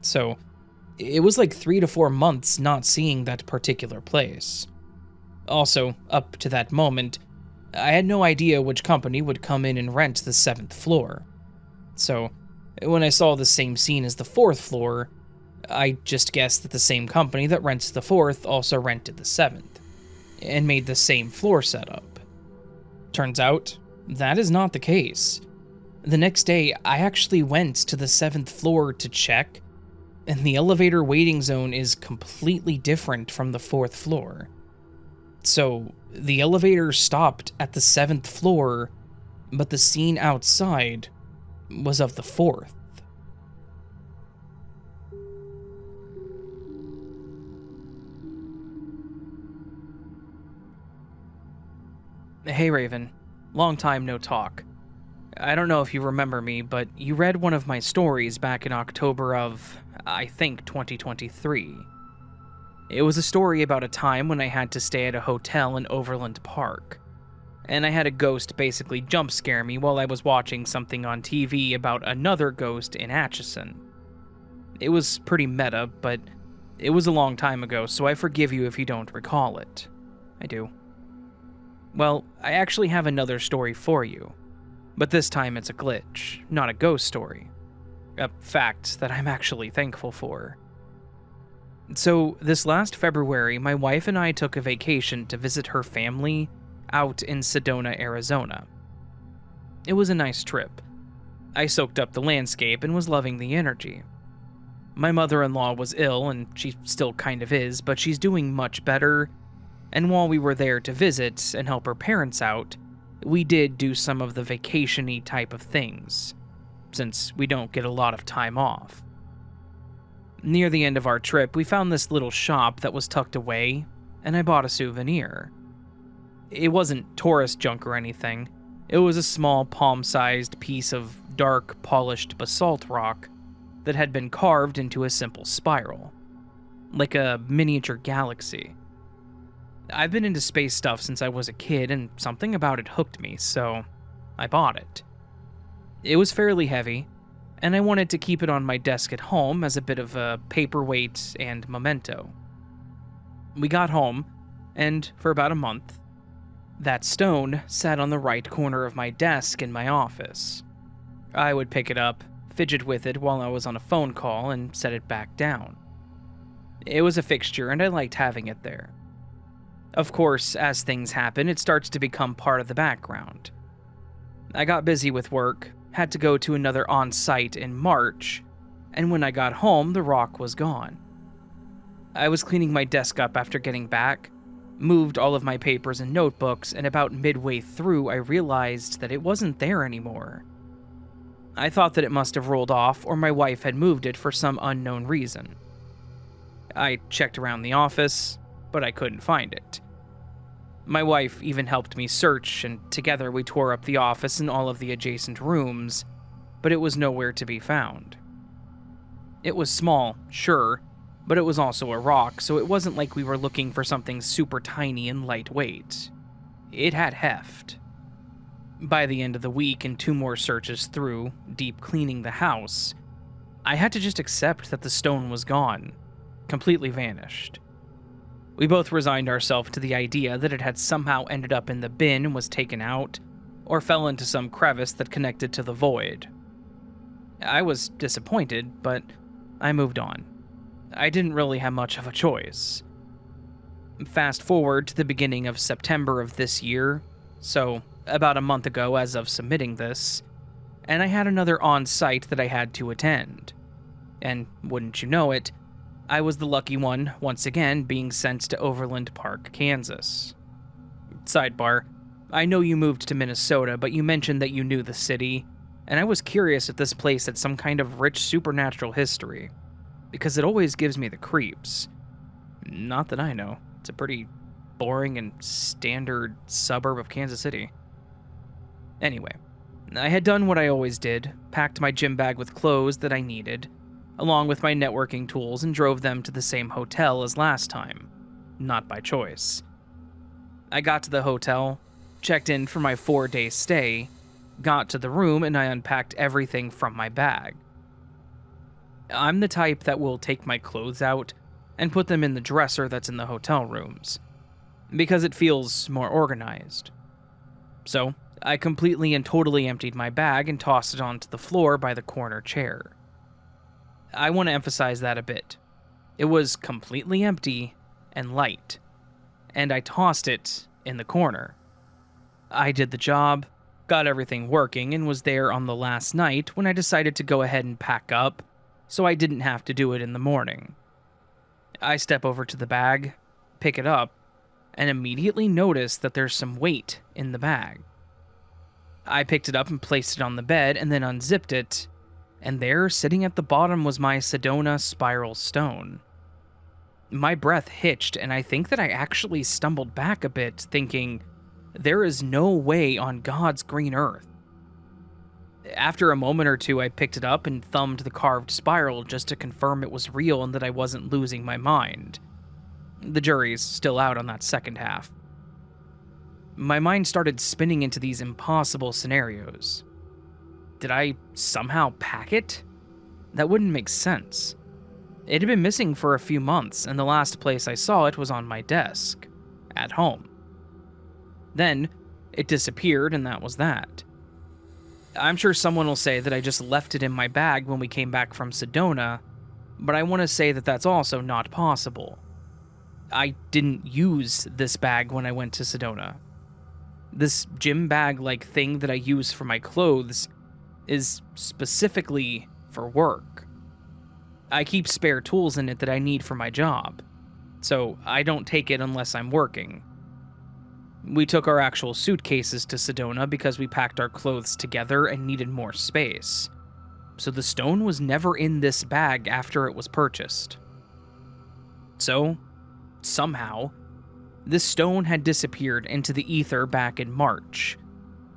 So, it was like 3 to 4 months not seeing that particular place. Also, up to that moment, I had no idea which company would come in and rent the 7th floor. So, when I saw the same scene as the 4th floor, I just guessed that the same company that rents the 4th also rented the 7th, and made the same floor setup. Turns out, that is not the case. The next day, I actually went to the 7th floor to check, and the elevator waiting zone is completely different from the 4th floor. So, the elevator stopped at the 7th floor, but the scene outside was of the 4th. Hey Raven, long time no talk. I don't know if you remember me, but you read one of my stories back in October of, I think, 2023. It was a story about a time when I had to stay at a hotel in Overland Park, and I had a ghost basically jump scare me while I was watching something on TV about another ghost in Atchison. It was pretty meta, but it was a long time ago, so I forgive you if you don't recall it. I do. Well, I actually have another story for you, but this time it's a glitch, not a ghost story. A fact that I'm actually thankful for. So, this last February, my wife and I took a vacation to visit her family out in Sedona, Arizona. It was a nice trip. I soaked up the landscape and was loving the energy. My mother-in-law was ill, and she still kind of is, but she's doing much better. And while we were there to visit and help her parents out, we did do some of the vacation-y type of things, since we don't get a lot of time off. Near the end of our trip, we found this little shop that was tucked away, and I bought a souvenir. It wasn't tourist junk or anything. It was a small palm-sized piece of dark, polished basalt rock that had been carved into a simple spiral, like a miniature galaxy. I've been into space stuff since I was a kid, and something about it hooked me, so I bought it. It was fairly heavy, and I wanted to keep it on my desk at home as a bit of a paperweight and memento. We got home, and for about a month, that stone sat on the right corner of my desk in my office. I would pick it up, fidget with it while I was on a phone call, and set it back down. It was a fixture, and I liked having it there. Of course, as things happen, it starts to become part of the background. I got busy with work, had to go to another on-site in March, and when I got home, the rock was gone. I was cleaning my desk up after getting back, moved all of my papers and notebooks, and about midway through, I realized that it wasn't there anymore. I thought that it must have rolled off, or my wife had moved it for some unknown reason. I checked around the office, but I couldn't find it. My wife even helped me search, and together we tore up the office and all of the adjacent rooms, but it was nowhere to be found. It was small, sure, but it was also a rock, so it wasn't like we were looking for something super tiny and lightweight. It had heft. By the end of the week and 2 more searches through, deep cleaning the house, I had to just accept that the stone was gone, completely vanished. We both resigned ourselves to the idea that it had somehow ended up in the bin and was taken out, or fell into some crevice that connected to the void. I was disappointed, but I moved on. I didn't really have much of a choice. Fast forward to the beginning of September of this year, so about a month ago as of submitting this, and I had another on-site that I had to attend. And wouldn't you know it, I was the lucky one, once again, being sent to Overland Park, Kansas. Sidebar, I know you moved to Minnesota, but you mentioned that you knew the city, and I was curious if this place had some kind of rich supernatural history, because it always gives me the creeps. Not that I know. It's a pretty boring and standard suburb of Kansas City. Anyway, I had done what I always did, packed my gym bag with clothes that I needed, along with my networking tools, and drove them to the same hotel as last time. Not by choice. I got to the hotel, checked in for my 4-day stay, got to the room, and I unpacked everything from my bag. I'm the type that will take my clothes out and put them in the dresser that's in the hotel rooms, because it feels more organized. So, I completely and totally emptied my bag and tossed it onto the floor by the corner chair. I want to emphasize that a bit. It was completely empty and light, and I tossed it in the corner. I did the job, got everything working, and was there on the last night when I decided to go ahead and pack up, so I didn't have to do it in the morning. I step over to the bag, pick it up, and immediately notice that there's some weight in the bag. I picked it up and placed it on the bed and then unzipped it, and there, sitting at the bottom, was my Sedona spiral stone. My breath hitched, and I think that I actually stumbled back a bit, thinking, there is no way on God's green earth. After a moment or two, I picked it up and thumbed the carved spiral just to confirm it was real and that I wasn't losing my mind. The jury's still out on that second half. My mind started spinning into these impossible scenarios. Did I somehow pack it? That wouldn't make sense. It had been missing for a few months, and the last place I saw it was on my desk, at home. Then, it disappeared, and that was that. I'm sure someone will say that I just left it in my bag when we came back from Sedona, but I want to say that that's also not possible. I didn't use this bag when I went to Sedona. This gym bag-like thing that I use for my clothes is specifically for work. I keep spare tools in it that I need for my job, so I don't take it unless I'm working. We took our actual suitcases to Sedona because we packed our clothes together and needed more space, so the stone was never in this bag after it was purchased. So, somehow, this stone had disappeared into the ether back in March,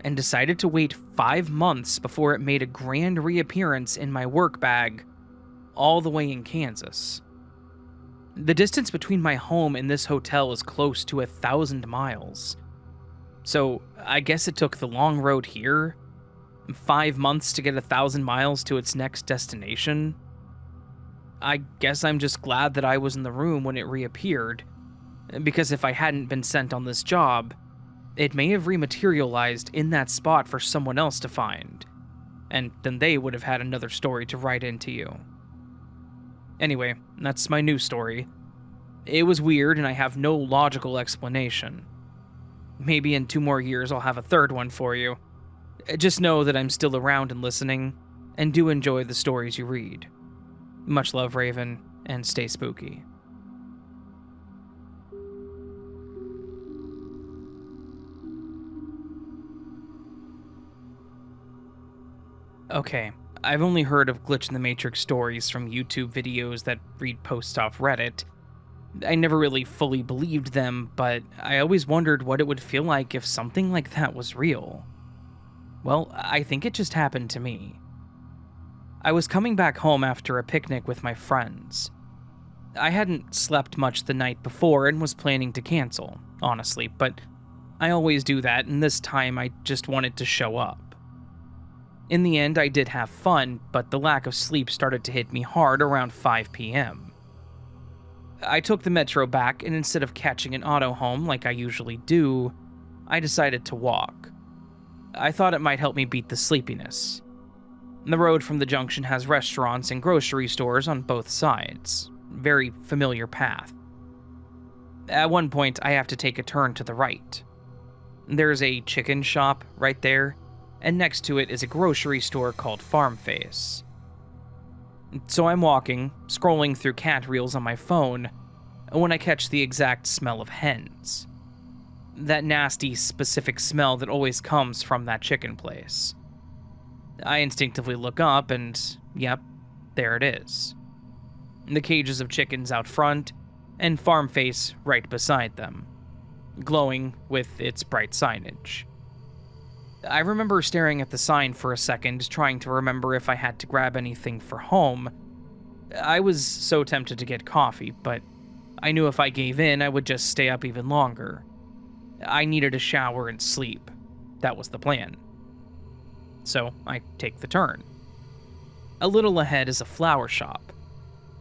and decided to wait 5 months before it made a grand reappearance in my work bag, all the way in Kansas. The distance between my home and this hotel is close to 1,000 miles. So, I guess it took the long road here, 5 months to get 1,000 miles to its next destination. I guess I'm just glad that I was in the room when it reappeared, because if I hadn't been sent on this job, it may have rematerialized in that spot for someone else to find, and then they would have had another story to write into you. Anyway, that's my new story. It was weird, and I have no logical explanation. Maybe in 2 more years I'll have a third one for you. Just know that I'm still around and listening, and do enjoy the stories you read. Much love, Raven, and stay spooky. Okay, I've only heard of Glitch in the Matrix stories from YouTube videos that read posts off Reddit. I never really fully believed them, but I always wondered what it would feel like if something like that was real. Well, I think it just happened to me. I was coming back home after a picnic with my friends. I hadn't slept much the night before and was planning to cancel, honestly, but I always do that, and this time I just wanted to show up. In the end, I did have fun, but the lack of sleep started to hit me hard around 5 p.m. I took the metro back, and instead of catching an auto home like I usually do, I decided to walk. I thought it might help me beat the sleepiness. The road from the junction has restaurants and grocery stores on both sides. Very familiar path. At one point, I have to take a turn to the right. There's a chicken shop right there, and next to it is a grocery store called Farm Face. So I'm walking, scrolling through cat reels on my phone, when I catch the exact smell of hens. That nasty, specific smell that always comes from that chicken place. I instinctively look up and, yep, there it is. The cages of chickens out front, and Farm Face right beside them, glowing with its bright signage. I remember staring at the sign for a second, trying to remember if I had to grab anything for home. I was so tempted to get coffee, but I knew if I gave in, I would just stay up even longer. I needed a shower and sleep. That was the plan. So I take the turn. A little ahead is a flower shop.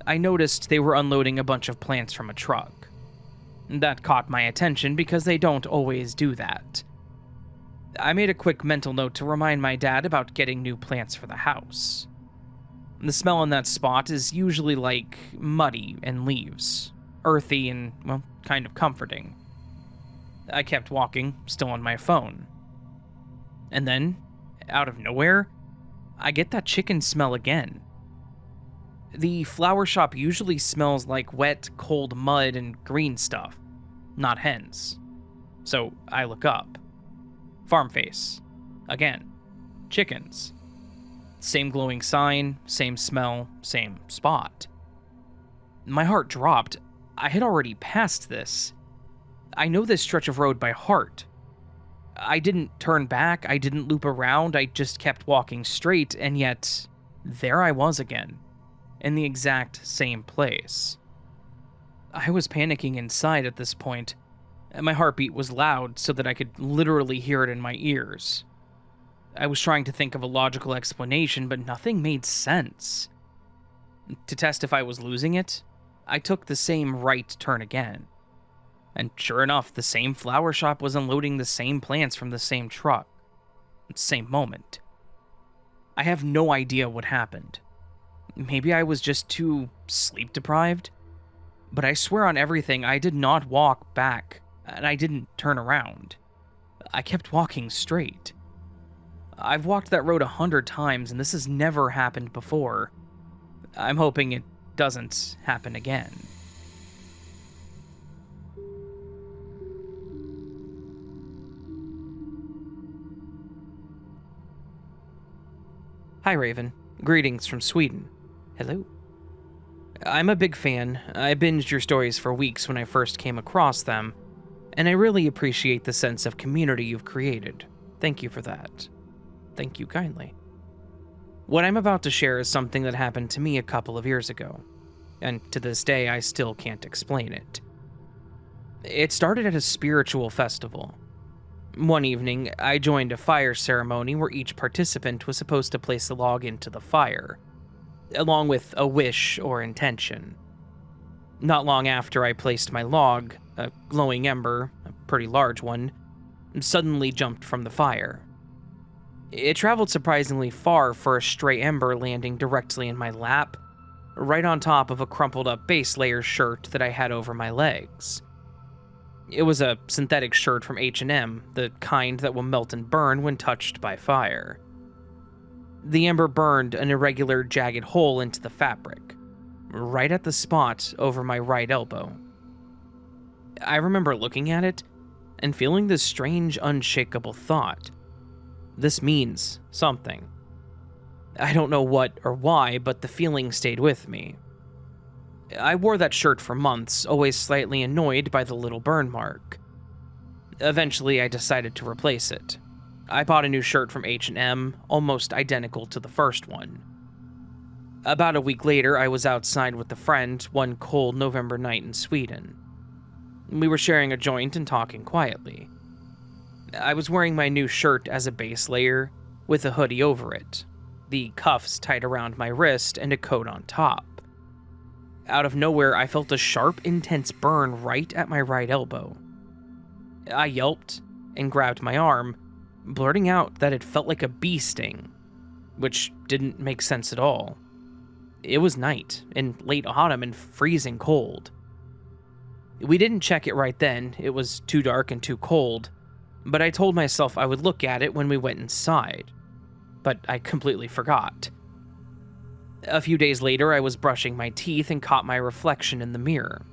I noticed they were unloading a bunch of plants from a truck. That caught my attention because they don't always do that. I made a quick mental note to remind my dad about getting new plants for the house. The smell in that spot is usually like muddy and leaves, earthy and, well, kind of comforting. I kept walking, still on my phone. And then, out of nowhere, I get that chicken smell again. The flower shop usually smells like wet, cold mud and green stuff, not hens. So I look up. Farm Face. Again. Chickens. Same glowing sign, same smell, same spot. My heart dropped. I had already passed this. I know this stretch of road by heart. I didn't turn back, I didn't loop around, I just kept walking straight, and yet, there I was again, in the exact same place. I was panicking inside at this point, and my heartbeat was loud so that I could literally hear it in my ears. I was trying to think of a logical explanation, but nothing made sense. To test if I was losing it, I took the same right turn again. And sure enough, the same flower shop was unloading the same plants from the same truck. Same moment. I have no idea what happened. Maybe I was just too sleep deprived? But I swear on everything, I did not walk back, and I didn't turn around. I kept walking straight. I've walked that road 100 times, and this has never happened before. I'm hoping it doesn't happen again. Hi, Raven. Greetings from Sweden. Hello. I'm a big fan. I binged your stories for weeks when I first came across them, and I really appreciate the sense of community you've created. Thank you for that. Thank you kindly. What I'm about to share is something that happened to me a couple of years ago, and to this day I still can't explain it. It started at a spiritual festival. One evening, I joined a fire ceremony where each participant was supposed to place a log into the fire, along with a wish or intention. Not long after I placed my log, a glowing ember, a pretty large one, suddenly jumped from the fire. It traveled surprisingly far for a stray ember landing directly in my lap, right on top of a crumpled up base layer shirt that I had over my legs. It was a synthetic shirt from H&M, the kind that will melt and burn when touched by fire. The ember burned an irregular, jagged hole into the fabric, right at the spot over my right elbow. I remember looking at it and feeling this strange, unshakable thought. This means something. I don't know what or why, but the feeling stayed with me. I wore that shirt for months, always slightly annoyed by the little burn mark. Eventually, I decided to replace it. I bought a new shirt from H&M, almost identical to the first one. About a week later, I was outside with a friend one cold November night in Sweden. We were sharing a joint and talking quietly. I was wearing my new shirt as a base layer, with a hoodie over it, the cuffs tied around my wrist and a coat on top. Out of nowhere, I felt a sharp, intense burn right at my right elbow. I yelped and grabbed my arm, blurting out that it felt like a bee sting, which didn't make sense at all. It was night, in late autumn and freezing cold. We didn't check it right then, it was too dark and too cold, but I told myself I would look at it when we went inside. But I completely forgot. A few days later, I was brushing my teeth and caught my reflection in the mirror.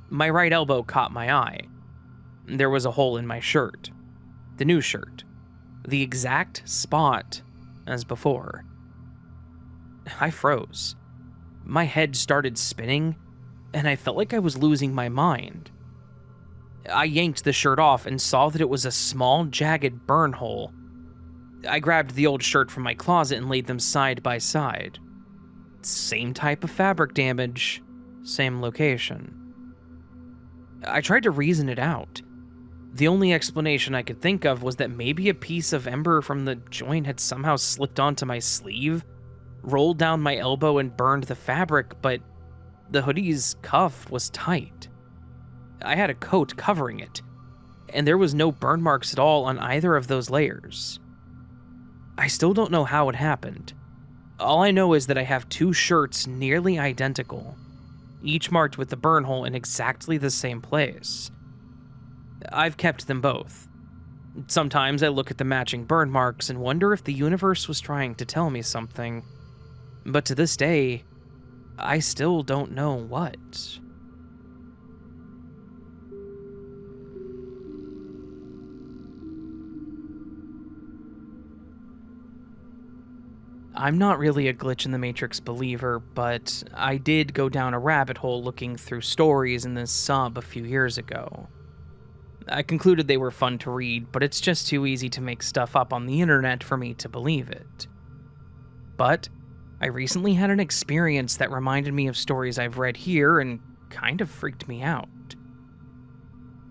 My right elbow caught my eye. There was a hole in my shirt. The new shirt. The exact spot as before. I froze. My head started spinning, and I felt like I was losing my mind. I yanked the shirt off and saw that it was a small, jagged burn hole. I grabbed the old shirt from my closet and laid them side by side. Same type of fabric damage, same location. I tried to reason it out. The only explanation I could think of was that maybe a piece of ember from the joint had somehow slipped onto my sleeve, rolled down my elbow and burned the fabric, but the hoodie's cuff was tight. I had a coat covering it, and there was no burn marks at all on either of those layers. I still don't know how it happened. All I know is that I have two shirts nearly identical, each marked with the burn hole in exactly the same place. I've kept them both. Sometimes I look at the matching burn marks and wonder if the universe was trying to tell me something, but to this day, I still don't know what. I'm not really a glitch in the Matrix believer, but I did go down a rabbit hole looking through stories in this sub a few years ago. I concluded they were fun to read, but it's just too easy to make stuff up on the internet for me to believe it. But I recently had an experience that reminded me of stories I've read here and kind of freaked me out.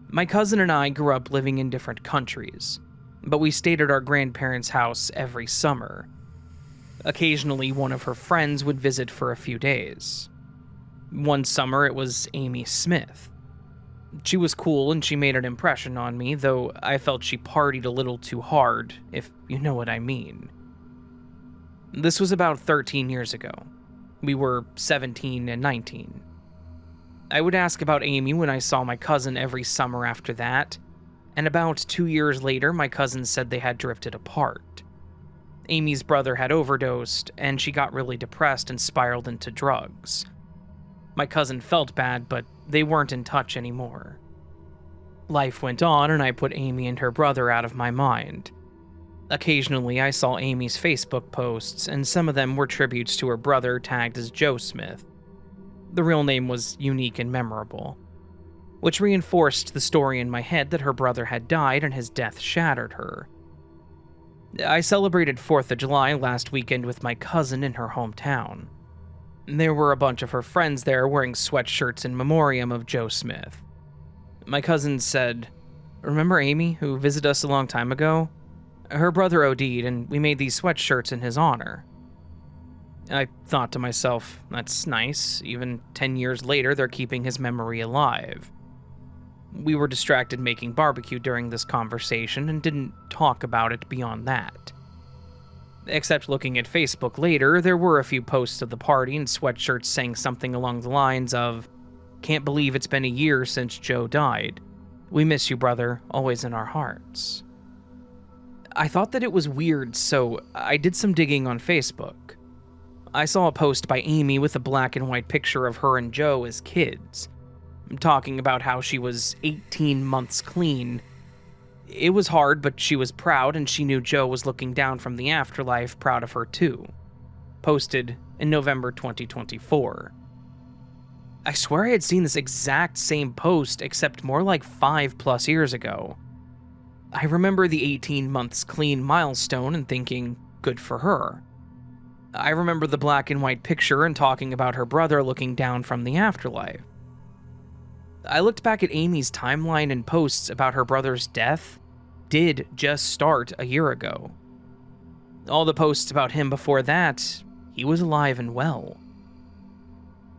My cousin and I grew up living in different countries, but we stayed at our grandparents' house every summer. Occasionally, one of her friends would visit for a few days. One summer, it was Amy Smith. She was cool and she made an impression on me, though I felt she partied a little too hard, if you know what I mean. This was about 13 years ago. We were 17 and 19. I would ask about Amy when I saw my cousin every summer after that, and about 2 years later, my cousin said they had drifted apart. Amy's brother had overdosed, and she got really depressed and spiraled into drugs. My cousin felt bad, but they weren't in touch anymore. Life went on, and I put Amy and her brother out of my mind. Occasionally, I saw Amy's Facebook posts, and some of them were tributes to her brother tagged as Joe Smith. The real name was unique and memorable, which reinforced the story in my head that her brother had died and his death shattered her. I celebrated 4th of July last weekend with my cousin in her hometown. There were a bunch of her friends there wearing sweatshirts in memoriam of Joe Smith. My cousin said, "Remember Amy, who visited us a long time ago? Her brother OD'd, and we made these sweatshirts in his honor." I thought to myself, that's nice. Even 10 years later, they're keeping his memory alive. We were distracted making barbecue during this conversation and didn't talk about it beyond that. Except looking at Facebook later, there were a few posts of the party and sweatshirts saying something along the lines of, "Can't believe it's been a year since Joe died. We miss you, brother, always in our hearts." I thought that it was weird, so I did some digging on Facebook. I saw a post by Amy with a black and white picture of her and Joe as kids, talking about how she was 18 months clean. It was hard, but she was proud, and she knew Joe was looking down from the afterlife, proud of her too. Posted in November 2024. I swear I had seen this exact same post, except more like 5+ years ago. I remember the 18 months clean milestone and thinking, good for her. I remember the black and white picture and talking about her brother looking down from the afterlife. I looked back at Amy's timeline and posts about her brother's death did just start a year ago. All the posts about him before that, he was alive and well.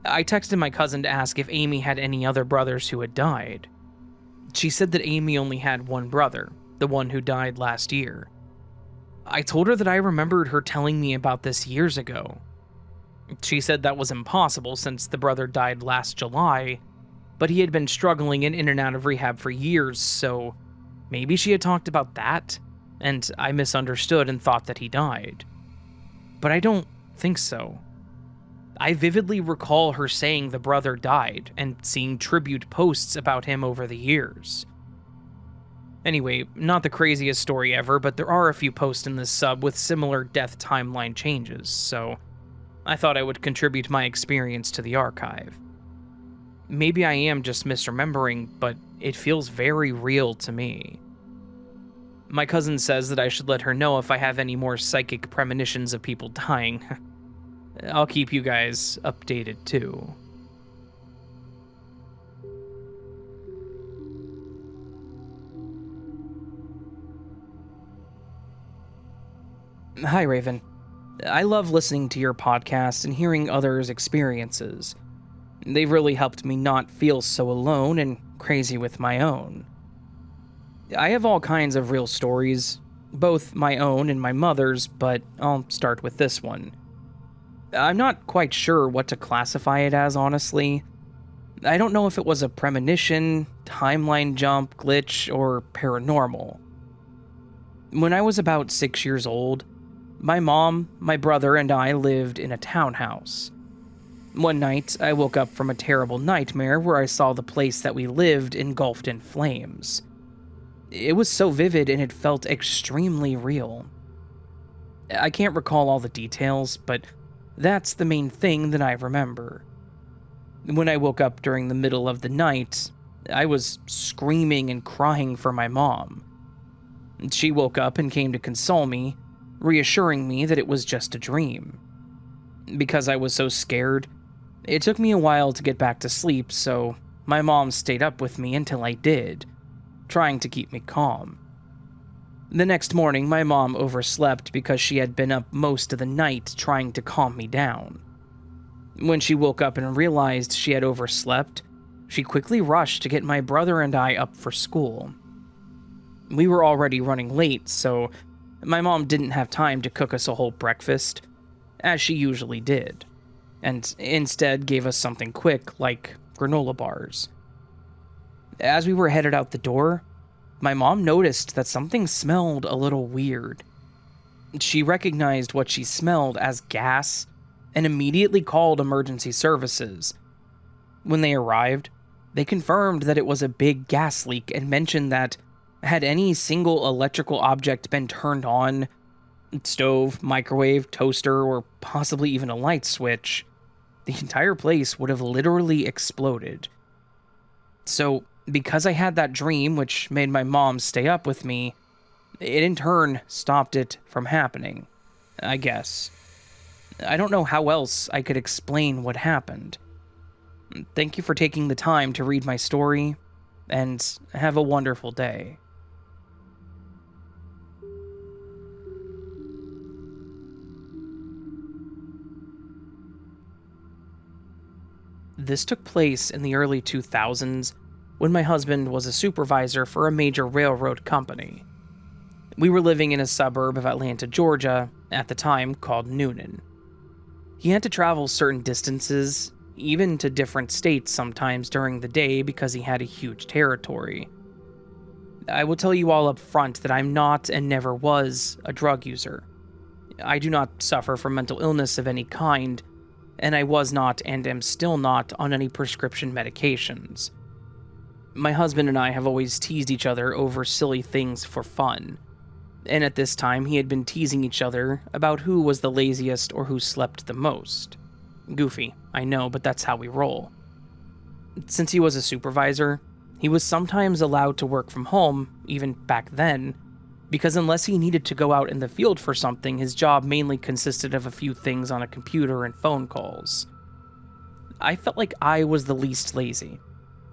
I texted my cousin to ask if Amy had any other brothers who had died. She said that Amy only had one brother, the one who died last year. I told her that I remembered her telling me about this years ago. She said that was impossible since the brother died last July, but he had been struggling in and out of rehab for years, so maybe she had talked about that, and I misunderstood and thought that he died. But I don't think so. I vividly recall her saying the brother died and seeing tribute posts about him over the years. Anyway, not the craziest story ever, but there are a few posts in this sub with similar death timeline changes, so I thought I would contribute my experience to the archive. Maybe I am just misremembering, but it feels very real to me. My cousin says that I should let her know if I have any more psychic premonitions of people dying. I'll keep you guys updated too. Hi, Raven. I love listening to your podcast and hearing others' experiences. They've really helped me not feel so alone and crazy with my own. I have all kinds of real stories, both my own and my mother's, but I'll start with this one. I'm not quite sure what to classify it as, honestly. I don't know if it was a premonition, timeline jump, glitch, or paranormal. When I was about 6 years old, my mom, my brother, and I lived in a townhouse. One night, I woke up from a terrible nightmare where I saw the place that we lived engulfed in flames. It was so vivid and it felt extremely real. I can't recall all the details, but that's the main thing that I remember. When I woke up during the middle of the night, I was screaming and crying for my mom. She woke up and came to console me, reassuring me that it was just a dream. Because I was so scared, it took me a while to get back to sleep, so my mom stayed up with me until I did, trying to keep me calm. The next morning, my mom overslept because she had been up most of the night trying to calm me down. When she woke up and realized she had overslept, she quickly rushed to get my brother and I up for school. We were already running late, so my mom didn't have time to cook us a whole breakfast, as she usually did, and instead gave us something quick like granola bars. As we were headed out the door, my mom noticed that something smelled a little weird. She recognized what she smelled as gas and immediately called emergency services. When they arrived, they confirmed that it was a big gas leak and mentioned that had any single electrical object been turned on, stove, microwave, toaster, or possibly even a light switch, the entire place would have literally exploded. So, because I had that dream, which made my mom stay up with me, it in turn stopped it from happening, I guess. I don't know how else I could explain what happened. Thank you for taking the time to read my story, and have a wonderful day. This took place in the early 2000s when my husband was a supervisor for a major railroad company. We were living in a suburb of Atlanta, Georgia, at the time called Noonan. He had to travel certain distances, even to different states sometimes during the day because he had a huge territory. I will tell you all up front that I'm not and never was a drug user. I do not suffer from mental illness of any kind, and I was not and am still not on any prescription medications. My husband and I have always teased each other over silly things for fun, and at this time he had been teasing each other about who was the laziest or who slept the most. Goofy, I know, but that's how we roll. Since he was a supervisor, he was sometimes allowed to work from home, even back then, because unless he needed to go out in the field for something, his job mainly consisted of a few things on a computer and phone calls. I felt like I was the least lazy,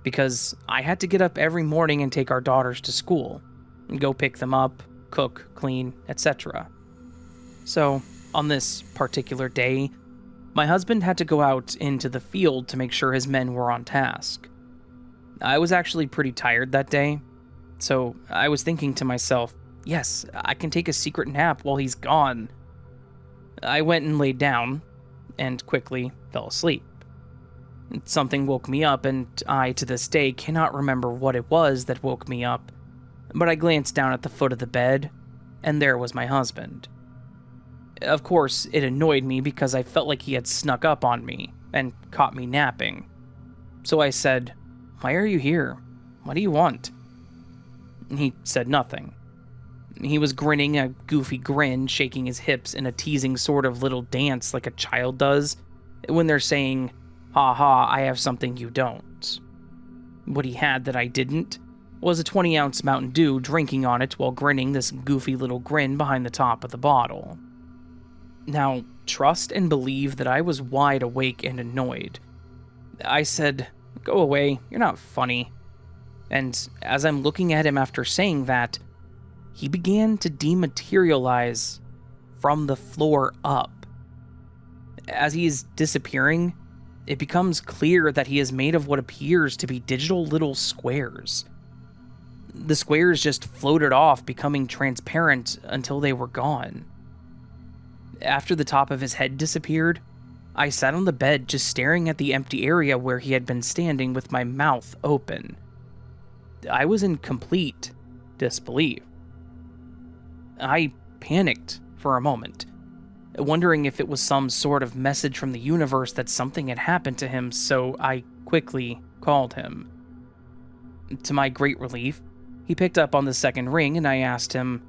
because I had to get up every morning and take our daughters to school, and go pick them up, cook, clean, etc. So, on this particular day, My husband had to go out into the field to make sure his men were on task. I was actually pretty tired that day, so I was thinking to myself, yes, I can take a secret nap while he's gone. I went and laid down, and quickly fell asleep. Something woke me up, and I, to this day, cannot remember what it was that woke me up, but I glanced down at the foot of the bed, and there was my husband. Of course, it annoyed me because I felt like he had snuck up on me and caught me napping. So I said, "Why are you here? What do you want?" He said nothing. He was grinning a goofy grin, shaking his hips in a teasing sort of little dance like a child does when they're saying, "Ha ha, I have something you don't." What he had that I didn't was a 20-ounce Mountain Dew, drinking on it while grinning this goofy little grin behind the top of the bottle. Now, trust and believe that I was wide awake and annoyed. I said, "Go away, you're not funny." And as I'm looking at him after saying that, he began to dematerialize from the floor up. As he is disappearing, it becomes clear that he is made of what appears to be digital little squares. The squares just floated off, becoming transparent until they were gone. After the top of his head disappeared, I sat on the bed just staring at the empty area where he had been standing with my mouth open. I was in complete disbelief. I panicked for a moment, wondering if it was some sort of message from the universe that something had happened to him, so I quickly called him. To my great relief, he picked up on the second ring and I asked him,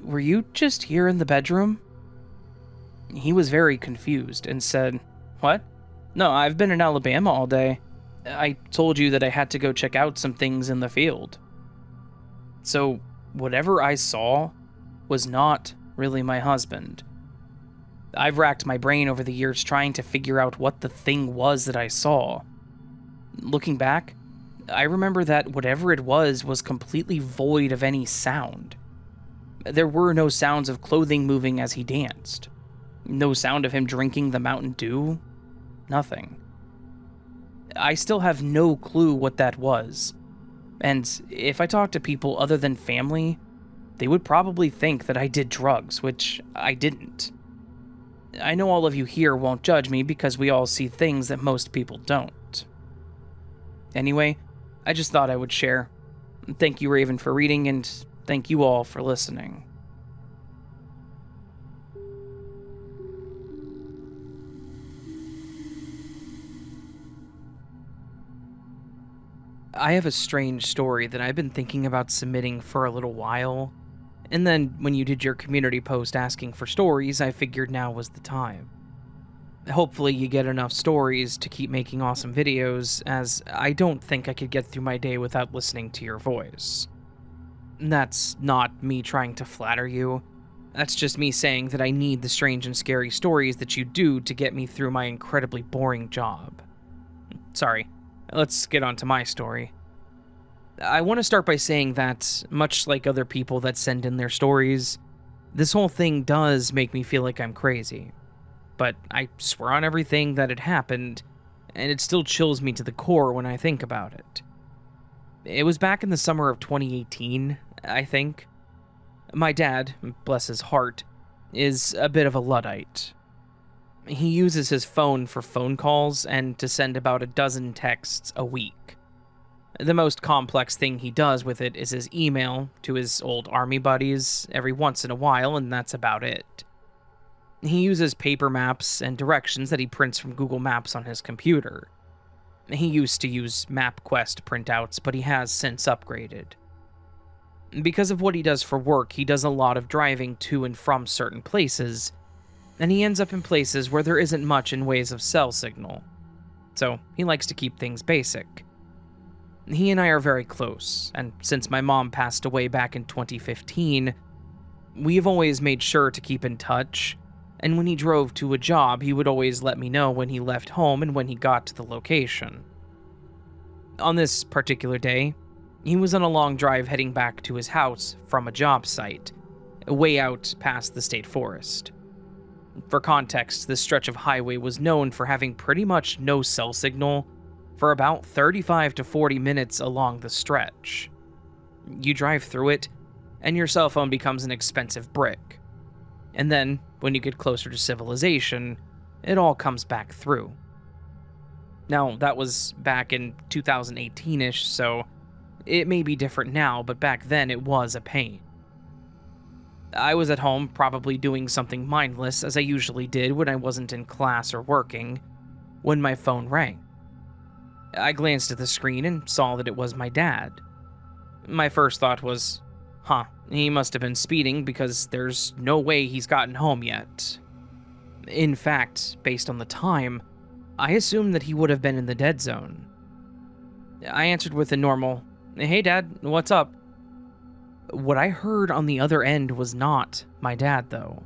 "Were you just here in the bedroom?" He was very confused and said, "What? No, I've been in Alabama all day. I told you that I had to go check out some things in the field." So, whatever I saw was not really my husband. I've racked my brain over the years trying to figure out what the thing was that I saw. Looking back, I remember that whatever it was completely void of any sound. There were no sounds of clothing moving as he danced. No sound of him drinking the Mountain Dew. Nothing. I still have no clue what that was. And if I talk to people other than family, they would probably think that I did drugs, which I didn't. I know all of you here won't judge me because we all see things that most people don't. Anyway, I just thought I would share. Thank you, Raven, for reading, and thank you all for listening. I have a strange story that I've been thinking about submitting for a little while, and then when you did your community post asking for stories, I figured now was the time. Hopefully you get enough stories to keep making awesome videos, as I don't think I could get through my day without listening to your voice. That's not me trying to flatter you. That's just me saying that I need the strange and scary stories that you do to get me through my incredibly boring job. Sorry. Let's get on to my story. I want to start by saying that, much like other people that send in their stories, this whole thing does make me feel like I'm crazy. But I swear on everything that it happened, and it still chills me to the core when I think about it. It was back in the summer of 2018, I think. My dad, bless his heart, is a bit of a Luddite. He uses his phone for phone calls and to send about a dozen texts a week. The most complex thing he does with it is his email to his old army buddies every once in a while, and that's about it. He uses paper maps and directions that he prints from Google Maps on his computer. He used to use MapQuest printouts, but he has since upgraded. Because of what he does for work, he does a lot of driving to and from certain places, and he ends up in places where there isn't much in ways of cell signal. So he likes to keep things basic. He and I are very close, and since my mom passed away back in 2015, we have always made sure to keep in touch, and when he drove to a job, he would always let me know when he left home and when he got to the location. On this particular day, he was on a long drive heading back to his house from a job site, way out past the state forest. For context, this stretch of highway was known for having pretty much no cell signal for about 35 to 40 minutes along the stretch. You drive through it, and your cell phone becomes an expensive brick. And then, when you get closer to civilization, it all comes back through. Now, that was back in 2018-ish, so it may be different now, but back then it was a pain. I was at home, probably doing something mindless, as I usually did when I wasn't in class or working, when my phone rang. I glanced at the screen and saw that it was my dad. My first thought was, he must have been speeding because there's no way he's gotten home yet. In fact, based on the time, I assumed that he would have been in the dead zone. I answered with a normal, "Hey Dad, what's up?" What I heard on the other end was not my dad, though.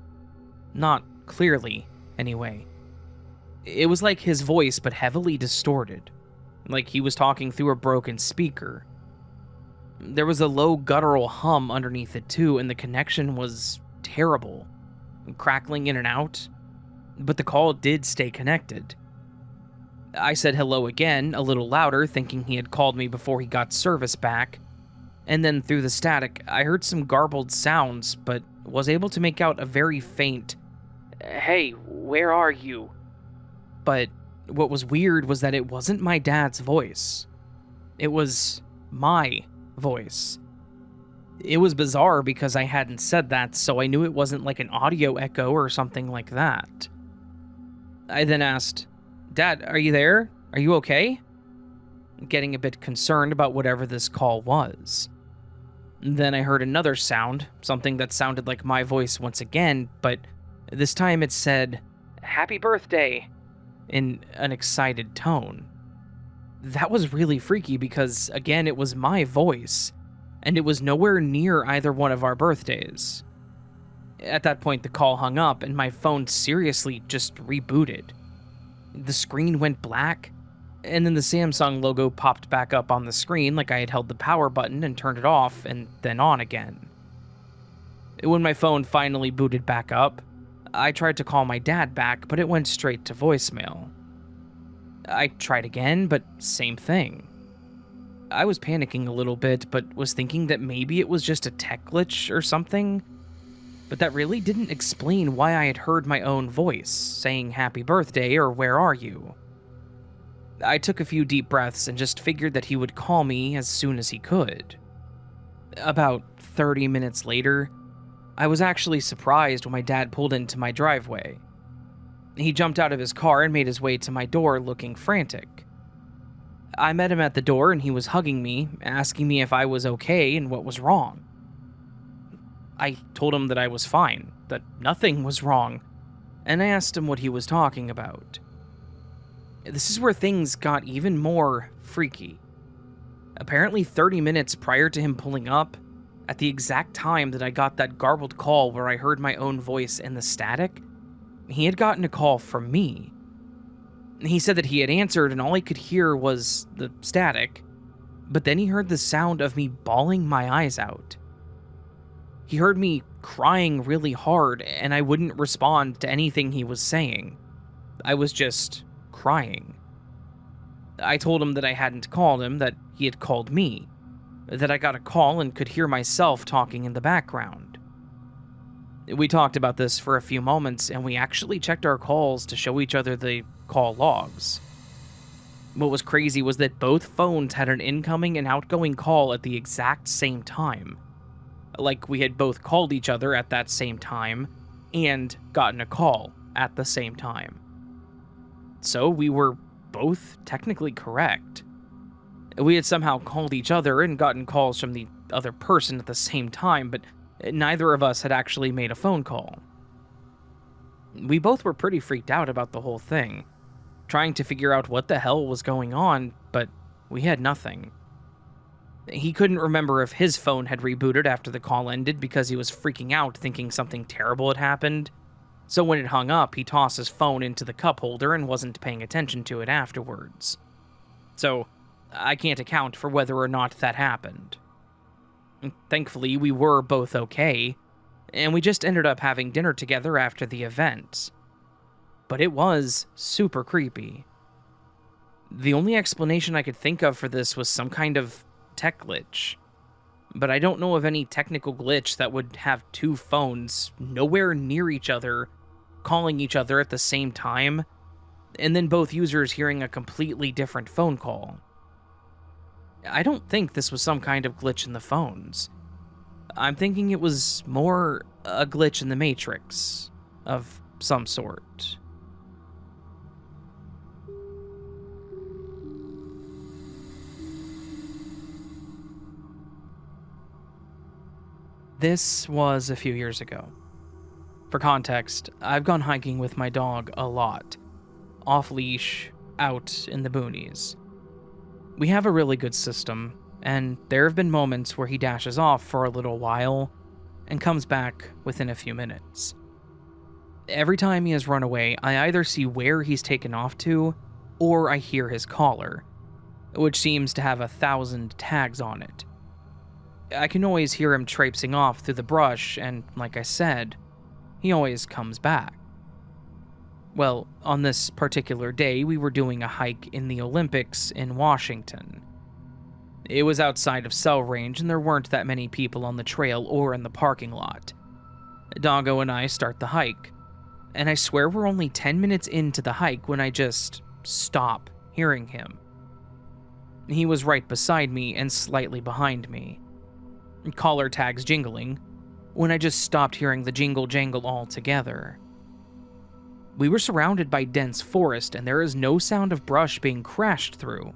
Not clearly, anyway. It was like his voice, but heavily distorted. Like he was talking through a broken speaker. There was a low guttural hum underneath it too, and the connection was terrible. Crackling in and out. But the call did stay connected. I said hello again, a little louder, thinking he had called me before he got service back. And then through the static, I heard some garbled sounds, but was able to make out a very faint, "Hey, where are you?" But what was weird was that it wasn't my dad's voice. It was my voice. It was bizarre because I hadn't said that, so I knew it wasn't like an audio echo or something like that. I then asked, "Dad, are you there? Are you okay?" Getting a bit concerned about whatever this call was. Then I heard another sound, something that sounded like my voice once again, but this time it said, "Happy birthday," in an excited tone. That was really freaky because, again, it was my voice, and it was nowhere near either one of our birthdays. At that point, the call hung up, and my phone seriously just rebooted. The screen went black, and then the Samsung logo popped back up on the screen like I had held the power button and turned it off and then on again. When my phone finally booted back up, I tried to call my dad back, but it went straight to voicemail. I tried again, but same thing. I was panicking a little bit, but was thinking that maybe it was just a tech glitch or something. But that really didn't explain why I had heard my own voice saying happy birthday or where are you. I took a few deep breaths and just figured that he would call me as soon as he could. About 30 minutes later, I was actually surprised when my dad pulled into my driveway. He jumped out of his car and made his way to my door looking frantic. I met him at the door and he was hugging me, asking me if I was okay and what was wrong. I told him that I was fine, that nothing was wrong, and I asked him what he was talking about. This is where things got even more freaky. Apparently 30 minutes prior to him pulling up, at the exact time that I got that garbled call where I heard my own voice and the static, he had gotten a call from me. He said that he had answered and all he could hear was the static, but then he heard the sound of me bawling my eyes out. He heard me crying really hard, and I wouldn't respond to anything he was saying. I was just crying. I told him that I hadn't called him, that he had called me, that I got a call and could hear myself talking in the background. We talked about this for a few moments, and we actually checked our calls to show each other the call logs. What was crazy was that both phones had an incoming and outgoing call at the exact same time. Like we had both called each other at that same time and gotten a call at the same time. So we were both technically correct. We had somehow called each other and gotten calls from the other person at the same time, but neither of us had actually made a phone call. We both were pretty freaked out about the whole thing, trying to figure out what the hell was going on, but we had nothing. He couldn't remember if his phone had rebooted after the call ended because he was freaking out thinking something terrible had happened. So when it hung up, he tossed his phone into the cup holder and wasn't paying attention to it afterwards. So I can't account for whether or not that happened. Thankfully, we were both okay, and we just ended up having dinner together after the event, but it was super creepy. The only explanation I could think of for this was some kind of tech glitch, but I don't know of any technical glitch that would have two phones nowhere near each other, calling each other at the same time, and then both users hearing a completely different phone call. I don't think this was some kind of glitch in the phones. I'm thinking it was more a glitch in the Matrix of some sort. This was a few years ago. For context, I've gone hiking with my dog a lot, off-leash, out in the boonies. We have a really good system, and there have been moments where he dashes off for a little while and comes back within a few minutes. Every time he has run away, I either see where he's taken off to, or I hear his collar, which seems to have 1,000 tags on it. I can always hear him traipsing off through the brush, and like I said, he always comes back. Well, on this particular day, we were doing a hike in the Olympics in Washington. It was outside of cell range, and there weren't that many people on the trail or in the parking lot. Doggo and I start the hike, and I swear we're only 10 minutes into the hike when I just stop hearing him. He was right beside me and slightly behind me. Collar tags jingling, when I just stopped hearing the jingle jangle altogether. We were surrounded by dense forest, and there is no sound of brush being crashed through.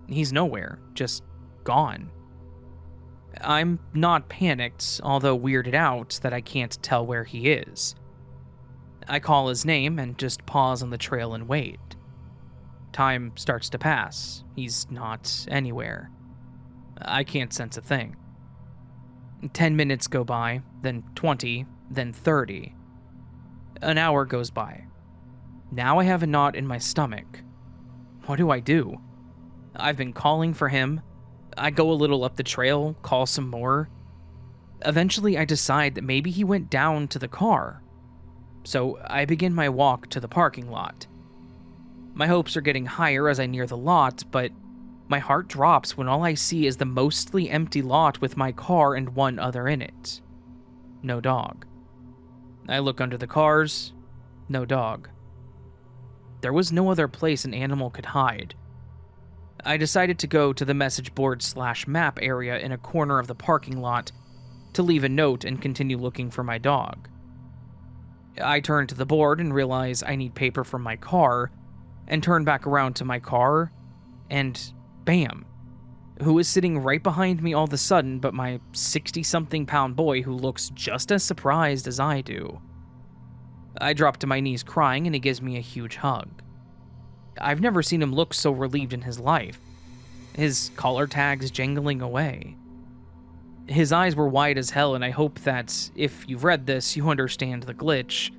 He's nowhere, just gone. I'm not panicked, although weirded out that I can't tell where he is. I call his name and just pause on the trail and wait. Time starts to pass. He's not anywhere. I can't sense a thing. 10 minutes go by, then 20, then 30. An hour goes by. Now I have a knot in my stomach. What do? I've been calling for him. I go a little up the trail, call some more. Eventually I decide that maybe he went down to the car. So I begin my walk to the parking lot. My hopes are getting higher as I near the lot, but my heart drops when all I see is the mostly empty lot with my car and one other in it. No dog. I look under the cars. No dog. There was no other place an animal could hide. I decided to go to the message board / map area in a corner of the parking lot to leave a note and continue looking for my dog. I turn to the board and realize I need paper from my car, and turn back around to my car, and bam, who is sitting right behind me all of a sudden but my 60-something pound boy who looks just as surprised as I do. I drop to my knees crying and he gives me a huge hug. I've never seen him look so relieved in his life, his collar tags jangling away. His eyes were wide as hell, and I hope that if you've read this, you understand the glitch,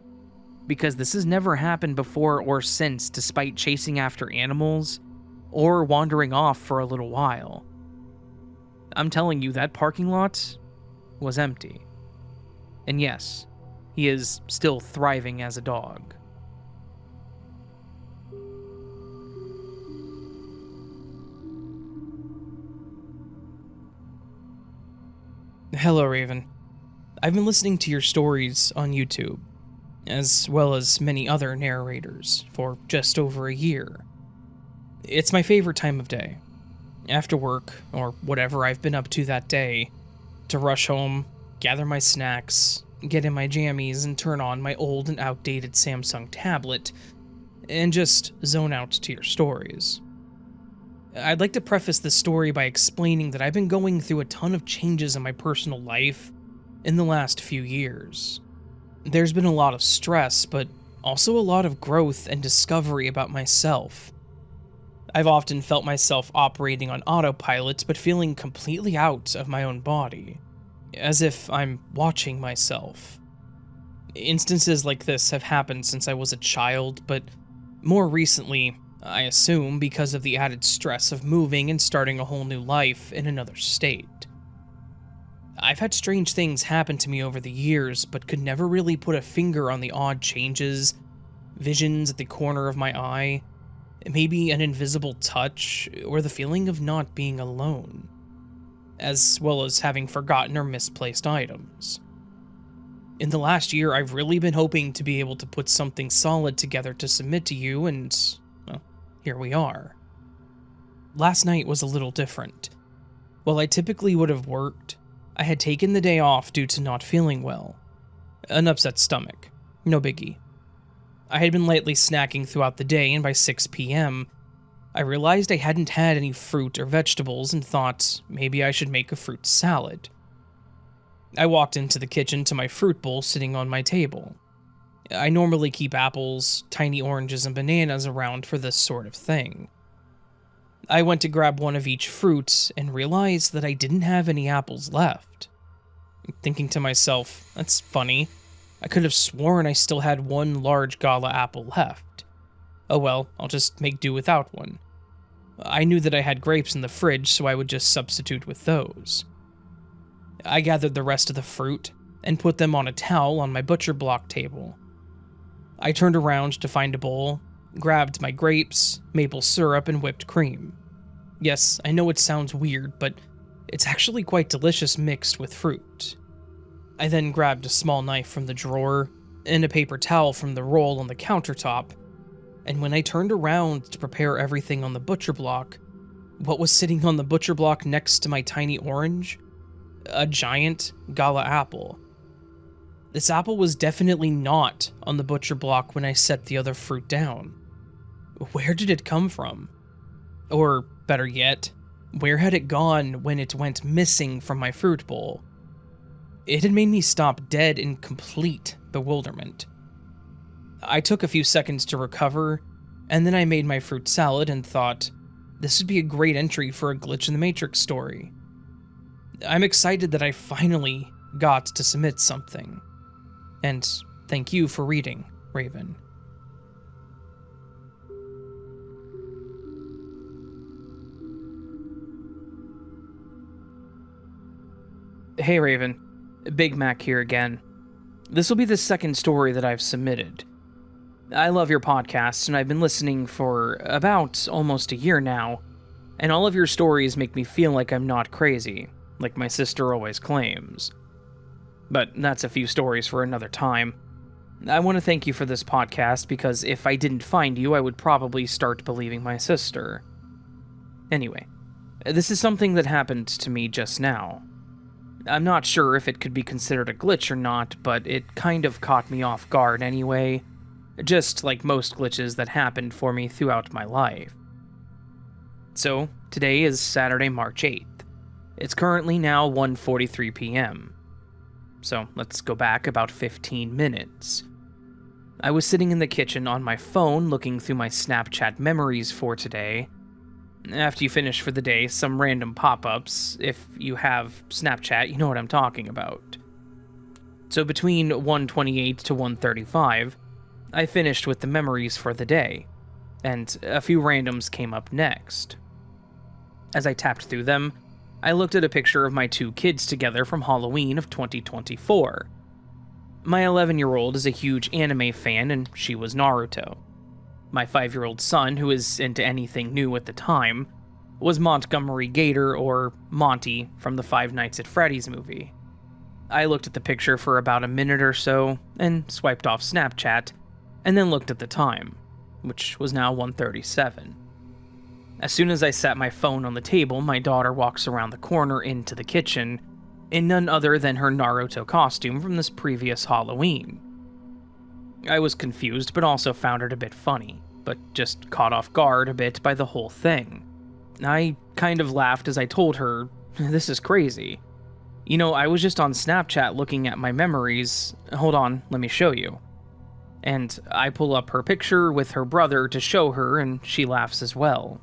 because this has never happened before or since despite chasing after animals or wandering off for a little while. I'm telling you, that parking lot was empty. And yes, he is still thriving as a dog. Hello, Raven. I've been listening to your stories on YouTube, as well as many other narrators, for just over a year. It's my favorite time of day. After work, or whatever I've been up to that day, to rush home, gather my snacks, get in my jammies, and turn on my old and outdated Samsung tablet, and just zone out to your stories. I'd like to preface this story by explaining that I've been going through a ton of changes in my personal life in the last few years. There's been a lot of stress, but also a lot of growth and discovery about myself. I've often felt myself operating on autopilot, but feeling completely out of my own body, as if I'm watching myself. Instances like this have happened since I was a child, but more recently, I assume because of the added stress of moving and starting a whole new life in another state. I've had strange things happen to me over the years, but could never really put a finger on the odd changes visions at the corner of my eye, maybe an invisible touch, or the feeling of not being alone, as well as having forgotten or misplaced items. In the last year, I've really been hoping to be able to put something solid together to submit to you, and, well, here we are. Last night was a little different. While I typically would have worked, I had taken the day off due to not feeling well. An upset stomach. No biggie. I had been lightly snacking throughout the day, and by 6 p.m., I realized I hadn't had any fruit or vegetables and thought maybe I should make a fruit salad. I walked into the kitchen to my fruit bowl sitting on my table. I normally keep apples, tiny oranges, and bananas around for this sort of thing. I went to grab one of each fruit and realized that I didn't have any apples left. Thinking to myself, that's funny. I could have sworn I still had one large gala apple left. Oh well, I'll just make do without one. I knew that I had grapes in the fridge, so I would just substitute with those. I gathered the rest of the fruit and put them on a towel on my butcher block table. I turned around to find a bowl, grabbed my grapes, maple syrup, and whipped cream. Yes, I know it sounds weird, but it's actually quite delicious mixed with fruit. I then grabbed a small knife from the drawer and a paper towel from the roll on the countertop, and when I turned around to prepare everything on the butcher block, what was sitting on the butcher block next to my tiny orange? A giant gala apple. This apple was definitely not on the butcher block when I set the other fruit down. Where did it come from? Or, better yet, where had it gone when it went missing from my fruit bowl? It had made me stop dead in complete bewilderment. I took a few seconds to recover, and then I made my fruit salad and thought, this would be a great entry for a Glitch in the Matrix story. I'm excited that I finally got to submit something. And thank you for reading, Raven. Hey Raven, Big Mac here again. This will be the second story that I've submitted. I love your podcast, and I've been listening for about almost a year now, and all of your stories make me feel like I'm not crazy, like my sister always claims. But that's a few stories for another time. I want to thank you for this podcast, because if I didn't find you, I would probably start believing my sister. Anyway, this is something that happened to me just now. I'm not sure if it could be considered a glitch or not, but it kind of caught me off guard anyway, just like most glitches that happened for me throughout my life. So, today is Saturday, March 8th. It's currently now 1:43 p.m. So, let's go back about 15 minutes. I was sitting in the kitchen on my phone looking through my Snapchat memories for today. After you finish for the day, some random pop-ups. If you have Snapchat, you know what I'm talking about. So between 1:28 to 1:35, I finished with the memories for the day, and a few randoms came up next. As I tapped through them, I looked at a picture of my two kids together from Halloween of 2024. My 11-year-old is a huge anime fan, and she was Naruto. My 5-year-old son, who is into anything new at the time, was Montgomery Gator, or Monty, from the Five Nights at Freddy's movie. I looked at the picture for about a minute or so, and swiped off Snapchat, and then looked at the time, which was now 1:37. As soon as I sat my phone on the table, my daughter walks around the corner into the kitchen, in none other than her Naruto costume from this previous Halloween. I was confused, but also found it a bit funny, but just caught off guard a bit by the whole thing. I kind of laughed as I told her, this is crazy. You know, I was just on Snapchat looking at my memories. Hold on, let me show you. And I pull up her picture with her brother to show her, and she laughs as well.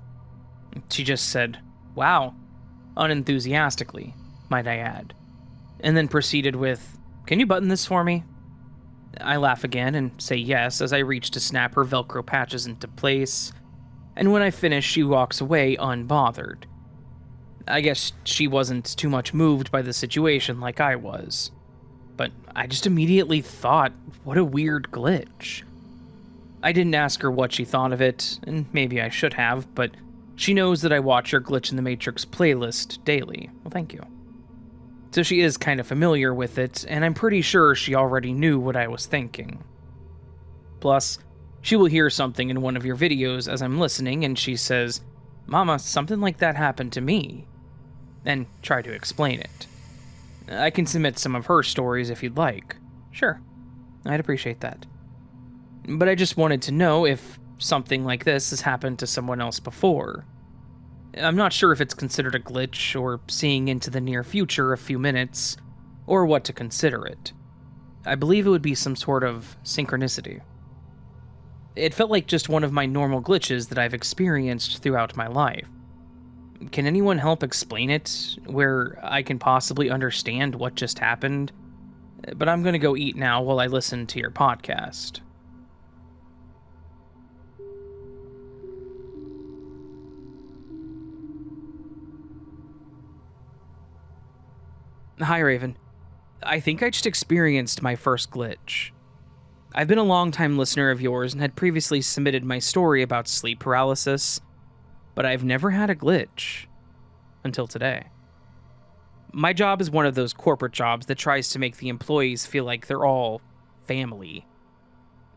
She just said, wow, unenthusiastically, might I add, and then proceeded with, can you button this for me? I laugh again and say yes as I reach to snap her Velcro patches into place, and when I finish, she walks away unbothered. I guess she wasn't too much moved by the situation like I was, but I just immediately thought, what a weird glitch. I didn't ask her what she thought of it, and maybe I should have, but she knows that I watch your Glitch in the Matrix playlist daily. Well, thank you. So she is kind of familiar with it, and I'm pretty sure she already knew what I was thinking. Plus, she will hear something in one of your videos as I'm listening, and she says, "Mama, something like that happened to me," and try to explain it. I can submit some of her stories if you'd like. Sure, I'd appreciate that. But I just wanted to know if something like this has happened to someone else before. I'm not sure if it's considered a glitch, or seeing into the near future a few minutes, or what to consider it. I believe it would be some sort of synchronicity. It felt like just one of my normal glitches that I've experienced throughout my life. Can anyone help explain it, where I can possibly understand what just happened? But I'm gonna go eat now while I listen to your podcast. Hi, Raven. I think I just experienced my first glitch. I've been a long-time listener of yours and had previously submitted my story about sleep paralysis, but I've never had a glitch. Until today. My job is one of those corporate jobs that tries to make the employees feel like they're all family.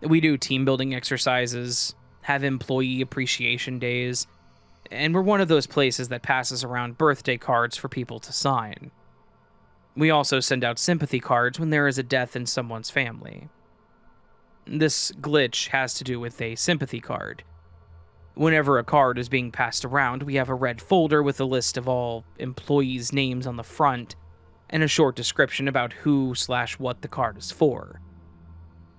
We do team building exercises, have employee appreciation days, and we're one of those places that passes around birthday cards for people to sign. We also send out sympathy cards when there is a death in someone's family. This glitch has to do with a sympathy card. Whenever a card is being passed around, we have a red folder with a list of all employees' names on the front, and a short description about who/what the card is for.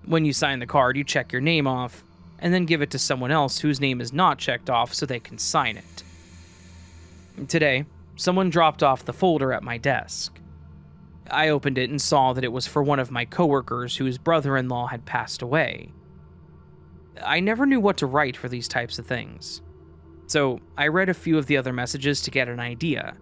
When you sign the card, you check your name off, and then give it to someone else whose name is not checked off so they can sign it. Today, someone dropped off the folder at my desk. I opened it and saw that it was for one of my coworkers whose brother-in-law had passed away. I never knew what to write for these types of things, so I read a few of the other messages to get an idea.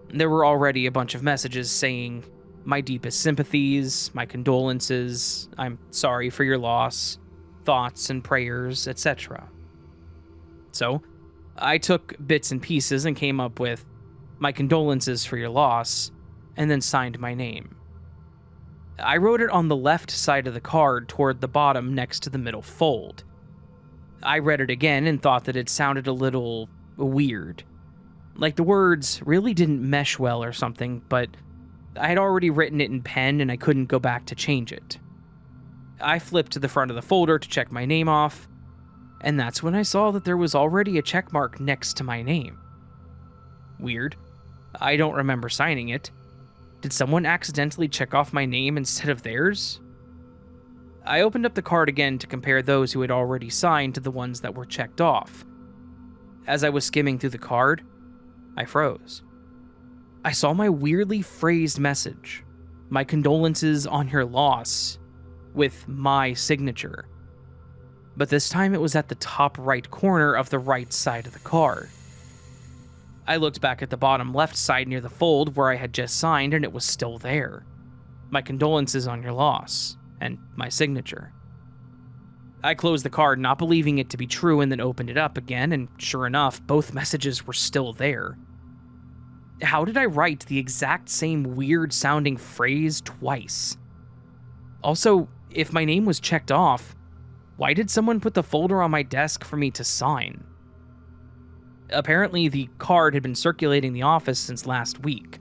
There were already a bunch of messages saying, "My deepest sympathies, my condolences, I'm sorry for your loss, thoughts and prayers, etc." So, I took bits and pieces and came up with, "My condolences for your loss," and then signed my name. I wrote it on the left side of the card toward the bottom next to the middle fold. I read it again and thought that it sounded a little weird. Like the words really didn't mesh well or something, but I had already written it in pen and I couldn't go back to change it. I flipped to the front of the folder to check my name off, and that's when I saw that there was already a check mark next to my name. Weird. I don't remember signing it. Did someone accidentally check off my name instead of theirs? I opened up the card again to compare those who had already signed to the ones that were checked off. As I was skimming through the card, I froze. I saw my weirdly phrased message, "My condolences on your loss," with my signature. But this time it was at the top right corner of the right side of the card. I looked back at the bottom left side near the fold where I had just signed and it was still there. "My condolences on your loss," and my signature. I closed the card, not believing it to be true, and then opened it up again, and sure enough, both messages were still there. How did I write the exact same weird-sounding phrase twice? Also, if my name was checked off, why did someone put the folder on my desk for me to sign? Apparently, the card had been circulating the office since last week.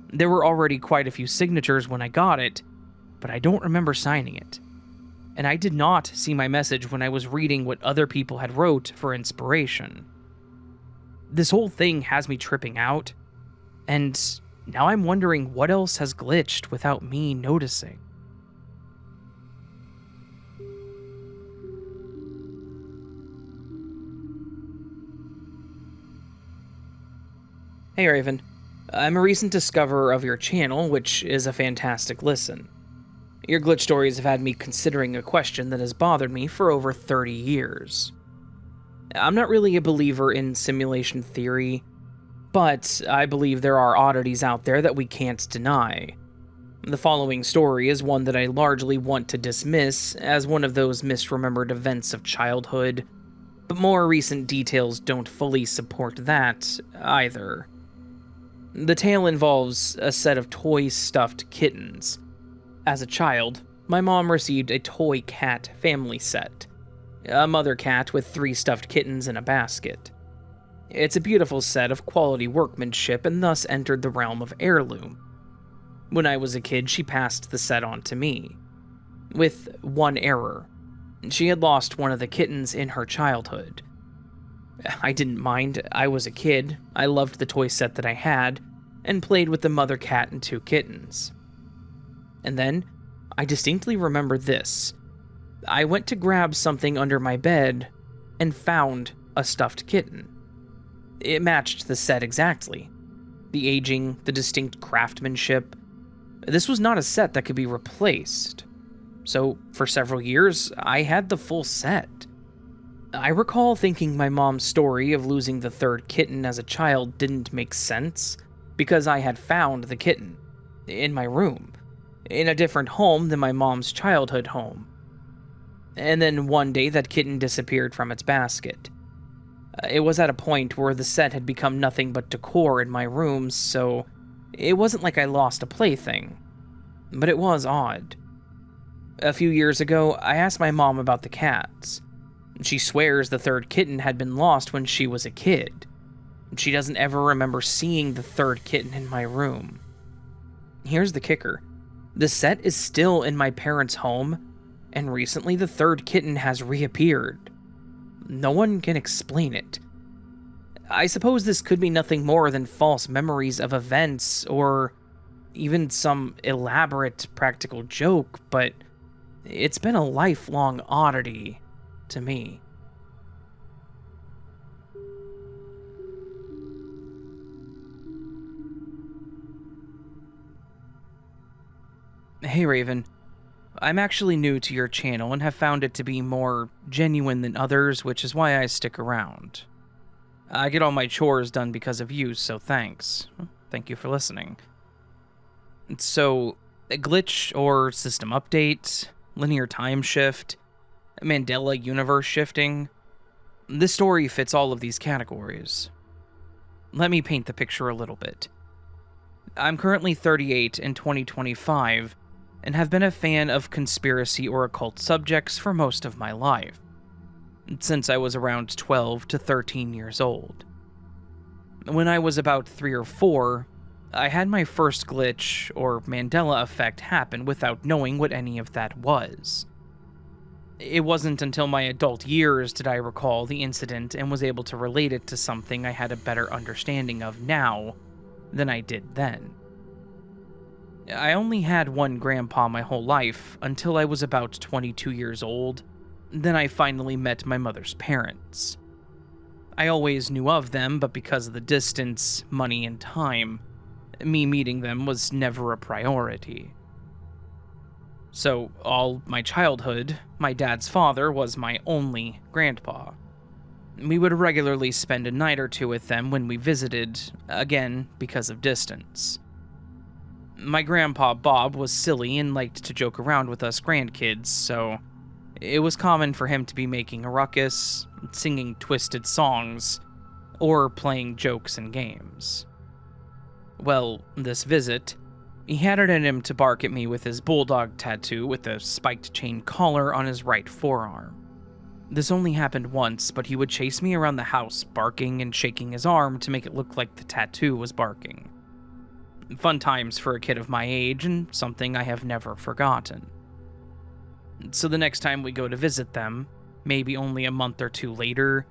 There were already quite a few signatures when I got it, but I don't remember signing it. And I did not see my message when I was reading what other people had wrote for inspiration. This whole thing has me tripping out, and now I'm wondering what else has glitched without me noticing. Hey Raven, I'm a recent discoverer of your channel, which is a fantastic listen. Your glitch stories have had me considering a question that has bothered me for over 30 years. I'm not really a believer in simulation theory, but I believe there are oddities out there that we can't deny. The following story is one that I largely want to dismiss as one of those misremembered events of childhood, but more recent details don't fully support that either. The tale involves a set of toy stuffed kittens. As a child, my mom received a toy cat family set, a mother cat with 3 stuffed kittens in a basket. It's a beautiful set of quality workmanship and thus entered the realm of heirloom. When I was a kid, she passed the set on to me, with one error. She had lost one of the kittens in her childhood. I didn't mind. I was a kid. I loved the toy set that I had, and played with the mother cat and 2 kittens. And then, I distinctly remember this. I went to grab something under my bed, and found a stuffed kitten. It matched the set exactly. The aging, the distinct craftsmanship. This was not a set that could be replaced. So, for several years, I had the full set. I recall thinking my mom's story of losing the 3rd kitten as a child didn't make sense, because I had found the kitten in my room, in a different home than my mom's childhood home. And then one day that kitten disappeared from its basket. It was at a point where the set had become nothing but decor in my room, so it wasn't like I lost a plaything. But it was odd. A few years ago, I asked my mom about the cats. She swears the 3rd kitten had been lost when she was a kid. She doesn't ever remember seeing the 3rd kitten in my room. Here's the kicker. The set is still in my parents' home, and recently the 3rd kitten has reappeared. No one can explain it. I suppose this could be nothing more than false memories of events, or even some elaborate practical joke, but it's been a lifelong oddity to me. Hey Raven, I'm actually new to your channel and have found it to be more genuine than others, which is why I stick around. I get all my chores done because of you, so thanks. Thank you for listening. So, a glitch or system update, linear time shift, Mandela universe shifting. This story fits all of these categories. Let me paint the picture a little bit. I'm currently 38 in 2025, and have been a fan of conspiracy or occult subjects for most of my life, since I was around 12 to 13 years old. When I was about 3 or 4, I had my first glitch or Mandela effect happen without knowing what any of that was. It wasn't until my adult years did I recall the incident and was able to relate it to something I had a better understanding of now than I did then. I only had one grandpa my whole life until I was about 22 years old. Then I finally met my mother's parents. I always knew of them, but because of the distance, money, and time, me meeting them was never a priority. So, all my childhood, my dad's father was my only grandpa. We would regularly spend a night or two with them when we visited, again because of distance. My grandpa Bob was silly and liked to joke around with us grandkids, so it was common for him to be making a ruckus, singing twisted songs, or playing jokes and games. Well, this visit, he had it in him to bark at me with his bulldog tattoo with a spiked chain collar on his right forearm. This only happened once, but he would chase me around the house, barking and shaking his arm to make it look like the tattoo was barking. Fun times for a kid of my age, and something I have never forgotten. So the next time we go to visit them, maybe only a month or 2 later,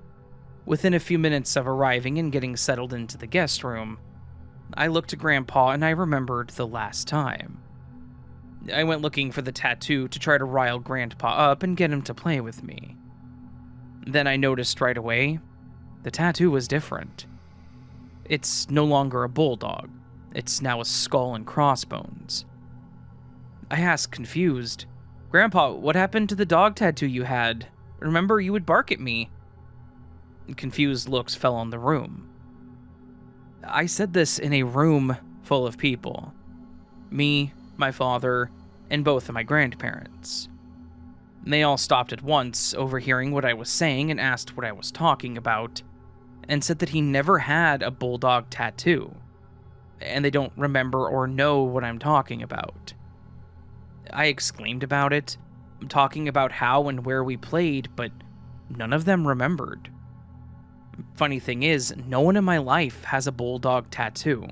within a few minutes of arriving and getting settled into the guest room, I looked at Grandpa and I remembered the last time. I went looking for the tattoo to try to rile Grandpa up and get him to play with me. Then I noticed right away, the tattoo was different. It's no longer a bulldog. It's now a skull and crossbones. I asked, confused, "Grandpa, what happened to the dog tattoo you had? Remember, you would bark at me." Confused looks fell on the room. I said this in a room full of people. Me, my father, and both of my grandparents. They all stopped at once, overhearing what I was saying, and asked what I was talking about, and said that he never had a bulldog tattoo, and they don't remember or know what I'm talking about. I exclaimed about it, talking about how and where we played, but none of them remembered. Funny thing is, no one in my life has a bulldog tattoo.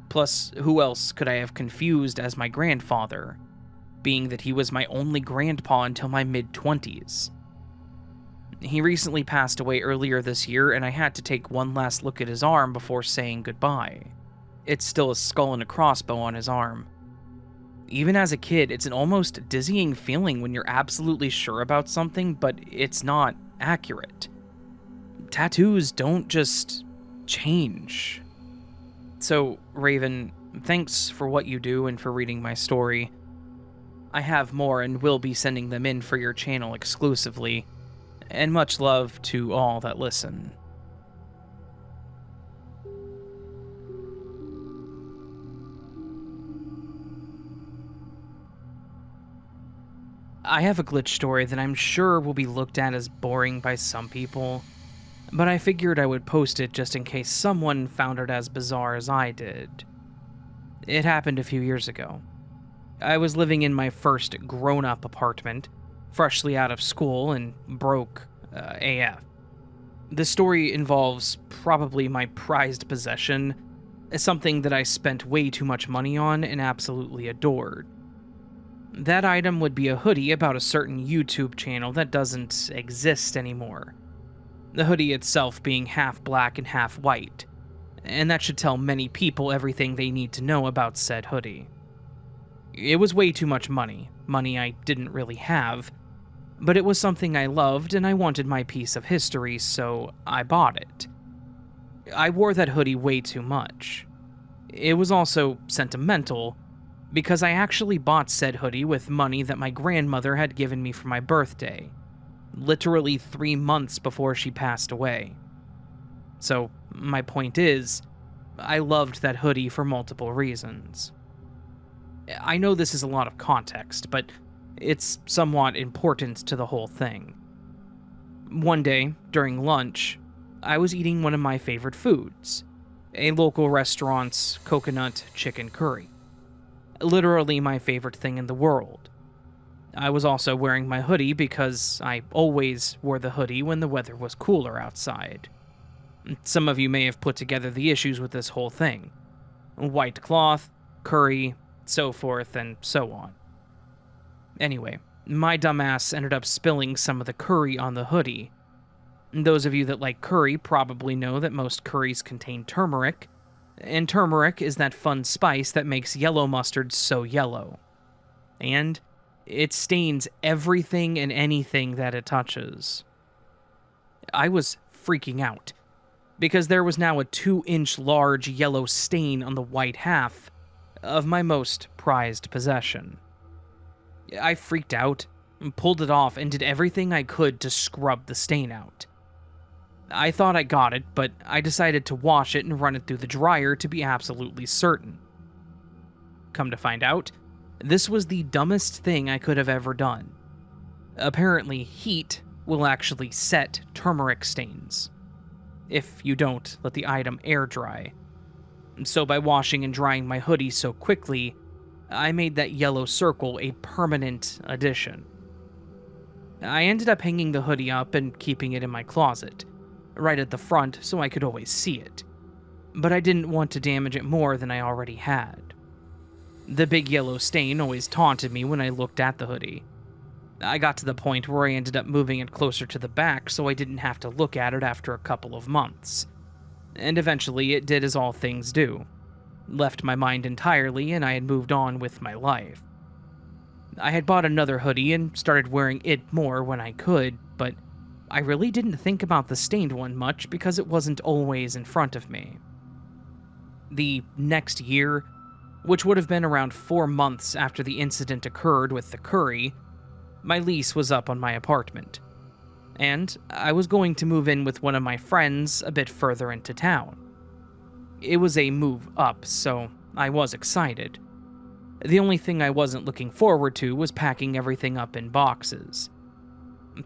Plus, who else could I have confused as my grandfather, being that he was my only grandpa until my mid-20s? He recently passed away earlier this year, and I had to take one last look at his arm before saying goodbye. It's still a skull and a crossbow on his arm. Even as a kid, it's an almost dizzying feeling when you're absolutely sure about something, but it's not accurate. Tattoos don't just change. So, Raven, thanks for what you do and for reading my story. I have more and will be sending them in for your channel exclusively, and much love to all that listen. I have a glitch story that I'm sure will be looked at as boring by some people, but I figured I would post it just in case someone found it as bizarre as I did. It happened a few years ago. I was living in my first grown-up apartment, freshly out of school and broke AF. The story involves probably my prized possession, something that I spent way too much money on and absolutely adored. That item would be a hoodie about a certain YouTube channel that doesn't exist anymore. The hoodie itself being half black and half white, and that should tell many people everything they need to know about said hoodie. It was way too much money I didn't really have, but it was something I loved and I wanted my piece of history, so I bought it. I wore that hoodie way too much. It was also sentimental, because I actually bought said hoodie with money that my grandmother had given me for my birthday, literally 3 months before she passed away. So, my point is, I loved that hoodie for multiple reasons. I know this is a lot of context, but it's somewhat important to the whole thing. One day, during lunch, I was eating one of my favorite foods, a local restaurant's coconut chicken curry. Literally my favorite thing in the world. I was also wearing my hoodie because I always wore the hoodie when the weather was cooler outside. Some of you may have put together the issues with this whole thing. White cloth, curry, so forth and so on. Anyway, my dumbass ended up spilling some of the curry on the hoodie. Those of you that like curry probably know that most curries contain turmeric, and turmeric is that fun spice that makes yellow mustard so yellow. And it stains everything and anything that it touches. I was freaking out, because there was now a 2-inch large yellow stain on the white half of my most prized possession. I freaked out, pulled it off, and did everything I could to scrub the stain out. I thought I got it, but I decided to wash it and run it through the dryer to be absolutely certain. Come to find out, this was the dumbest thing I could have ever done. Apparently, heat will actually set turmeric stains, if you don't let the item air dry. So by washing and drying my hoodie so quickly, I made that yellow circle a permanent addition. I ended up hanging the hoodie up and keeping it in my closet, right at the front so I could always see it, but I didn't want to damage it more than I already had. The big yellow stain always taunted me when I looked at the hoodie. I got to the point where I ended up moving it closer to the back so I didn't have to look at it after a couple of months, and eventually it did as all things do, left my mind entirely, and I had moved on with my life. I had bought another hoodie and started wearing it more when I could, but I really didn't think about the stained one much because it wasn't always in front of me. The next year, which would have been around 4 months after the incident occurred with the curry, my lease was up on my apartment, and I was going to move in with one of my friends a bit further into town. It was a move up, so I was excited. The only thing I wasn't looking forward to was packing everything up in boxes.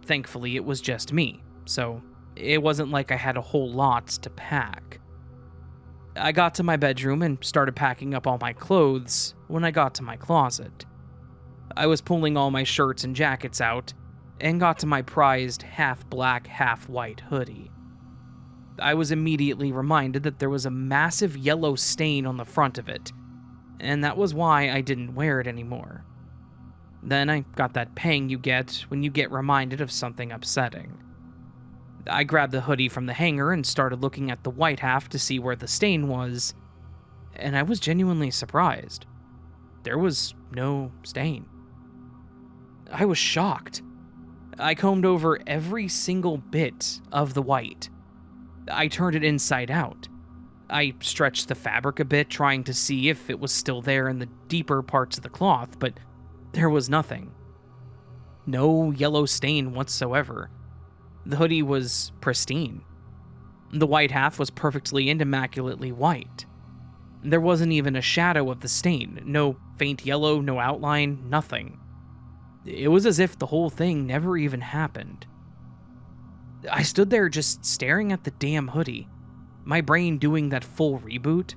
Thankfully, it was just me, so it wasn't like I had a whole lot to pack. I got to my bedroom and started packing up all my clothes when I got to my closet. I was pulling all my shirts and jackets out and got to my prized half-black, half-white hoodie. I was immediately reminded that there was a massive yellow stain on the front of it, and that was why I didn't wear it anymore. Then I got that pang you get when you get reminded of something upsetting. I grabbed the hoodie from the hanger and started looking at the white half to see where the stain was, and I was genuinely surprised. There was no stain. I was shocked. I combed over every single bit of the white. I turned it inside out. I stretched the fabric a bit, trying to see if it was still there in the deeper parts of the cloth, but there was nothing. No yellow stain whatsoever. The hoodie was pristine. The white half was perfectly and immaculately white. There wasn't even a shadow of the stain, no faint yellow, no outline, nothing. It was as if the whole thing never even happened. I stood there just staring at the damn hoodie, my brain doing that full reboot.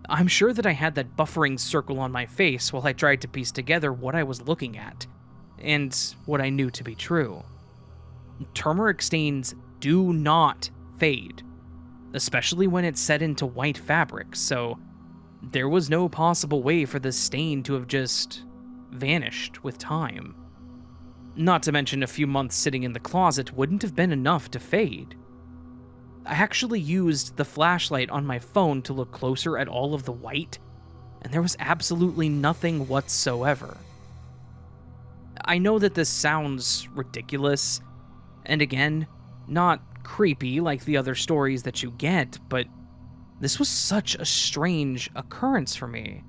I'm sure that I had that buffering circle on my face while I tried to piece together what I was looking at, and what I knew to be true. Turmeric stains do not fade, especially when it's set into white fabric, so there was no possible way for this stain to have just vanished with time. Not to mention a few months sitting in the closet wouldn't have been enough to fade. I actually used the flashlight on my phone to look closer at all of the white, and there was absolutely nothing whatsoever. I know that this sounds ridiculous, and again, not creepy like the other stories that you get, but this was such a strange occurrence for me.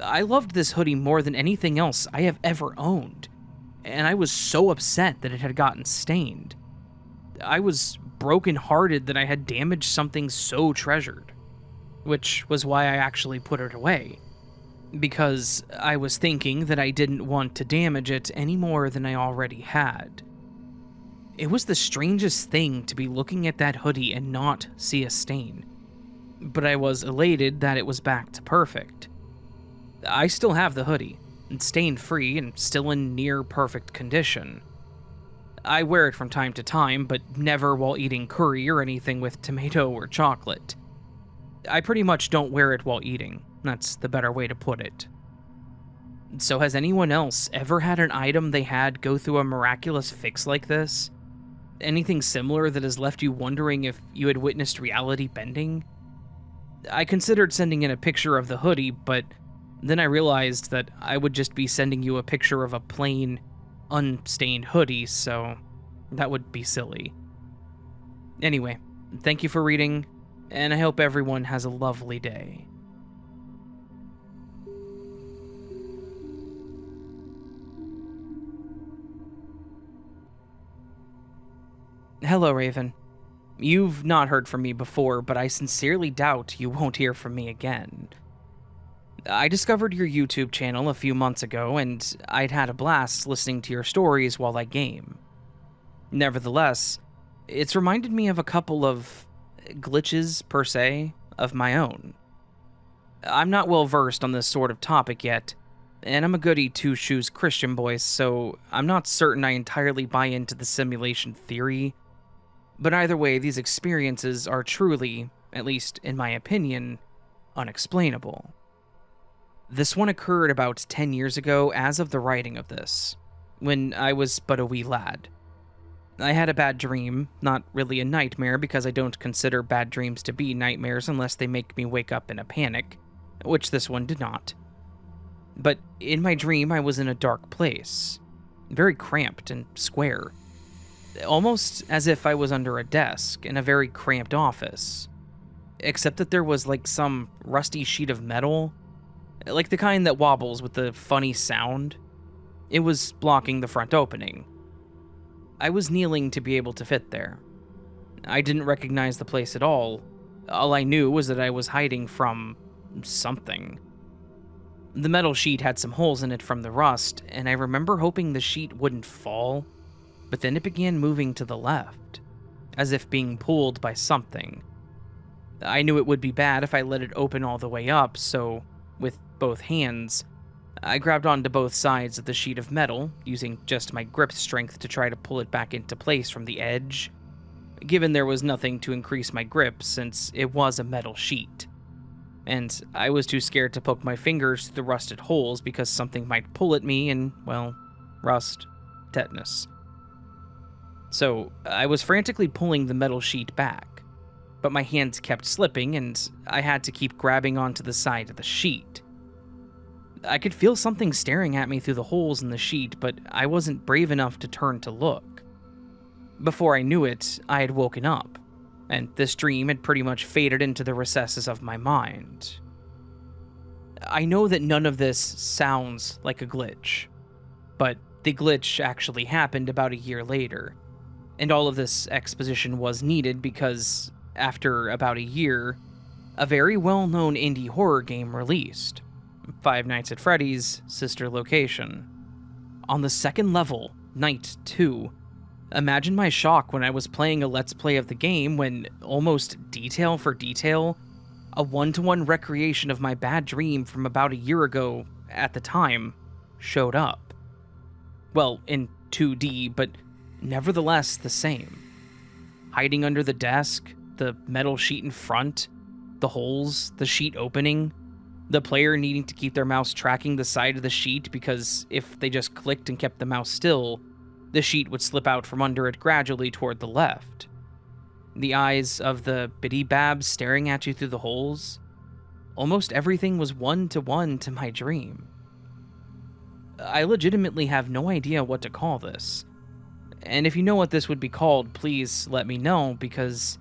I loved this hoodie more than anything else I have ever owned, and I was so upset that it had gotten stained. I was brokenhearted that I had damaged something so treasured, which was why I actually put it away, because I was thinking that I didn't want to damage it any more than I already had. It was the strangest thing to be looking at that hoodie and not see a stain, but I was elated that it was back to perfect. I still have the hoodie, stain-free and still in near-perfect condition. I wear it from time to time, but never while eating curry or anything with tomato or chocolate. I pretty much don't wear it while eating, that's the better way to put it. So has anyone else ever had an item they had go through a miraculous fix like this? Anything similar that has left you wondering if you had witnessed reality bending? I considered sending in a picture of the hoodie, but then I realized that I would just be sending you a picture of a plain, unstained hoodie, so that would be silly. Anyway, thank you for reading, and I hope everyone has a lovely day. Hello, Raven. You've not heard from me before, but I sincerely doubt you won't hear from me again. I discovered your YouTube channel a few months ago, and I'd had a blast listening to your stories while I game. Nevertheless, it's reminded me of a couple of glitches, per se, of my own. I'm not well versed on this sort of topic yet, and I'm a goody two-shoes Christian boy, so I'm not certain I entirely buy into the simulation theory. But either way, these experiences are truly, at least in my opinion, unexplainable. This one occurred about 10 years ago as of the writing of this, when I was but a wee lad. I had a bad dream, not really a nightmare because I don't consider bad dreams to be nightmares unless they make me wake up in a panic, which this one did not. But in my dream, I was in a dark place, very cramped and square, almost as if I was under a desk in a very cramped office, except that there was like some rusty sheet of metal, like the kind that wobbles with the funny sound. It was blocking the front opening. I was kneeling to be able to fit there. I didn't recognize the place at all. All I knew was that I was hiding from something. The metal sheet had some holes in it from the rust, and I remember hoping the sheet wouldn't fall, but then it began moving to the left, as if being pulled by something. I knew it would be bad if I let it open all the way up, so with both hands, I grabbed onto both sides of the sheet of metal, using just my grip strength to try to pull it back into place from the edge, given there was nothing to increase my grip since it was a metal sheet. And I was too scared to poke my fingers through the rusted holes because something might pull at me and, well, rust, tetanus. So I was frantically pulling the metal sheet back, but my hands kept slipping and I had to keep grabbing onto the side of the sheet. I could feel something staring at me through the holes in the sheet, but I wasn't brave enough to turn to look. Before I knew it, I had woken up, and this dream had pretty much faded into the recesses of my mind. I know that none of this sounds like a glitch, but the glitch actually happened about a year later, and all of this exposition was needed because, after about a year, a very well-known indie horror game released, Five Nights at Freddy's Sister Location. On the second level, Night 2, imagine my shock when I was playing a Let's Play of the game when, almost detail for detail, a one-to-one recreation of my bad dream from about a year ago, at the time, showed up. Well, in 2D, but nevertheless the same. Hiding under the desk, the metal sheet in front, the holes, the sheet opening, the player needing to keep their mouse tracking the side of the sheet because if they just clicked and kept the mouse still, the sheet would slip out from under it gradually toward the left. The eyes of the bitty babs staring at you through the holes. Almost everything was one-to-one to my dream. I legitimately have no idea what to call this. And if you know what this would be called, please let me know, because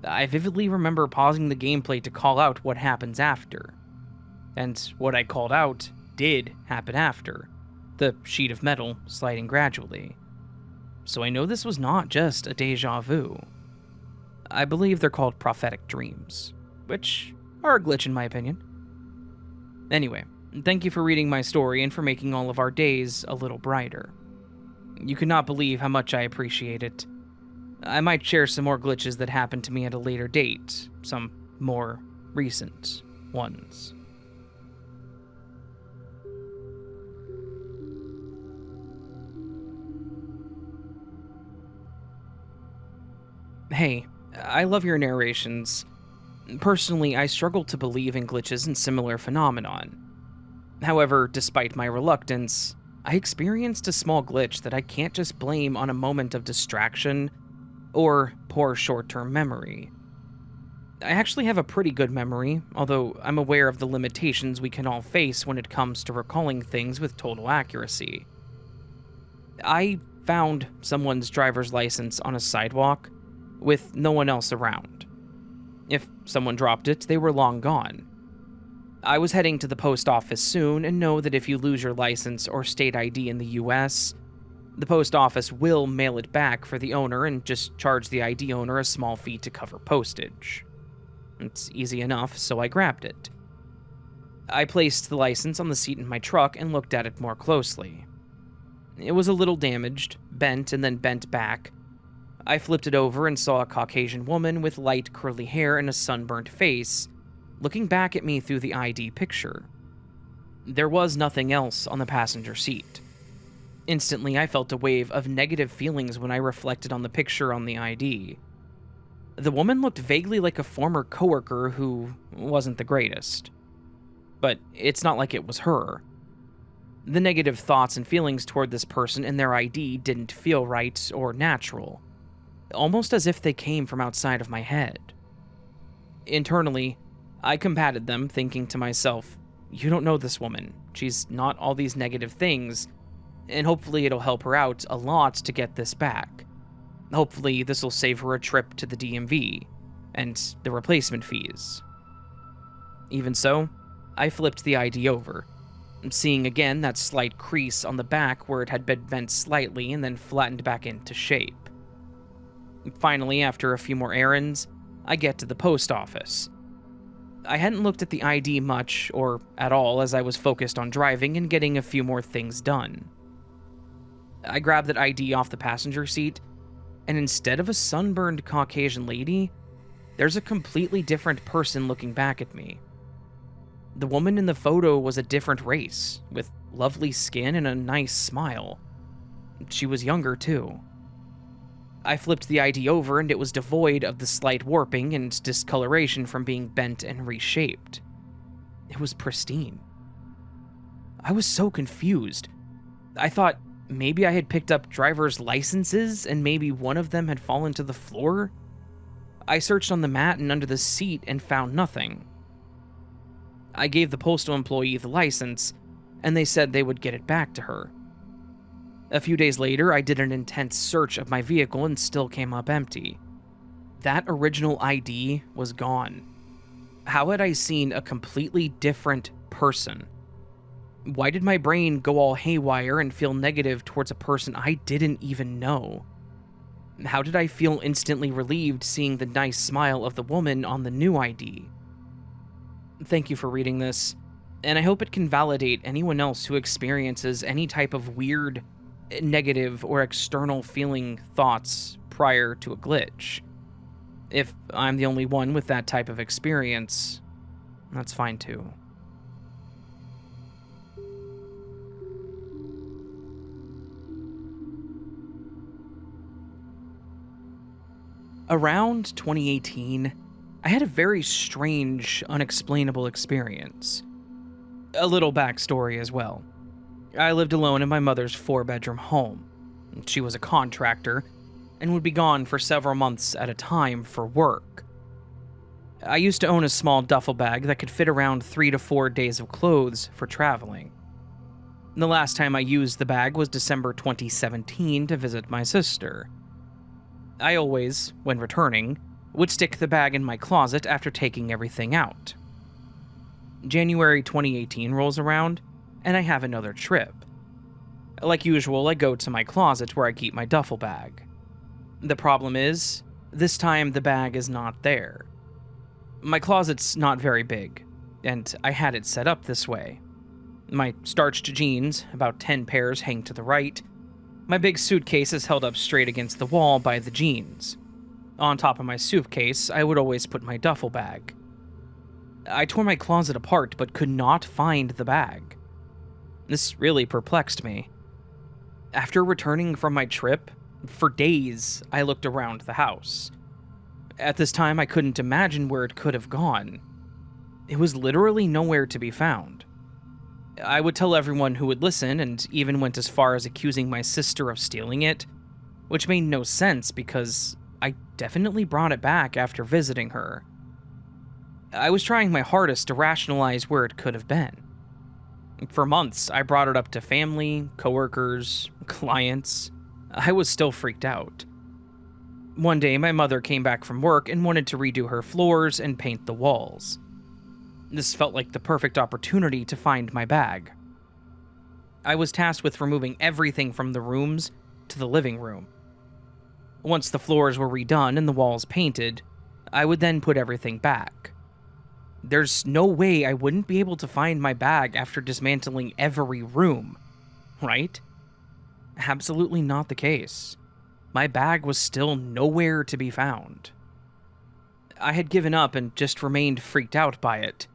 I vividly remember pausing the gameplay to call out what happens after. And what I called out did happen after, the sheet of metal sliding gradually. So I know this was not just a deja vu. I believe they're called prophetic dreams, which are a glitch in my opinion. Anyway, thank you for reading my story and for making all of our days a little brighter. You could not believe how much I appreciate it. I might share some more glitches that happened to me at a later date, some more recent ones. Hey, I love your narrations. Personally, I struggle to believe in glitches and similar phenomenon. However, despite my reluctance, I experienced a small glitch that I can't just blame on a moment of distraction or poor short-term memory. I actually have a pretty good memory, although I'm aware of the limitations we can all face when it comes to recalling things with total accuracy. I found someone's driver's license on a sidewalk with no one else around. If someone dropped it, they were long gone. I was heading to the post office soon and know that if you lose your license or state ID in the US, the post office will mail it back for the owner and just charge the ID owner a small fee to cover postage. It's easy enough, so I grabbed it. I placed the license on the seat in my truck and looked at it more closely. It was a little damaged, bent and then bent back. I flipped it over and saw a Caucasian woman with light curly hair and a sunburnt face, looking back at me through the ID picture. There was nothing else on the passenger seat. Instantly, I felt a wave of negative feelings when I reflected on the picture on the ID. The woman looked vaguely like a former coworker who wasn't the greatest. But it's not like it was her. The negative thoughts and feelings toward this person and their ID didn't feel right or natural. Almost as if they came from outside of my head. Internally, I combated them, thinking to myself, you don't know this woman. She's not all these negative things, and hopefully it'll help her out a lot to get this back. Hopefully this will save her a trip to the DMV, and the replacement fees. Even so, I flipped the ID over, seeing again that slight crease on the back where it had been bent slightly and then flattened back into shape. Finally, after a few more errands, I get to the post office. I hadn't looked at the ID much or at all as I was focused on driving and getting a few more things done. I grabbed that ID off the passenger seat, and instead of a sunburned Caucasian lady, there's a completely different person looking back at me. The woman in the photo was a different race, with lovely skin and a nice smile. She was younger, too. I flipped the ID over and it was devoid of the slight warping and discoloration from being bent and reshaped. It was pristine. I was so confused. I thought maybe I had picked up driver's licenses and maybe one of them had fallen to the floor. I searched on the mat and under the seat and found nothing. I gave the postal employee the license, and they said they would get it back to her. A few days later, I did an intense search of my vehicle and still came up empty. That original ID was gone. How had I seen a completely different person? Why did my brain go all haywire and feel negative towards a person I didn't even know? How did I feel instantly relieved seeing the nice smile of the woman on the new ID? Thank you for reading this, and I hope it can validate anyone else who experiences any type of weird, negative, or external feeling thoughts prior to a glitch. If I'm the only one with that type of experience, that's fine too. Around 2018, I had a very strange, unexplainable experience. A little backstory as well. I lived alone in my mother's 4-bedroom home. She was a contractor and would be gone for several months at a time for work. I used to own a small duffel bag that could fit around 3 to 4 days of clothes for traveling. The last time I used the bag was December 2017 to visit my sister. I always, when returning, would stick the bag in my closet after taking everything out. January 2018 rolls around, and I have another trip. Like usual, I go to my closet where I keep my duffel bag. The problem is, this time the bag is not there. My closet's not very big, and I had it set up this way. My starched jeans, about 10 pairs, hang to the right. My big suitcase is held up straight against the wall by the jeans. On top of my suitcase, I would always put my duffel bag. I tore my closet apart but could not find the bag. This really perplexed me. After returning from my trip, for days I looked around the house. At this time, I couldn't imagine where it could have gone. It was literally nowhere to be found. I would tell everyone who would listen, and even went as far as accusing my sister of stealing it, which made no sense because I definitely brought it back after visiting her. I was trying my hardest to rationalize where it could have been. For months, I brought it up to family, coworkers, clients. I was still freaked out. One day, my mother came back from work and wanted to redo her floors and paint the walls. This felt like the perfect opportunity to find my bag. I was tasked with removing everything from the rooms to the living room. Once the floors were redone and the walls painted, I would then put everything back. There's no way I wouldn't be able to find my bag after dismantling every room, right? Absolutely not the case. My bag was still nowhere to be found. I had given up and just remained freaked out by it.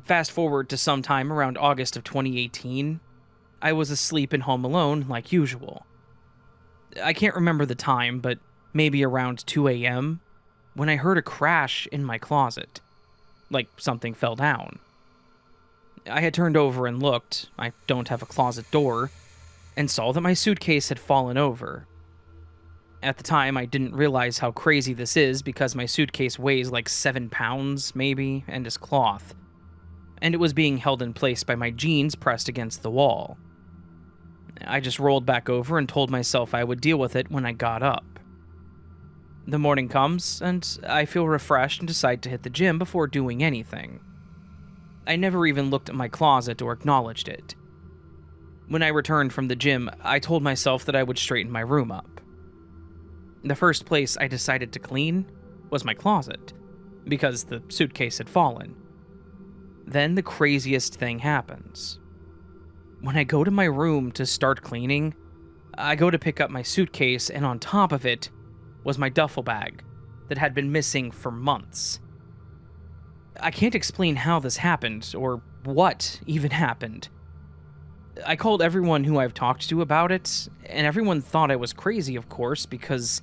Fast forward to sometime around August of 2018, I was asleep and home alone like usual. I can't remember the time, but maybe around 2 a.m., when I heard a crash in my closet, like something fell down. I had turned over and looked, I don't have a closet door, and saw that my suitcase had fallen over. At the time, I didn't realize how crazy this is because my suitcase weighs like 7 pounds, maybe, and is cloth, and it was being held in place by my jeans pressed against the wall. I just rolled back over and told myself I would deal with it when I got up. The morning comes, and I feel refreshed and decide to hit the gym before doing anything. I never even looked at my closet or acknowledged it. When I returned from the gym, I told myself that I would straighten my room up. The first place I decided to clean was my closet. because the suitcase had fallen. Then the craziest thing happens. When I go to my room to start cleaning, I go to pick up my suitcase, and on top of it was my duffel bag that had been missing for months. I can't explain how this happened, or what even happened. I called everyone who I've talked to about it, and everyone thought I was crazy, of course, because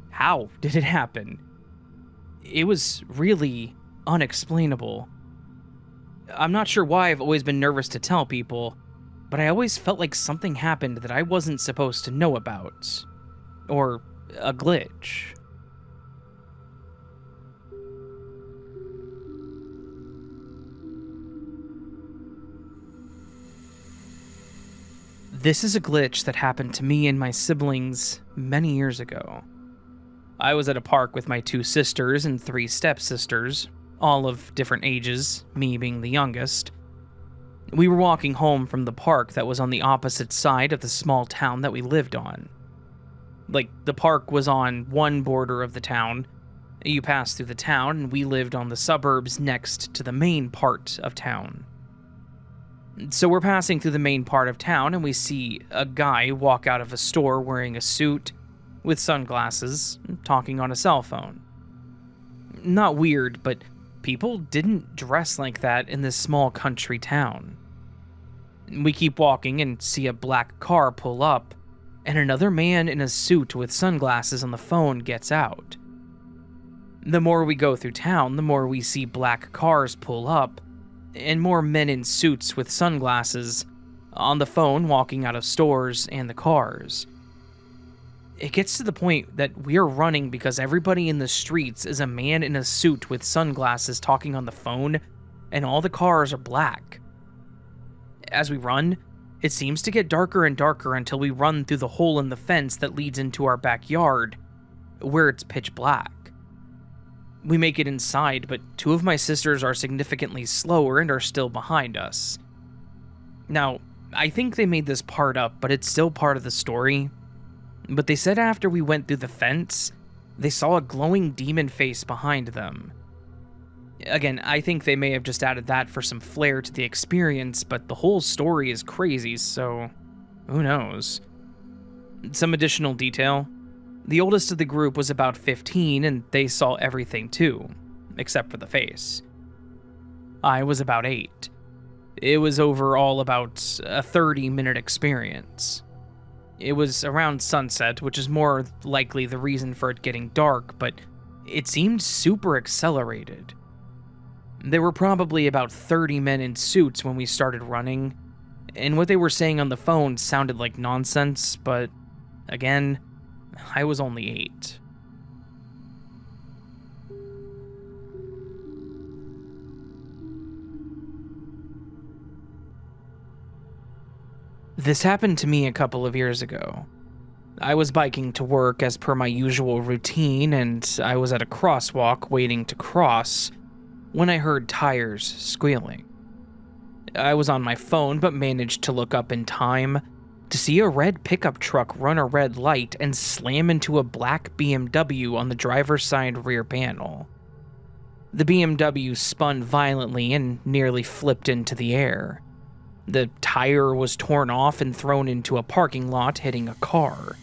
how did it happen? It was really unexplainable. I'm not sure why I've always been nervous to tell people, but I always felt like something happened that I wasn't supposed to know about. Or a glitch. This is a glitch that happened to me and my siblings many years ago. I was at a park with my 2 sisters and 3 stepsisters, all of different ages, me being the youngest. We were walking home from the park that was on the opposite side of the small town that we lived on. Like, the park was on one border of the town. You passed through the town, and we lived on the suburbs next to the main part of town. So we're passing through the main part of town, and we see a guy walk out of a store wearing a suit, with sunglasses, talking on a cell phone. Not weird, but people didn't dress like that in this small country town. We keep walking and see a black car pull up, and another man in a suit with sunglasses on the phone gets out. The more we go through town, the more we see black cars pull up, and more men in suits with sunglasses on the phone walking out of stores and the cars. It gets to the point that we are running because everybody in the streets is a man in a suit with sunglasses talking on the phone, and all the cars are black. As we run, it seems to get darker and darker until we run through the hole in the fence that leads into our backyard, where it's pitch black. We make it inside, but 2 of my sisters are significantly slower and are still behind us. Now, I think they made this part up, but it's still part of the story. But they said after we went through the fence, they saw a glowing demon face behind them. Again, I think they may have just added that for some flair to the experience, but the whole story is crazy, so who knows? Some additional detail. The oldest of the group was about 15, and they saw everything too, except for the face. I was about 8. It was overall about a 30-minute experience. It was around sunset, which is more likely the reason for it getting dark, but it seemed super accelerated. There were probably about 30 men in suits when we started running, and what they were saying on the phone sounded like nonsense, but again, I was only 8. This happened to me a couple of years ago. I was biking to work as per my usual routine, and I was at a crosswalk waiting to cross when I heard tires squealing. I was on my phone but managed to look up in time to see a red pickup truck run a red light and slam into a black BMW on the driver's side rear panel. The BMW spun violently and nearly flipped into the air. The tire was torn off and thrown into a parking lot, hitting a car.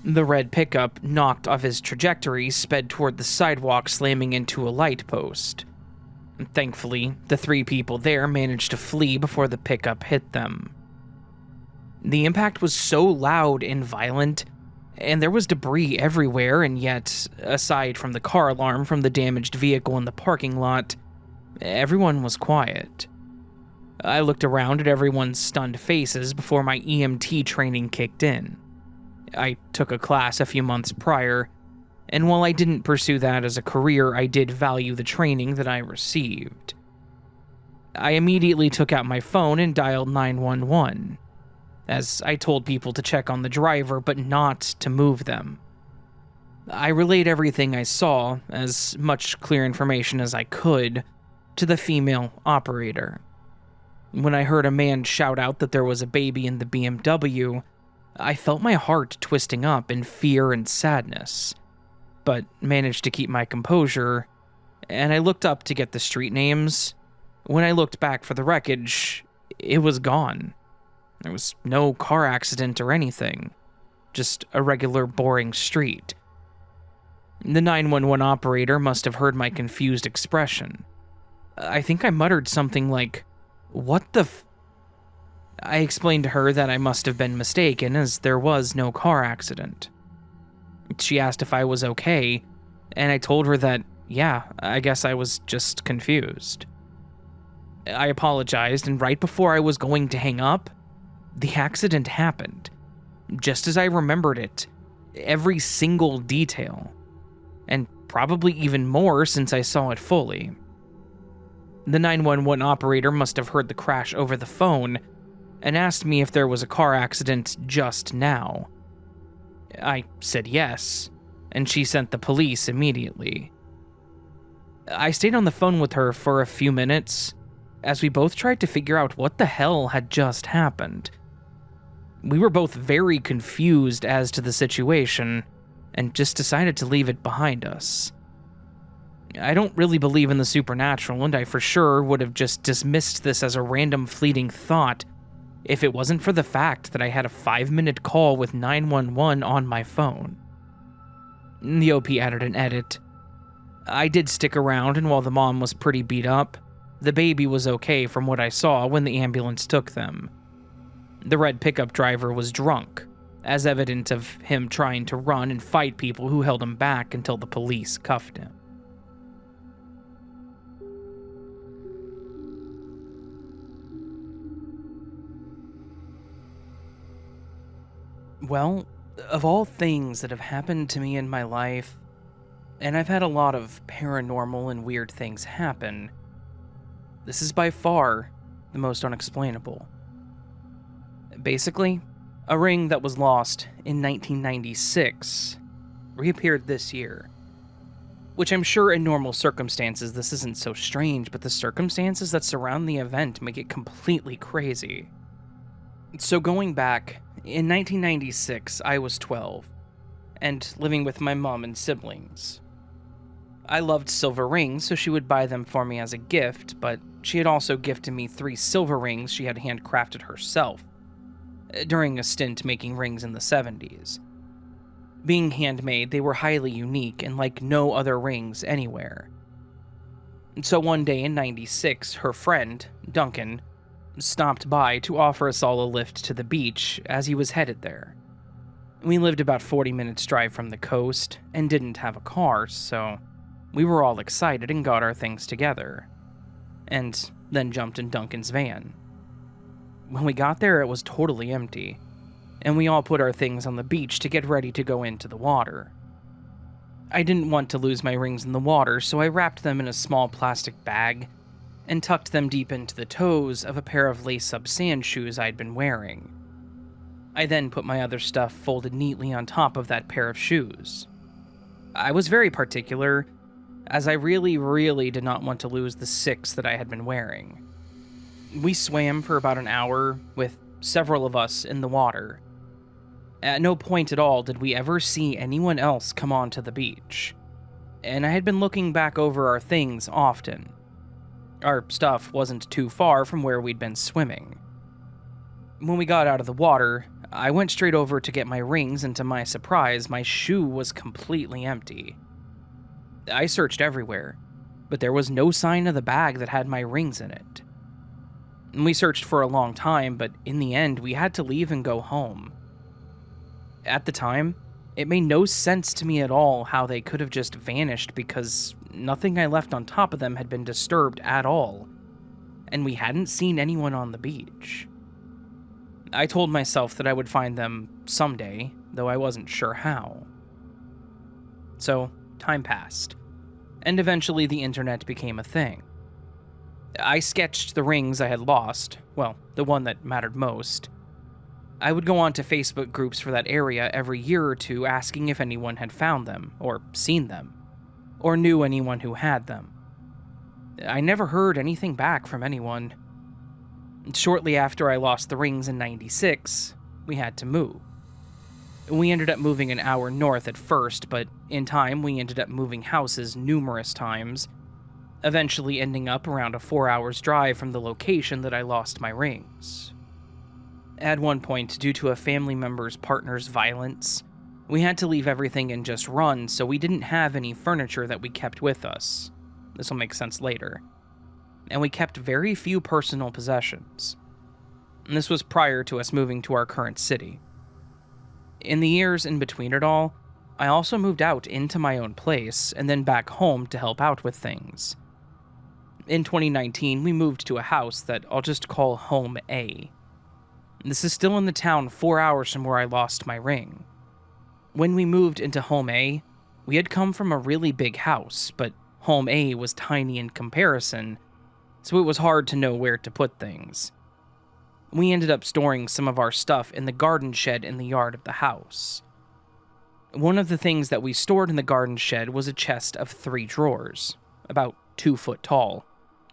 The red pickup, knocked off his trajectory, sped toward the sidewalk, slamming into a light post. Thankfully, the 3 people there managed to flee before the pickup hit them. The impact was so loud and violent, and there was debris everywhere, and yet, aside from the car alarm from the damaged vehicle in the parking lot, everyone was quiet. I looked around at everyone's stunned faces before my EMT training kicked in. I took a class a few months prior, and while I didn't pursue that as a career, I did value the training that I received. I immediately took out my phone and dialed 911, as I told people to check on the driver but not to move them. I relayed everything I saw, as much clear information as I could, to the female operator. When I heard a man shout out that there was a baby in the BMW, I felt my heart twisting up in fear and sadness, but managed to keep my composure and I looked up to get the street names. When I looked back for the wreckage, it was gone. There was no car accident or anything, just a regular boring street. The 911 operator must have heard my confused expression. I think I muttered something like, "What the f-?" I explained to her that I must have been mistaken, as there was no car accident. She asked if I was okay, and I told her that, yeah, I guess I was just confused. I apologized, and right before I was going to hang up, the accident happened. Just as I remembered it, every single detail. And probably even more since I saw it fully. The 911 operator must have heard the crash over the phone and asked me if there was a car accident just now. I said yes, and she sent the police immediately. I stayed on the phone with her for a few minutes as we both tried to figure out what the hell had just happened. We were both very confused as to the situation and just decided to leave it behind us. I don't really believe in the supernatural, and I for sure would have just dismissed this as a random fleeting thought if it wasn't for the fact that I had a 5-minute call with 911 on my phone. The OP added an edit. I did stick around, and while the mom was pretty beat up, the baby was okay from what I saw when the ambulance took them. The red pickup driver was drunk, as evident of him trying to run and fight people who held him back until the police cuffed him. Well, of all things that have happened to me in my life, and I've had a lot of paranormal and weird things happen, this is by far the most unexplainable. Basically, a ring that was lost in 1996 reappeared this year. Which I'm sure in normal circumstances this isn't so strange, but the circumstances that surround the event make it completely crazy. So going back, in 1996 I was 12, and living with my mom and siblings. I loved silver rings, so she would buy them for me as a gift, but she had also gifted me 3 silver rings she had handcrafted herself, during a stint making rings in the 70s. Being handmade, they were highly unique and like no other rings anywhere. So one day in 96, her friend, Duncan, stopped by to offer us all a lift to the beach as he was headed there. We lived about 40 minutes drive from the coast and didn't have a car, so we were all excited and got our things together, and then jumped in Duncan's van. When we got there, it was totally empty, and we all put our things on the beach to get ready to go into the water. I didn't want to lose my rings in the water, so I wrapped them in a small plastic bag and tucked them deep into the toes of a pair of lace-up sand shoes I'd been wearing. I then put my other stuff folded neatly on top of that pair of shoes. I was very particular, as I really did not want to lose the 6 that I had been wearing. We swam for about an hour, with several of us in the water. At no point at all did we ever see anyone else come onto the beach, and I had been looking back over our things often. Our stuff wasn't too far from where we'd been swimming. When we got out of the water, I went straight over to get my rings, and to my surprise, my shoe was completely empty. I searched everywhere, but there was no sign of the bag that had my rings in it. We searched for a long time, but in the end, we had to leave and go home. At the time, it made no sense to me at all how they could have just vanished, because nothing I left on top of them had been disturbed at all, and we hadn't seen anyone on the beach. I told myself that I would find them someday, though I wasn't sure how. So, time passed, and eventually the internet became a thing. I sketched the rings I had lost, well, the one that mattered most. I would go on to Facebook groups for that area every year or two asking if anyone had found them, or seen them, or knew anyone who had them. I never heard anything back from anyone. Shortly after I lost the rings in 96, we had to move. We ended up moving an hour north at first, but in time we ended up moving houses numerous times, eventually ending up around a 4 hours drive from the location that I lost my rings. At one point, due to a family member's partner's violence, we had to leave everything and just run, so we didn't have any furniture that we kept with us. This will make sense later. And we kept very few personal possessions. And this was prior to us moving to our current city. In the years in between it all, I also moved out into my own place and then back home to help out with things. In 2019, we moved to a house that I'll just call Home A. This is still in the town 4 hours from where I lost my ring. When we moved into Home A, we had come from a really big house, but Home A was tiny in comparison, so it was hard to know where to put things. We ended up storing some of our stuff in the garden shed in the yard of the house. One of the things that we stored in the garden shed was a chest of 3 drawers, about 2 foot tall.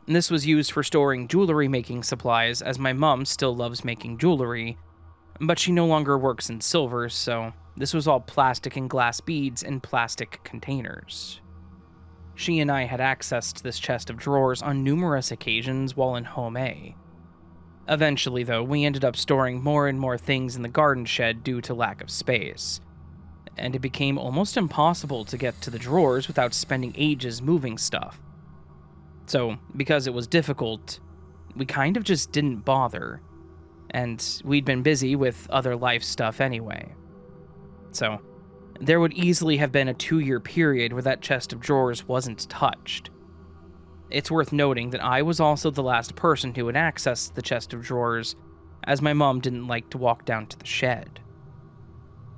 And this was used for storing jewelry making supplies, as my mom still loves making jewelry, but she no longer works in silver, so this was all plastic and glass beads in plastic containers. She and I had access to this chest of drawers on numerous occasions while in Home A. Eventually, though, we ended up storing more and more things in the garden shed due to lack of space, and it became almost impossible to get to the drawers without spending ages moving stuff. So, because it was difficult, we kind of just didn't bother, and we'd been busy with other life stuff anyway. So, there would easily have been a 2-year period where that chest of drawers wasn't touched. It's worth noting that I was also the last person who had access to the chest of drawers, as my mom didn't like to walk down to the shed.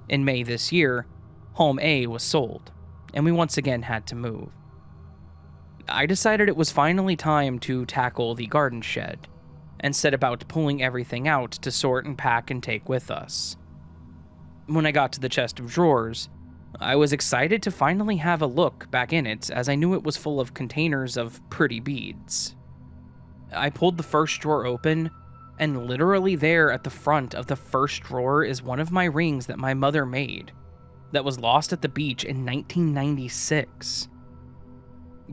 In May this year, Home A was sold, and we once again had to move. I decided it was finally time to tackle the garden shed, and set about pulling everything out to sort and pack and take with us. When I got to the chest of drawers, I was excited to finally have a look back in it, as I knew it was full of containers of pretty beads. I pulled the first drawer open, and literally there at the front of the first drawer is one of my rings that my mother made, that was lost at the beach in 1996.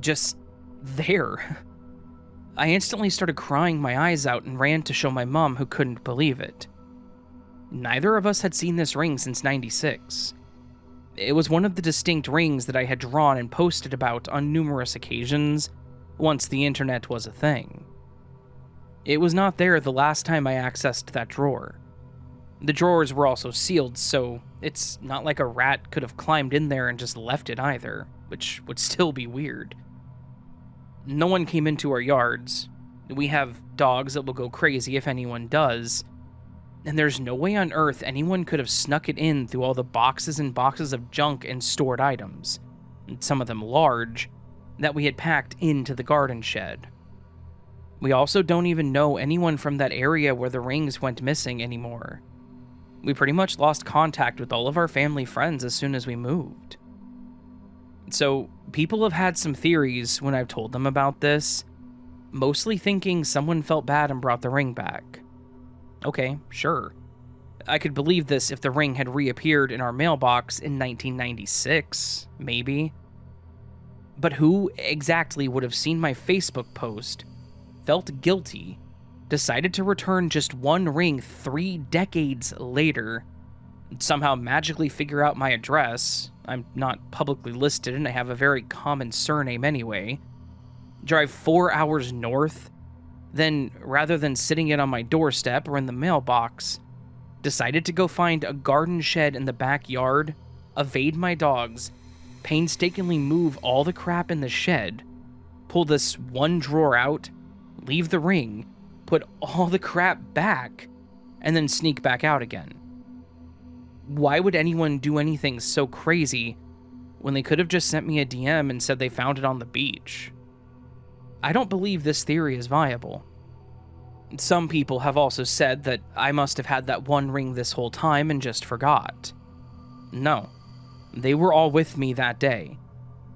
Just there. I instantly started crying my eyes out and ran to show my mom, who couldn't believe it. Neither of us had seen this ring since '96. It was one of the distinct rings that I had drawn and posted about on numerous occasions, once the internet was a thing. It was not there the last time I accessed that drawer. The drawers were also sealed, so it's not like a rat could have climbed in there and just left it either, which would still be weird. No one came into our yards. We have dogs that will go crazy if anyone does, and there's no way on earth anyone could have snuck it in through all the boxes and boxes of junk and stored items, and some of them large, that we had packed into the garden shed. We also don't even know anyone from that area where the rings went missing anymore. We pretty much lost contact with all of our family friends as soon as we moved. So, people have had some theories when I've told them about this, mostly thinking someone felt bad and brought the ring back. Okay, sure. I could believe this if the ring had reappeared in our mailbox in 1996, maybe. But who exactly would have seen my Facebook post, felt guilty, decided to return just one ring 3 decades later, somehow magically figure out my address? I'm not publicly listed and I have a very common surname anyway. Drive 4 hours north, then rather than sitting it on my doorstep or in the mailbox, decided to go find a garden shed in the backyard, evade my dogs, painstakingly move all the crap in the shed, pull this one drawer out, leave the ring, put all the crap back, and then sneak back out again. Why would anyone do anything so crazy when they could have just sent me a DM and said they found it on the beach? I don't believe this theory is viable. Some people have also said that I must have had that one ring this whole time and just forgot. No, they were all with me that day,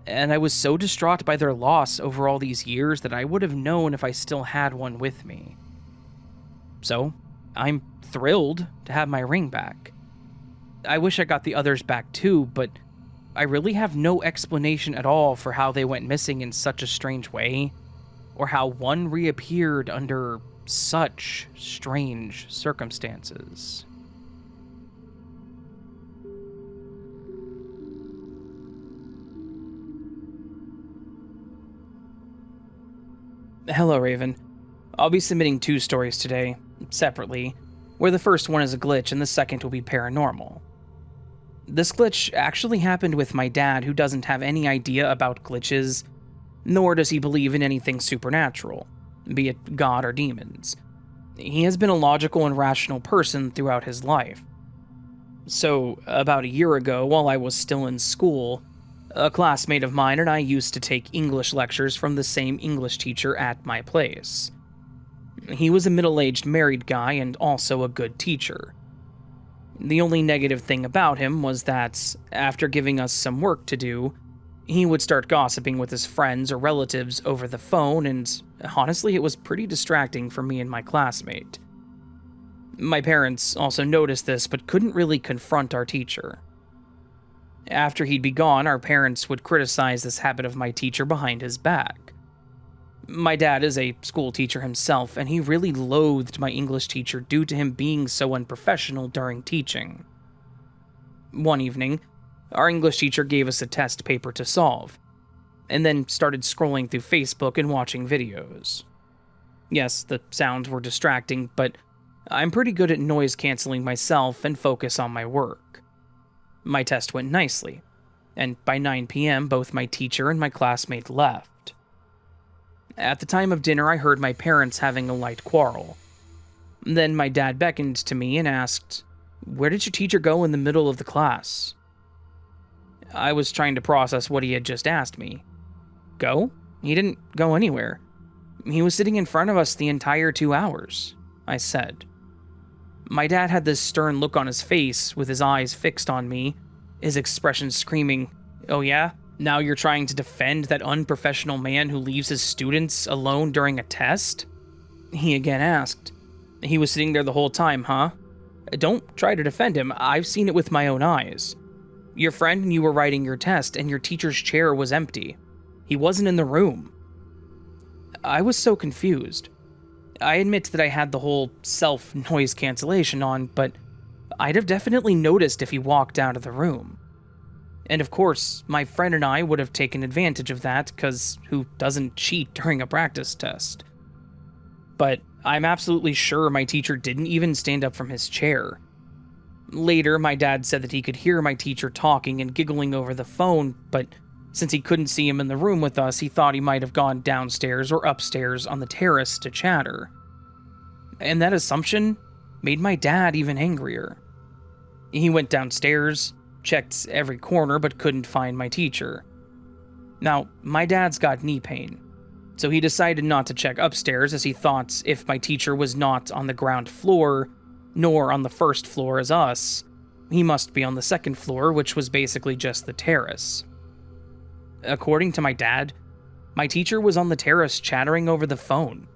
and I was so distraught by their loss over all these years that I would have known if I still had one with me. So, I'm thrilled to have my ring back. I wish I got the others back too, but I really have no explanation at all for how they went missing in such a strange way, or how one reappeared under such strange circumstances. Hello, Raven. I'll be submitting 2 stories today, separately, where the first one is a glitch and the second will be paranormal. This glitch actually happened with my dad, who doesn't have any idea about glitches, nor does he believe in anything supernatural, be it God or demons. He has been a logical and rational person throughout his life. So, about a year ago, while I was still in school, a classmate of mine and I used to take English lectures from the same English teacher at my place. He was a middle-aged married guy and also a good teacher. The only negative thing about him was that, after giving us some work to do, he would start gossiping with his friends or relatives over the phone, and honestly, it was pretty distracting for me and my classmate. My parents also noticed this but couldn't really confront our teacher. After he'd be gone, our parents would criticize this habit of my teacher behind his back. My dad is a school teacher himself, and he really loathed my English teacher due to him being so unprofessional during teaching. One evening, our English teacher gave us a test paper to solve, and then started scrolling through Facebook and watching videos. Yes, the sounds were distracting, but I'm pretty good at noise canceling myself and focus on my work. My test went nicely, and by 9 p.m. both my teacher and my classmate left. At the time of dinner, I heard my parents having a light quarrel. Then my dad beckoned to me and asked, "Where did your teacher go in the middle of the class?" I was trying to process what he had just asked me. Go? He didn't go anywhere. He was sitting in front of us the entire 2 hours, I said. My dad had this stern look on his face, with his eyes fixed on me, his expression screaming, "Oh yeah? Now you're trying to defend that unprofessional man who leaves his students alone during a test?" He again asked. "He was sitting there the whole time, huh? Don't try to defend him, I've seen it with my own eyes. Your friend and you were writing your test, and your teacher's chair was empty. He wasn't in the room." I was so confused. I admit that I had the whole self-noise cancellation on, but I'd have definitely noticed if he walked out of the room. And of course, my friend and I would have taken advantage of that, because who doesn't cheat during a practice test? But I'm absolutely sure my teacher didn't even stand up from his chair. Later, my dad said that he could hear my teacher talking and giggling over the phone, but since he couldn't see him in the room with us, he thought he might have gone downstairs or upstairs on the terrace to chatter. And that assumption made my dad even angrier. He went downstairs, checked every corner, but couldn't find my teacher. Now, my dad's got knee pain, so he decided not to check upstairs, as he thought if my teacher was not on the ground floor, nor on the first floor as us, he must be on the second floor, which was basically just the terrace. According to my dad, my teacher was on the terrace chattering over the phone,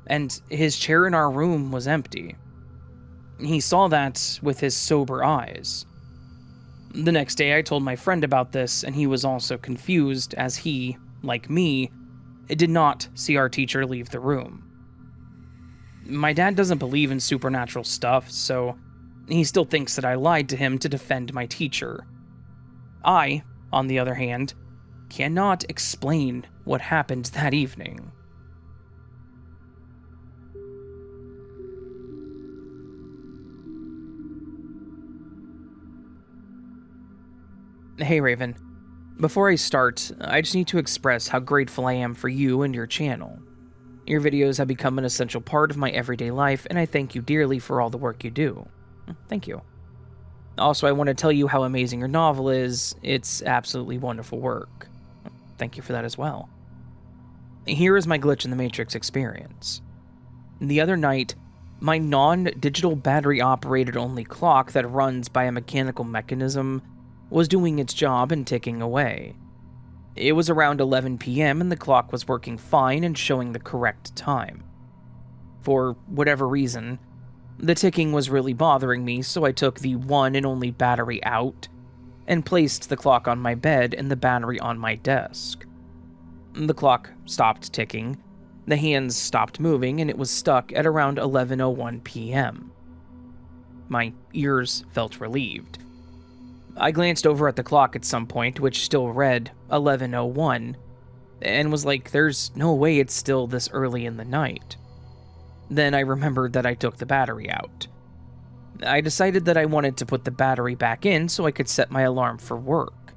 and his chair in our room was empty. He saw that with his sober eyes. The next day, I told my friend about this, and he was also confused, as he, like me, did not see our teacher leave the room. My dad doesn't believe in supernatural stuff, so he still thinks that I lied to him to defend my teacher. I, on the other hand, cannot explain what happened that evening. Hey Raven, before I start, I just need to express how grateful I am for you and your channel. Your videos have become an essential part of my everyday life, and I thank you dearly for all the work you do. Thank you. Also, I want to tell you how amazing your novel is. It's absolutely wonderful work. Thank you for that as well. Here is my glitch in the Matrix experience. The other night, my non-digital battery-operated only clock that runs by a mechanical mechanism was doing its job and ticking away. It was around 11 p.m. and the clock was working fine and showing the correct time. For whatever reason, the ticking was really bothering me, so I took the one and only battery out and placed the clock on my bed and the battery on my desk. The clock stopped ticking, the hands stopped moving, and it was stuck at around 11:01 p.m. My ears felt relieved. I glanced over at the clock at some point, which still read 11:01, and was like, there's no way it's still this early in the night. Then I remembered that I took the battery out. I decided that I wanted to put the battery back in so I could set my alarm for work.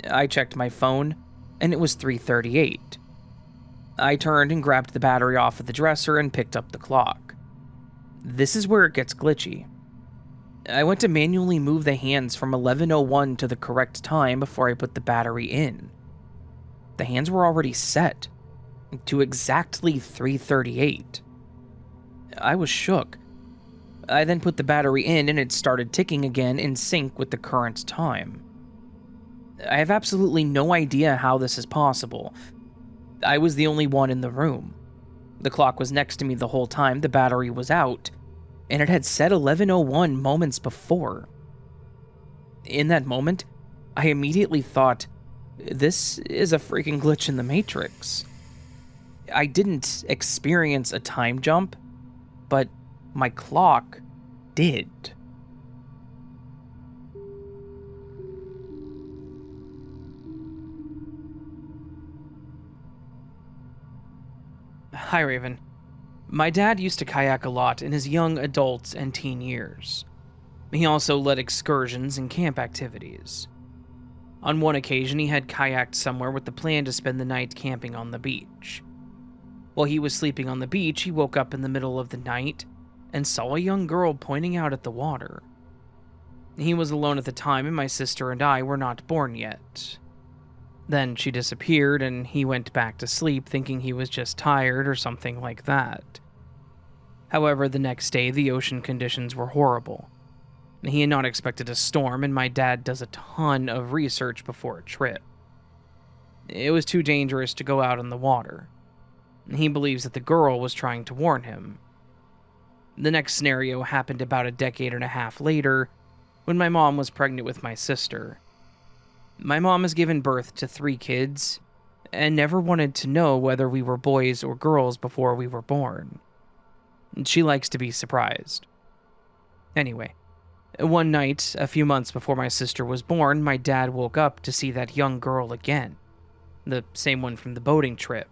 I checked my phone, and it was 3:38. I turned and grabbed the battery off of the dresser and picked up the clock. This is where it gets glitchy. I went to manually move the hands from 11:01 to the correct time before I put the battery in. The hands were already set to exactly 3:38. I was shook. I then put the battery in and it started ticking again in sync with the current time. I have absolutely no idea how this is possible. I was the only one in the room. The clock was next to me the whole time the battery was out, and it had said 11:01 moments before. In that moment, I immediately thought, this is a freaking glitch in the Matrix. I didn't experience a time jump, but my clock did. Hi, Raven. My dad used to kayak a lot in his young adult and teen years. He also led excursions and camp activities. On one occasion, he had kayaked somewhere with the plan to spend the night camping on the beach. While he was sleeping on the beach, he woke up in the middle of the night and saw a young girl pointing out at the water. He was alone at the time, and my sister and I were not born yet. Then she disappeared, and he went back to sleep thinking he was just tired or something like that. However, the next day, the ocean conditions were horrible. He had not expected a storm, and my dad does a ton of research before a trip. It was too dangerous to go out on the water. He believes that the girl was trying to warn him. The next scenario happened about a decade and a half later, when my mom was pregnant with my sister. My mom has given birth to 3 kids, and never wanted to know whether we were boys or girls before we were born. She likes to be surprised. Anyway, one night, a few months before my sister was born, my dad woke up to see that young girl again, the same one from the boating trip.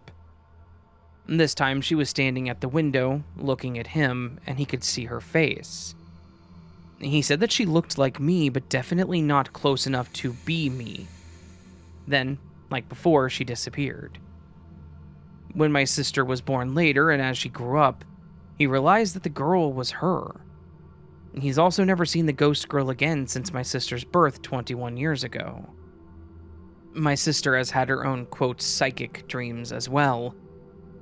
This time, she was standing at the window, looking at him, and he could see her face. He said that she looked like me, but definitely not close enough to be me. Then, like before, she disappeared. When my sister was born later, and as she grew up, he realized that the girl was her. He's also never seen the ghost girl again since my sister's birth 21 years ago. My sister has had her own, quote, psychic dreams as well.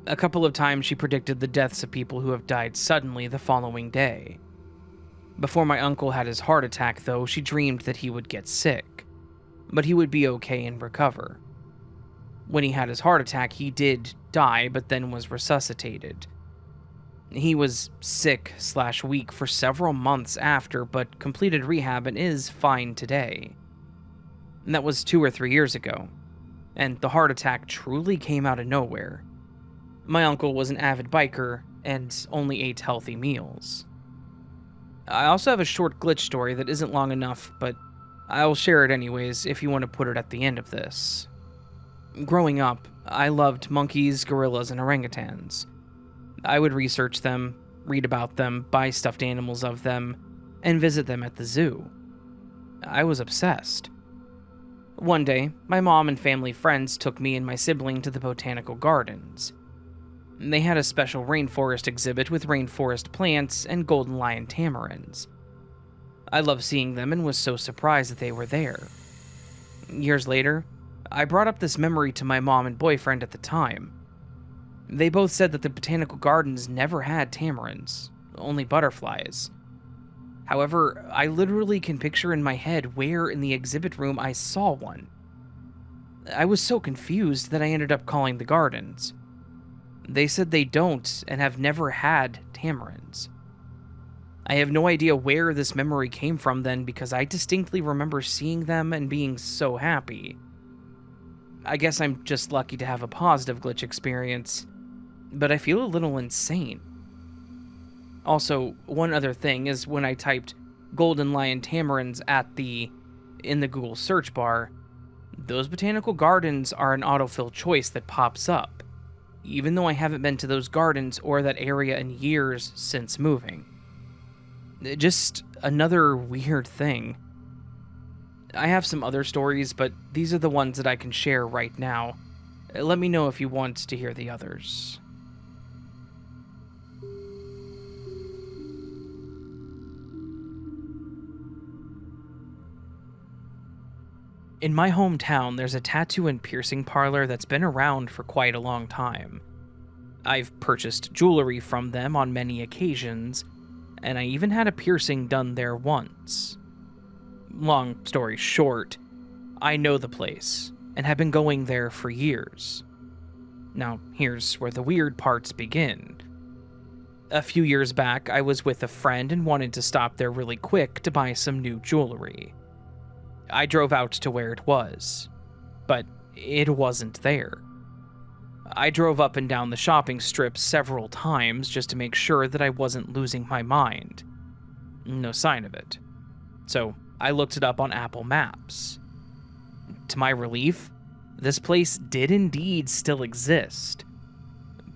A couple of times she predicted the deaths of people who have died suddenly the following day. Before my uncle had his heart attack, though, she dreamed that he would get sick, but he would be okay and recover. When he had his heart attack, he did die, but then was resuscitated. He was sick/weak for several months after, but completed rehab and is fine today. And that was 2 or 3 years ago, and the heart attack truly came out of nowhere. My uncle was an avid biker and only ate healthy meals. I also have a short glitch story that isn't long enough, but I'll share it anyways if you want to put it at the end of this. Growing up, I loved monkeys, gorillas, and orangutans. I would research them, read about them, buy stuffed animals of them, and visit them at the zoo. I was obsessed. One day, my mom and family friends took me and my sibling to the botanical gardens. They had a special rainforest exhibit with rainforest plants and golden lion tamarins. I loved seeing them and was so surprised that they were there. Years later, I brought up this memory to my mom and boyfriend at the time. They both said that the botanical gardens never had tamarins, only butterflies. However, I literally can picture in my head where in the exhibit room I saw one. I was so confused that I ended up calling the gardens. They said they don't and have never had tamarins. I have no idea where this memory came from then because I distinctly remember seeing them and being so happy. I guess I'm just lucky to have a positive glitch experience, but I feel a little insane. Also, one other thing is when I typed Golden Lion Tamarins in the Google search bar, those botanical gardens are an autofill choice that pops up, even though I haven't been to those gardens or that area in years since moving. Just another weird thing. I have some other stories, but these are the ones that I can share right now. Let me know if you want to hear the others. In my hometown, there's a tattoo and piercing parlor that's been around for quite a long time. I've purchased jewelry from them on many occasions, and I even had a piercing done there once. Long story short, I know the place, and have been going there for years. Now, here's where the weird parts begin. A few years back, I was with a friend and wanted to stop there really quick to buy some new jewelry. I drove out to where it was, but it wasn't there. I drove up and down the shopping strip several times just to make sure that I wasn't losing my mind. No sign of it. So I looked it up on Apple Maps. To my relief, this place did indeed still exist,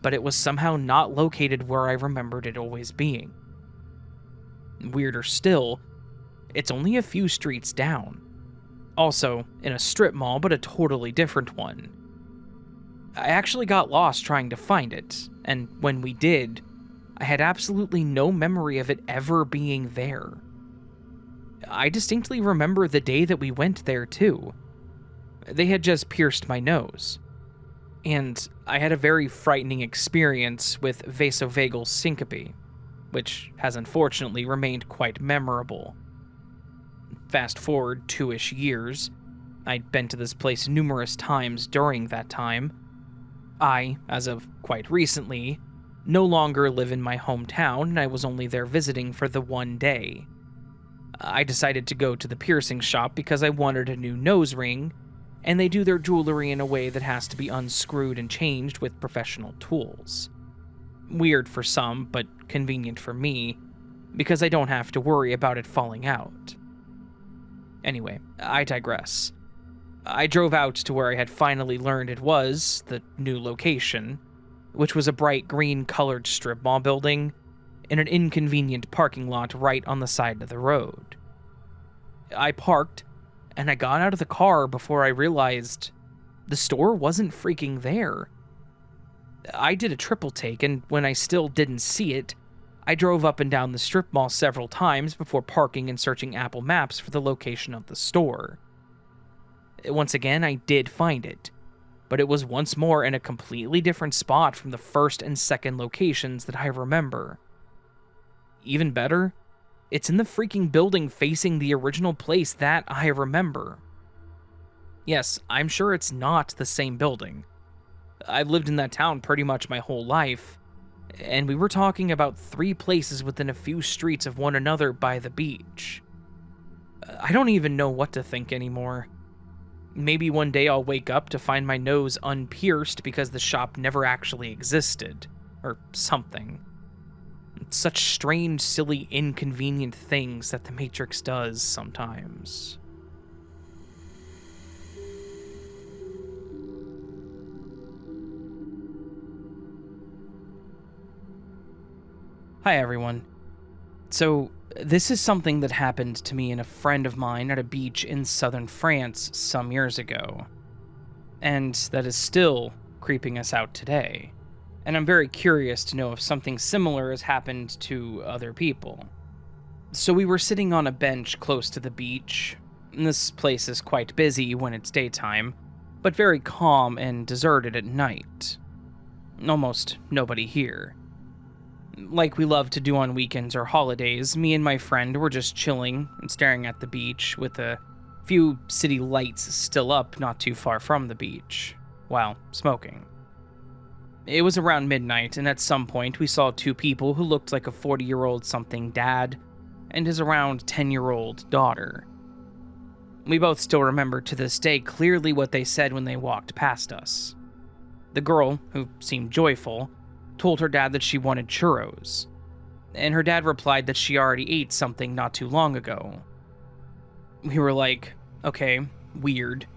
but it was somehow not located where I remembered it always being. Weirder still, it's only a few streets down. Also, in a strip mall, but a totally different one. I actually got lost trying to find it, and when we did, I had absolutely no memory of it ever being there. I distinctly remember the day that we went there, too. They had just pierced my nose. And I had a very frightening experience with vasovagal syncope, which has unfortunately remained quite memorable. Fast forward 2-ish years, I'd been to this place numerous times during that time. I, as of quite recently, no longer live in my hometown, and I was only there visiting for the one day. I decided to go to the piercing shop because I wanted a new nose ring, and they do their jewelry in a way that has to be unscrewed and changed with professional tools. Weird for some, but convenient for me, because I don't have to worry about it falling out. Anyway, I digress. I drove out to where I had finally learned it was the new location, which was a bright green-colored strip mall building in an inconvenient parking lot right on the side of the road. I parked, and I got out of the car before I realized the store wasn't freaking there. I did a triple take, and when I still didn't see it, I drove up and down the strip mall several times before parking and searching Apple Maps for the location of the store. Once again, I did find it, but it was once more in a completely different spot from the first and second locations that I remember. Even better, it's in the freaking building facing the original place that I remember. Yes, I'm sure it's not the same building. I've lived in that town pretty much my whole life, and we were talking about 3 places within a few streets of one another by the beach. I don't even know what to think anymore. Maybe one day I'll wake up to find my nose unpierced because the shop never actually existed, or something. Such strange, silly, inconvenient things that the Matrix does sometimes. Hi everyone. So, this is something that happened to me and a friend of mine at a beach in southern France some years ago. And that is still creeping us out today. And I'm very curious to know if something similar has happened to other people. So we were sitting on a bench close to the beach. And this place is quite busy when it's daytime, but very calm and deserted at night. Almost nobody here. Like we love to do on weekends or holidays, me and my friend were just chilling and staring at the beach with a few city lights still up not too far from the beach, while smoking. It was around midnight, and at some point we saw two people who looked like a 40-year-old something dad and his around 10-year-old daughter. We both still remember to this day clearly what they said when they walked past us. The girl, who seemed joyful, told her dad that she wanted churros, and her dad replied that she already ate something not too long ago. We were like, okay, weird.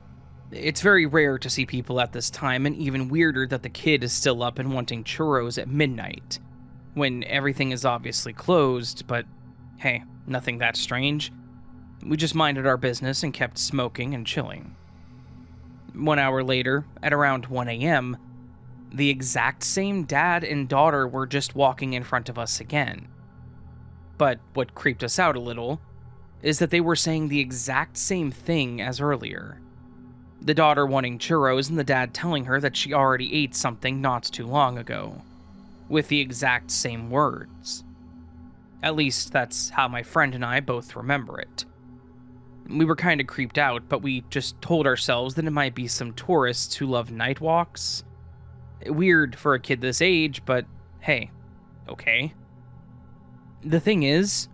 It's very rare to see people at this time, and even weirder that the kid is still up and wanting churros at midnight, when everything is obviously closed, but hey, nothing that strange. We just minded our business and kept smoking and chilling. 1 hour later, at around 1 a.m., the exact same dad and daughter were just walking in front of us again. But what creeped us out a little is that they were saying the exact same thing as earlier. The daughter wanting churros and the dad telling her that she already ate something not too long ago, with the exact same words. At least that's how my friend and I both remember it. We were kind of creeped out, but we just told ourselves that it might be some tourists who love night walks. Weird for a kid this age, but hey, okay. The thing is,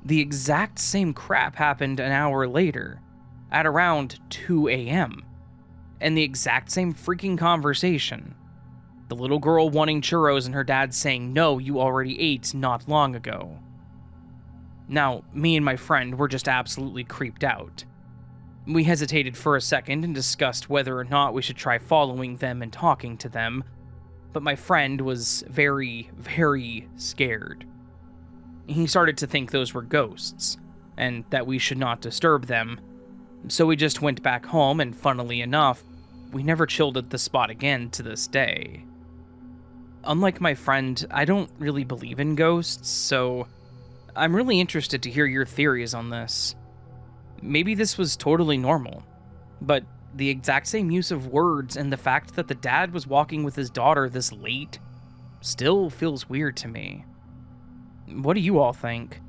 the exact same crap happened an hour later, at around 2 a.m., and the exact same freaking conversation. The little girl wanting churros and her dad saying, "No, you already ate not long ago." Now, me and my friend were just absolutely creeped out. We hesitated for a second and discussed whether or not we should try following them and talking to them, but my friend was very, very scared. He started to think those were ghosts, and that we should not disturb them, so we just went back home, and funnily enough, we never chilled at the spot again to this day. Unlike my friend, I don't really believe in ghosts, so I'm really interested to hear your theories on this. Maybe this was totally normal, but the exact same use of words and the fact that the dad was walking with his daughter this late still feels weird to me. What do you all think?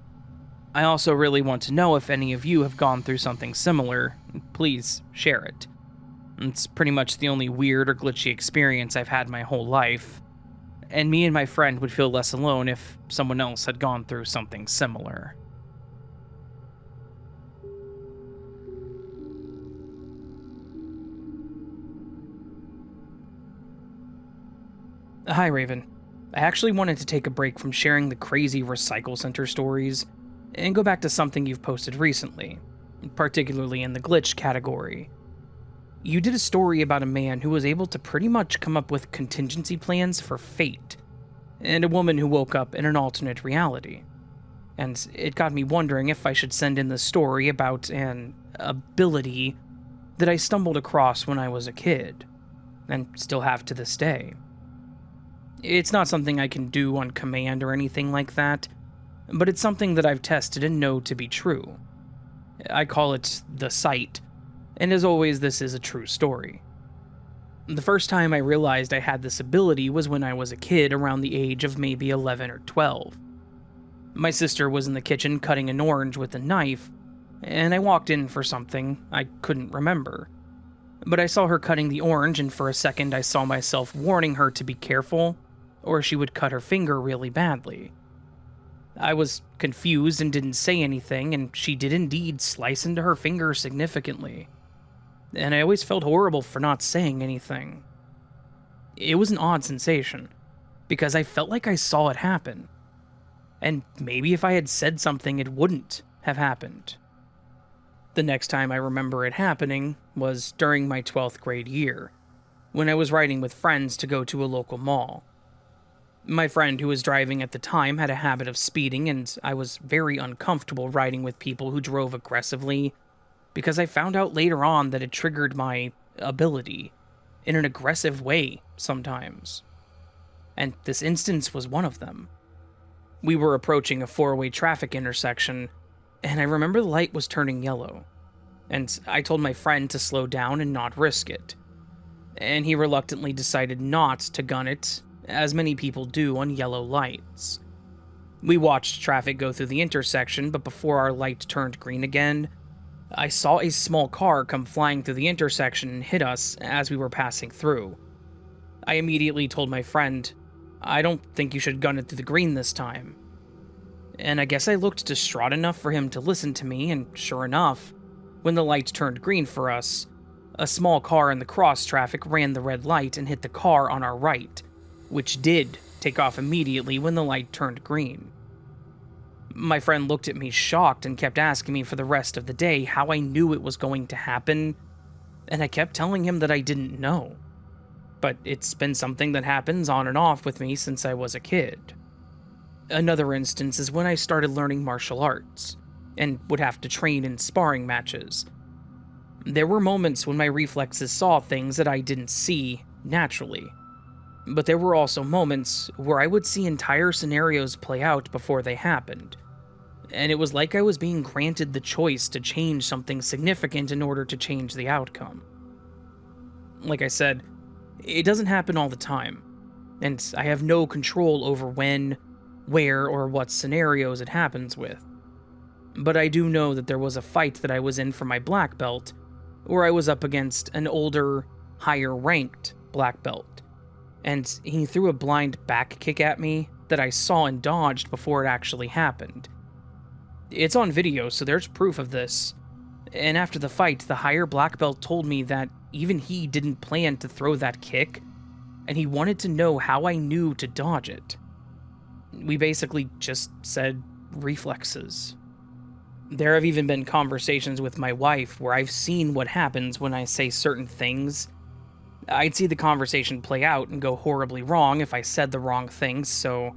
I also really want to know if any of you have gone through something similar. Please share it. It's pretty much the only weird or glitchy experience I've had my whole life, and me and my friend would feel less alone if someone else had gone through something similar. Hi, Raven. I actually wanted to take a break from sharing the crazy recycle center stories and go back to something you've posted recently, particularly in the glitch category. You did a story about a man who was able to pretty much come up with contingency plans for fate, and a woman who woke up in an alternate reality. And it got me wondering if I should send in the story about an ability that I stumbled across when I was a kid, and still have to this day. It's not something I can do on command or anything like that, but it's something that I've tested and know to be true. I call it the sight, and as always, this is a true story. The first time I realized I had this ability was when I was a kid around the age of maybe 11 or 12. My sister was in the kitchen cutting an orange with a knife, and I walked in for something I couldn't remember. But I saw her cutting the orange, and for a second I saw myself warning her to be careful, or she would cut her finger really badly. I was confused and didn't say anything, and she did indeed slice into her finger significantly. And I always felt horrible for not saying anything. It was an odd sensation, because I felt like I saw it happen. And maybe if I had said something, it wouldn't have happened. The next time I remember it happening was during my 12th grade year, when I was riding with friends to go to a local mall. My friend who was driving at the time had a habit of speeding, and I was very uncomfortable riding with people who drove aggressively, because I found out later on that it triggered my ability in an aggressive way sometimes. And this instance was one of them. We were approaching a four-way traffic intersection, and I remember the light was turning yellow, and I told my friend to slow down and not risk it. And he reluctantly decided not to gun it, as many people do on yellow lights. We watched traffic go through the intersection, but before our light turned green again, I saw a small car come flying through the intersection and hit us as we were passing through. I immediately told my friend, "I don't think you should gun it through the green this time." And I guess I looked distraught enough for him to listen to me, and sure enough, when the light turned green for us, a small car in the cross traffic ran the red light and hit the car on our right, which did take off immediately when the light turned green. My friend looked at me shocked and kept asking me for the rest of the day how I knew it was going to happen, and I kept telling him that I didn't know. But it's been something that happens on and off with me since I was a kid. Another instance is when I started learning martial arts, and would have to train in sparring matches. There were moments when my reflexes saw things that I didn't see naturally, but there were also moments where I would see entire scenarios play out before they happened, and it was like I was being granted the choice to change something significant in order to change the outcome. Like I said, it doesn't happen all the time, and I have no control over when, where, or what scenarios it happens with. But I do know that there was a fight that I was in for my black belt, where I was up against an older, higher-ranked black belt, and he threw a blind back kick at me that I saw and dodged before it actually happened. It's on video, so there's proof of this. And after the fight, the higher black belt told me that even he didn't plan to throw that kick, and he wanted to know how I knew to dodge it. We basically just said reflexes. There have even been conversations with my wife where I've seen what happens when I say certain things. I'd see the conversation play out and go horribly wrong if I said the wrong things, so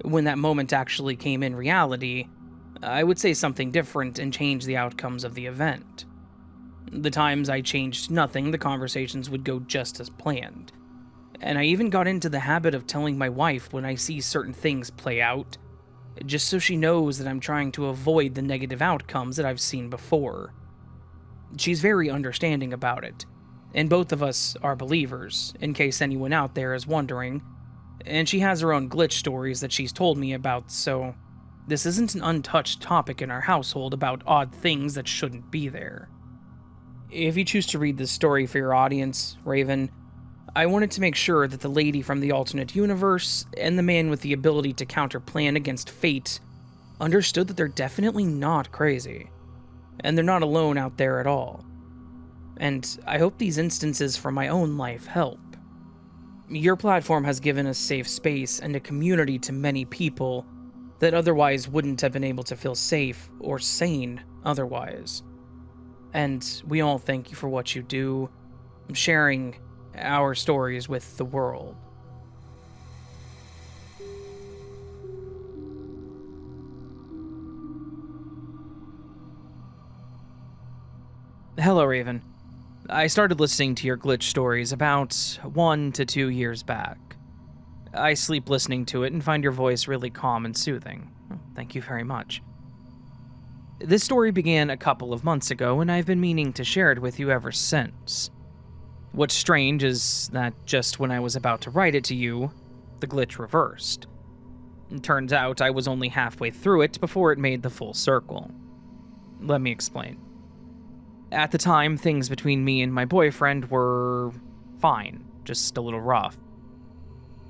when that moment actually came in reality, I would say something different and change the outcomes of the event. The times I changed nothing, the conversations would go just as planned. And I even got into the habit of telling my wife when I see certain things play out, just so she knows that I'm trying to avoid the negative outcomes that I've seen before. She's very understanding about it, and both of us are believers, in case anyone out there is wondering, and she has her own glitch stories that she's told me about, so this isn't an untouched topic in our household about odd things that shouldn't be there. If you choose to read this story for your audience, Raven, I wanted to make sure that the lady from the alternate universe and the man with the ability to counterplan against fate understood that they're definitely not crazy, and they're not alone out there at all. And I hope these instances from my own life help. Your platform has given a safe space and a community to many people that otherwise wouldn't have been able to feel safe or sane otherwise. And we all thank you for what you do, sharing our stories with the world. Hello, Raven. I started listening to your glitch stories about 1 to 2 years back. I sleep listening to it and find your voice really calm and soothing. Thank you very much. This story began a couple of months ago, and I've been meaning to share it with you ever since. What's strange is that just when I was about to write it to you, the glitch reversed. It turns out I was only halfway through it before it made the full circle. Let me explain. At the time, things between me and my boyfriend were fine, just a little rough.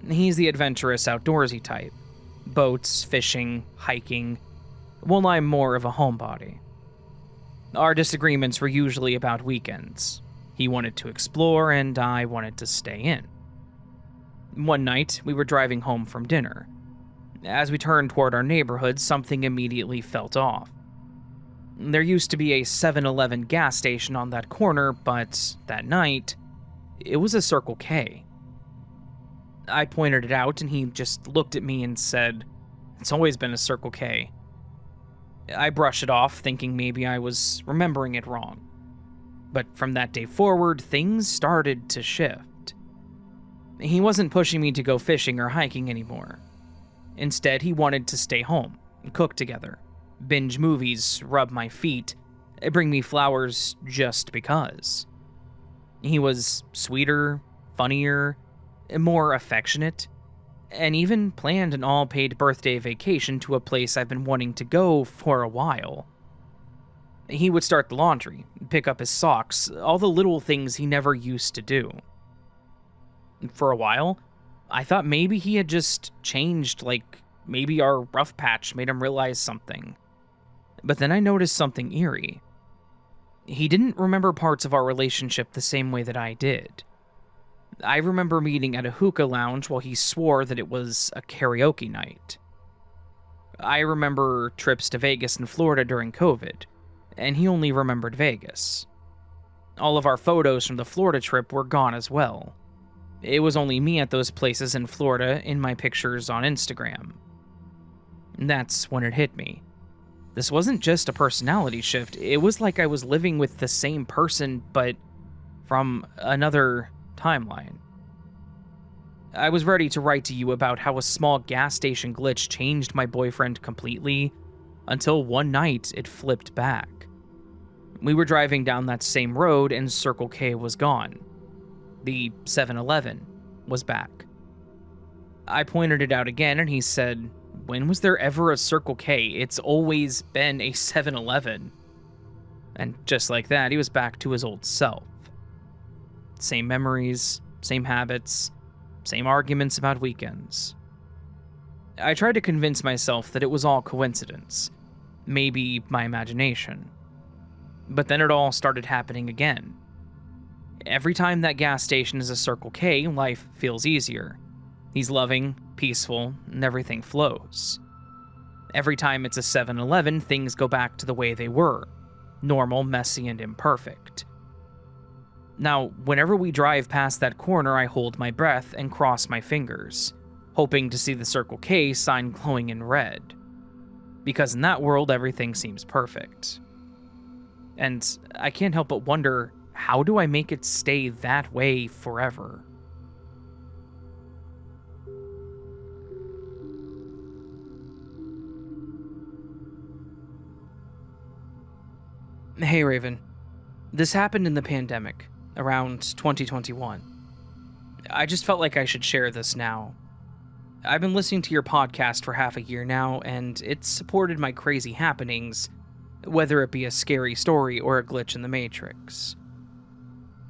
He's the adventurous, outdoorsy type. Boats, fishing, hiking, while I'm more of a homebody. Our disagreements were usually about weekends. He wanted to explore, and I wanted to stay in. One night, we were driving home from dinner. As we turned toward our neighborhood, something immediately felt off. There used to be a 7-Eleven gas station on that corner, but that night, it was a Circle K. I pointed it out, and he just looked at me and said, "It's always been a Circle K." I brushed it off, thinking maybe I was remembering it wrong. But from that day forward, things started to shift. He wasn't pushing me to go fishing or hiking anymore. Instead, he wanted to stay home, cook together, binge movies, rub my feet, bring me flowers just because. He was sweeter, funnier, more affectionate, and even planned an all-paid birthday vacation to a place I've been wanting to go for a while. He would start the laundry, pick up his socks, all the little things he never used to do. For a while, I thought maybe he had just changed, like maybe our rough patch made him realize something. But then I noticed something eerie. He didn't remember parts of our relationship the same way that I did. I remember meeting at a hookah lounge while he swore that it was a karaoke night. I remember trips to Vegas and Florida during COVID, and he only remembered Vegas. All of our photos from the Florida trip were gone as well. It was only me at those places in Florida in my pictures on Instagram. And that's when it hit me. This wasn't just a personality shift, it was like I was living with the same person, but from another timeline. I was ready to write to you about how a small gas station glitch changed my boyfriend completely, until one night it flipped back. We were driving down that same road and Circle K was gone. The 7-Eleven was back. I pointed it out again and he said, "When was there ever a Circle K? It's always been a 7-Eleven." And just like that, he was back to his old self. Same memories, same habits, same arguments about weekends. I tried to convince myself that it was all coincidence, maybe my imagination. But then it all started happening again. Every time that gas station is a Circle K, life feels easier. He's loving, peaceful, and everything flows. Every time it's a 7-Eleven, things go back to the way they were. Normal, messy, and imperfect. Now, whenever we drive past that corner, I hold my breath and cross my fingers, hoping to see the Circle K sign glowing in red. Because in that world, everything seems perfect. And I can't help but wonder, how do I make it stay that way forever? Hey Raven, this happened in the pandemic, around 2021. I just felt like I should share this now. I've been listening to your podcast for half a year now, and it's supported my crazy happenings, whether it be a scary story or a glitch in the Matrix.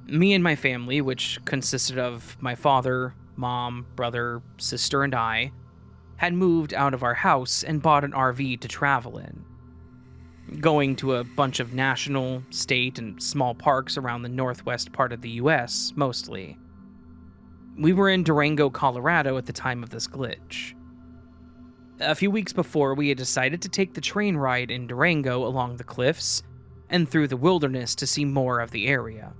Me and my family, which consisted of my father, mom, brother, sister, and I, had moved out of our house and bought an RV to travel in. Going to a bunch of national, state, and small parks around the northwest part of the US, mostly. We were in Durango, Colorado at the time of this glitch. A few weeks before, we had decided to take the train ride in Durango along the cliffs and through the wilderness to see more of the area.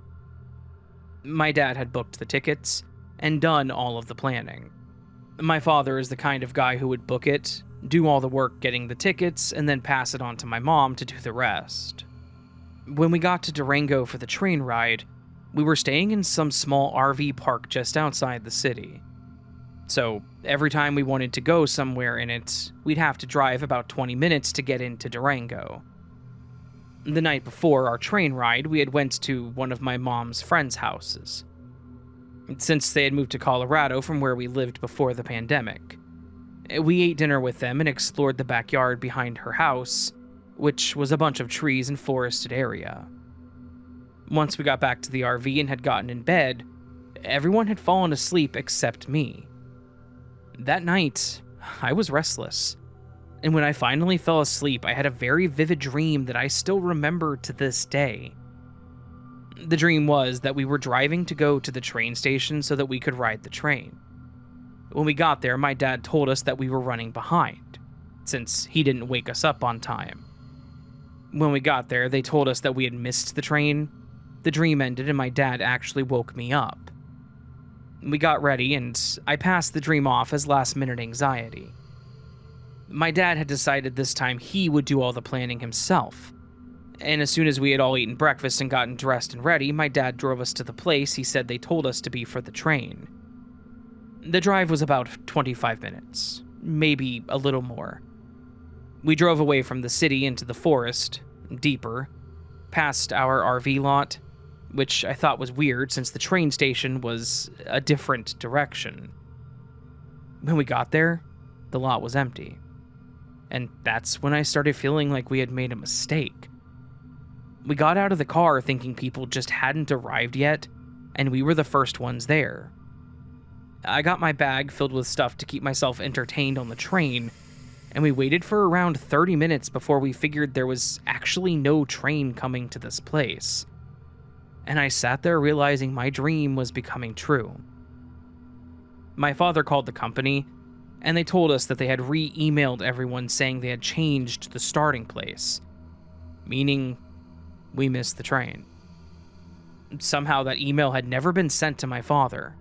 My dad had booked the tickets and done all of the planning. My father is the kind of guy who would book it, do all the work getting the tickets, and then pass it on to my mom to do the rest. When we got to Durango for the train ride, we were staying in some small RV park just outside the city. So every time we wanted to go somewhere in it, we'd have to drive about 20 minutes to get into Durango. The night before our train ride, we had went to one of my mom's friends' houses. Since they had moved to Colorado from where we lived before the pandemic, we ate dinner with them and explored the backyard behind her house, which was a bunch of trees and forested area. Once we got back to the RV and had gotten in bed, everyone had fallen asleep except me. That night, I was restless, and when I finally fell asleep, I had a very vivid dream that I still remember to this day. The dream was that we were driving to go to the train station so that we could ride the train. When we got there, my dad told us that we were running behind, since he didn't wake us up on time. When we got there, they told us that we had missed the train. The dream ended and my dad actually woke me up. We got ready and I passed the dream off as last-minute anxiety. My dad had decided this time he would do all the planning himself. And as soon as we had all eaten breakfast and gotten dressed and ready, my dad drove us to the place he said they told us to be for the train. The drive was about 25 minutes, maybe a little more. We drove away from the city into the forest, deeper, past our RV lot, which I thought was weird since the train station was a different direction. When we got there, the lot was empty. And that's when I started feeling like we had made a mistake. We got out of the car thinking people just hadn't arrived yet, and we were the first ones there. I got my bag filled with stuff to keep myself entertained on the train, and we waited for around 30 minutes before we figured there was actually no train coming to this place. And I sat there realizing my dream was becoming true. My father called the company, and they told us that they had re-emailed everyone saying they had changed the starting place, meaning we missed the train. Somehow that email had never been sent to my father.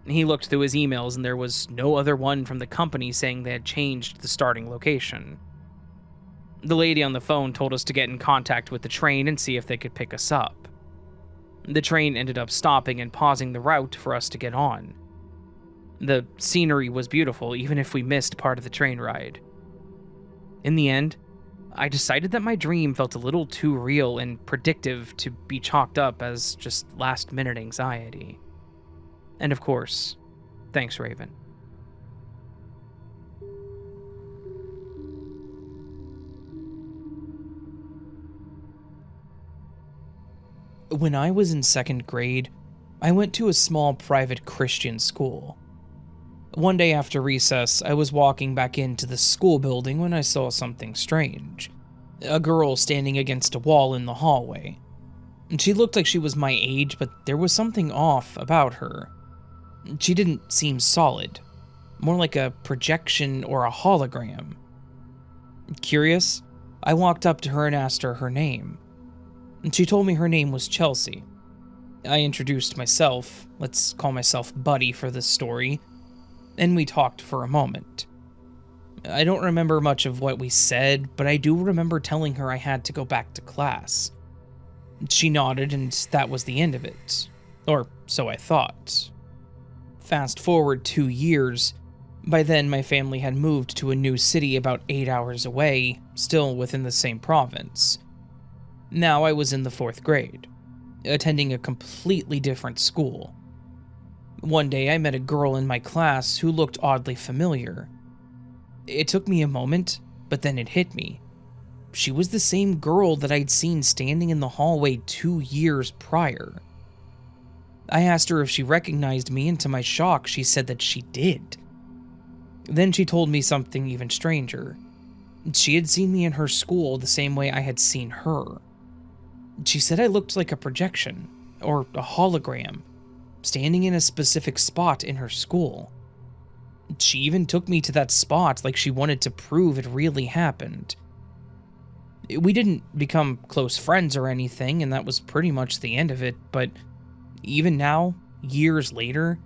He looked through his emails and there was no other one from the company saying they had changed the starting location. The lady on the phone told us to get in contact with the train and see if they could pick us up. The train ended up stopping and pausing the route for us to get on. The scenery was beautiful, even if we missed part of the train ride. In the end, I decided that my dream felt a little too real and predictive to be chalked up as just last-minute anxiety. And of course, thanks, Raven. When I was in second grade, I went to a small private Christian school. One day after recess, I was walking back into the school building when I saw something strange. A girl standing against a wall in the hallway. She looked like she was my age, but there was something off about her. She didn't seem solid, more like a projection or a hologram. Curious, I walked up to her and asked her name. She told me her name was Chelsea. I introduced myself, let's call myself Buddy for this story, and we talked for a moment. I don't remember much of what we said, but I do remember telling her I had to go back to class. She nodded, and that was the end of it. Or so I thought. Fast forward 2 years. By then, my family had moved to a new city about 8 hours away, still within the same province. Now I was in the 4th grade, attending a completely different school. One day I met a girl in my class who looked oddly familiar. It took me a moment, but then it hit me. She was the same girl that I'd seen standing in the hallway 2 years prior. I asked her if she recognized me, and to my shock, she said that she did. Then she told me something even stranger. She had seen me in her school the same way I had seen her. She said I looked like a projection, or a hologram, standing in a specific spot in her school. She even took me to that spot like she wanted to prove it really happened. We didn't become close friends or anything, and that was pretty much the end of it, but even now, years later,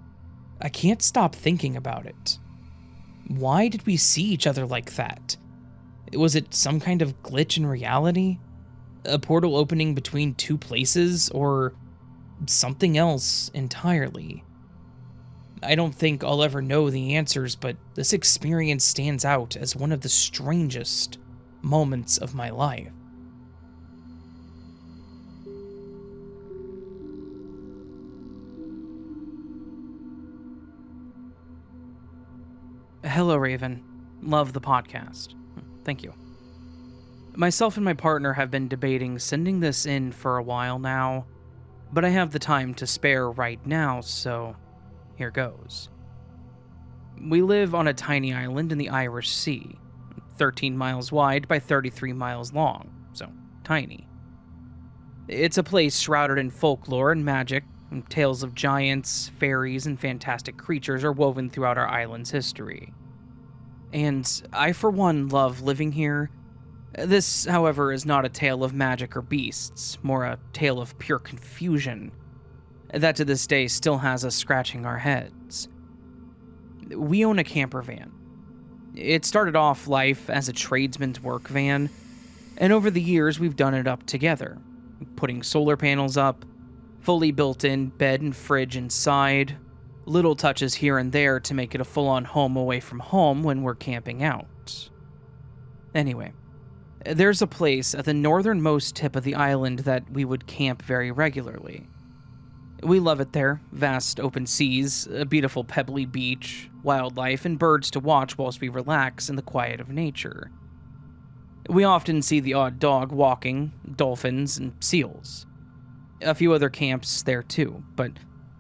I can't stop thinking about it. Why did we see each other like that? Was it some kind of glitch in reality? A portal opening between two places, or something else entirely? I don't think I'll ever know the answers, but this experience stands out as one of the strangest moments of my life. Hello, Raven. Love the podcast. Thank you. Myself and my partner have been debating sending this in for a while now, but I have the time to spare right now, so here goes. We live on a tiny island in the Irish Sea, 13 miles wide by 33 miles long, so tiny. It's a place shrouded in folklore and magic, and tales of giants, fairies, and fantastic creatures are woven throughout our island's history. And I, for one, love living here. This, however, is not a tale of magic or beasts, more a tale of pure confusion that to this day still has us scratching our heads. We own a camper van. It started off life as a tradesman's work van, and over the years we've done it up together, putting solar panels up, fully built-in bed and fridge inside, little touches here and there to make it a full-on home away from home when we're camping out. Anyway, there's a place at the northernmost tip of the island that we would camp very regularly. We love it there, vast open seas, a beautiful pebbly beach, wildlife, and birds to watch whilst we relax in the quiet of nature. We often see the odd dog walking, dolphins, and seals. A few other camps there too, but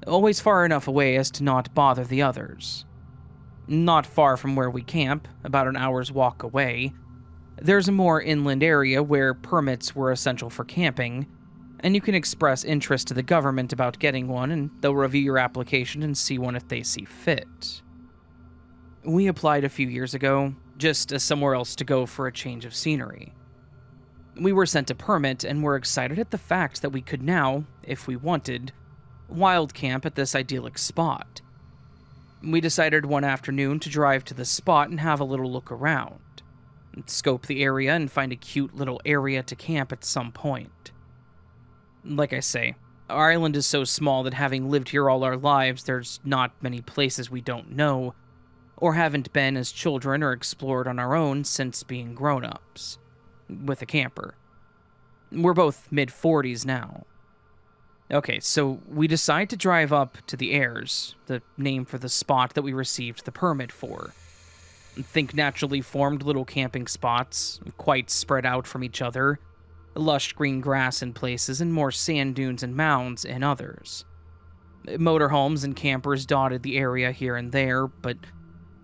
always far enough away as to not bother the others. Not far from where we camp, about an hour's walk away, there's a more inland area where permits were essential for camping, and you can express interest to the government about getting one, and they'll review your application and see one if they see fit. We applied a few years ago, just as somewhere else to go for a change of scenery. We were sent a permit and were excited at the fact that we could now, if we wanted, wild camp at this idyllic spot. We decided one afternoon to drive to the spot and have a little look around, scope the area and find a cute little area to camp at some point. Like I say, our island is so small that having lived here all our lives, there's not many places we don't know, or haven't been as children or explored on our own since being grown-ups, with a camper. We're both mid-40s now. Okay, so we decide to drive up to the Airs, the name for the spot that we received the permit for. Think naturally formed little camping spots, quite spread out from each other, lush green grass in places and more sand dunes and mounds in others. Motorhomes and campers dotted the area here and there, but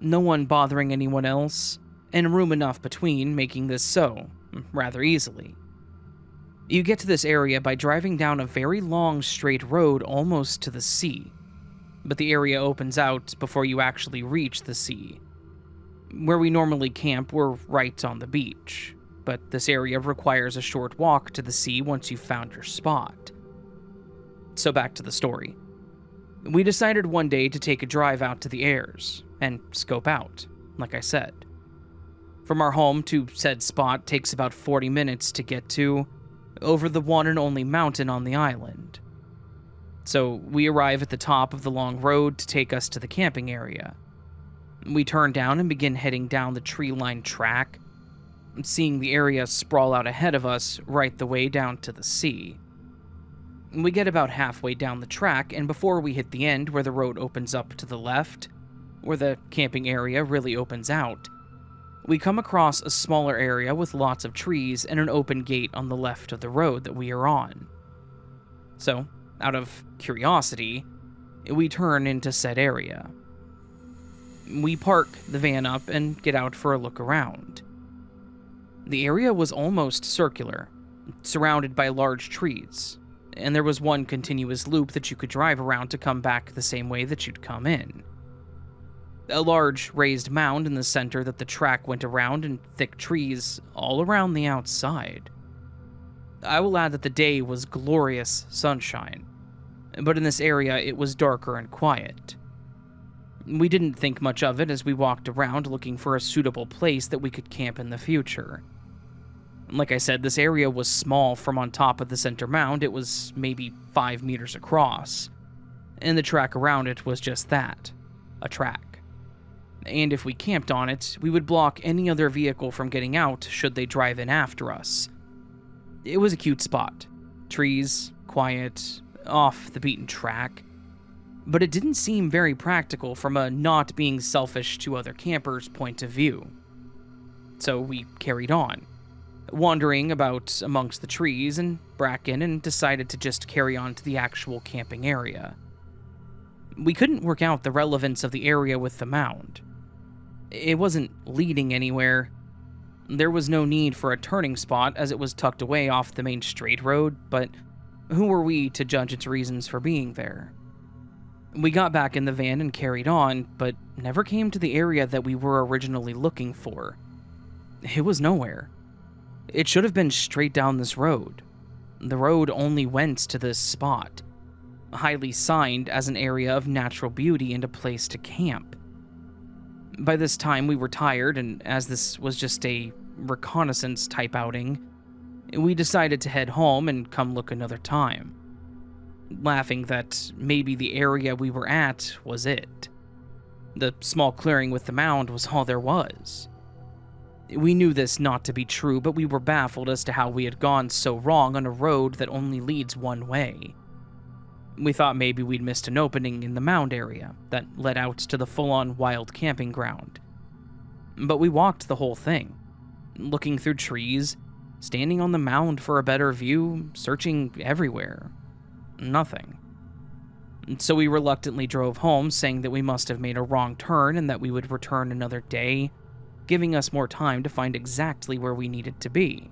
no one bothering anyone else, and room enough between, making this so, rather easily. You get to this area by driving down a very long straight road almost to the sea, but the area opens out before you actually reach the sea. Where we normally camp, we're right on the beach, but this area requires a short walk to the sea once you've found your spot. So back to the story. We decided one day to take a drive out to the Airs and scope out, like I said. From our home to said spot takes about 40 minutes to get to, over the one and only mountain on the island. So we arrive at the top of the long road to take us to the camping area. We turn down and begin heading down the tree-lined track, seeing the area sprawl out ahead of us right the way down to the sea. We get about halfway down the track, and before we hit the end where the road opens up to the left, where the camping area really opens out, we come across a smaller area with lots of trees and an open gate on the left of the road that we are on. So, out of curiosity, we turn into said area. We park the van up and get out for a look around. The area was almost circular, surrounded by large trees, and there was one continuous loop that you could drive around to come back the same way that you'd come in. A large raised mound in the center that the track went around and thick trees all around the outside. I will add that the day was glorious sunshine, but in this area it was darker and quiet. We didn't think much of it as we walked around looking for a suitable place that we could camp in the future. Like I said, this area was small. From on top of the center mound, it was maybe 5 meters across, and the track around it was just that, a track. And if we camped on it, we would block any other vehicle from getting out should they drive in after us. It was a cute spot. Trees, quiet, off the beaten track. But it didn't seem very practical from a not being selfish to other campers' point of view. So we carried on, wandering about amongst the trees and bracken, and decided to just carry on to the actual camping area. We couldn't work out the relevance of the area with the mound. It wasn't leading anywhere. There was no need for a turning spot as it was tucked away off the main straight road, but who were we to judge its reasons for being there? We got back in the van and carried on, but never came to the area that we were originally looking for. It was nowhere. It should have been straight down this road. The road only went to this spot, highly signed as an area of natural beauty and a place to camp. By this time, we were tired, and as this was just a reconnaissance type outing, we decided to head home and come look another time, laughing that maybe the area we were at was it. The small clearing with the mound was all there was. We knew this not to be true, but we were baffled as to how we had gone so wrong on a road that only leads one way. We thought maybe we'd missed an opening in the mound area that led out to the full-on wild camping ground. But we walked the whole thing, looking through trees, standing on the mound for a better view, searching everywhere. Nothing. So we reluctantly drove home, saying that we must have made a wrong turn and that we would return another day, giving us more time to find exactly where we needed to be.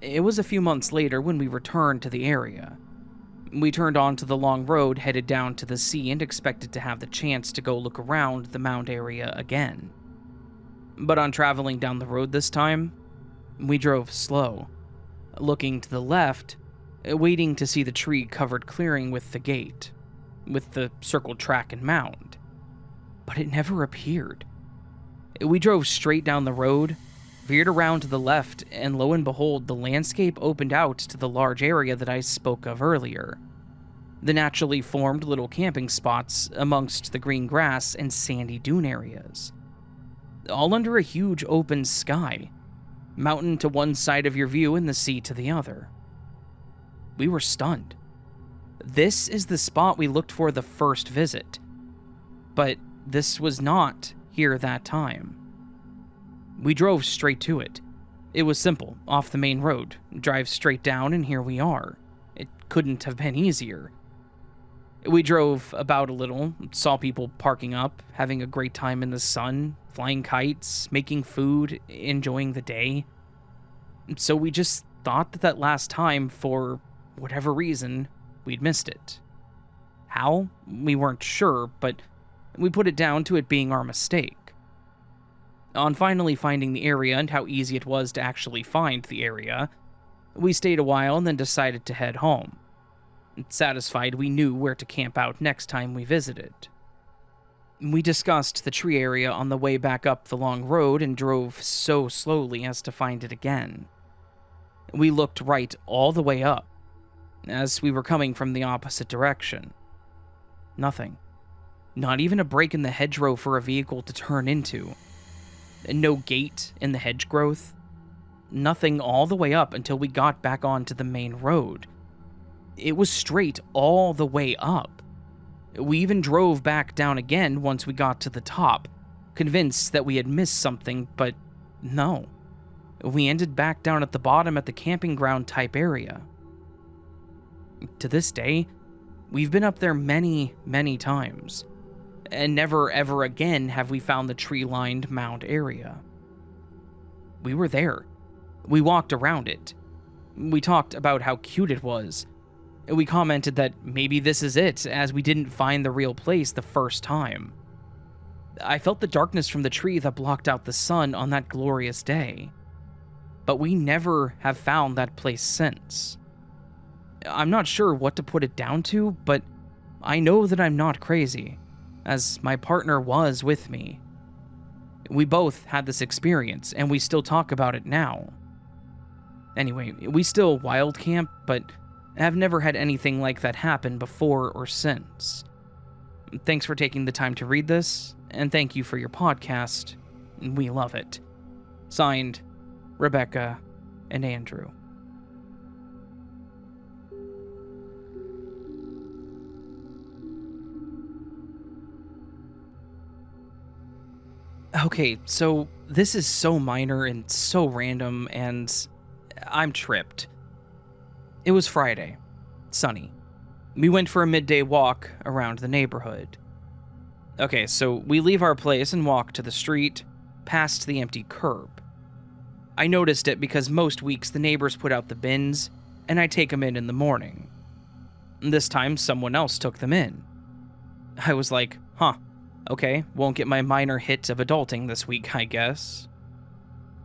It was a few months later when we returned to the area. We turned onto the long road headed down to the sea and expected to have the chance to go look around the mound area again. But on traveling down the road this time, we drove slow, looking to the left, waiting to see the tree-covered clearing with the gate, with the circled track and mound. But it never appeared. We drove straight down the road, veered around to the left, and lo and behold, the landscape opened out to the large area that I spoke of earlier. The naturally formed little camping spots amongst the green grass and sandy dune areas. All under a huge open sky, mountain to one side of your view and the sea to the other. We were stunned. This is the spot we looked for the first visit, but this was not here that time. We drove straight to it. It was simple, off the main road, drive straight down and here we are. It couldn't have been easier. We drove about a little, saw people parking up, having a great time in the sun, flying kites, making food, enjoying the day. So we just thought that last time, for whatever reason, we'd missed it. How? We weren't sure, but we put it down to it being our mistake. On finally finding the area and how easy it was to actually find the area, we stayed a while and then decided to head home. Satisfied we knew where to camp out next time we visited. We discussed the tree area on the way back up the long road and drove so slowly as to find it again. We looked right all the way up, as we were coming from the opposite direction. Nothing. Not even a break in the hedgerow for a vehicle to turn into. No gate in the hedge growth. Nothing all the way up until we got back onto the main road. It was straight all the way up. We even drove back down again once we got to the top, convinced that we had missed something, but no. We ended back down at the bottom at the camping ground type area. To this day, we've been up there many, many times, and never ever again have we found the tree-lined mound area. We were there. We walked around it. We talked about how cute it was. We commented that maybe this is it, as we didn't find the real place the first time. I felt the darkness from the tree that blocked out the sun on that glorious day. But we never have found that place since. I'm not sure what to put it down to, but I know that I'm not crazy, as my partner was with me. We both had this experience, and we still talk about it now. Anyway, we still wild camp, but have never had anything like that happen before or since. Thanks for taking the time to read this, and thank you for your podcast. We love it. Signed, Rebecca and Andrew. Okay, so this is so minor and so random, and I'm tripped. It was Friday, sunny. We went for a midday walk around the neighborhood. Okay, so we leave our place and walk to the street, past the empty curb. I noticed it because most weeks the neighbors put out the bins, and I take them in the morning. This time, someone else took them in. I was like, huh, okay, won't get my minor hit of adulting this week, I guess.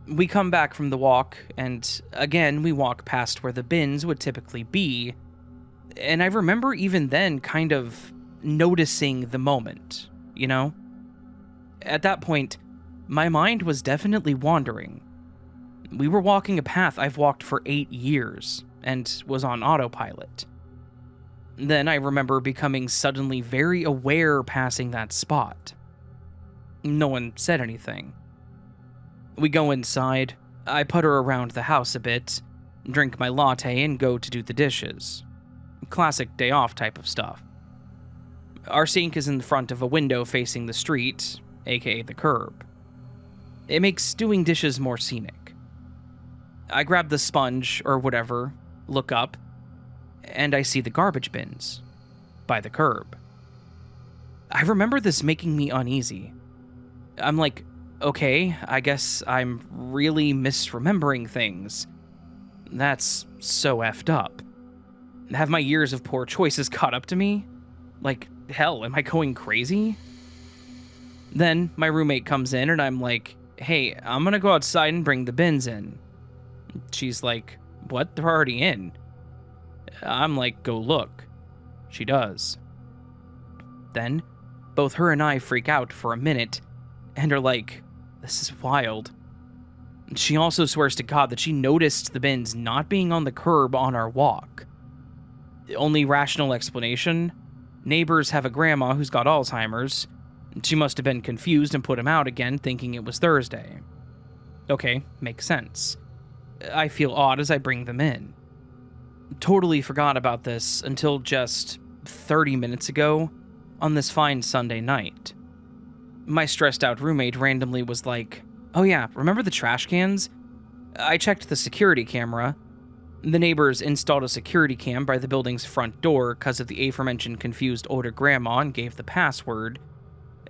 We come back from the walk, and again we walk past where the bins would typically be, and I remember even then kind of noticing the moment, you know? At that point, my mind was definitely wandering. We were walking a path I've walked for 8 years, and was on autopilot. Then I remember becoming suddenly very aware passing that spot. No one said anything. We go inside, I putter around the house a bit, drink my latte and go to do the dishes. Classic day off type of stuff. Our sink is in front of a window facing the street, aka the curb. It makes doing dishes more scenic. I grab the sponge or whatever, look up, and I see the garbage bins. by the curb. I remember this making me uneasy. I'm like, okay, I guess I'm really misremembering things. That's so effed up. Have my years of poor choices caught up to me? Like, hell, am I going crazy? Then my roommate comes in and I'm like, hey, I'm gonna go outside and bring the bins in. She's like, what? They're already in. I'm like, go look. She does. Then, both her and I freak out for a minute and are like, this is wild. She also swears to God that she noticed the bins not being on the curb on our walk. The only rational explanation? Neighbors have a grandma who's got Alzheimer's. She must have been confused and put them out again, thinking it was Thursday. Okay, makes sense. I feel odd as I bring them in. Totally forgot about this until just 30 minutes ago on this fine Sunday night. My stressed out roommate randomly was like, oh yeah, remember the trash cans? I checked the security camera. The neighbors installed a security cam by the building's front door because of the aforementioned confused older grandma and gave the password.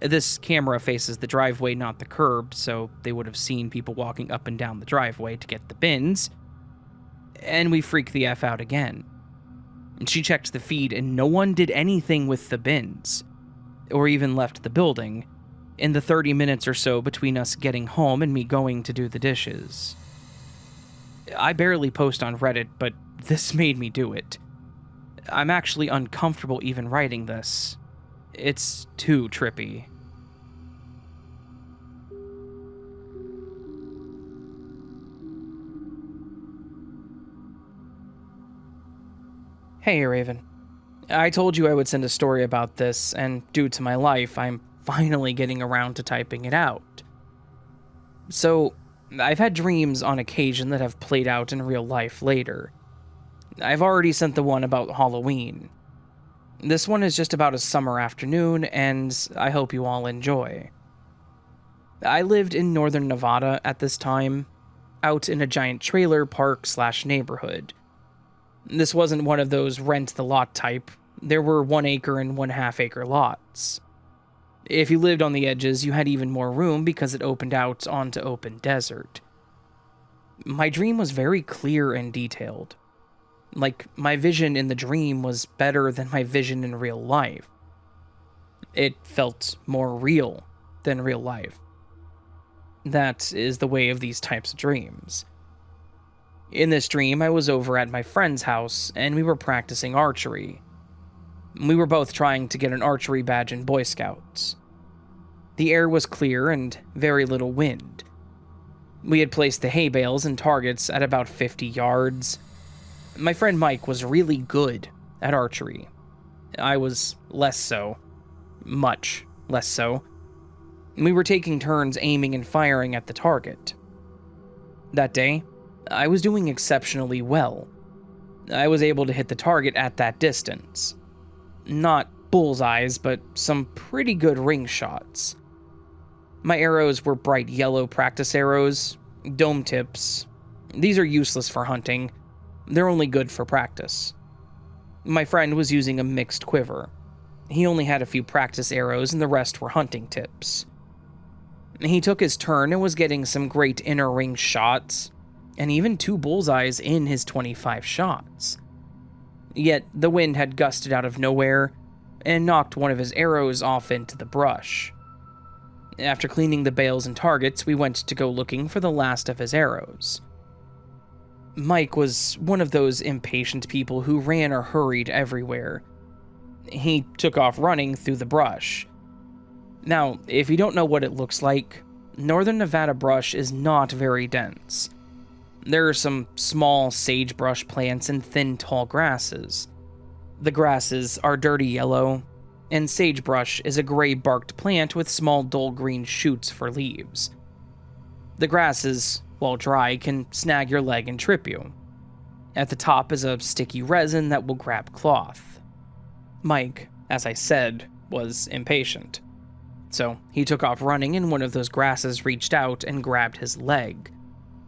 This camera faces the driveway, not the curb, so they would have seen people walking up and down the driveway to get the bins. And we freak the F out again. And she checked the feed and no one did anything with the bins, or even left the building, in the 30 minutes or so between us getting home and me going to do the dishes. I barely post on Reddit, but this made me do it. I'm actually uncomfortable even writing this. It's too trippy. Hey, Raven. I told you I would send a story about this, and due to my life, I'm finally getting around to typing it out. So, I've had dreams on occasion that have played out in real life later. I've already sent the one about Halloween. This one is just about a summer afternoon, and I hope you all enjoy. I lived in northern Nevada at this time, out in a giant trailer park/neighborhood. This wasn't one of those rent-the-lot type. There were 1 acre and 1/2 acre lots. If you lived on the edges, you had even more room because it opened out onto open desert. My dream was very clear and detailed. Like, my vision in the dream was better than my vision in real life. It felt more real than real life. That is the way of these types of dreams. In this dream, I was over at my friend's house, and we were practicing archery. We were both trying to get an archery badge in Boy Scouts. The air was clear and very little wind. We had placed the hay bales and targets at about 50 yards. My friend Mike was really good at archery. I was less so. Much less so. We were taking turns aiming and firing at the target. That day, I was doing exceptionally well. I was able to hit the target at that distance. Not bullseyes, but some pretty good ring shots. My arrows were bright yellow practice arrows, dome tips. These are useless for hunting. They're only good for practice. My friend was using a mixed quiver. He only had a few practice arrows and the rest were hunting tips. He took his turn and was getting some great inner ring shots, and even 2 bullseyes in his 25 shots. Yet the wind had gusted out of nowhere and knocked one of his arrows off into the brush. After cleaning the bales and targets, we went to go looking for the last of his arrows. Mike was one of those impatient people who ran or hurried everywhere. He took off running through the brush. Now, if you don't know what it looks like, northern Nevada brush is not very dense. There are some small sagebrush plants and thin, tall grasses. The grasses are dirty yellow, and sagebrush is a gray-barked plant with small dull green shoots for leaves. The grasses, while dry, can snag your leg and trip you. At the top is a sticky resin that will grab cloth. Mike, as I said, was impatient. So he took off running and one of those grasses reached out and grabbed his leg,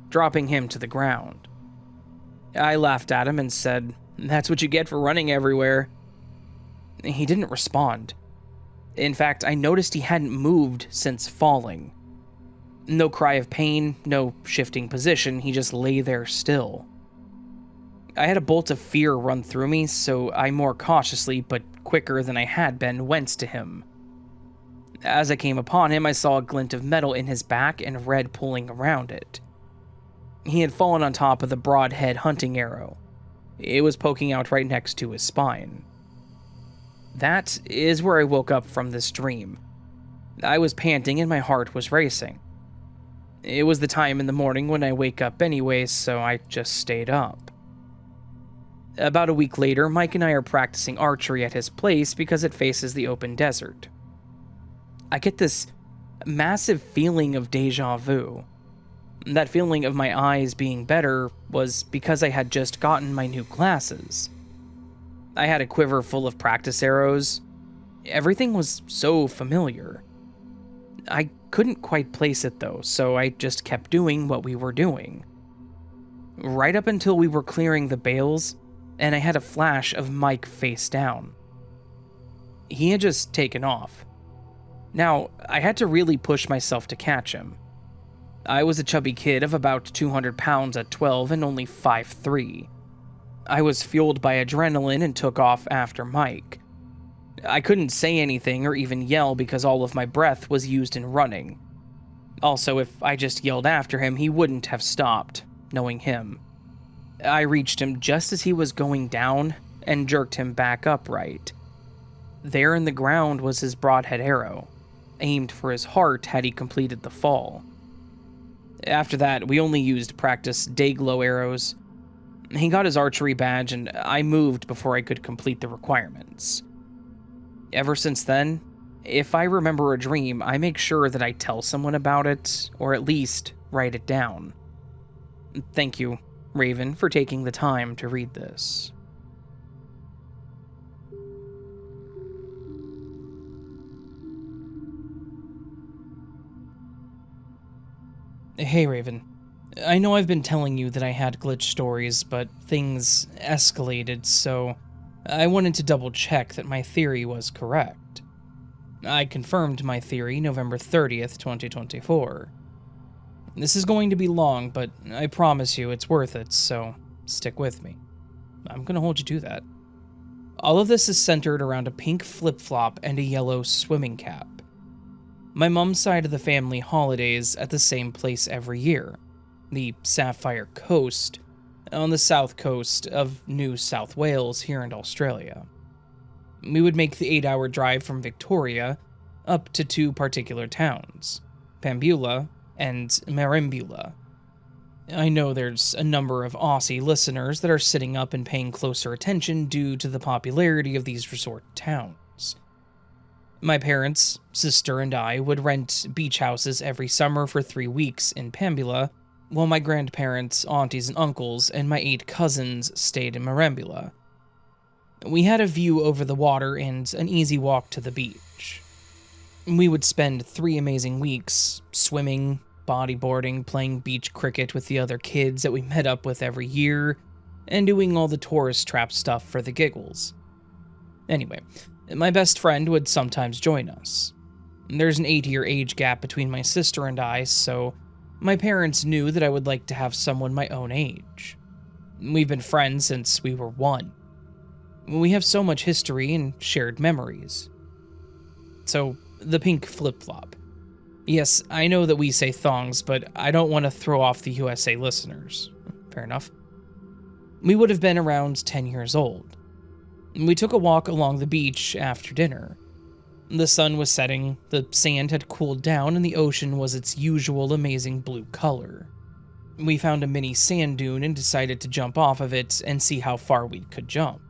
dropping him to the ground. I laughed at him and said, "That's what you get for running everywhere." He didn't respond. In fact, I noticed he hadn't moved since falling. No cry of pain, no shifting position, he just lay there still. I had a bolt of fear run through me, so I more cautiously, but quicker than I had been, went to him. As I came upon him, I saw a glint of metal in his back and red pulling around it. He had fallen on top of the broadhead hunting arrow. It was poking out right next to his spine. That is where I woke up from this dream. I was panting and my heart was racing. It was the time in the morning when I wake up anyway, so I just stayed up. About a week later, Mike and I are practicing archery at his place because it faces the open desert. I get this massive feeling of deja vu. That feeling of my eyes being better was because I had just gotten my new glasses. I had a quiver full of practice arrows. Everything was so familiar. I couldn't quite place it though, so I just kept doing what we were doing. Right up until we were clearing the bales, and I had a flash of Mike face down. He had just taken off. Now, I had to really push myself to catch him. I was a chubby kid of about 200 pounds at 12 and only 5'3". I was fueled by adrenaline and took off after Mike. I couldn't say anything or even yell because all of my breath was used in running. Also, if I just yelled after him, he wouldn't have stopped, knowing him. I reached him just as he was going down and jerked him back upright. There in the ground was his broadhead arrow, aimed for his heart had he completed the fall. After that, we only used practice day-glow arrows. He got his archery badge, and I moved before I could complete the requirements. Ever since then, if I remember a dream, I make sure that I tell someone about it, or at least write it down. Thank you, Raven, for taking the time to read this. Hey Raven, I know I've been telling you that I had glitch stories, but things escalated, so I wanted to double check that my theory was correct. I confirmed my theory November 30th, 2024. This is going to be long, but I promise you it's worth it, so stick with me. I'm gonna hold you to that. All of this is centered around a pink flip-flop and a yellow swimming cap. My mom's side of the family holidays at the same place every year, the Sapphire Coast, on the south coast of New South Wales here in Australia. We would make the 8-hour drive from Victoria up to two particular towns, Pambula and Merimbula. I know there's a number of Aussie listeners that are sitting up and paying closer attention due to the popularity of these resort towns. My parents, sister, and I would rent beach houses every summer for 3 weeks in Pambula, while my grandparents, aunties, and uncles, and my 8 cousins stayed in Merimbula. We had a view over the water and an easy walk to the beach. We would spend 3 amazing weeks swimming, bodyboarding, playing beach cricket with the other kids that we met up with every year, and doing all the tourist trap stuff for the giggles. Anyway, my best friend would sometimes join us. There's an 8-year age gap between my sister and I, so my parents knew that I would like to have someone my own age. We've been friends since we were 1. We have so much history and shared memories. So, the pink flip-flop. Yes, I know that we say thongs, but I don't want to throw off the USA listeners. Fair enough. We would have been around 10 years old. We took a walk along the beach after dinner. The sun was setting, the sand had cooled down, and the ocean was its usual amazing blue color. We found a mini sand dune and decided to jump off of it and see how far we could jump.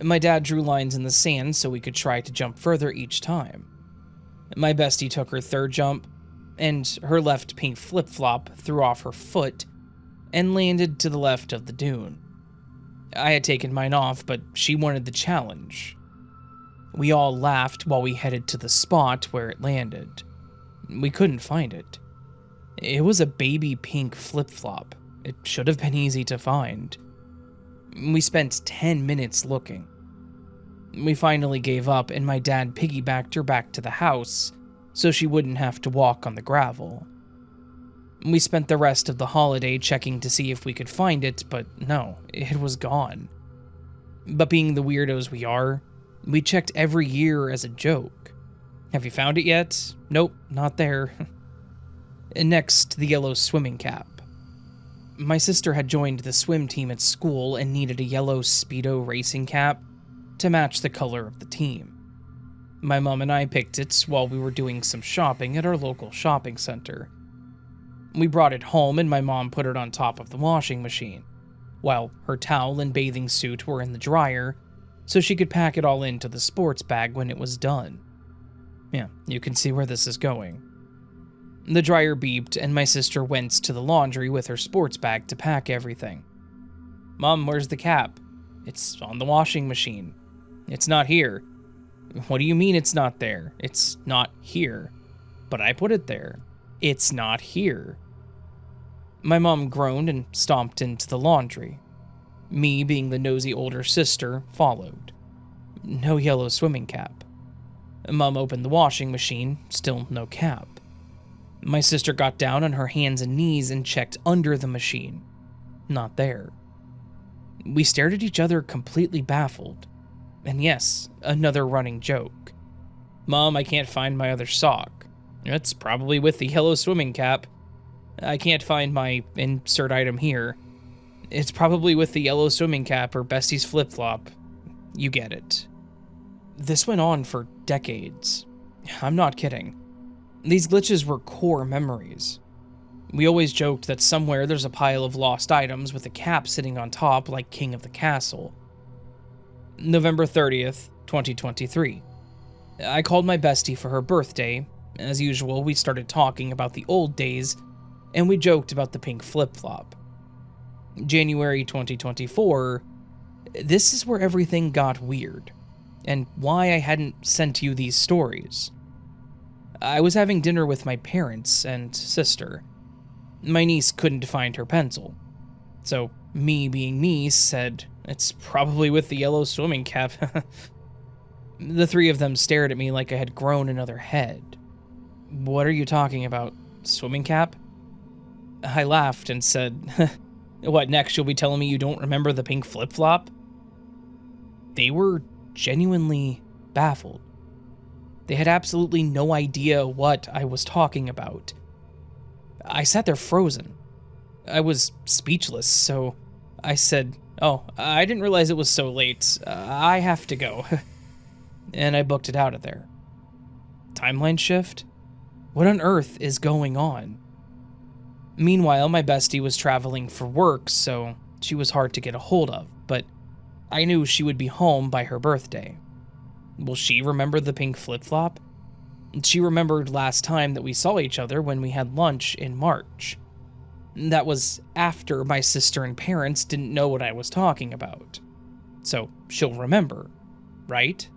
My dad drew lines in the sand so we could try to jump further each time. My bestie took her third jump, and her left pink flip-flop threw off her foot and landed to the left of the dune. I had taken mine off, but she wanted the challenge. We all laughed while we headed to the spot where it landed. We couldn't find it. It was a baby pink flip-flop. It should have been easy to find. We spent 10 minutes looking. We finally gave up, and my dad piggybacked her back to the house so she wouldn't have to walk on the gravel. We spent the rest of the holiday checking to see if we could find it, but no, it was gone. But being the weirdos we are, we checked every year as a joke. Have you found it yet? Nope, not there. And next, the yellow swimming cap. My sister had joined the swim team at school and needed a yellow Speedo racing cap to match the color of the team. My mom and I picked it while we were doing some shopping at our local shopping center. We brought it home and my mom put it on top of the washing machine, while her towel and bathing suit were in the dryer, so she could pack it all into the sports bag when it was done. Yeah, you can see where this is going. The dryer beeped and my sister went to the laundry with her sports bag to pack everything. Mom, where's the cap? It's on the washing machine. It's not here. What do you mean it's not there? It's not here. But I put it there. It's not here. My mom groaned and stomped into the laundry. Me, being the nosy older sister, followed. No yellow swimming cap. Mom opened the washing machine, still no cap. My sister got down on her hands and knees and checked under the machine. Not there. We stared at each other completely baffled. And yes, another running joke. Mom, I can't find my other sock. It's probably with the yellow swimming cap. I can't find my insert item here. It's probably with the yellow swimming cap or Bestie's flip-flop. You get it. This went on for decades. I'm not kidding. These glitches were core memories. We always joked that somewhere there's a pile of lost items with a cap sitting on top like King of the Castle. November 30th, 2023. I called my bestie for her birthday. As usual, we started talking about the old days, and we joked about the pink flip-flop. January 2024, this is where everything got weird, and why I hadn't sent you these stories. I was having dinner with my parents and sister. My niece couldn't find her pencil, so me being me said, it's probably with the yellow swimming cap. The three of them stared at me like I had grown another head. What are you talking about? Swimming cap? I laughed and said, what next, you'll be telling me you don't remember the pink flip-flop? They were genuinely baffled. They had absolutely no idea what I was talking about. I sat there frozen. I was speechless, so I said, oh, I didn't realize it was so late. I have to go. And I booked it out of there. Timeline shift? What on earth is going on? Meanwhile, my bestie was traveling for work, so she was hard to get a hold of, but I knew she would be home by her birthday. Will she remember the pink flip-flop? She remembered last time that we saw each other when we had lunch in March. That was after my sister and parents didn't know what I was talking about. So she'll remember, right?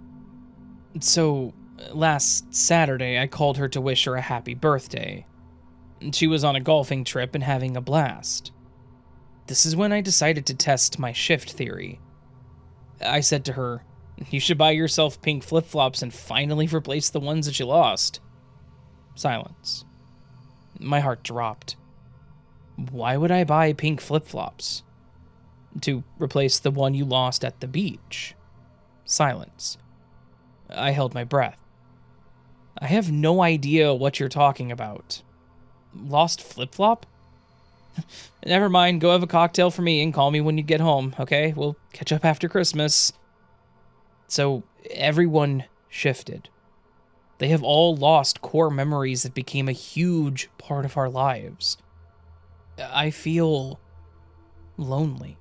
So last Saturday, I called her to wish her a happy birthday. She was on a golfing trip and having a blast. This is when I decided to test my shift theory. I said to her, you should buy yourself pink flip-flops and finally replace the ones that you lost. Silence. My heart dropped. Why would I buy pink flip-flops? To replace the one you lost at the beach. Silence. I held my breath. I have no idea what you're talking about. Lost flip-flop? Never mind, go have a cocktail for me and call me when you get home, okay? We'll catch up after Christmas. So everyone shifted. They have all lost core memories that became a huge part of our lives. I feel lonely.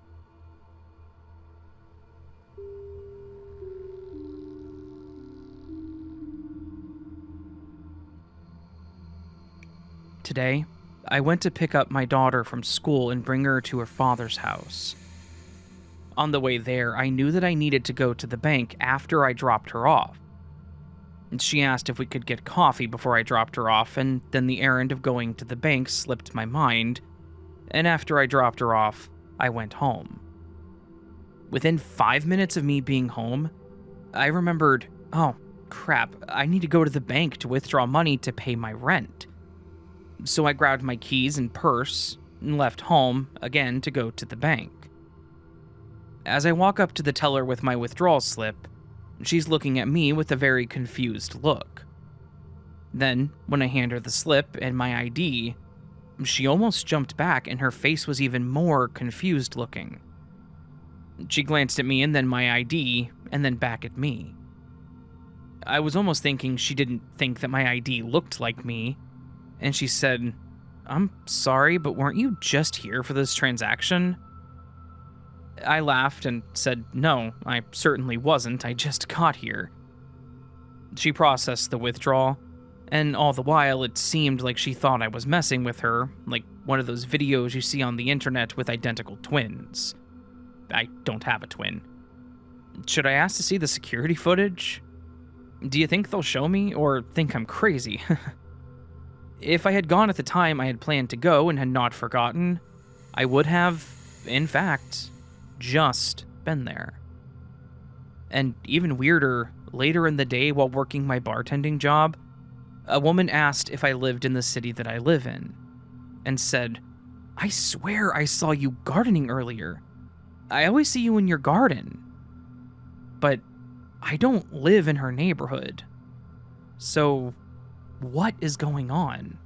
Today, I went to pick up my daughter from school and bring her to her father's house. On the way there, I knew that I needed to go to the bank after I dropped her off. She asked if we could get coffee before I dropped her off, and then the errand of going to the bank slipped my mind, and after I dropped her off, I went home. Within 5 minutes of me being home, I remembered, oh, crap, I need to go to the bank to withdraw money to pay my rent. So I grabbed my keys and purse and left home again to go to the bank. As I walk up to the teller with my withdrawal slip, she's looking at me with a very confused look. Then, when I hand her the slip and my ID, she almost jumped back and her face was even more confused looking. She glanced at me and then my ID, and then back at me. I was almost thinking she didn't think that my ID looked like me, and she said, "I'm sorry, but weren't you just here for this transaction?" I laughed and said, "No, I certainly wasn't, I just got here." She processed the withdrawal, and all the while it seemed like she thought I was messing with her, like one of those videos you see on the internet with identical twins. I don't have a twin. Should I ask to see the security footage? Do you think they'll show me, or think I'm crazy? If I had gone at the time I had planned to go and had not forgotten, I would have, in fact, just been there. And even weirder, later in the day while working my bartending job, a woman asked if I lived in the city that I live in, and said, "I swear I saw you gardening earlier. I always see you in your garden." But I don't live in her neighborhood. So, what is going on?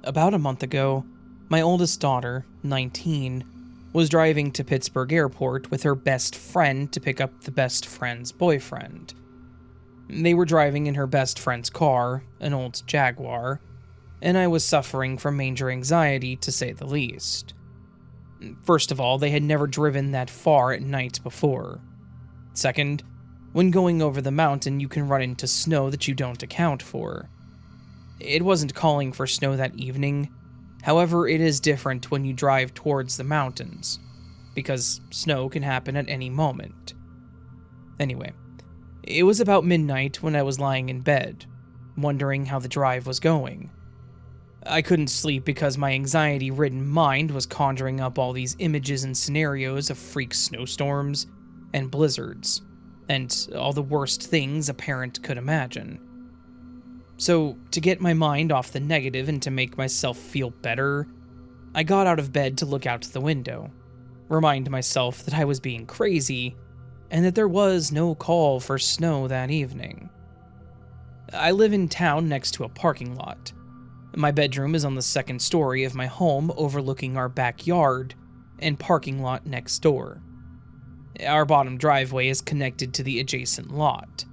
About a month ago, my oldest daughter, 19, was driving to Pittsburgh Airport with her best friend to pick up the best friend's boyfriend. They were driving in her best friend's car, an old Jaguar, and I was suffering from major anxiety to say the least. First of all, they had never driven that far at night before. Second, when going over the mountain, you can run into snow that you don't account for. It wasn't calling for snow that evening, however, it is different when you drive towards the mountains, because snow can happen at any moment. Anyway, it was about midnight when I was lying in bed, wondering how the drive was going. I couldn't sleep because my anxiety-ridden mind was conjuring up all these images and scenarios of freak snowstorms and blizzards, and all the worst things a parent could imagine. So, to get my mind off the negative and to make myself feel better, I got out of bed to look out the window, remind myself that I was being crazy, and that there was no call for snow that evening. I live in town next to a parking lot. My bedroom is on the second story of my home overlooking our backyard and parking lot next door. Our bottom driveway is connected to the adjacent lot.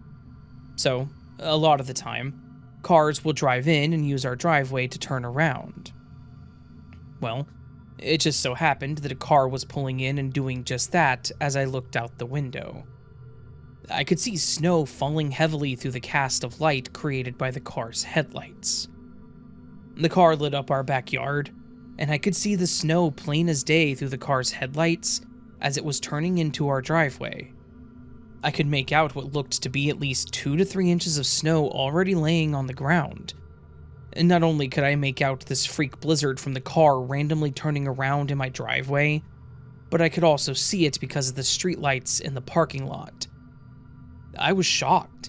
So, a lot of the time, cars will drive in and use our driveway to turn around. Well, it just so happened that a car was pulling in and doing just that as I looked out the window. I could see snow falling heavily through the cast of light created by the car's headlights. The car lit up our backyard, and I could see the snow plain as day through the car's headlights as it was turning into our driveway. I could make out what looked to be at least 2 to 3 inches of snow already laying on the ground. And not only could I make out this freak blizzard from the car randomly turning around in my driveway, but I could also see it because of the streetlights in the parking lot. I was shocked,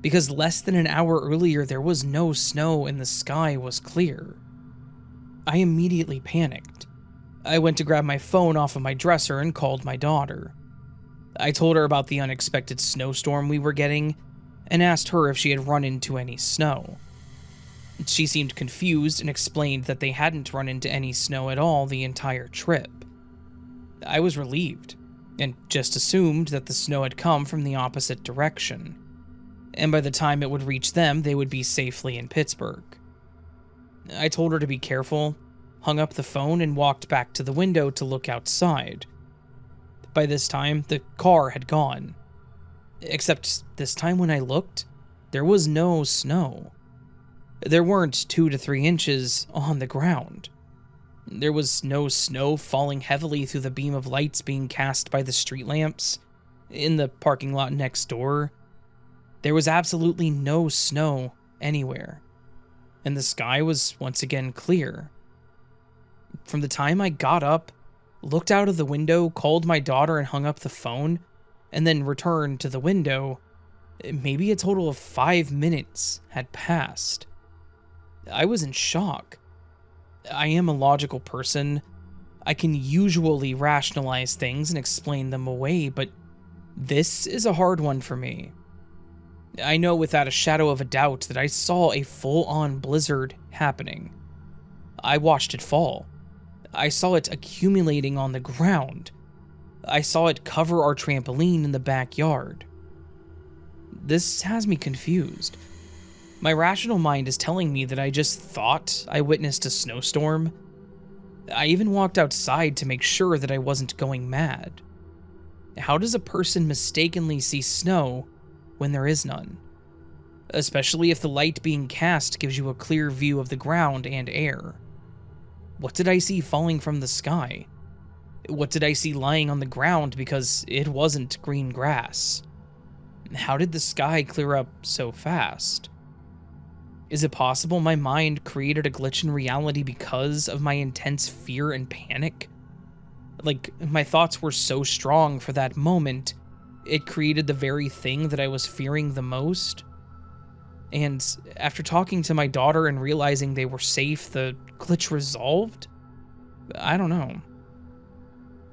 because less than an hour earlier there was no snow and the sky was clear. I immediately panicked. I went to grab my phone off of my dresser and called my daughter. I told her about the unexpected snowstorm we were getting, and asked her if she had run into any snow. She seemed confused and explained that they hadn't run into any snow at all the entire trip. I was relieved, and just assumed that the snow had come from the opposite direction, and by the time it would reach them, they would be safely in Pittsburgh. I told her to be careful, hung up the phone, and walked back to the window to look outside. By this time, the car had gone. Except this time when I looked, there was no snow. There weren't 2 to 3 inches on the ground. There was no snow falling heavily through the beam of lights being cast by the street lamps in the parking lot next door. There was absolutely no snow anywhere. and the sky was once again clear. From the time I got up, looked out of the window, called my daughter, and hung up the phone, and then returned to the window, maybe a total of 5 minutes had passed. I was in shock. I am a logical person. I can usually rationalize things and explain them away, but this is a hard one for me. I know without a shadow of a doubt that I saw a full-on blizzard happening. I watched it fall. I saw it accumulating on the ground. I saw it cover our trampoline in the backyard. This has me confused. My rational mind is telling me that I just thought I witnessed a snowstorm. I even walked outside to make sure that I wasn't going mad. How does a person mistakenly see snow when there is none? Especially if the light being cast gives you a clear view of the ground and air. What did I see falling from the sky? What did I see lying on the ground because it wasn't green grass? How did the sky clear up so fast? Is it possible my mind created a glitch in reality because of my intense fear and panic? Like, my thoughts were so strong for that moment, it created the very thing that I was fearing the most? And after talking to my daughter and realizing they were safe, the glitch resolved? I don't know.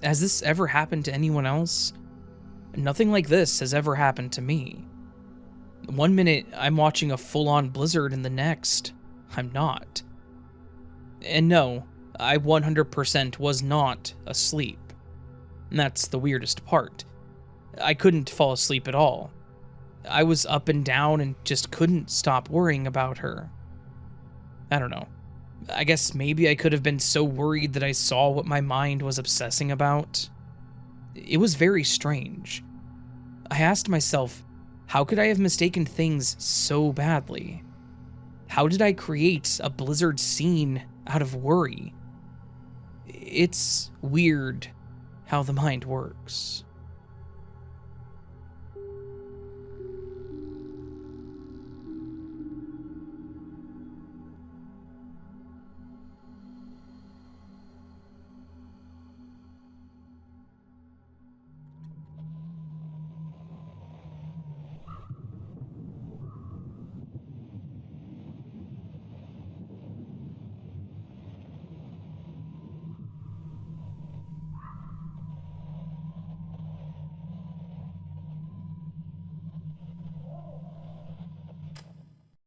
Has this ever happened to anyone else? Nothing like this has ever happened to me. One minute, I'm watching a full-on blizzard, and the next, I'm not. And no, I 100% was not asleep. And that's the weirdest part. I couldn't fall asleep at all. I was up and down and just couldn't stop worrying about her. I don't know. I guess maybe I could have been so worried that I saw what my mind was obsessing about. It was very strange. I asked myself, how could I have mistaken things so badly? How did I create a blizzard scene out of worry? It's weird how the mind works.